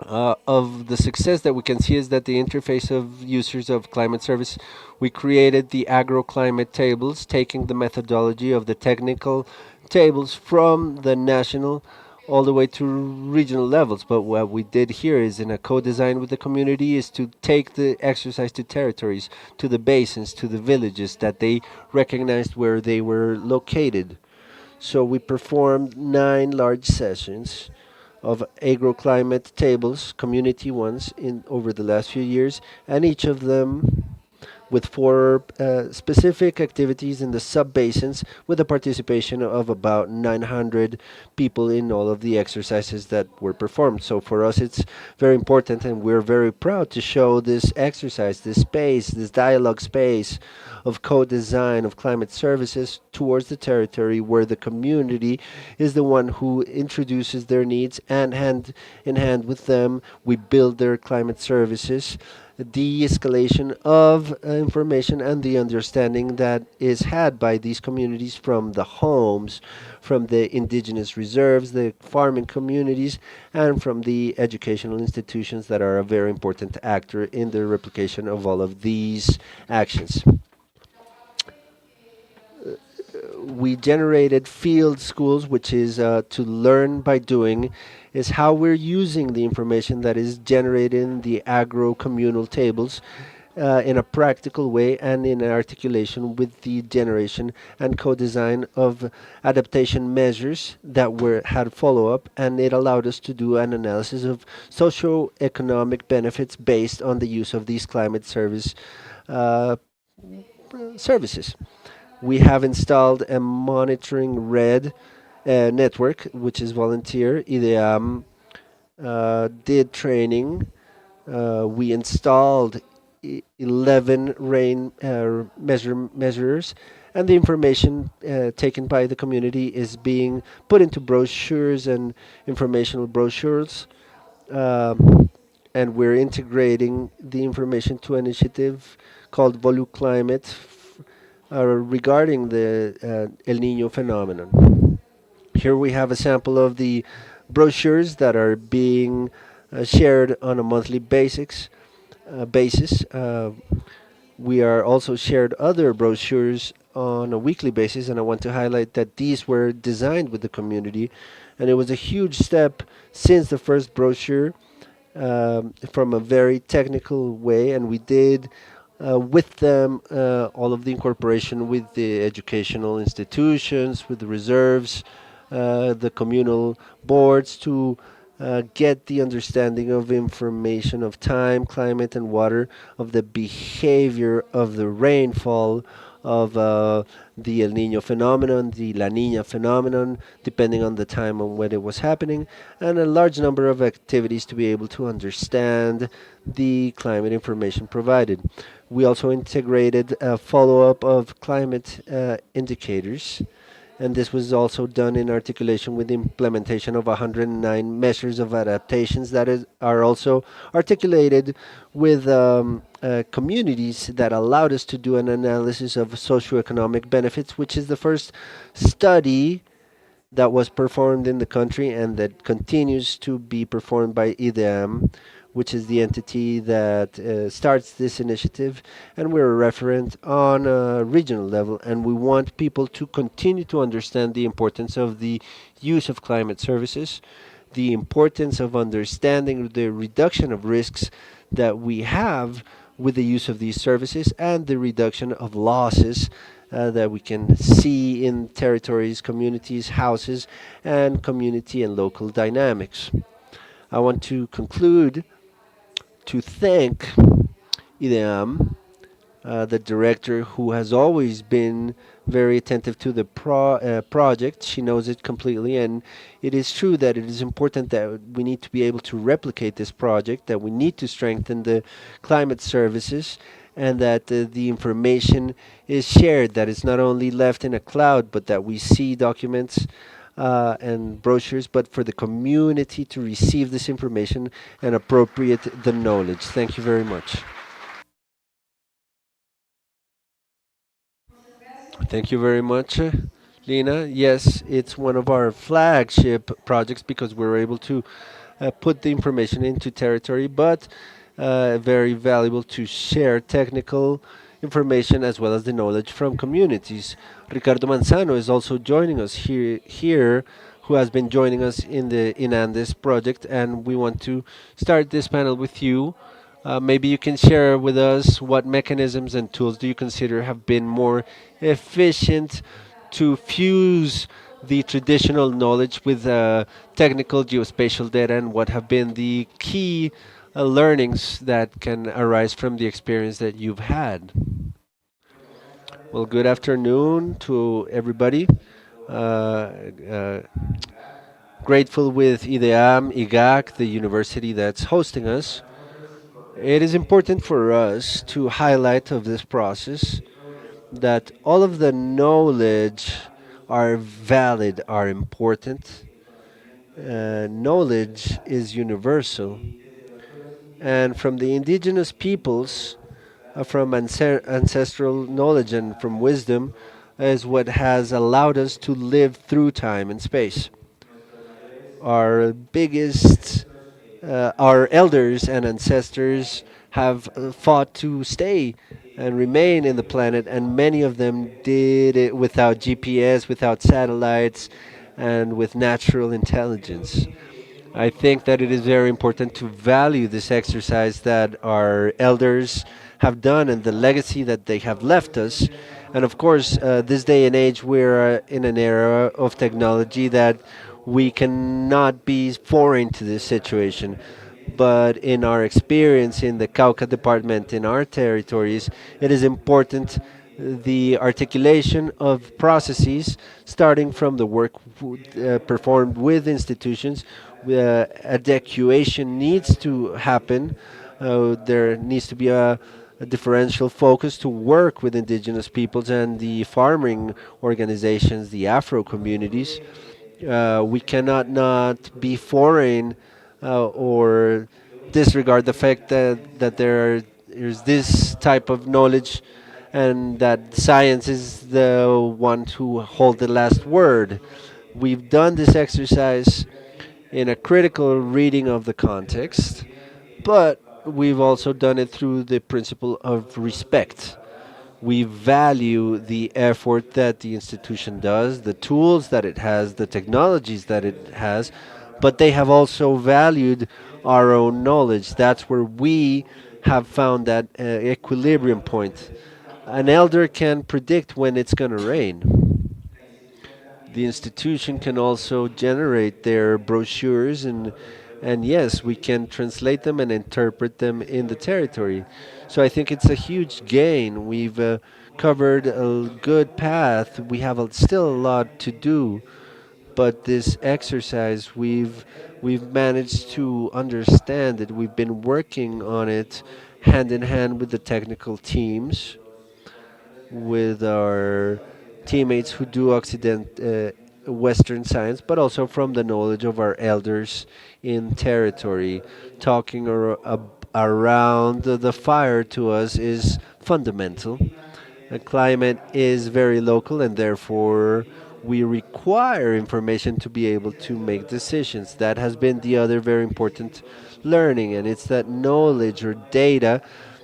Of the success that we can see is that the interface of users of climate service, we created the agroclimate tables, taking the methodology of the technical tables from the national all the way to regional levels. But what we did here is in a co-design with the community is to take the exercise to territories, to the basins, to the villages that they recognized where they were located. So we performed 9 large sessions of agroclimate tables, community ones, in over the last few years, and each of them with 4 specific activities in the sub-basins with the participation of about 900 people in all of the exercises that were performed. So for us it's very important and we're very proud to show this exercise, this space, this dialogue space of co-design of climate services towards the territory where the community is the one who introduces their needs and hand in hand with them we build their climate services, de-escalation of information and the understanding that is had by these communities from the homes, from the indigenous reserves, the farming communities, and from the educational institutions that are a very important actor in the replication of all of these actions. We generated field schools, which is to learn by doing, is how we're using the information that is generated in the agro communal tables in a practical way and in articulation with the generation and co-design of adaptation measures that were had follow-up, and it allowed us to do an analysis of socio-economic benefits based on the use of these climate uh, services. We have installed a monitoring red network, which is volunteer. IDEAM did training. We installed 11 rain measures, and the information taken by the community is being put into brochures and informational brochures. And we're integrating the information to an initiative called Volu Climate regarding the El Niño phenomenon. Here we have a sample of the brochures that are being shared on a monthly basis. We are also shared other brochures on a weekly basis, and I want to highlight that these were designed with the community, and it was a huge step since the first brochure from a very technical way, and we did with them all of the incorporation with the educational institutions, with the reserves, the communal boards to get the understanding of information of time, climate, and water, of the behavior of the rainfall, of the El Nino phenomenon, the La Nina phenomenon, depending on the time on when it was happening, and a large number of activities to be able to understand the climate information provided. We also integrated a follow-up of climate indicators, and this was also done in articulation with the implementation of 109 measures of adaptations that are also articulated with communities that allowed us to do an analysis of socioeconomic benefits, which is the first study that was performed in the country and that continues to be performed by IDEAM, which is the entity that starts this initiative, and we're a referent on a regional level, and we want people to continue to understand the importance of the use of climate services, the importance of understanding the reduction of risks that we have with the use of these services, and the reduction of losses that we can see in territories, communities, houses, and community and local dynamics. I want to conclude to thank IDEAM, the director, who has always been very attentive to the project. She knows it completely, and it is true that it is important that we need to be able to replicate this project, that we need to strengthen the climate services, and that the information is shared, that it's not only left in a cloud, but that we see documents and brochures, but for the community to receive this information and appropriate the knowledge. Thank you very much. Thank you very much, Lina. Yes, it's one of our flagship projects because we're able to put the information into territory, but very valuable to share technical information as well as the knowledge from communities. Ricardo Manzano is also joining us here, who has been joining us in the in Andes project, and we want to start this panel with you. Maybe you can share with us what mechanisms and tools do you consider have been more efficient to fuse the traditional knowledge with technical geospatial data, and what have been the key learnings that can arise from the experience that you've had. Well, good afternoon to everybody. Uh, uh, Grateful with IDEAM, IGAC, the university that's hosting us. It is important for us to highlight of this process that all of the knowledge are valid, are important. Knowledge is universal, and from the indigenous peoples, from ancestral knowledge and from wisdom, is what has allowed us to live through time and space. Our biggest our elders and ancestors have fought to stay and remain in the planet, and many of them did it without GPS, without satellites, and with natural intelligence. I think that it is very important to value this exercise that our elders have done and the legacy that they have left us. And of course, this day and age, we're in an era of technology that we cannot be foreign to this situation. But in our experience in the Cauca department, in our territories, it is important the articulation of processes starting from the work performed with institutions. Adequation needs to happen. There needs to be a differential focus to work with indigenous peoples and the farming organizations, the Afro communities. We cannot not be foreign or disregard the fact that there's this type of knowledge and that science is the one to hold the last word. We've done this exercise in a critical reading of the context, but we've also done it through the principle of respect. We value the effort that the institution does, the tools that it has, the technologies that it has, but they have also valued our own knowledge. That's where we have found that equilibrium point. An elder can predict when it's going to rain. The institution can also generate their brochures, and yes, we can translate them and interpret them in the territory. So I think it's a huge gain. We've covered a good path. We have still a lot to do, but this exercise we've managed to understand it. We've been working on it hand in hand with the technical teams, with our teammates who do Western science, but also from the knowledge of our elders in territory. Talking around the fire to us is fundamental. The climate is very local, and therefore we require information to be able to make decisions. That has been the other very important learning, and it's that knowledge or data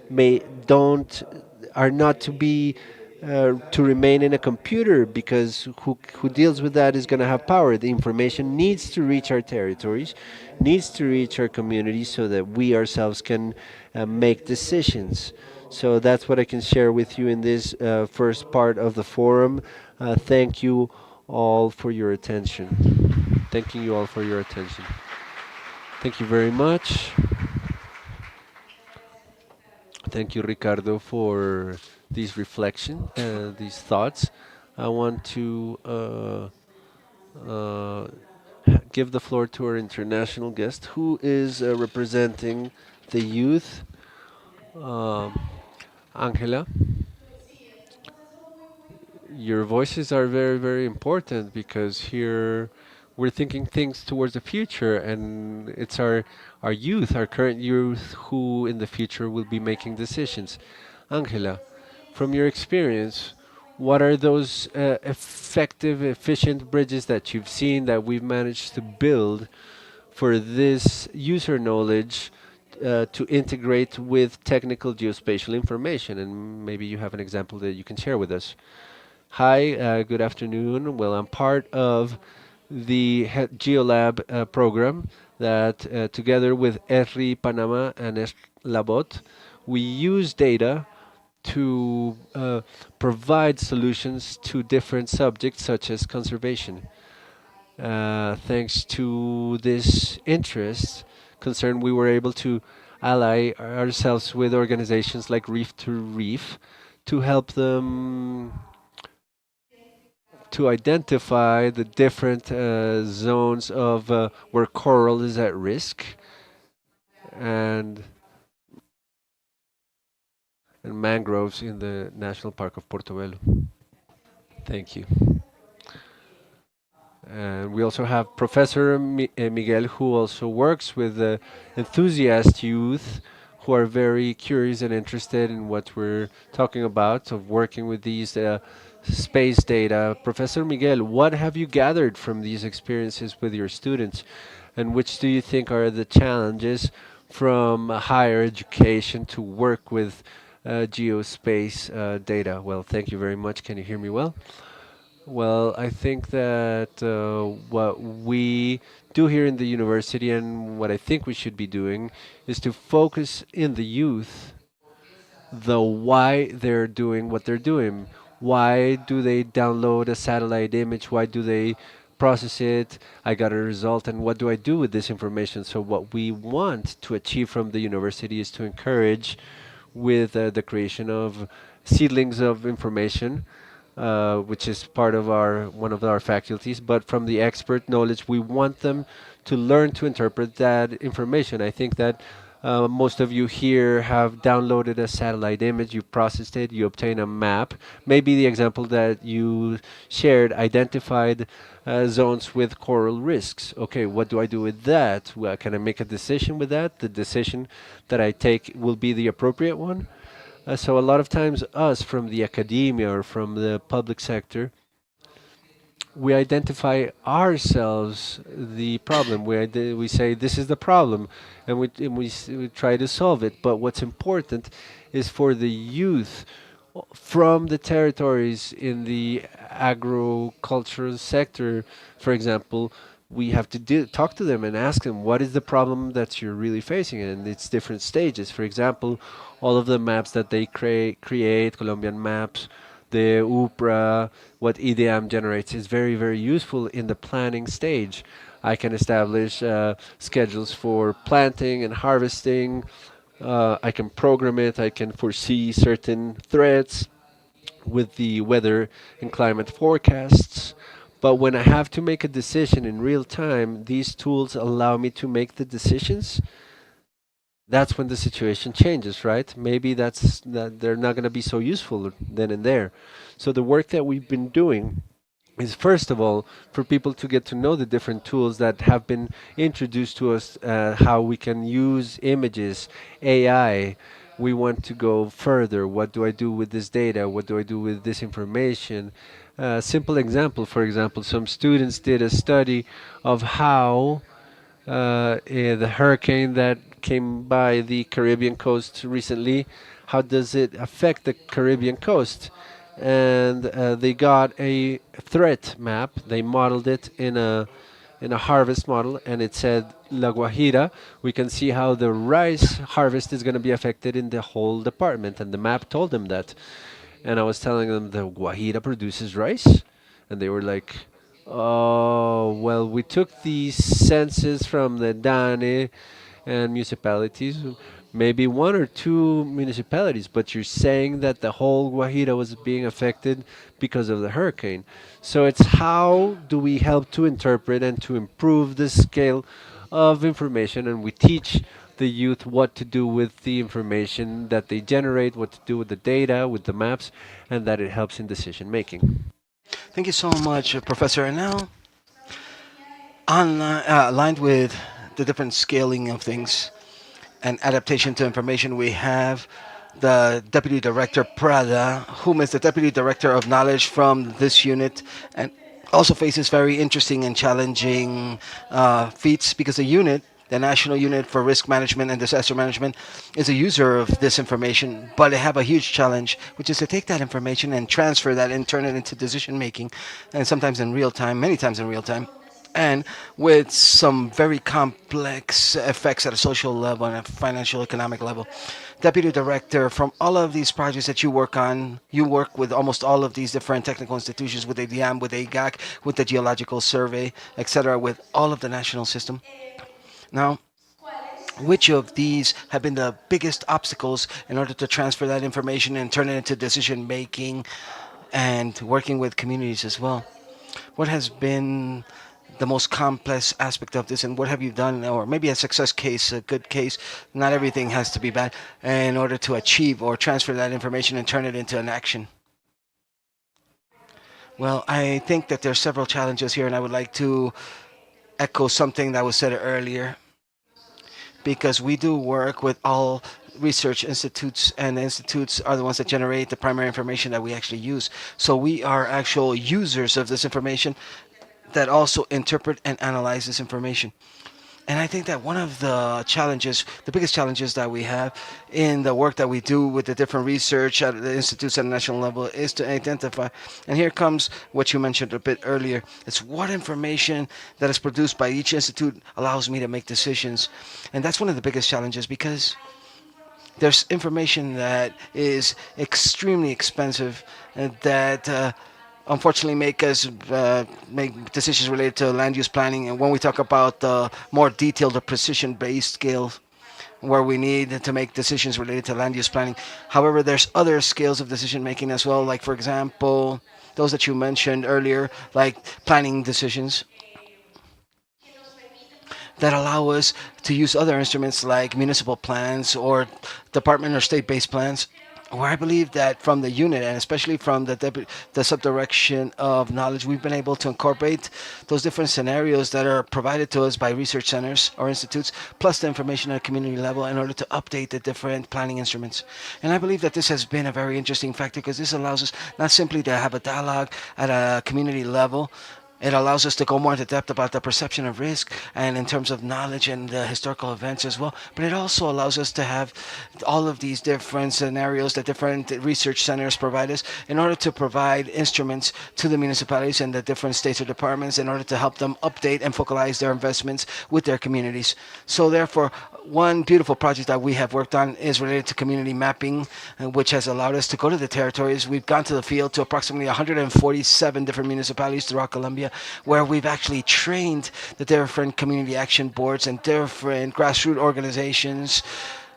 may don't are not to be to remain in a computer, because who deals with that is going to have power. The information needs to reach our territories, needs to reach our communities so that we ourselves can make decisions. So that's what I can share with you in this first part of the forum. Thank you all for your attention. Thanking you all for your attention. Thank you very much. Thank you, Ricardo, for these reflection, these thoughts. I want to uh, give the floor to our international guest, who is representing the youth, um, Angela. Your voices are very, very important because here we're thinking things towards the future, and it's our youth, our current youth, who in the future will be making decisions. Angela, from your experience, what are those effective, efficient bridges that you've seen that we've managed to build for this user knowledge to integrate with technical geospatial information? And maybe you have an example that you can share with us. Hi, good afternoon. Well, I'm part of the GeoLab program that, together with ERRI Panama and Labot, we use data to provide solutions to different subjects such as conservation. Thanks to this interest, concern, we were able to ally ourselves with organizations like Reef to Reef to help them to identify the different zones of where coral is at risk and and mangroves in the National Park of Portobelo. Thank you. And we also have Professor Miguel, who also works with enthusiast youth who are very curious and interested in what we're talking about, of working with these space data. Professor Miguel, what have you gathered from these experiences with your students, and which do you think are the challenges from higher education to work with geospace data? Well, thank you very much. Can you hear me well? Well, I think that what we do here in the university and what I think we should be doing is to focus in the youth the why they're doing what they're doing. Why do they download a satellite image? Why do they process it? I got a result, and what do I do with this information? So, what we want to achieve from the university is to encourage with the creation of seedlings of information, which is part of our one of our faculties. But from the expert knowledge, we want them to learn to interpret that information. I think that most of you here have downloaded a satellite image, you processed it, you obtain a map. Maybe the example that you shared identified zones with coral risks. Okay, what do I do with that? Well, can I make a decision with that? The decision that I take will be the appropriate one. So a lot of times us from the academia or from the public sector, we identify ourselves the problem. We say this is the problem, and we try to solve it. But what's important is for the youth from the territories in the agricultural sector, for example, we have to talk to them and ask them what is the problem that you're really facing, and it's different stages. For example, all of the maps that they create, Colombian maps, the UPRA, what IDEAM generates is very, very useful in the planning stage. I can establish schedules for planting and harvesting. I can program it. I can foresee certain threats with the weather and climate forecasts. But when I have to make a decision in real time, these tools allow me to make the decisions. That's when the situation changes, right? Maybe that they're not going to be so useful then and there. So the work that we've been doing is first of all for people to get to know the different tools that have been introduced to us, how we can use images, AI. We want to go further. What do I do with this data? What do I do with this information? Simple example, for example, some students did a study of how the hurricane that came by the Caribbean coast recently, how does it affect the Caribbean coast? And they got a threat map. They modeled it in a harvest model, and it said La Guajira. We can see how the rice harvest is going to be affected in the whole department, and the map told them that. And I was telling them the Guajira produces rice, and they were like, "Oh, well, we took these census from the DANE and municipalities, maybe one or two municipalities, but you're saying that the whole Guajira was being affected because of the hurricane." So it's how do we help to interpret and to improve the scale of information, and we teach the youth what to do with the information that they generate, what to do with the data, with the maps, and that it helps in decision making. Thank you so much, Professor. And now, aligned with the different scaling of things and adaptation to information, we have the Deputy Director Prada, whom is the Deputy Director of Knowledge from this unit, and also faces very interesting and challenging feats because the unit, the National Unit for Risk Management and Disaster Management, is a user of this information, but they have a huge challenge, which is to take that information and transfer that and turn it into decision making, and sometimes in real time, many times in real time, and with some very complex effects at a social level and a financial economic level. Deputy Director, from all of these projects that you work on, you work with almost all of these different technical institutions, with IDEAM, with AGAC, with the Geological Survey, etc., with all of the national system. Now, which of these have been the biggest obstacles in order to transfer that information and turn it into decision making and working with communities as well? What has been the most complex aspect of this, and what have you done, or maybe a success case, a good case? Not everything has to be bad in order to achieve or transfer that information and turn it into an action. Well, I think that there are several challenges here, and I would like to echo something that was said earlier, because we do work with all research institutes, and the institutes are the ones that generate the primary information that we actually use. So we are actual users of this information that also interpret and analyze this information. And I think that one of the challenges, the biggest challenges that we have in the work that we do with the different research at the institutes at the national level, is to identify, and here comes what you mentioned a bit earlier, it's what information that is produced by each institute allows me to make decisions. And that's one of the biggest challenges, because there's information that is extremely expensive and that unfortunately make us make decisions related to land use planning. And when we talk about the more detailed or precision-based scales, where we need to make decisions related to land use planning. However, there's other scales of decision making as well, like, for example, those that you mentioned earlier, like planning decisions, that allow us to use other instruments like municipal plans or department or state-based plans, where I believe that from the unit, and especially from the subdirection of knowledge, we've been able to incorporate those different scenarios that are provided to us by research centers or institutes, plus the information at a community level, in order to update the different planning instruments. And I believe that this has been a very interesting factor, because this allows us not simply to have a dialogue at a community level, it allows us to go more into depth about the perception of risk and in terms of knowledge and the historical events as well. But it also allows us to have all of these different scenarios that different research centers provide us, in order to provide instruments to the municipalities and the different states or departments, in order to help them update and focalize their investments with their communities. So therefore, one beautiful project that we have worked on is related to community mapping, which has allowed us to go to the territories. We've gone to the field to approximately 147 different municipalities throughout Colombia, where we've actually trained the different community action boards and different grassroots organizations,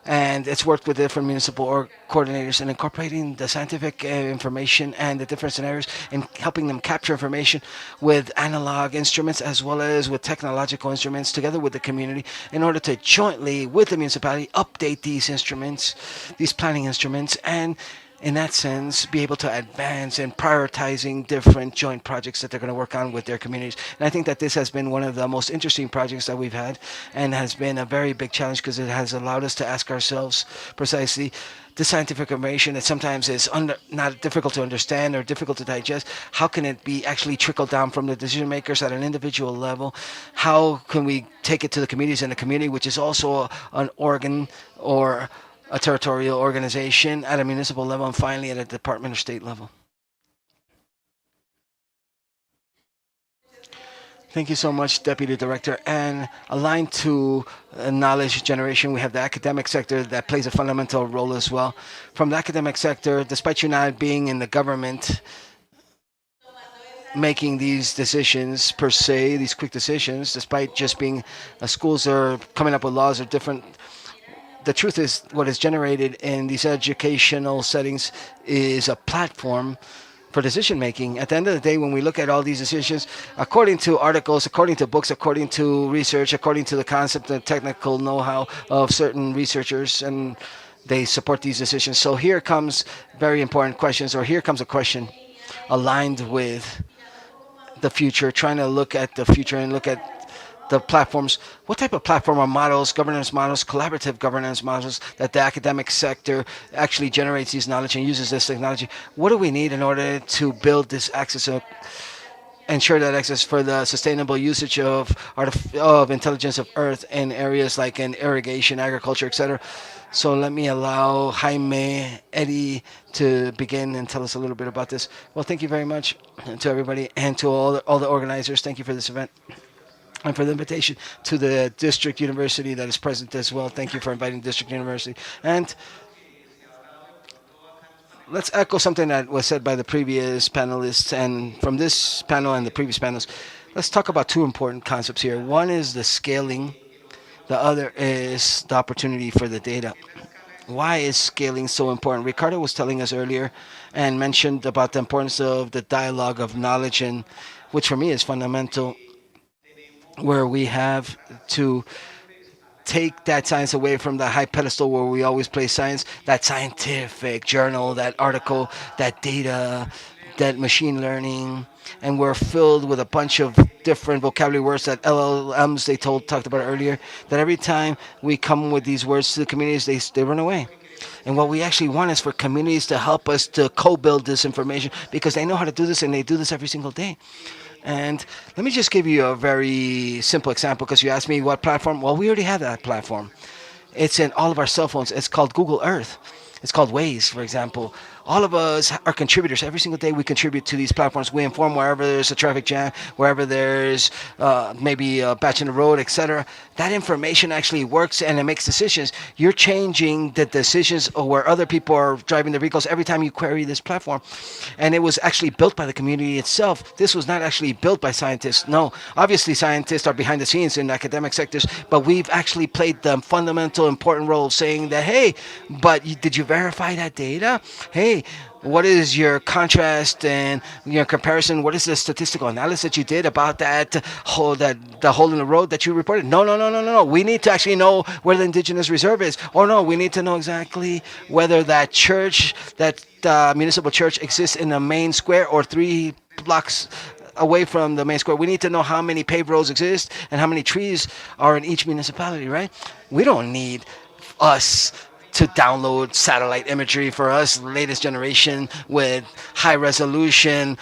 and it's worked with different municipal coordinators in incorporating the scientific information and the different scenarios, and helping them capture information with analog instruments as well as with technological instruments, together with the community, in order to jointly with the municipality update these instruments, these planning instruments, and in that sense, be able to advance in prioritizing different joint projects that they're going to work on with their communities. And I think that this has been one of the most interesting projects that we've had, and has been a very big challenge, because it has allowed us to ask ourselves precisely the scientific information that sometimes is not difficult to understand or difficult to digest. How can it be actually trickled down from the decision makers at an individual level? How can we take it to the communities, and the community, which is also an organ or a territorial organization at a municipal level, and finally at a department or state level? Thank you so much, Deputy Director. And aligned to knowledge generation, we have the academic sector that plays a fundamental role as well. From the academic sector, despite you not being in the government making these decisions per se, these quick decisions, despite just being schools are coming up with laws or different, the truth is, what is generated in these educational settings is a platform for decision making. At the end of the day, when we look at all these decisions, according to articles, according to books, according to research, according to the concept and technical know-how of certain researchers, and they support these decisions. So here comes very important questions, or here comes a question aligned with the future, trying to look at the future and look at the platforms. What type of platform or models, governance models, collaborative governance models that the academic sector actually generates these knowledge and uses this technology? What do we need in order to build this access, ensure that access for the sustainable usage of intelligence of Earth in areas like in irrigation, agriculture, etc.? So let me allow Jaime, Eddie to begin and tell us a little bit about this. Well, thank you very much to everybody and to all the organizers. Thank you for this event and for the invitation to the district university that is present as well. Thank you for inviting district university. And let's echo something that was said by the previous panelists, and from this panel and the previous panels. Let's talk about two important concepts here. One is the scaling. The other is the opportunity for the data. Why is scaling so important? Ricardo was telling us earlier and mentioned about the importance of the dialogue of knowledge, and which for me is fundamental, where we have to take that science away from the high pedestal where we always place science, that scientific journal, that article, that data, that machine learning, and we're filled with a bunch of different vocabulary words that LLMs talked about earlier, that every time we come with these words to the communities, they run away. And what we actually want is for communities to help us to co-build this information, because they know how to do this and they do this every single day. And let me just give you a very simple example, because you asked me what platform. Well, we already have that platform. It's in all of our cell phones. It's called Google Earth. It's called Waze, for example. All of us are contributors. Every single day we contribute to these platforms. We inform wherever there's a traffic jam, wherever there's maybe a batch in the road, etc. That information actually works and it makes decisions. You're changing the decisions where other people are driving their vehicles every time you query this platform. And it was actually built by the community itself. This was not actually built by scientists. No, obviously scientists are behind the scenes in academic sectors, but we've actually played the fundamental important role of saying that, hey, but did you verify that data? Hey, what is your contrast and your comparison? What is the statistical analysis that you did about that hole, the hole in the road that you reported? No. We need to actually know where the indigenous reserve is. Or no, we need to know exactly whether that church, that municipal church exists in the main square or 3 blocks away from the main square. We need to know how many paved roads exist and how many trees are in each municipality, right? We don't need us to download satellite imagery for us, latest generation with high resolution,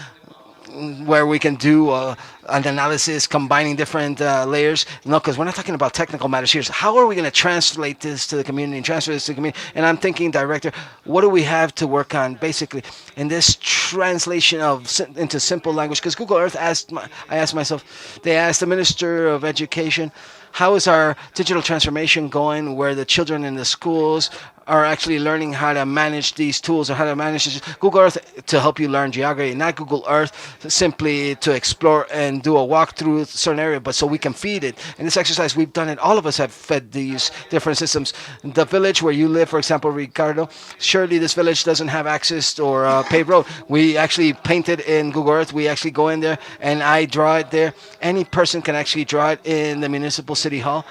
where we can do an analysis combining different layers. No, because we're not talking about technical matters here. So how are we going to translate this to the community and transfer this to the community? And I'm thinking, director, what do we have to work on basically in this translation into simple language? Because Google Earth I asked myself, they asked the Minister of Education, how is our digital transformation going, where the children in the schools are actually learning how to manage these tools or how to manage this? Google Earth to help you learn geography, not Google Earth simply to explore and do a walk through a certain area, but so we can feed it. In this exercise, we've done it. All of us have fed these different systems. The village where you live, for example, Ricardo, surely this village doesn't have access or a paved road. We actually paint it in Google Earth. We actually go in there and I draw it there. Any person can actually draw it in the municipal city hall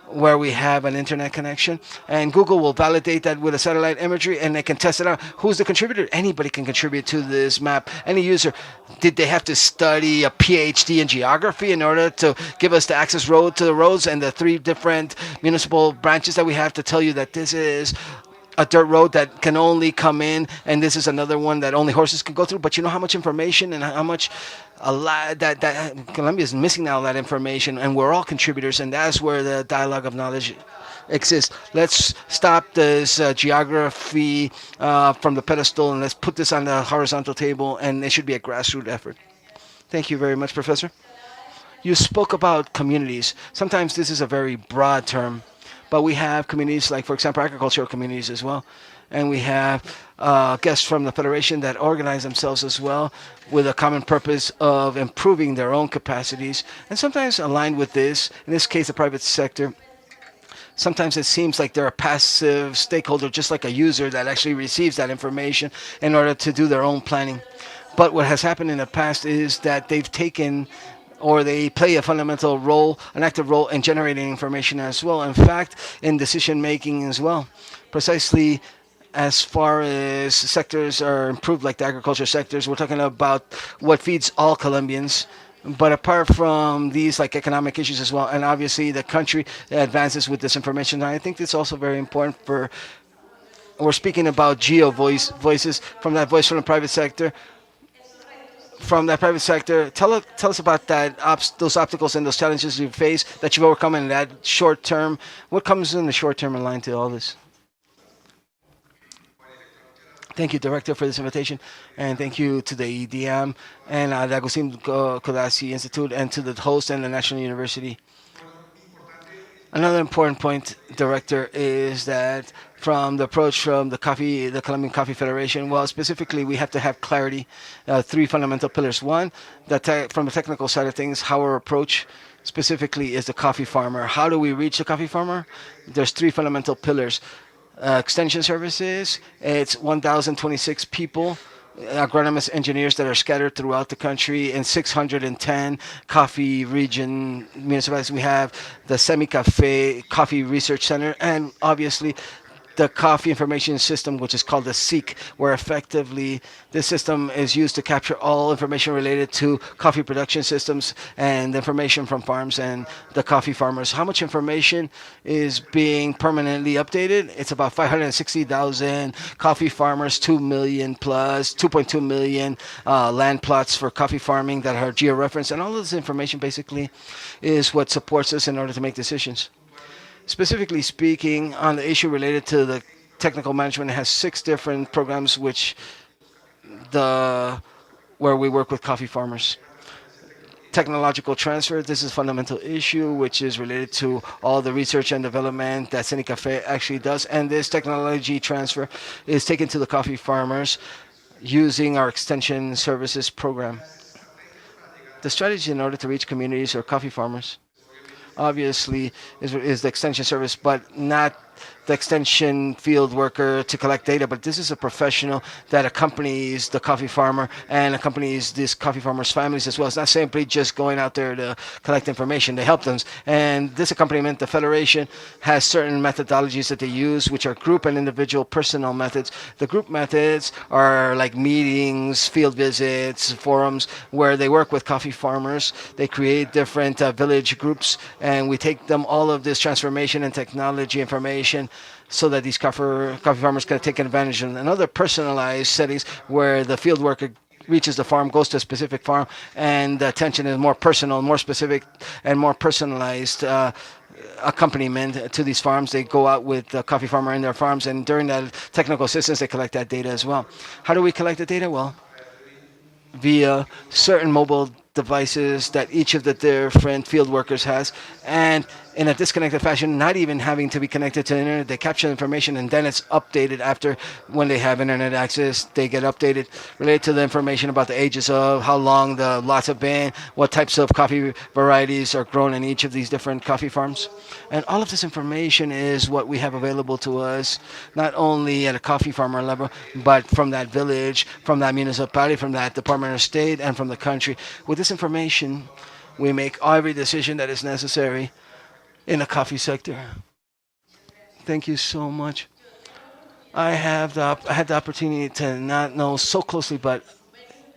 where we have an internet connection, and Google will validate that with a satellite imagery and they can test it out. Who's the contributor? Anybody can contribute to this map. Any user. Did they have to study a PhD in geography in order to give us the access road to the roads and the 3 different municipal branches that we have to tell you that this is a dirt road that can only come in, and this is another one that only horses can go through? But you know how much information and how much a lot that Colombia is missing now, that information, and we're all contributors, and that's where the dialogue of knowledge exists. Let's stop this geography from the pedestal, and let's put this on the horizontal table, and it should be a grassroots effort. Thank you very much, Professor. You spoke about communities. Sometimes this is a very broad term, but we have communities like, for example, agricultural communities as well. And we have guests from the Federation that organize themselves as well with a common purpose of improving their own capacities. And sometimes aligned with this, in this case, the private sector, sometimes it seems like they're a passive stakeholder, just like a user that actually receives that information in order to do their own planning. But what has happened in the past is that they've taken or they play a fundamental role, an active role in generating information as well. In fact, in decision making as well. Precisely as far as sectors are improved, like the agriculture sectors, we're talking about what feeds all Colombians. But apart from these, like economic issues as well, and obviously the country advances with this information, and I think it's also very important for. We're speaking about voices from that voice from the private sector. From that private sector, tell us about those obstacles and those challenges you face that you've overcome in that short term. What comes in the short term in line to all this? Thank you, Director, for this invitation, and thank you to the IDEAM and the Agustin Codazzi Institute, and to the host and the National University. Another important point, Director, is that from the approach from the Colombian Coffee Federation, well, specifically, we have to have clarity, three fundamental pillars. One, from the technical side of things, how our approach specifically is the coffee farmer. How do we reach the coffee farmer? There's three fundamental pillars. Extension services, it's 1,026 people, agronomist engineers that are scattered throughout the country in 610 coffee region municipalities. We have the Semi Cafe Coffee Research Center, and obviously the coffee information system, which is called the SEEK, where effectively this system is used to capture all information related to coffee production systems and information from farms and the coffee farmers. How much information is being permanently updated? It's about 560,000 coffee farmers, 2 million plus, 2.2 million land plots for coffee farming that are geo-referenced, and all of this information basically is what supports us in order to make decisions. Specifically speaking, on the issue related to the technical management, it has 6 different programs where we work with coffee farmers. Technological transfer, this is a fundamental issue which is related to all the research and development that Cafe actually does, and this technology transfer is taken to the coffee farmers using our extension services program. The strategy in order to reach communities or coffee farmers obviously is the extension service, but not the extension field worker to collect data, but this is a professional that accompanies the coffee farmer and accompanies these coffee farmers' families as well. It's not simply just going out there to collect information, they help them. And this accompaniment, the Federation has certain methodologies that they use, which are group and individual personal methods. The group methods are like meetings, field visits, forums, where they work with coffee farmers. They create different village groups, and we take them all of this transformation and technology information so that these coffee farmers can take advantage of another personalized settings where the field worker reaches the farm, goes to a specific farm, and the attention is more personal, more specific, and more personalized accompaniment to these farms. They go out with the coffee farmer in their farms, and during that technical assistance, they collect that data as well. How do we collect the data? Well, via certain mobile devices that each of the different field workers has, and in a disconnected fashion, not even having to be connected to the internet. They capture information and then it's updated after. When they have internet access, they get updated related to the information about the ages of, how long the lots have been, what types of coffee varieties are grown in each of these different coffee farms. And all of this information is what we have available to us, not only at a coffee farmer level, but from that village, from that municipality, from that Department of State, and from the country. With this information, we make every decision that is necessary in the coffee sector. Thank you so much. I had the opportunity to not know so closely, but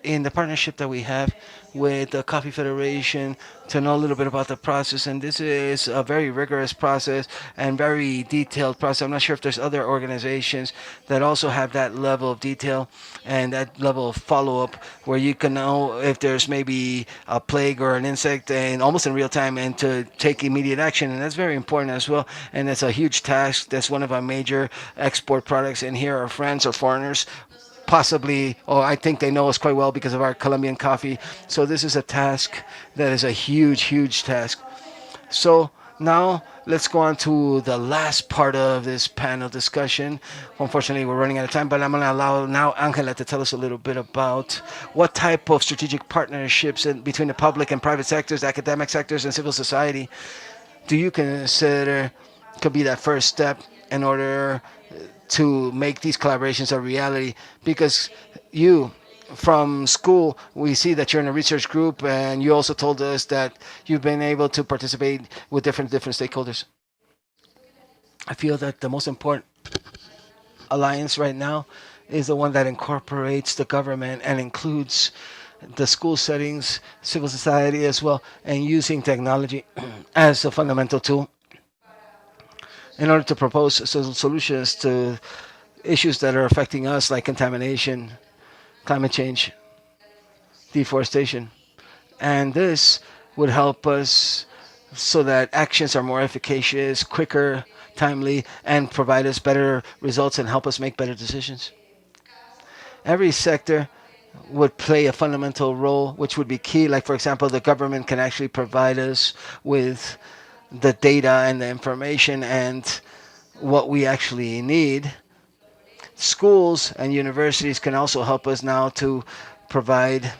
in the partnership that we have with the Coffee Federation, to know a little bit about the process. And this is a very rigorous process and very detailed process. I'm not sure if there's other organizations that also have that level of detail and that level of follow-up where you can know if there's maybe a plague or an insect, and almost in real time, and to take immediate action. And that's very important as well. And that's a huge task. That's one of our major export products. And here our friends or foreigners possibly, or I think they know us quite well because of our Colombian coffee. So this is a task that is a huge, huge task. So now let's go on to the last part of this panel discussion. Unfortunately, we're running out of time, but I'm going to allow now Angela to tell us a little bit about what type of strategic partnerships between the public and private sectors, academic sectors, and civil society do you consider could be that first step in order to make these collaborations a reality, because you from school, we see that you're in a research group, and you also told us that you've been able to participate with different stakeholders. I feel that the most important alliance right now is the one that incorporates the government and includes the school settings, civil society as well, and using technology as a fundamental tool in order to propose solutions to issues that are affecting us, like contamination, climate change, deforestation. And this would help us so that actions are more efficacious, quicker, timely, and provide us better results and help us make better decisions. Every sector would play a fundamental role, which would be key. Like, for example, the government can actually provide us with the data and the information and what we actually need. Schools and universities can also help us now to provide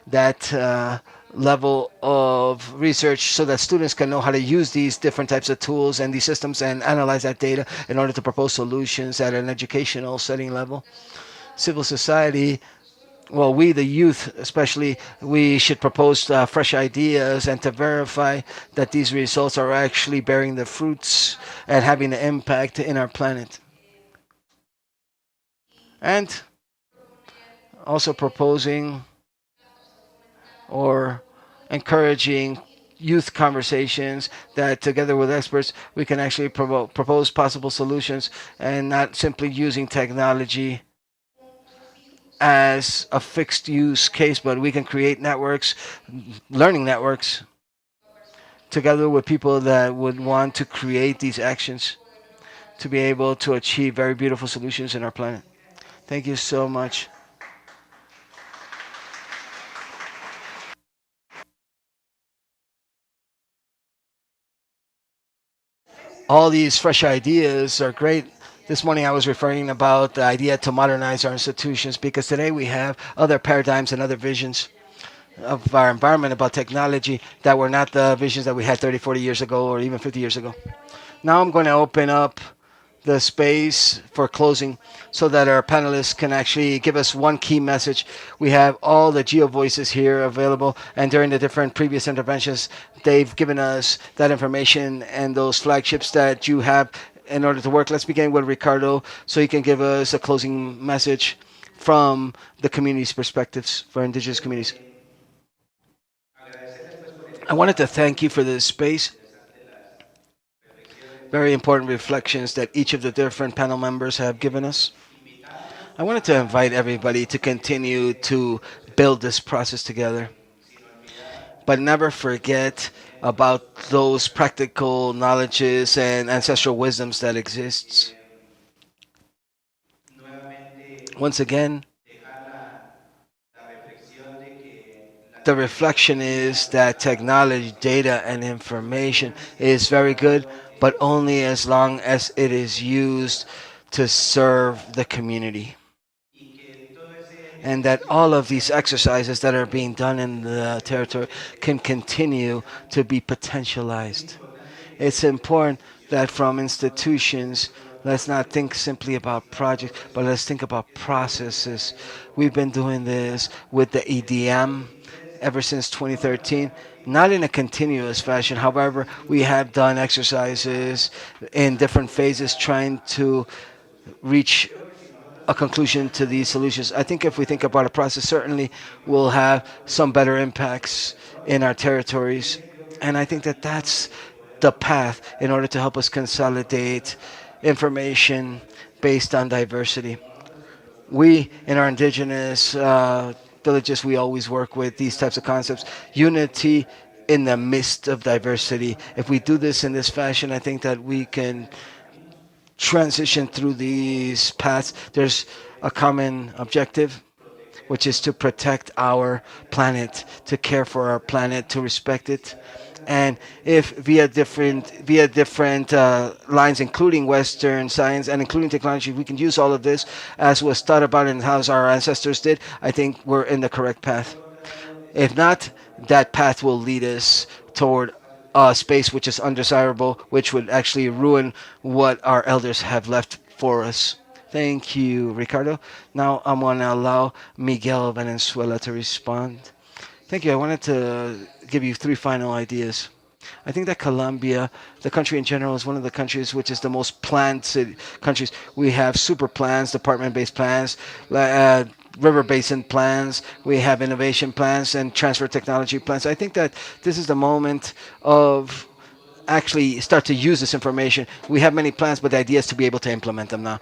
that level of research so that students can know how to use these different types of tools and these systems and analyze that data in order to propose solutions at an educational setting level. Civil society, well, we, the youth especially, we should propose fresh ideas and to verify that these results are actually bearing the fruits and having an impact in our planet. And also proposing or encouraging youth conversations that together with experts we can actually propose possible solutions and not simply using technology as a fixed use case, but we can create networks, learning networks, together with people that would want to create these actions to be able to achieve very beautiful solutions in our planet. Thank you so much. All these fresh ideas are great. This morning I was referring about the idea to modernize our institutions because today we have other paradigms and other visions of our environment about technology that were not the visions that we had 30, 40 years ago or even 50 years ago. Now I'm going to open up the space for closing so that our panelists can actually give us one key message. We have all the geo voices here available, and during the different previous interventions, they've given us that information and those flagships that you have in order to work. Let's begin with Ricardo so he can give us a closing message from the community's perspectives for indigenous communities. I wanted to thank you for this space. Very important reflections that each of the different panel members have given us. I wanted to invite everybody to continue to build this process together, but never forget about those practical knowledges and ancestral wisdoms that exists. Once again, the reflection is that technology, data, and information is very good, but only as long as it is used to serve the community. And that all of these exercises that are being done in the territory can continue to be potentialized. It's important that from institutions, let's not think simply about projects, but let's think about processes. We've been doing this with the IDEAM ever since 2013, not in a continuous fashion. However, we have done exercises in different phases trying to reach a conclusion to these solutions. I think if we think about a process, certainly we'll have some better impacts in our territories. And I think that that's the path in order to help us consolidate information based on diversity. We, in our indigenous villages, we always work with these types of concepts. Unity in the midst of diversity. If we do this in this fashion, I think that we can transition through these paths. There's a common objective, which is to protect our planet, to care for our planet, to respect it. And if via different lines, including Western science and including technology, we can use all of this as was thought about and how our ancestors did, I think we're in the correct path. If not, that path will lead us toward a space which is undesirable, which would actually ruin what our elders have left for us. Thank you, Ricardo. Now I'm going to allow Miguel Venezuela to respond. Thank you. I wanted to give you three final ideas. I think that Colombia, the country in general, is one of the countries which is the most planned countries. We have super plans, department-based plans, river basin plans. We have innovation plans and transfer technology plans. I think that this is the moment of actually start to use this information. We have many plans, but the idea is to be able to implement them now.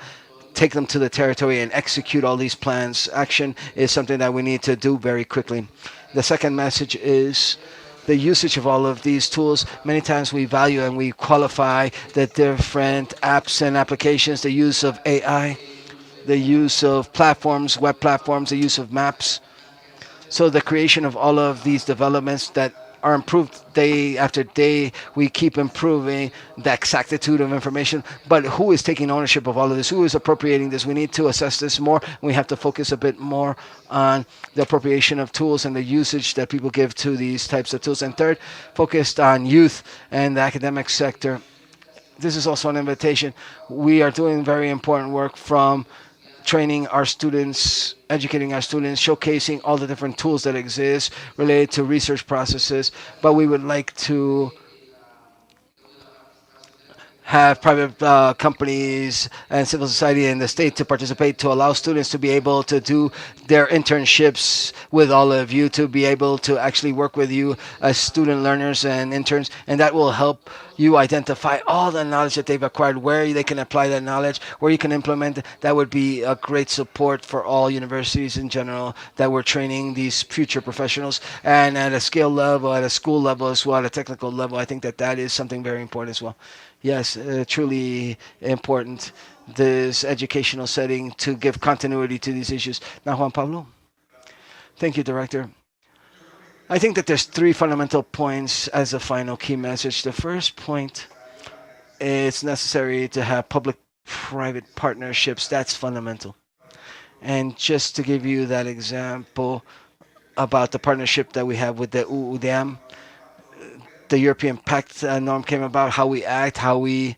Take them to the territory and execute all these plans. Action is something that we need to do very quickly. The second message is the usage of all of these tools. Many times we value and we qualify the different apps and applications, the use of AI, the use of platforms, web platforms, the use of maps. So the creation of all of these developments that are improved day after day. We keep improving the exactitude of information. But who is taking ownership of all of this? Who is appropriating this? We need to assess this more. We have to focus a bit more on the appropriation of tools and the usage that people give to these types of tools. And third, focused on youth and the academic sector. This is also an invitation. We are doing very important work from training our students, educating our students, showcasing all the different tools that exist related to research processes. But we would like to have private companies and civil society and the state to participate to allow students to be able to do their internships with all of you, to be able to actually work with you as student learners and interns, and that will help you identify all the knowledge that they've acquired, where they can apply that knowledge, where you can implement it. That would be a great support for all universities in general that we're training these future professionals, and at a scale level, at a school level as well, at a technical level. I think that that is something very important as well. Yes, truly important, this educational setting to give continuity to these issues. Now, Juan Pablo. Thank you, Director. I think that there's three fundamental points as a final key message. The first point, it's necessary to have public-private partnerships. That's fundamental. And just to give you that example about the partnership that we have with the IDEAM, the European Pact norm came about, how we act, how we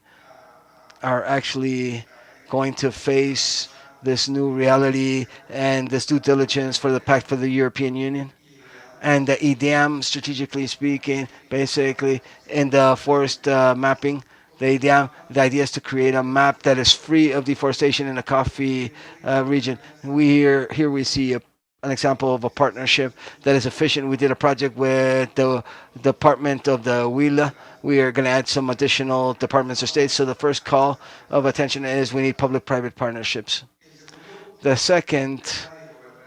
are actually going to face this new reality and this due diligence for the Pact for the European Union. And the IDEAM, strategically speaking, basically in the forest mapping, the IDEAM, the idea is to create a map that is free of deforestation in the coffee region. Here we see an example of a partnership that is efficient. We did a project with the Department of the Huila. We are going to add some additional departments or states. So the first call of attention is we need public-private partnerships. The second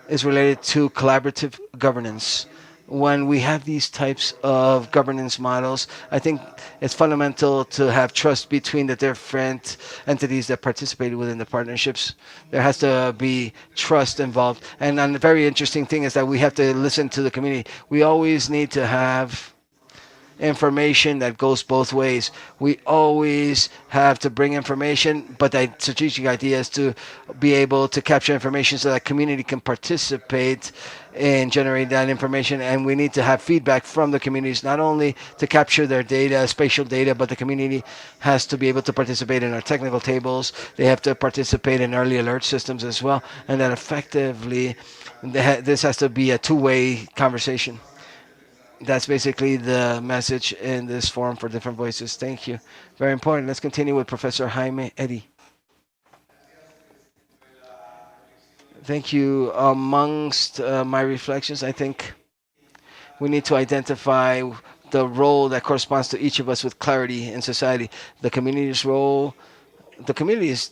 is related to collaborative governance. When we have these types of governance models, I think it's fundamental to have trust between the different entities that participated within the partnerships. There has to be trust involved. And a very interesting thing is that we have to listen to the community. We always need to have information that goes both ways. We always have to bring information, but the strategic idea is to be able to capture information so that community can participate in generating that information. And we need to have feedback from the communities, not only to capture their data, spatial data, but the community has to be able to participate in our technical tables. They have to participate in early alert systems as well. And that effectively, this has to be a two-way conversation. That's basically the message in this forum for different voices. Thank you. Very important. Let's continue with Professor Jaime Eddy. Thank you. Amongst my reflections, I think we need to identify the role that corresponds to each of us with clarity in society. The community's role, the community is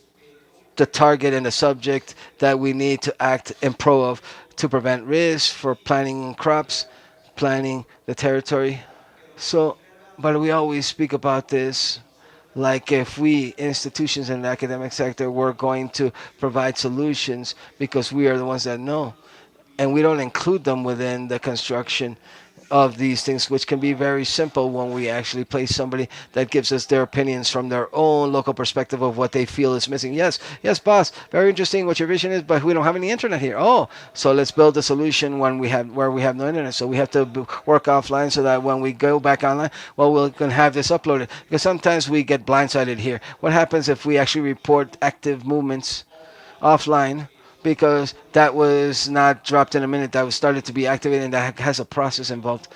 the target and the subject that we need to act in pro of to prevent risks for planting crops, planning the territory. So, but we always speak about this like if we institutions in the academic sector were going to provide solutions because we are the ones that know, and we don't include them within the construction of these things, which can be very simple when we actually place somebody that gives us their opinions from their own local perspective of what they feel is missing. Yes, boss, very interesting what your vision is, but we don't have any internet here. Oh, so let's build a solution when we have where we have no internet. So we have to work offline so that when we go back online, well, we can have this uploaded. Because sometimes we get blindsided here. What happens if we actually report active movements offline because that was not dropped in a minute. That was started to be activated, and that has a process involved.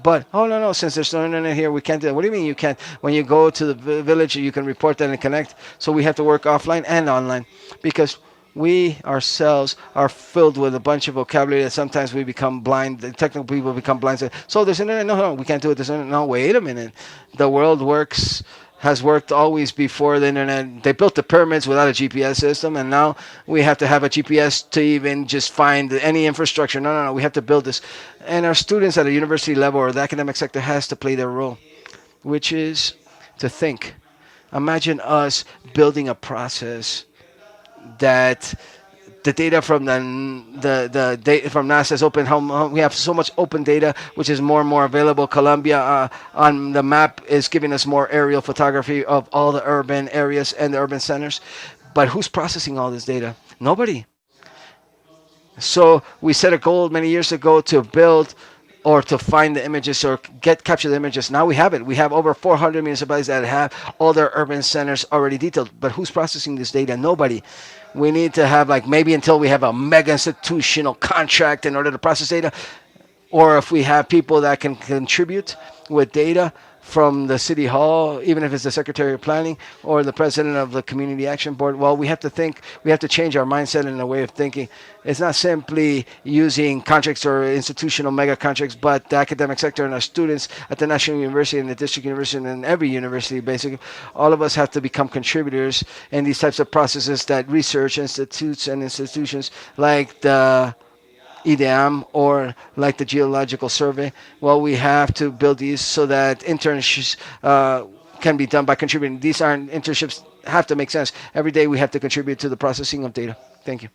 But oh no no, since there's no internet here, we can't do that. What do you mean you can't? When you go to the village, you can report that and connect. So we have to work offline and online because we ourselves are filled with a bunch of vocabulary that sometimes we become blind. The technical people become blind. Say, so there's internet? No, no, we can't do it. There's internet. No, wait a minute. The world works has worked always before the internet. They built the pyramids without a GPS system, and now we have to have a GPS to even just find any infrastructure. No, no, no. We have to build this, and our students at a university level or the academic sector has to play their role, which is to think. Imagine us building a process that the data from the data from NASA is open. We have so much open data, which is more and more available. Colombia on the map is giving us more aerial photography of all the urban areas and the urban centers. But who's processing all this data? Nobody. So we set a goal many years ago to build or to find the images or capture the images. Now we have it. We have over 400 municipalities that have all their urban centers already detailed. But who's processing this data? Nobody. We need to have like maybe until we have a mega institutional contract in order to process data, or if we have people that can contribute with data from the city hall, even if it's the secretary of planning or the president of the community action board. Well, we have to think, we have to change our mindset and a way of thinking. It's not simply using contracts or institutional mega contracts, but the academic sector and our students at the national university and the district university and every university, basically, all of us have to become contributors in these types of processes that research institutes and institutions like the IDEAM or like the Geological Survey. Well, we have to build these so that internships can be done by contributing. These aren't internships, have to make sense. Every day we have to contribute to the processing of data. Thank you.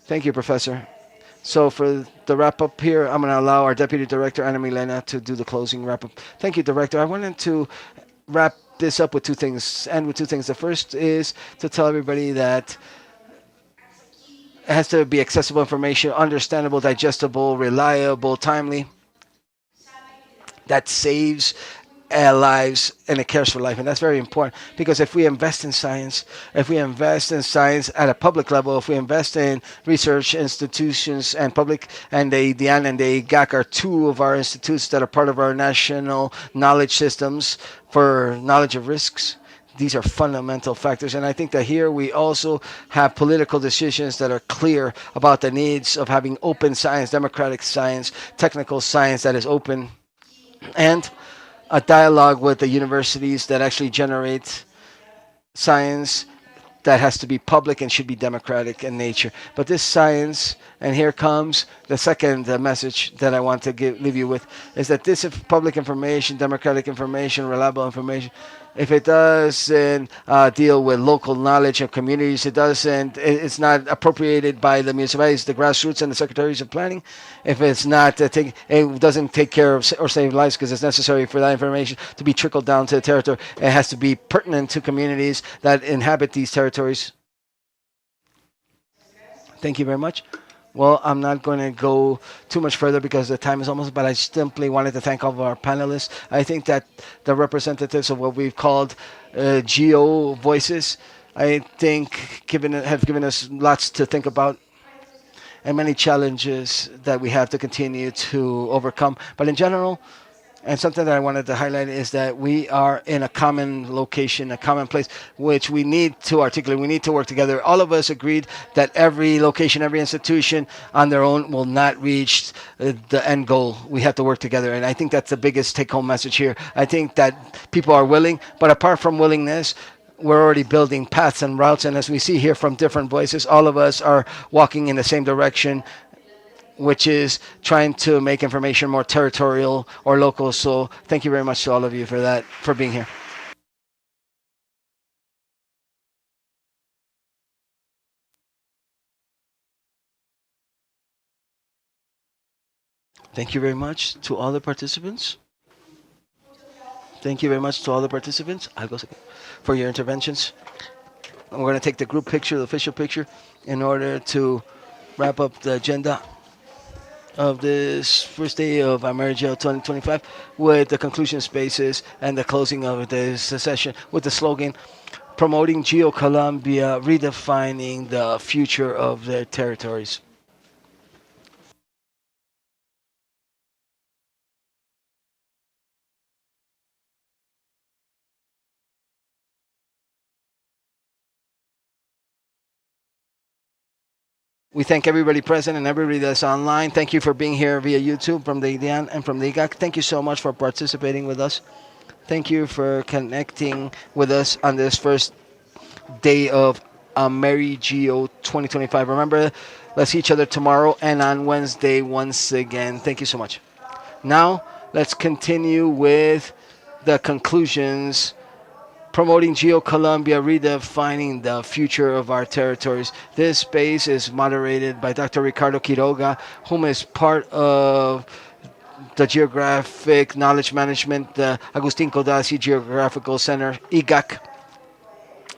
Thank you, Professor. So for the wrap up here, I'm going to allow our Deputy Director, Ana Milena, to do the closing wrap up. Thank you, Director. I wanted to wrap this up with two things, and with two things. The first is to tell everybody that it has to be accessible information, understandable, digestible, reliable, timely. That saves lives and it cares for life. And that's very important because if we invest in science, if we invest in science at a public level, if we invest in research institutions and public, and the IDEAM and the IGAC are two of our institutes that are part of our national knowledge systems for knowledge of risks. These are fundamental factors. And I think that here we also have political decisions that are clear about the needs of having open science, democratic science, technical science that is open, and a dialogue with the universities that actually generate science that has to be public and should be democratic in nature. But this science, and here comes the second message that I want to leave you with, is that this public information, democratic information, reliable information, if it doesn't deal with local knowledge of communities, it's not appropriated by the municipalities, the grassroots, and the secretaries of planning. If it's not, it doesn't take care of or save lives because it's necessary for that information to be trickled down to the territory. It has to be pertinent to communities that inhabit these territories. Thank you very much. Well, I'm not going to go too much further because the time is almost, but I simply wanted to thank all of our panelists. I think that the representatives of what we've called geo voices, I think have given us lots to think about and many challenges that we have to continue to overcome. But in general, and something that I wanted to highlight is that we are in a common location, a common place, which we need to articulate. We need to work together. All of us agreed that every location, every institution on their own will not reach the end goal. We have to work together. And I think that's the biggest take-home message here. I think that people are willing, but apart from willingness, we're already building paths and routes. And as we see here from different voices, all of us are walking in the same direction, which is trying to make information more territorial or local. So thank you very much to all of you for that, for being here. Thank you very much to all the participants. Thank you very much to all the participants for your interventions. And we're going to take the group picture, the official picture, in order to wrap up the agenda of this first day of AmeriGEO 2025 with the conclusion spaces and the closing of this session with the slogan, promoting Geo-Colombia, redefining the future of their territories. We thank everybody present and everybody that's online. Thank you for being here via YouTube from the IDEAM and from the IGAC. Thank you so much for participating with us. Thank you for connecting with us on this first day of AmeriGEO 2025. Remember, let's see each other tomorrow and on Wednesday once again. Thank you so much. Now, let's continue with the conclusions. Promoting Geo-Colombia, redefining the future of our territories. This space is moderated by Dr. Ricardo Quiroga, whom is part of the Geographic Knowledge Management, the Agustin Codazzi Geographical Center, IGAC.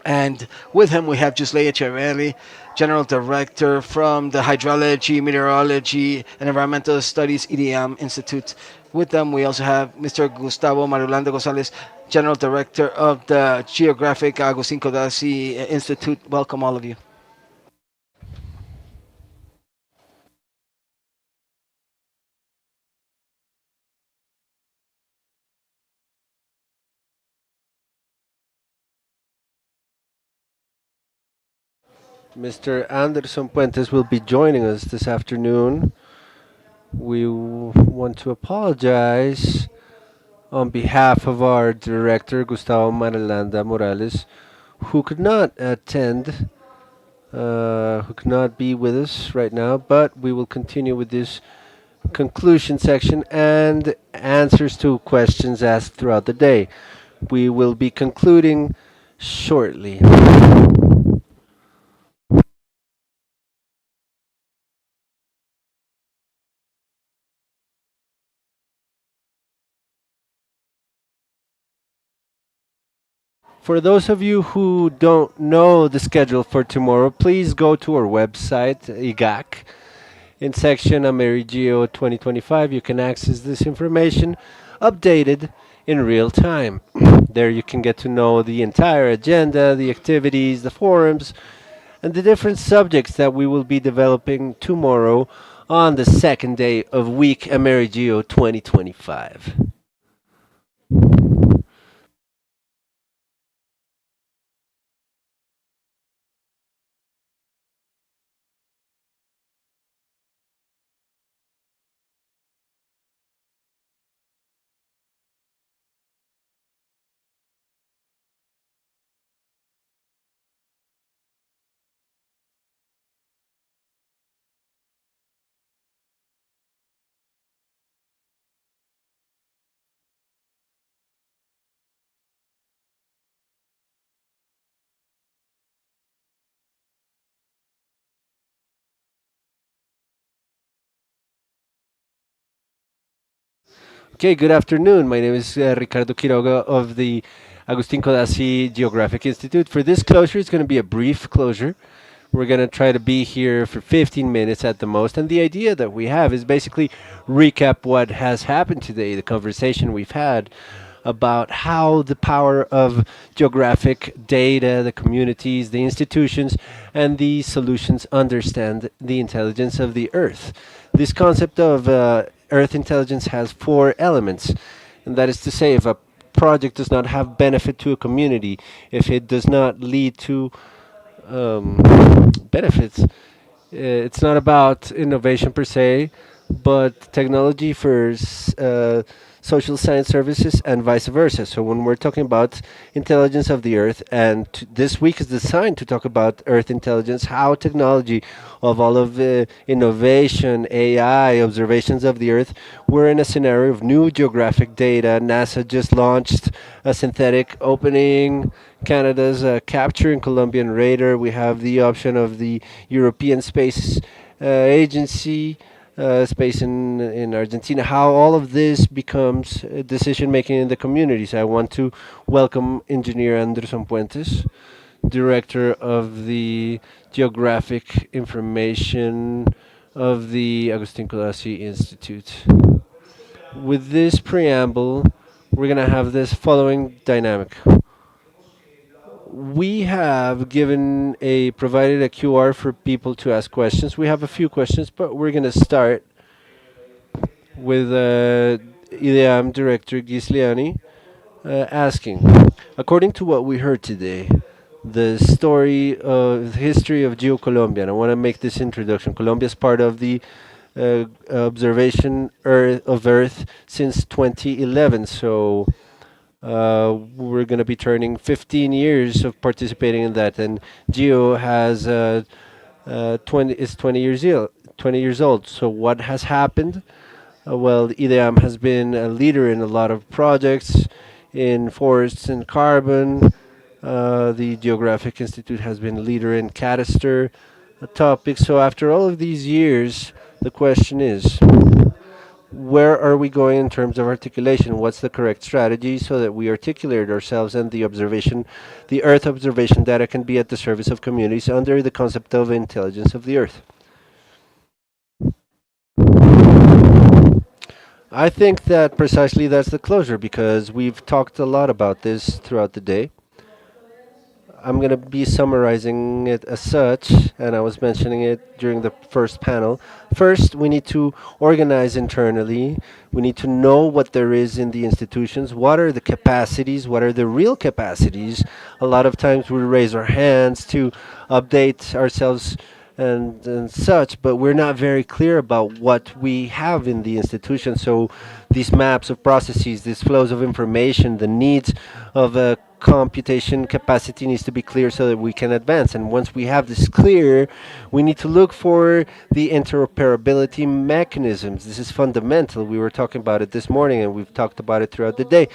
And with him, we have Jusleia Echeverri, General Director from the Hydrology, Meteorology, and Environmental Studies IDEAM Institute. With them, we also have Mr. Gustavo Marulanda Gonzalez, General Director of the Geographic Agustin Codazzi Institute. Welcome, all of you. Mr. Anderson Puentes will be joining us this afternoon. We want to apologize on behalf of our director, Gustavo Marulanda Morales, who could not attend, who could not be with us right now, but we will continue with this conclusion section and answers to questions asked throughout the day. We will be concluding shortly. For those of you who don't know the schedule for tomorrow, please go to our website, IGAC. In section AmeriGEO 2025, you can access this information updated in real time. There you can get to know the entire agenda, the activities, the forums, and the different subjects that we will be developing tomorrow on the second day of week AmeriGEO 2025. Okay, good afternoon. My name is Ricardo Quiroga of the Agustin Codazzi Geographic Institute. For this closure, it's going to be a brief closure. We're going to try to be here for 15 minutes at the most. And the idea that we have is basically recap what has happened today, the conversation we've had about how the power of geographic data, the communities, the institutions, and the solutions understand the intelligence of the Earth. This concept of Earth intelligence has four elements, and that is to say, if a project does not have benefit to a community, if it does not lead to benefits, it's not about innovation per se, but technology for social science services and vice versa. So when we're talking about intelligence of the Earth, and this week is designed to talk about Earth intelligence, how technology of all of the innovation, AI, observations of the Earth, we're in a scenario of new geographic data. NASA just launched a synthetic opening. Canada's capturing Colombian radar. We have the option of the European Space Agency, space in Argentina, how all of this becomes decision making in the communities. I want to welcome Engineer Anderson Puentes, Director of the Geographic Information of the Agustin Codazzi Institute. With this preamble, we're going to have this following dynamic. We have given a provided a QR for people to ask questions. We have a few questions, but we're going to start with IDEAM Director Gisliani asking, according to what we heard today, the story of the history of GeoColombia, and I want to make this introduction. Colombia is part of the observation of Earth since 2011, so we're going to be turning 15 years of participating in that, and Geo has 20 is 20 years old. 20 years old. So what has happened? Well, IDEAM has been a leader in a lot of projects in forests and carbon. The Geographic Institute has been a leader in cadaster topics. So after all of these years, the question is, where are we going in terms of articulation? What's the correct strategy so that we articulate ourselves and the observation, the Earth observation data can be at the service of communities under the concept of intelligence of the Earth? I think that precisely that's the closure because we've talked a lot about this throughout the day. I'm going to be summarizing it as such, and I was mentioning it during the first panel. First, we need to organize internally. We need to know what there is in the institutions. What are the capacities? What are the real capacities? A lot of times we raise our hands to update ourselves and such, but we're not very clear about what we have in the institution. So these maps of processes, these flows of information, the needs of a computation capacity needs to be clear so that we can advance. And once we have this clear, we need to look for the interoperability mechanisms. This is fundamental. We were talking about it this morning and we've talked about it throughout the day.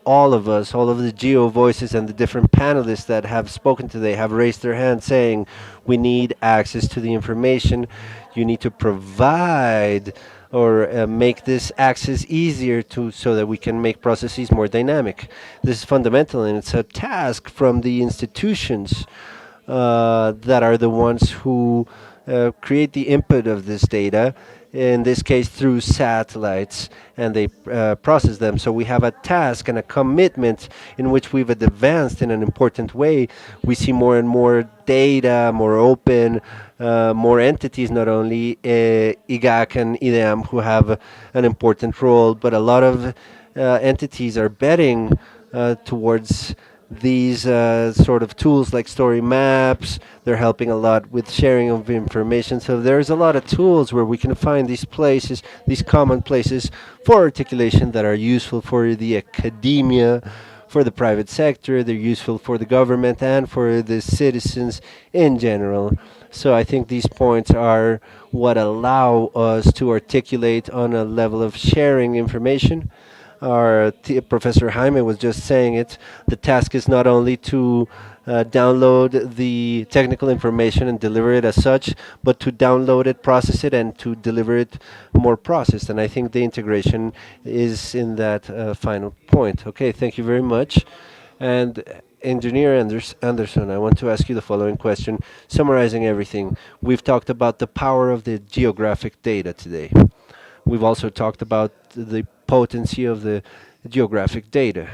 All of us, all of the geo voices and the different panelists that have spoken today have raised their hand saying we need access to the information. You need to provide or make this access easier to so that we can make processes more dynamic. This is fundamental and it's a task from the institutions that are the ones who create the input of this data, in this case through satellites, and they process them. So we have a task and a commitment in which we've advanced in an important way. We see more and more data, more open, more entities, not only IGAC and IDEAM, who have an important role, but a lot of entities are betting towards these sort of tools like story maps. They're helping a lot with sharing of information. So there's a lot of tools where we can find these places, these common places for articulation that are useful for the academia, for the private sector, they're useful for the government and for the citizens in general. So I think these points are what allow us to articulate on a level of sharing information. Our Professor Jaime was just saying it. The task is not only to download the technical information and deliver it as such, but to download it, process it, and to deliver it more processed. And I think the integration is in that final point. Okay, thank you very much. And Engineer Anderson, I want to ask you the following question, summarizing everything. We've talked about the power of the geographic data today. We've also talked about the potency of the geographic data.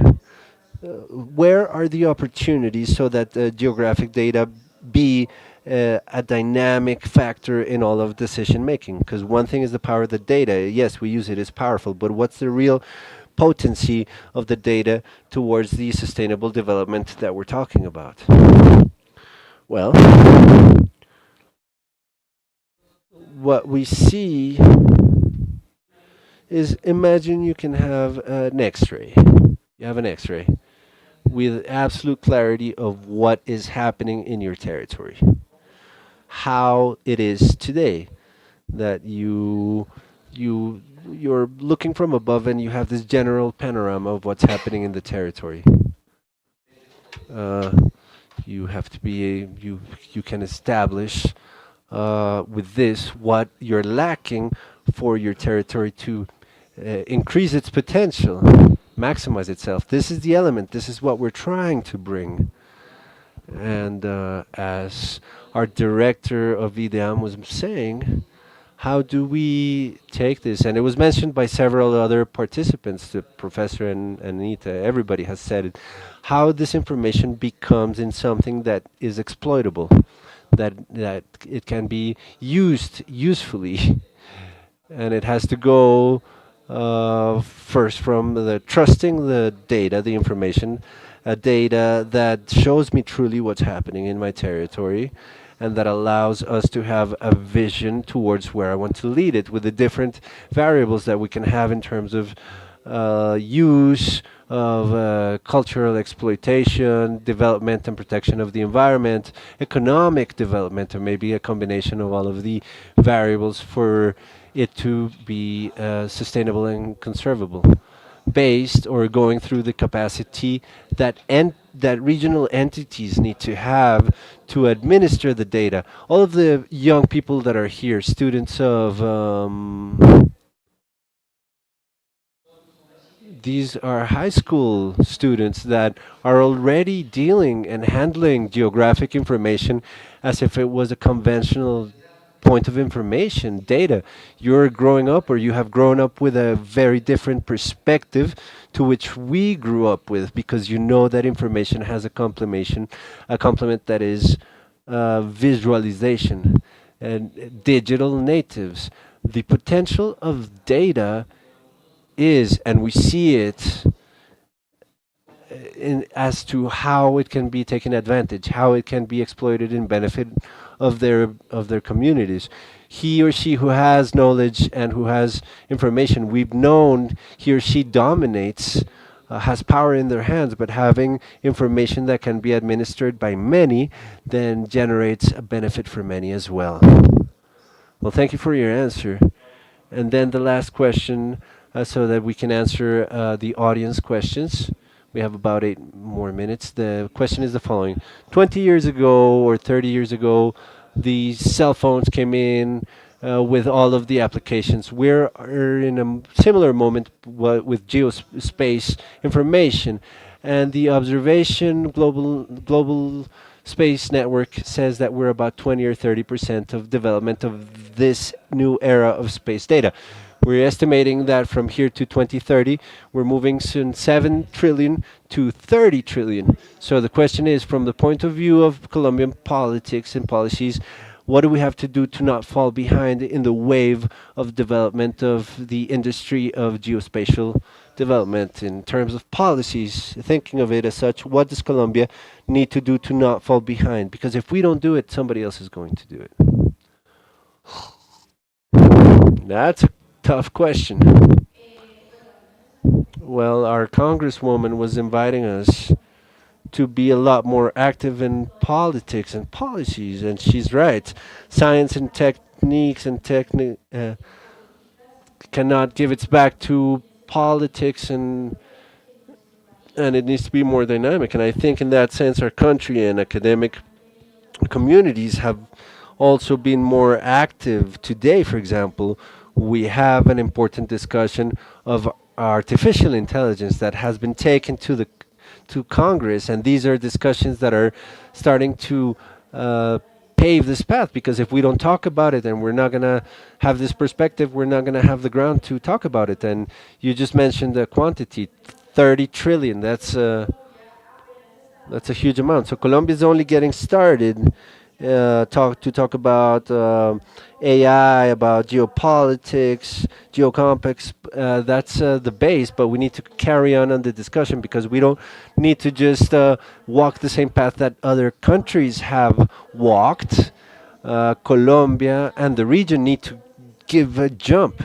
Where are the opportunities so that geographic data be a dynamic factor in all of decision making? Because one thing is the power of the data. Yes, we use it, it's powerful, but what's the real potency of the data towards the sustainable development that we're talking about? Well, what we see is, imagine you can have an X-ray. You have an X-ray with absolute clarity of what is happening in your territory, how it is today, that you're looking from above and you have this general panorama of what's happening in the territory. Uh, you have to be you can establish with this what you're lacking for your territory to increase its potential, maximize itself. This is the element. This is what we're trying to bring. And as our director of IDEAM was saying, How do we take this? And it was mentioned by several other participants, the professor and Anita, everybody has said it, how this information becomes in something that is exploitable, that it can be used usefully. And it has to go first from the trusting the data, the information, data that shows me truly what's happening in my territory, and that allows us to have a vision towards where I want to lead it with the different variables that we can have in terms of use of cultural exploitation, development and protection of the environment, economic development, or maybe a combination of all of the variables for it to be sustainable and conservable, based or going through the capacity that regional entities need to have to administer the data. All of the young people that are here, students of these are high school students that are already dealing and handling geographic information as if it was a conventional point of information, data. You're growing up, or you have grown up with a very different perspective to which we grew up with, because you know that information has a complement that is visualization and digital natives. The potential of data is, and we see it as to how it can be taken advantage, how it can be exploited in benefit of their communities. He or she who has knowledge and who has information, we've known he or she dominates, has power in their hands, but having information that can be administered by many then generates a benefit for many as well. Well, thank you for your answer. And then the last question, so that we can answer the audience questions. We have about 8 more minutes. The question is the following: 20 years ago or 30 years ago, the cell phones came in with all of the applications. We're in a similar moment with geospace information, and the observation global space network says that we're about 20 or 30% of development of this new era of space data. We're estimating that from here to 2030, we're moving soon 7 trillion to 30 trillion. So the question is, from the point of view of Colombian politics and policies, what do we have to do to not fall behind in the wave of development of the industry of geospatial development in terms of policies? Thinking of it as such, what does Colombia need to do to not fall behind? Because if we don't do it, somebody else is going to do it. That's a tough question. Well, our congresswoman was inviting us to be a lot more active in politics and policies, and she's right. Science and techniques and cannot give its back to politics, and it needs to be more dynamic. And I think in that sense, our country and academic communities have also been more active. Today, for example, we have an important discussion of artificial intelligence that has been taken to Congress, and these are discussions that are starting to pave this path, because if we don't talk about it and we're not going to have this perspective, we're not going to have the ground to talk about it. And you just mentioned the quantity, 30 trillion. That's a huge amount. So Colombia is only getting started talk about AI, about geopolitics, geocomplex. That's the base, but we need to carry on the discussion, because we don't need to just walk the same path that other countries have walked. Colombia and the region need to give a jump,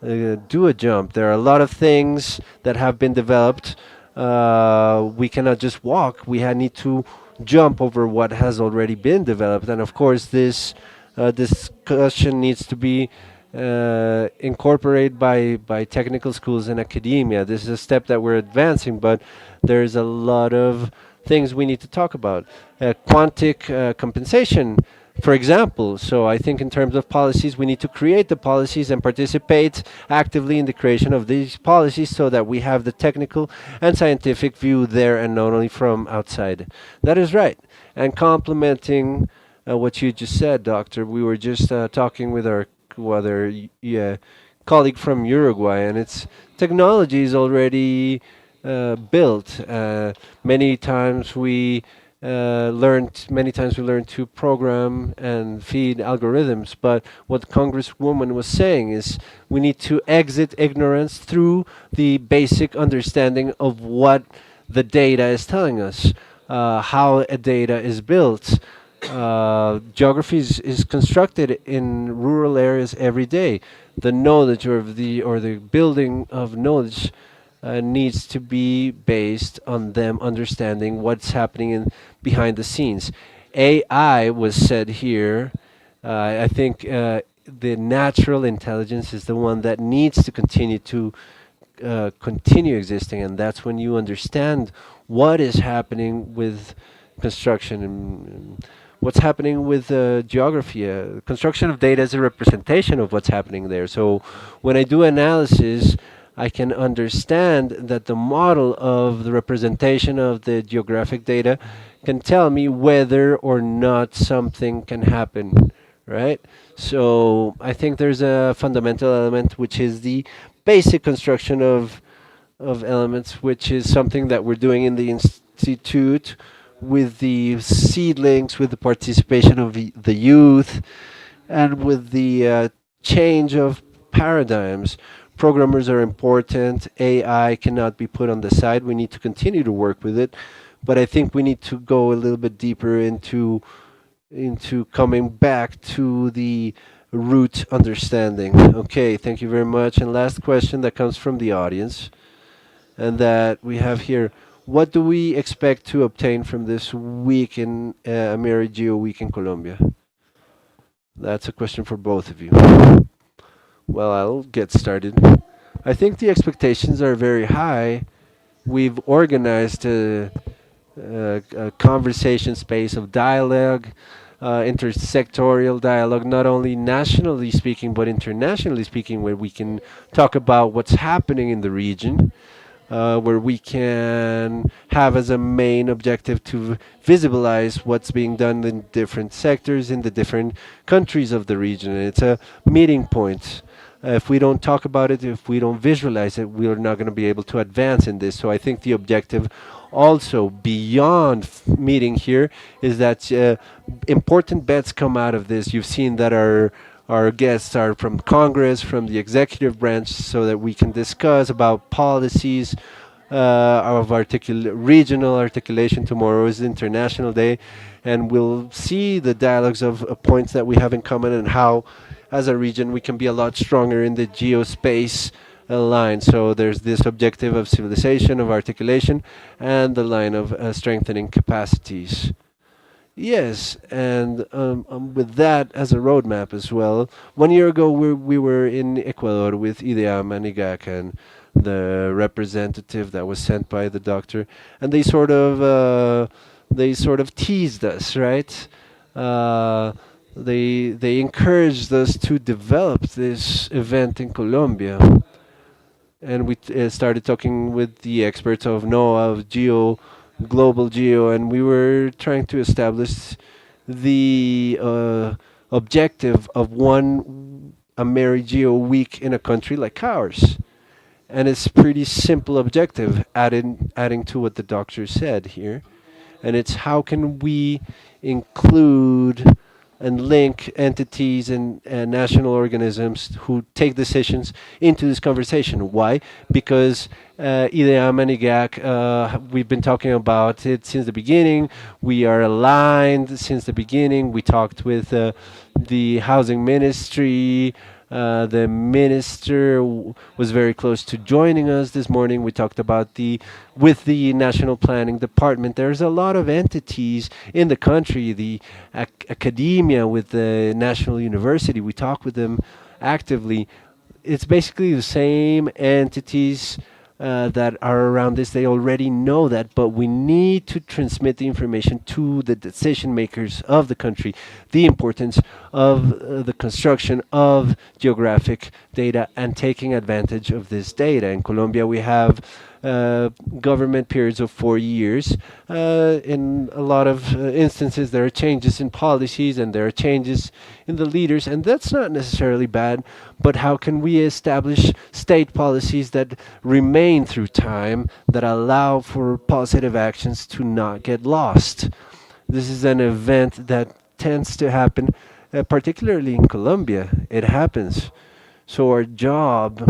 do a jump. There are a lot of things that have been developed. We cannot just walk. We need to jump over what has already been developed. And of course, this discussion needs to be incorporated by technical schools and academia. This is a step that we're advancing, but there's a lot of things we need to talk about. Quantic compensation, for example. So I think in terms of policies, we need to create the policies and participate actively in the creation of these policies, so that we have the technical and scientific view there, and not only from outside. That is right. And complementing what you just said, Doctor, we were just talking with our other colleague from Uruguay, and its technology is already built. Many times we learned to program and feed algorithms. But what Congresswoman was saying is we need to exit ignorance through the basic understanding of what the data is telling us, how a data is built. Geography is constructed in rural areas every day. The knowledge or the building of knowledge needs to be based on them understanding what's happening behind the scenes. AI was said here. I think the natural intelligence is the one that needs to continue existing, and that's when you understand what is happening with construction and what's happening with geography. Construction of data is a representation of what's happening there. So when I do analysis, I can understand that the model of the representation of the geographic data can tell me whether or not something can happen, right? So I think there's a fundamental element which is the basic construction of elements, which is something that we're doing in the institute with the seedlings, with the participation of the youth, and with the change of paradigms. Programmers are important. AI cannot be put on the side. We need to continue to work with it, but I think we need to go a little bit deeper into coming back to the root understanding. Okay, thank you very much. And last question that comes from the audience, and that we have here. What do we expect to obtain from this week in AmeriGEO Week in Colombia? That's a question for both of you. Well, I'll get started. I think the expectations are very high. We've organized a conversation space of dialogue, intersectorial dialogue, not only nationally speaking, but internationally speaking, where we can talk about what's happening in the region, where we can have as a main objective to visualize what's being done in different sectors in the different countries of the region. And it's a meeting point. If we don't talk about it, if we don't visualize it, we're not going to be able to advance in this. So I think the objective also beyond meeting here is that important bets come out of this. You've seen that our guests are from Congress, from the executive branch, so that we can discuss about policies of regional articulation. Tomorrow is International Day, and we'll see the dialogues of points that we have in common and how, as a region, we can be a lot stronger in the geospace line. So there's this objective of civilization, of articulation, and the line of strengthening capacities. Yes, and with that as a roadmap as well. 1 year ago, we were in Ecuador with IDEAM and IGAC and the representative that was sent by the doctor, and they sort of teased us, right? They encouraged us to develop this event in Colombia, and we started talking with the experts of NOAA, of Geo, Global Geo, and we were trying to establish the objective of one AmeriGEO week in a country like ours. And it's pretty simple objective, adding to what the doctor said here. And it's how can we include and link entities and national organisms who take decisions into this conversation. Why? Because IDEAM and IGAC, we've been talking about it since the beginning. We are aligned since the beginning. We talked with the housing ministry. The minister was very close to joining us this morning. We talked about with the National Planning Department. There's a lot of entities in the country, the academia with the National University. We talk with them actively. It's basically the same entities that are around this. They already know that, but we need to transmit the information to the decision makers of the country, the importance of the construction of geographic data and taking advantage of this data. In Colombia, we have uh, government periods of 4 years. In a lot of instances, there are changes in policies and there are changes in the leaders, and that's not necessarily bad. But how can we establish state policies that remain through time, that allow for positive actions to not get lost? This is an event that tends to happen, particularly in Colombia. It happens. So our job,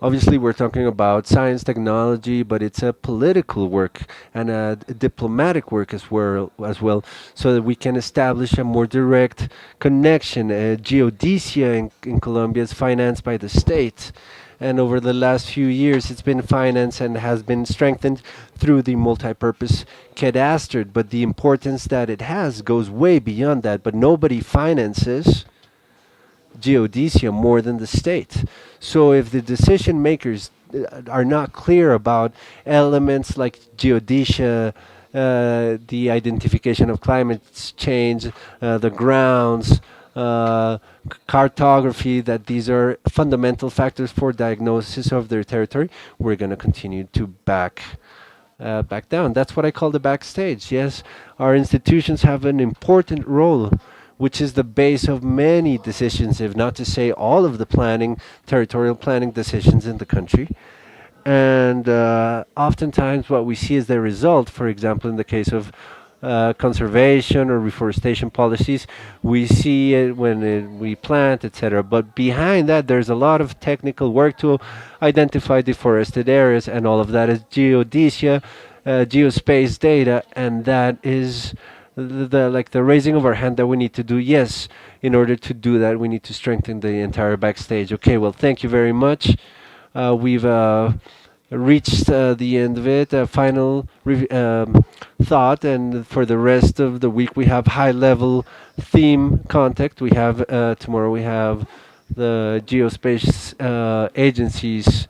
obviously, we're talking about science, technology, but it's a political work and a diplomatic work as well, so that we can establish a more direct connection. Geodesia in Colombia is financed by the state, and over the last few years, it's been financed and has been strengthened through the multi-purpose cadastre. But the importance that it has goes way beyond that. But nobody finances geodesia more than the state. So if the decision makers are not clear about elements like geodesia, the identification of climate change, the grounds, cartography, that these are fundamental factors for diagnosis of their territory, we're going to continue to back down. That's what I call the backstage. Yes, our institutions have an important role, which is the base of many decisions, if not to say all of the planning, territorial planning decisions in the country. And oftentimes, what we see as the result, for example, in the case of conservation or reforestation policies, we see it when we plant, etc. But behind that, there's a lot of technical work to identify deforested areas, and all of that is geodesia, geospace data, and that is like the raising of our hand that we need to do. Yes, in order to do that, we need to strengthen the entire backstage. Okay, well, thank you very much. We've reached the end of it. A final thought, and for the rest of the week, we have high-level theme contact. We have tomorrow. We have the geospace agencies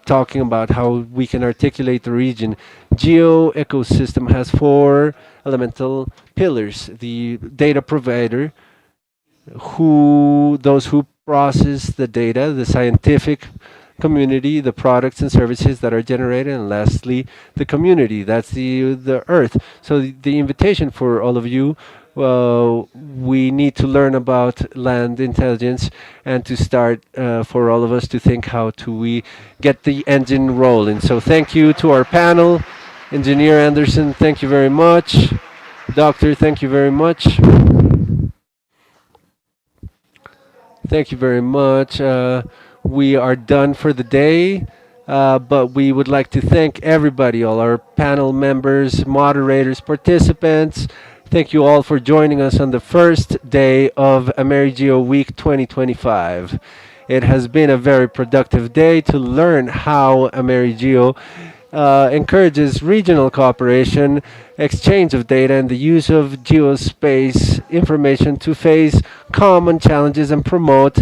talking about how we can articulate the region. Geo ecosystem has four elemental pillars: the data provider, those who process the data, the scientific community, the products and services that are generated, and lastly, the community. That's the earth. So the invitation for all of you, we need to learn about land intelligence and to start for all of us to think how to we get the engine rolling. So thank you to our panel. Engineer Anderson, thank you very much. Doctor, thank you very much. Thank you very much. We are done for the day, but we would like to thank everybody, all our panel members, moderators, participants. Thank you all for joining us on the first day of AmeriGEO Week 2025. It has been a very productive day to learn how AmeriGEO encourages regional cooperation, exchange of data, and the use of geospace information to face common challenges and promote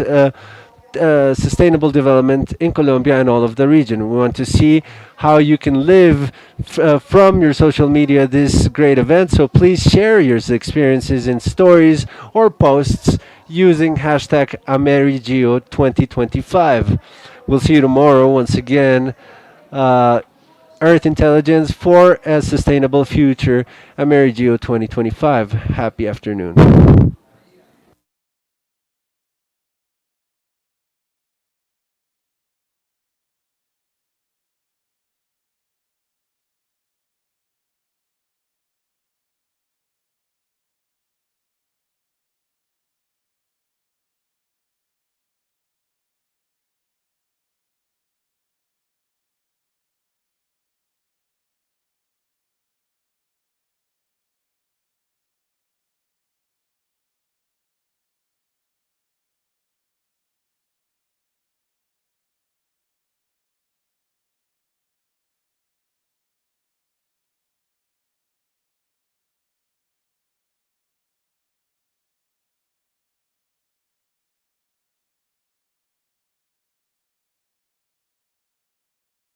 sustainable development in Colombia and all of the region. We want to see how you can live from your social media this great event. So please share your experiences in stories or posts using hashtag AmeriGEO 2025. We'll see you tomorrow once again. Earth Intelligence for a Sustainable Future, AmeriGEO 2025. Happy afternoon.